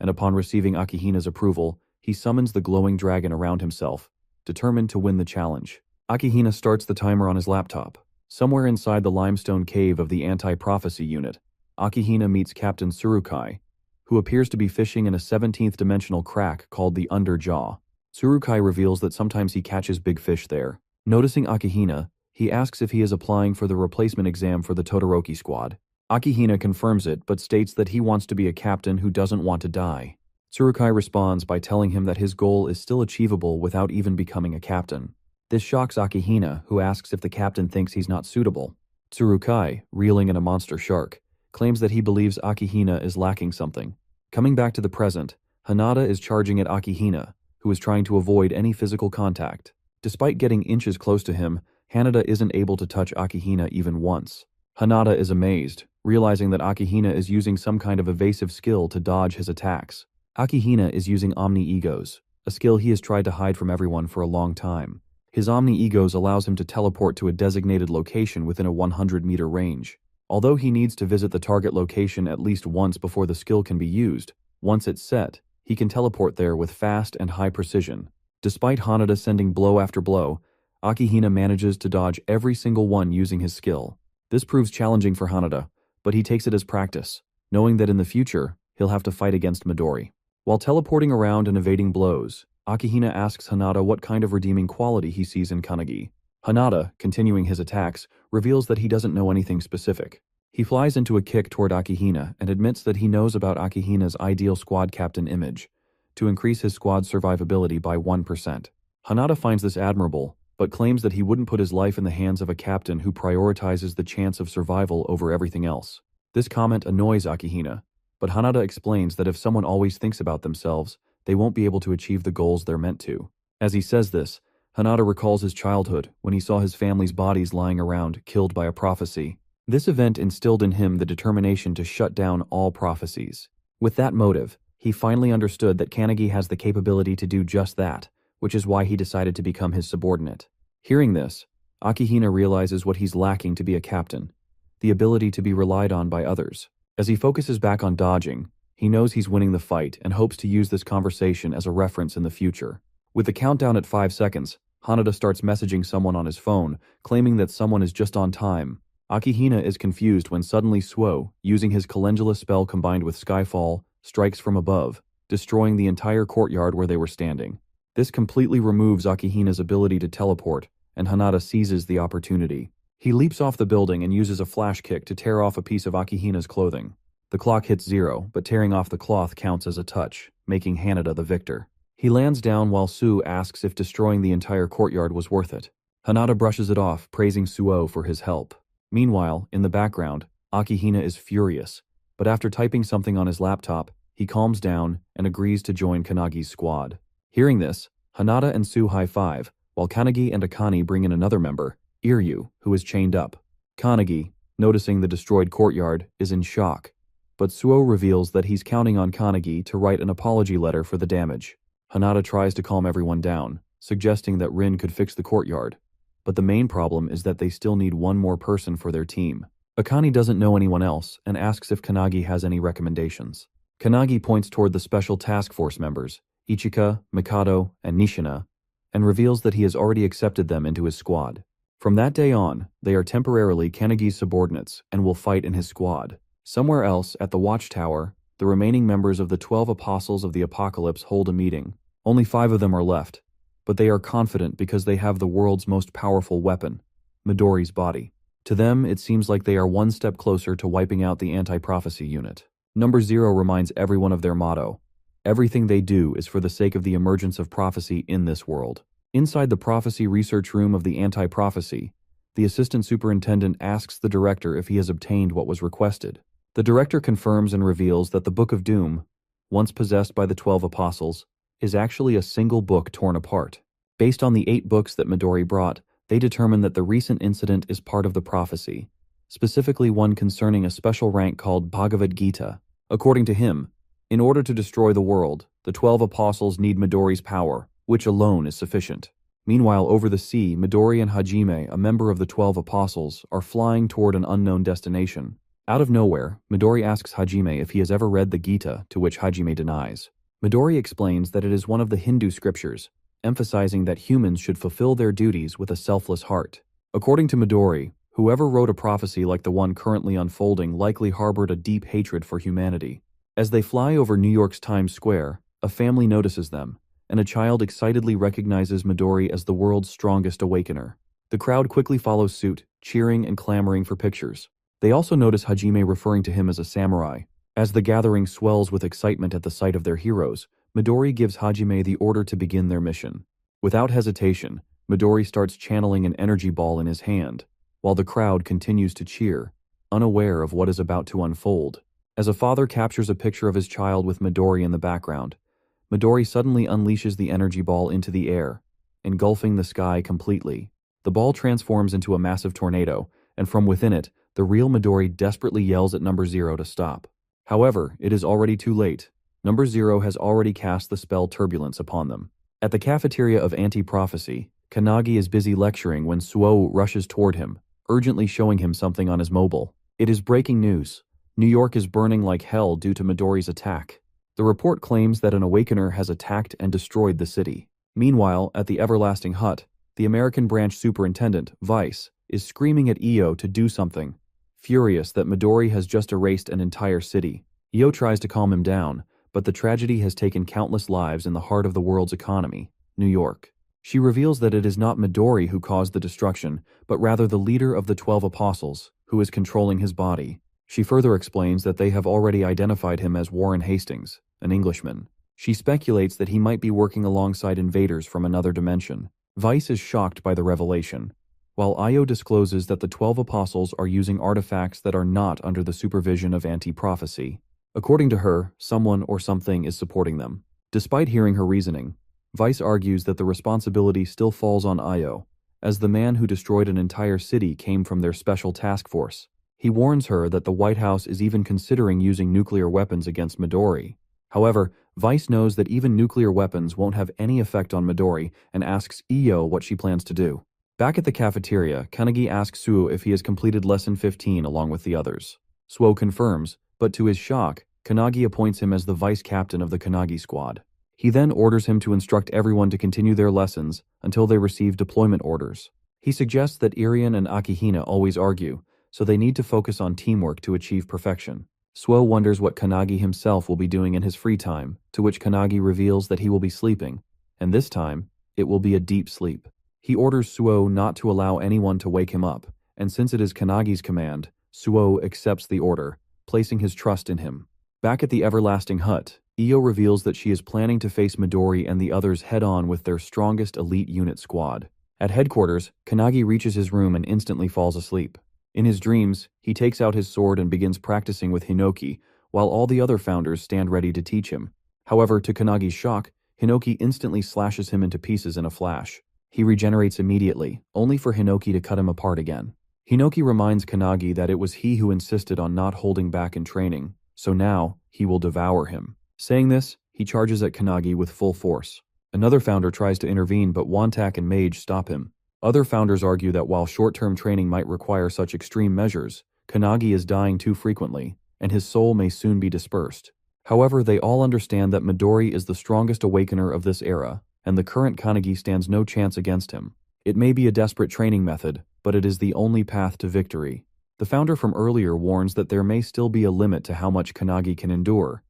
and upon receiving Akihina's approval, he summons the glowing dragon around himself, determined to win the challenge. Akihina starts the timer on his laptop. Somewhere inside the limestone cave of the anti-prophecy unit, Akihina meets Captain Tsurukai, who appears to be fishing in a 17th dimensional crack called the Underjaw. Tsurukai reveals that sometimes he catches big fish there. Noticing Akihina, he asks if he is applying for the replacement exam for the Todoroki squad. Akihina confirms it but states that he wants to be a captain who doesn't want to die. Tsurukai responds by telling him that his goal is still achievable without even becoming a captain. This shocks Akihina, who asks if the captain thinks he's not suitable. Tsurukai, reeling in a monster shark, claims that he believes Akihina is lacking something. Coming back to the present, Hanada is charging at Akihina, who is trying to avoid any physical contact. Despite getting inches close to him, Hanada isn't able to touch Akihina even once. Hanada is amazed, realizing that Akihina is using some kind of evasive skill to dodge his attacks. Akihina is using Omni-Egos, a skill he has tried to hide from everyone for a long time. His Omni-Egos allows him to teleport to a designated location within a 100-meter range. Although he needs to visit the target location at least once before the skill can be used, once it's set, he can teleport there with fast and high precision. Despite Hanada sending blow after blow, Akihina manages to dodge every single one using his skill. This proves challenging for Hanada, but he takes it as practice, knowing that in the future, he'll have to fight against Midori. While teleporting around and evading blows, Akihina asks Hanada what kind of redeeming quality he sees in Kanagi. Hanada, continuing his attacks, reveals that he doesn't know anything specific. He flies into a kick toward Akihina and admits that he knows about Akihina's ideal squad captain image, to increase his squad's survivability by 1%. Hanada finds this admirable, but claims that he wouldn't put his life in the hands of a captain who prioritizes the chance of survival over everything else. This comment annoys Akihina, but Hanada explains that if someone always thinks about themselves, they won't be able to achieve the goals they're meant to. As he says this, Hanada recalls his childhood when he saw his family's bodies lying around, killed by a prophecy. This event instilled in him the determination to shut down all prophecies. With that motive, he finally understood that Kanagi has the capability to do just that, which is why he decided to become his subordinate. Hearing this, Akihina realizes what he's lacking to be a captain: the ability to be relied on by others. As he focuses back on dodging, he knows he's winning the fight and hopes to use this conversation as a reference in the future. With the countdown at 5 seconds, Hanada starts messaging someone on his phone, claiming that someone is just on time. Akihina is confused when suddenly Suo, using his Calendula spell combined with Skyfall, strikes from above, destroying the entire courtyard where they were standing. This completely removes Akihina's ability to teleport, and Hanada seizes the opportunity. He leaps off the building and uses a flash kick to tear off a piece of Akihina's clothing. The clock hits 0, but tearing off the cloth counts as a touch, making Hanada the victor. He lands down while Su asks if destroying the entire courtyard was worth it. Hanada brushes it off, praising Suo for his help. Meanwhile, in the background, Akihina is furious, but after typing something on his laptop, he calms down and agrees to join Kanagi's squad. Hearing this, Hanada and Su high-five, while Kanagi and Akane bring in another member, Iryu, who is chained up. Kanagi, noticing the destroyed courtyard, is in shock, but Suo reveals that he's counting on Kanagi to write an apology letter for the damage. Hanada tries to calm everyone down, suggesting that Rin could fix the courtyard, but the main problem is that they still need one more person for their team. Akane doesn't know anyone else and asks if Kanagi has any recommendations. Kanagi points toward the special task force members, Ichika, Mikado, and Nishina, and reveals that he has already accepted them into his squad. From that day on, they are temporarily Kanagi's subordinates and will fight in his squad. Somewhere else, at the Watchtower, the remaining members of the 12 Apostles of the Apocalypse hold a meeting. Only 5 of them are left, but they are confident because they have the world's most powerful weapon, Midori's body. To them, it seems like they are one step closer to wiping out the anti-prophecy unit. Number 0 reminds everyone of their motto: everything they do is for the sake of the emergence of prophecy in this world. Inside the prophecy research room of the anti-prophecy, the assistant superintendent asks the director if he has obtained what was requested. The director confirms and reveals that the Book of Doom, once possessed by the 12 Apostles, is actually a single book torn apart. Based on the 8 books that Midori brought, they determine that the recent incident is part of the prophecy, specifically one concerning a special rank called Bhagavad Gita. According to him, in order to destroy the world, the 12 Apostles need Midori's power, which alone is sufficient. Meanwhile, over the sea, Midori and Hajime, a member of the 12 Apostles, are flying toward an unknown destination. Out of nowhere, Midori asks Hajime if he has ever read the Gita, to which Hajime denies. Midori explains that it is one of the Hindu scriptures, emphasizing that humans should fulfill their duties with a selfless heart. According to Midori, whoever wrote a prophecy like the one currently unfolding likely harbored a deep hatred for humanity. As they fly over New York's Times Square, a family notices them, and a child excitedly recognizes Midori as the world's strongest awakener. The crowd quickly follows suit, cheering and clamoring for pictures. They also notice Hajime referring to him as a samurai. As the gathering swells with excitement at the sight of their heroes, Midori gives Hajime the order to begin their mission. Without hesitation, Midori starts channeling an energy ball in his hand, while the crowd continues to cheer, unaware of what is about to unfold. As a father captures a picture of his child with Midori in the background, Midori suddenly unleashes the energy ball into the air, engulfing the sky completely. The ball transforms into a massive tornado, and from within it, the real Midori desperately yells at Number Zero to stop. However, it is already too late. Number Zero has already cast the spell Turbulence upon them. At the cafeteria of Anti-Prophecy, Kanagi is busy lecturing when Suo rushes toward him, urgently showing him something on his mobile. It is breaking news. New York is burning like hell due to Midori's attack. The report claims that an Awakener has attacked and destroyed the city. Meanwhile, at the Everlasting Hut, the American branch superintendent, Vice, is screaming at Io to do something, furious that Midori has just erased an entire city. Io tries to calm him down, but the tragedy has taken countless lives in the heart of the world's economy, New York. She reveals that it is not Midori who caused the destruction, but rather the leader of the 12 Apostles, who is controlling his body. She further explains that they have already identified him as Warren Hastings, an Englishman. She speculates that he might be working alongside invaders from another dimension. Vice is shocked by the revelation, while Io discloses that the 12 Apostles are using artifacts that are not under the supervision of Anti-Prophecy. According to her, someone or something is supporting them. Despite hearing her reasoning, Vice argues that the responsibility still falls on Io, as the man who destroyed an entire city came from their special task force. He warns her that the White House is even considering using nuclear weapons against Midori. However, Vice knows that even nuclear weapons won't have any effect on Midori and asks Io what she plans to do. Back at the cafeteria, Kanagi asks Suo if he has completed Lesson 15 along with the others. Suo confirms, but to his shock, Kanagi appoints him as the vice captain of the Kanagi squad. He then orders him to instruct everyone to continue their lessons until they receive deployment orders. He suggests that Irian and Akihina always argue, so they need to focus on teamwork to achieve perfection. Suo wonders what Kanagi himself will be doing in his free time, to which Kanagi reveals that he will be sleeping, and this time, it will be a deep sleep. He orders Suo not to allow anyone to wake him up, and since it is Kanagi's command, Suo accepts the order, placing his trust in him. Back at the Everlasting Hut, Io reveals that she is planning to face Midori and the others head-on with their strongest elite unit squad. At headquarters, Kanagi reaches his room and instantly falls asleep. In his dreams, he takes out his sword and begins practicing with Hinoki, while all the other founders stand ready to teach him. However, to Kanagi's shock, Hinoki instantly slashes him into pieces in a flash. He regenerates immediately, only for Hinoki to cut him apart again. Hinoki reminds Kanagi that it was he who insisted on not holding back in training, so now he will devour him. Saying this, he charges at Kanagi with full force. Another founder tries to intervene, but Wantak and Mage stop him. Other founders argue that while short-term training might require such extreme measures, Kanagi is dying too frequently, and his soul may soon be dispersed. However, they all understand that Midori is the strongest awakener of this era, and the current Kanagi stands no chance against him. It may be a desperate training method, but it is the only path to victory. The founder from earlier warns that there may still be a limit to how much Kanagi can endure,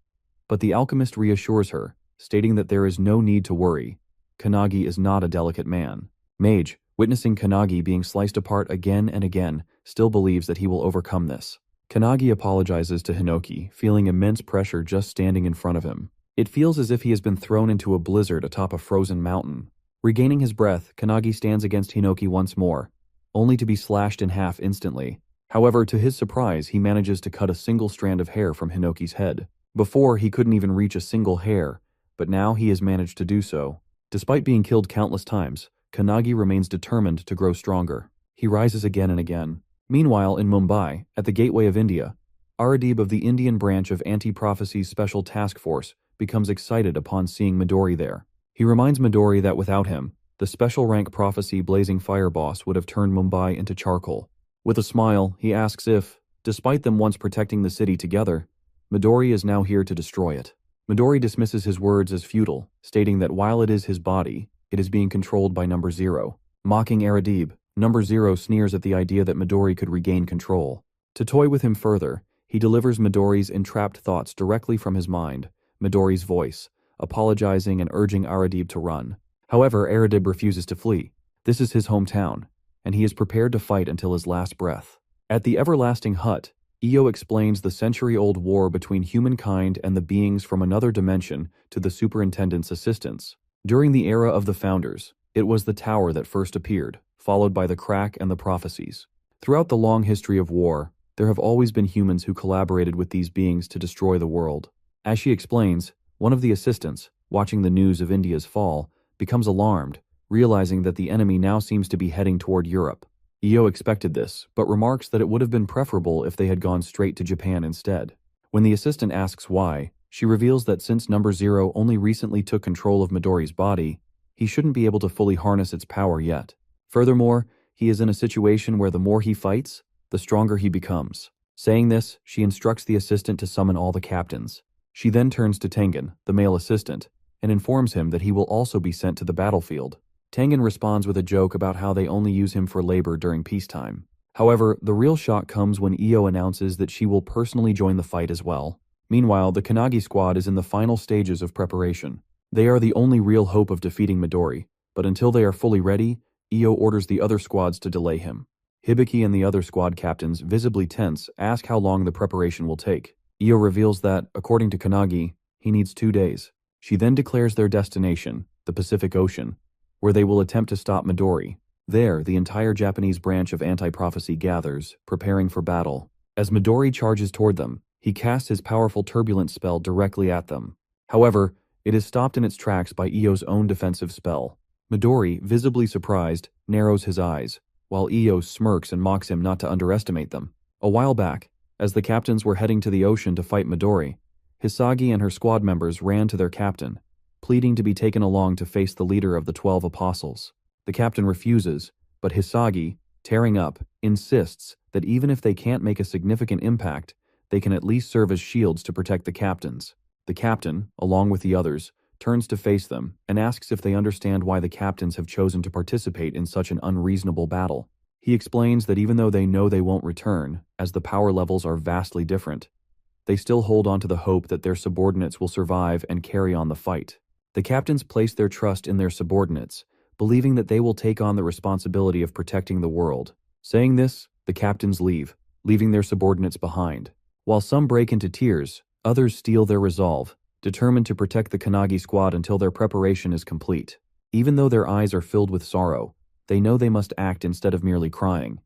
but the alchemist reassures her, stating that there is no need to worry. Kanagi is not a delicate man. Mage, witnessing Kanagi being sliced apart again and again, still believes that he will overcome this. Kanagi apologizes to Hinoki, feeling immense pressure just standing in front of him. It feels as if he has been thrown into a blizzard atop a frozen mountain. Regaining his breath, Kanagi stands against Hinoki once more, only to be slashed in half instantly. However, to his surprise, he manages to cut a single strand of hair from Hinoki's head. Before, he couldn't even reach a single hair, but now he has managed to do so. Despite being killed countless times, Kanagi remains determined to grow stronger. He rises again and again. Meanwhile, in Mumbai, at the gateway of India, Aradib of the Indian branch of Anti-Prophecy's Special Task Force becomes excited upon seeing Midori there. He reminds Midori that without him, the special rank Prophecy Blazing Fire boss would have turned Mumbai into charcoal. With a smile, he asks if, despite them once protecting the city together, Midori is now here to destroy it. Midori dismisses his words as futile, stating that while it is his body, it is being controlled by Number Zero. Mocking Aradib, Number Zero sneers at the idea that Midori could regain control. To toy with him further, he delivers Midori's entrapped thoughts directly from his mind, Midori's voice, apologizing and urging Aradib to run. However, Aradib refuses to flee. This is his hometown, and he is prepared to fight until his last breath. At the Everlasting Hut, Io explains the century-old war between humankind and the beings from another dimension to the superintendent's assistants. During the era of the Founders, it was the tower that first appeared, followed by the crack and the prophecies. Throughout the long history of war, there have always been humans who collaborated with these beings to destroy the world. As she explains, one of the assistants, watching the news of India's fall, becomes alarmed, realizing that the enemy now seems to be heading toward Europe. Io expected this, but remarks that it would have been preferable if they had gone straight to Japan instead. When the assistant asks why, she reveals that since Number Zero only recently took control of Midori's body, he shouldn't be able to fully harness its power yet. Furthermore, he is in a situation where the more he fights, the stronger he becomes. Saying this, she instructs the assistant to summon all the captains. She then turns to Tengen, the male assistant, and informs him that he will also be sent to the battlefield. Tengen responds with a joke about how they only use him for labor during peacetime. However, the real shock comes when Io announces that she will personally join the fight as well. Meanwhile, the Kanagi squad is in the final stages of preparation. They are the only real hope of defeating Midori, but until they are fully ready, Io orders the other squads to delay him. Hibiki and the other squad captains, visibly tense, ask how long the preparation will take. Io reveals that, according to Kanagi, he needs 2 days. She then declares their destination, the Pacific Ocean, where they will attempt to stop Midori. There, the entire Japanese branch of anti-prophecy gathers, preparing for battle. As Midori charges toward them, he casts his powerful turbulent spell directly at them. However, it is stopped in its tracks by Io's own defensive spell. Midori, visibly surprised, narrows his eyes, while Io smirks and mocks him not to underestimate them. A while back, as the captains were heading to the ocean to fight Midori, Hisagi and her squad members ran to their captain, pleading to be taken along to face the leader of the 12 apostles. The captain refuses, but Hisagi, tearing up, insists that even if they can't make a significant impact, they can at least serve as shields to protect the captains. The captain, along with the others, turns to face them and asks if they understand why the captains have chosen to participate in such an unreasonable battle. He explains that even though they know they won't return, as the power levels are vastly different, they still hold on to the hope that their subordinates will survive and carry on the fight. The captains place their trust in their subordinates, believing that they will take on the responsibility of protecting the world. Saying this, the captains leave, leaving their subordinates behind. While some break into tears, others steel their resolve, determined to protect the Kanagi squad until their preparation is complete. Even though their eyes are filled with sorrow, they know they must act instead of merely crying.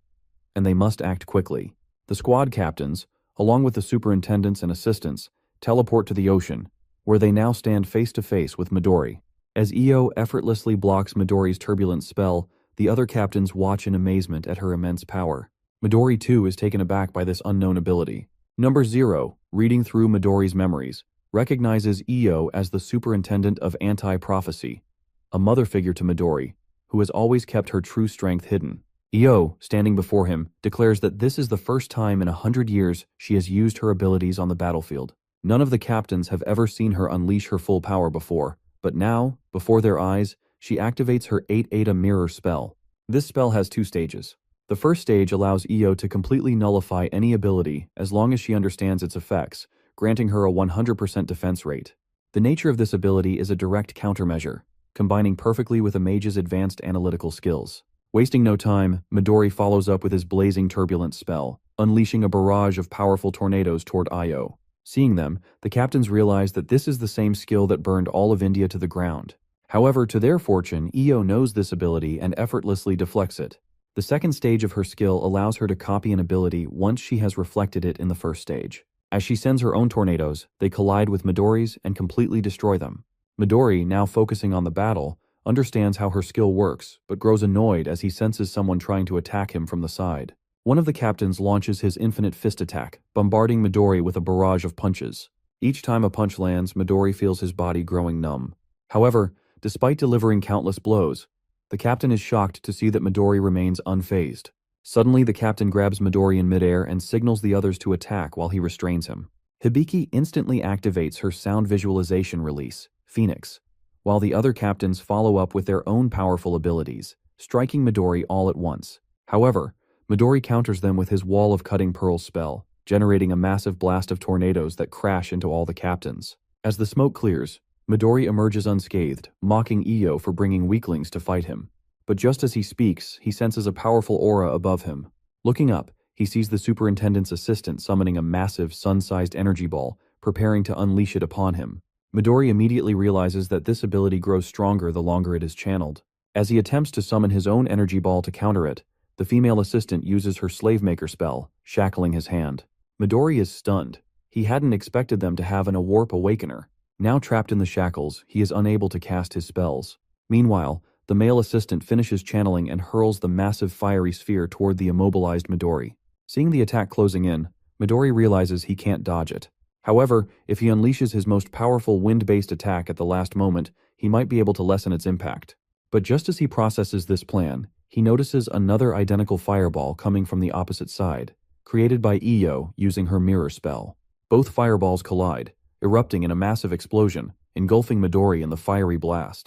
And they must act quickly. The squad captains, along with the superintendents and assistants, teleport to the ocean, where they now stand face to face with Midori. As Io effortlessly blocks Midori's turbulent spell, the other captains watch in amazement at her immense power. Midori too is taken aback by this unknown ability. Number Zero, reading through Midori's memories, recognizes Io as the superintendent of anti-prophecy, a mother figure to Midori, who has always kept her true strength hidden. Io, standing before him, declares that this is the first time in 100 years she has used her abilities on the battlefield. None of the captains have ever seen her unleash her full power before, but now, before their eyes, she activates her 8-Eta mirror spell. This spell has 2 stages. The first stage allows Io to completely nullify any ability as long as she understands its effects, granting her a 100% defense rate. The nature of this ability is a direct countermeasure, combining perfectly with a mage's advanced analytical skills. Wasting no time, Midori follows up with his blazing turbulent spell, unleashing a barrage of powerful tornadoes toward Io. Seeing them, the captains realize that this is the same skill that burned all of India to the ground. However, to their fortune, Io knows this ability and effortlessly deflects it. The second stage of her skill allows her to copy an ability once she has reflected it in the first stage. As she sends her own tornadoes, they collide with Midori's and completely destroy them. Midori, now focusing on the battle, understands how her skill works, but grows annoyed as he senses someone trying to attack him from the side. One of the captains launches his infinite fist attack, bombarding Midori with a barrage of punches. Each time a punch lands, Midori feels his body growing numb. However, despite delivering countless blows, the captain is shocked to see that Midori remains unfazed. Suddenly, the captain grabs Midori in midair and signals the others to attack while he restrains him. Hibiki instantly activates her sound visualization release, Phoenix, while the other captains follow up with their own powerful abilities, striking Midori all at once. However, Midori counters them with his Wall of Cutting Pearls spell, generating a massive blast of tornadoes that crash into all the captains. As the smoke clears, Midori emerges unscathed, mocking Io for bringing weaklings to fight him. But just as he speaks, he senses a powerful aura above him. Looking up, He sees the superintendent's assistant summoning a massive sun-sized energy ball, preparing to unleash it upon him. Midori immediately realizes that this ability grows stronger the longer it is channeled. As he attempts to summon his own energy ball to counter it, the female assistant uses her slave maker spell, shackling his hand. Midori is stunned. He hadn't expected them to have an Warp Awakener. Now trapped in the shackles, he is unable to cast his spells. Meanwhile, the male assistant finishes channeling and hurls the massive fiery sphere toward the immobilized Midori. Seeing the attack closing in, Midori realizes he can't dodge it. However, if he unleashes his most powerful wind-based attack at the last moment, he might be able to lessen its impact. But just as he processes this plan, he notices another identical fireball coming from the opposite side, created by Iyo using her mirror spell. Both fireballs collide, erupting in a massive explosion, engulfing Midori in the fiery blast.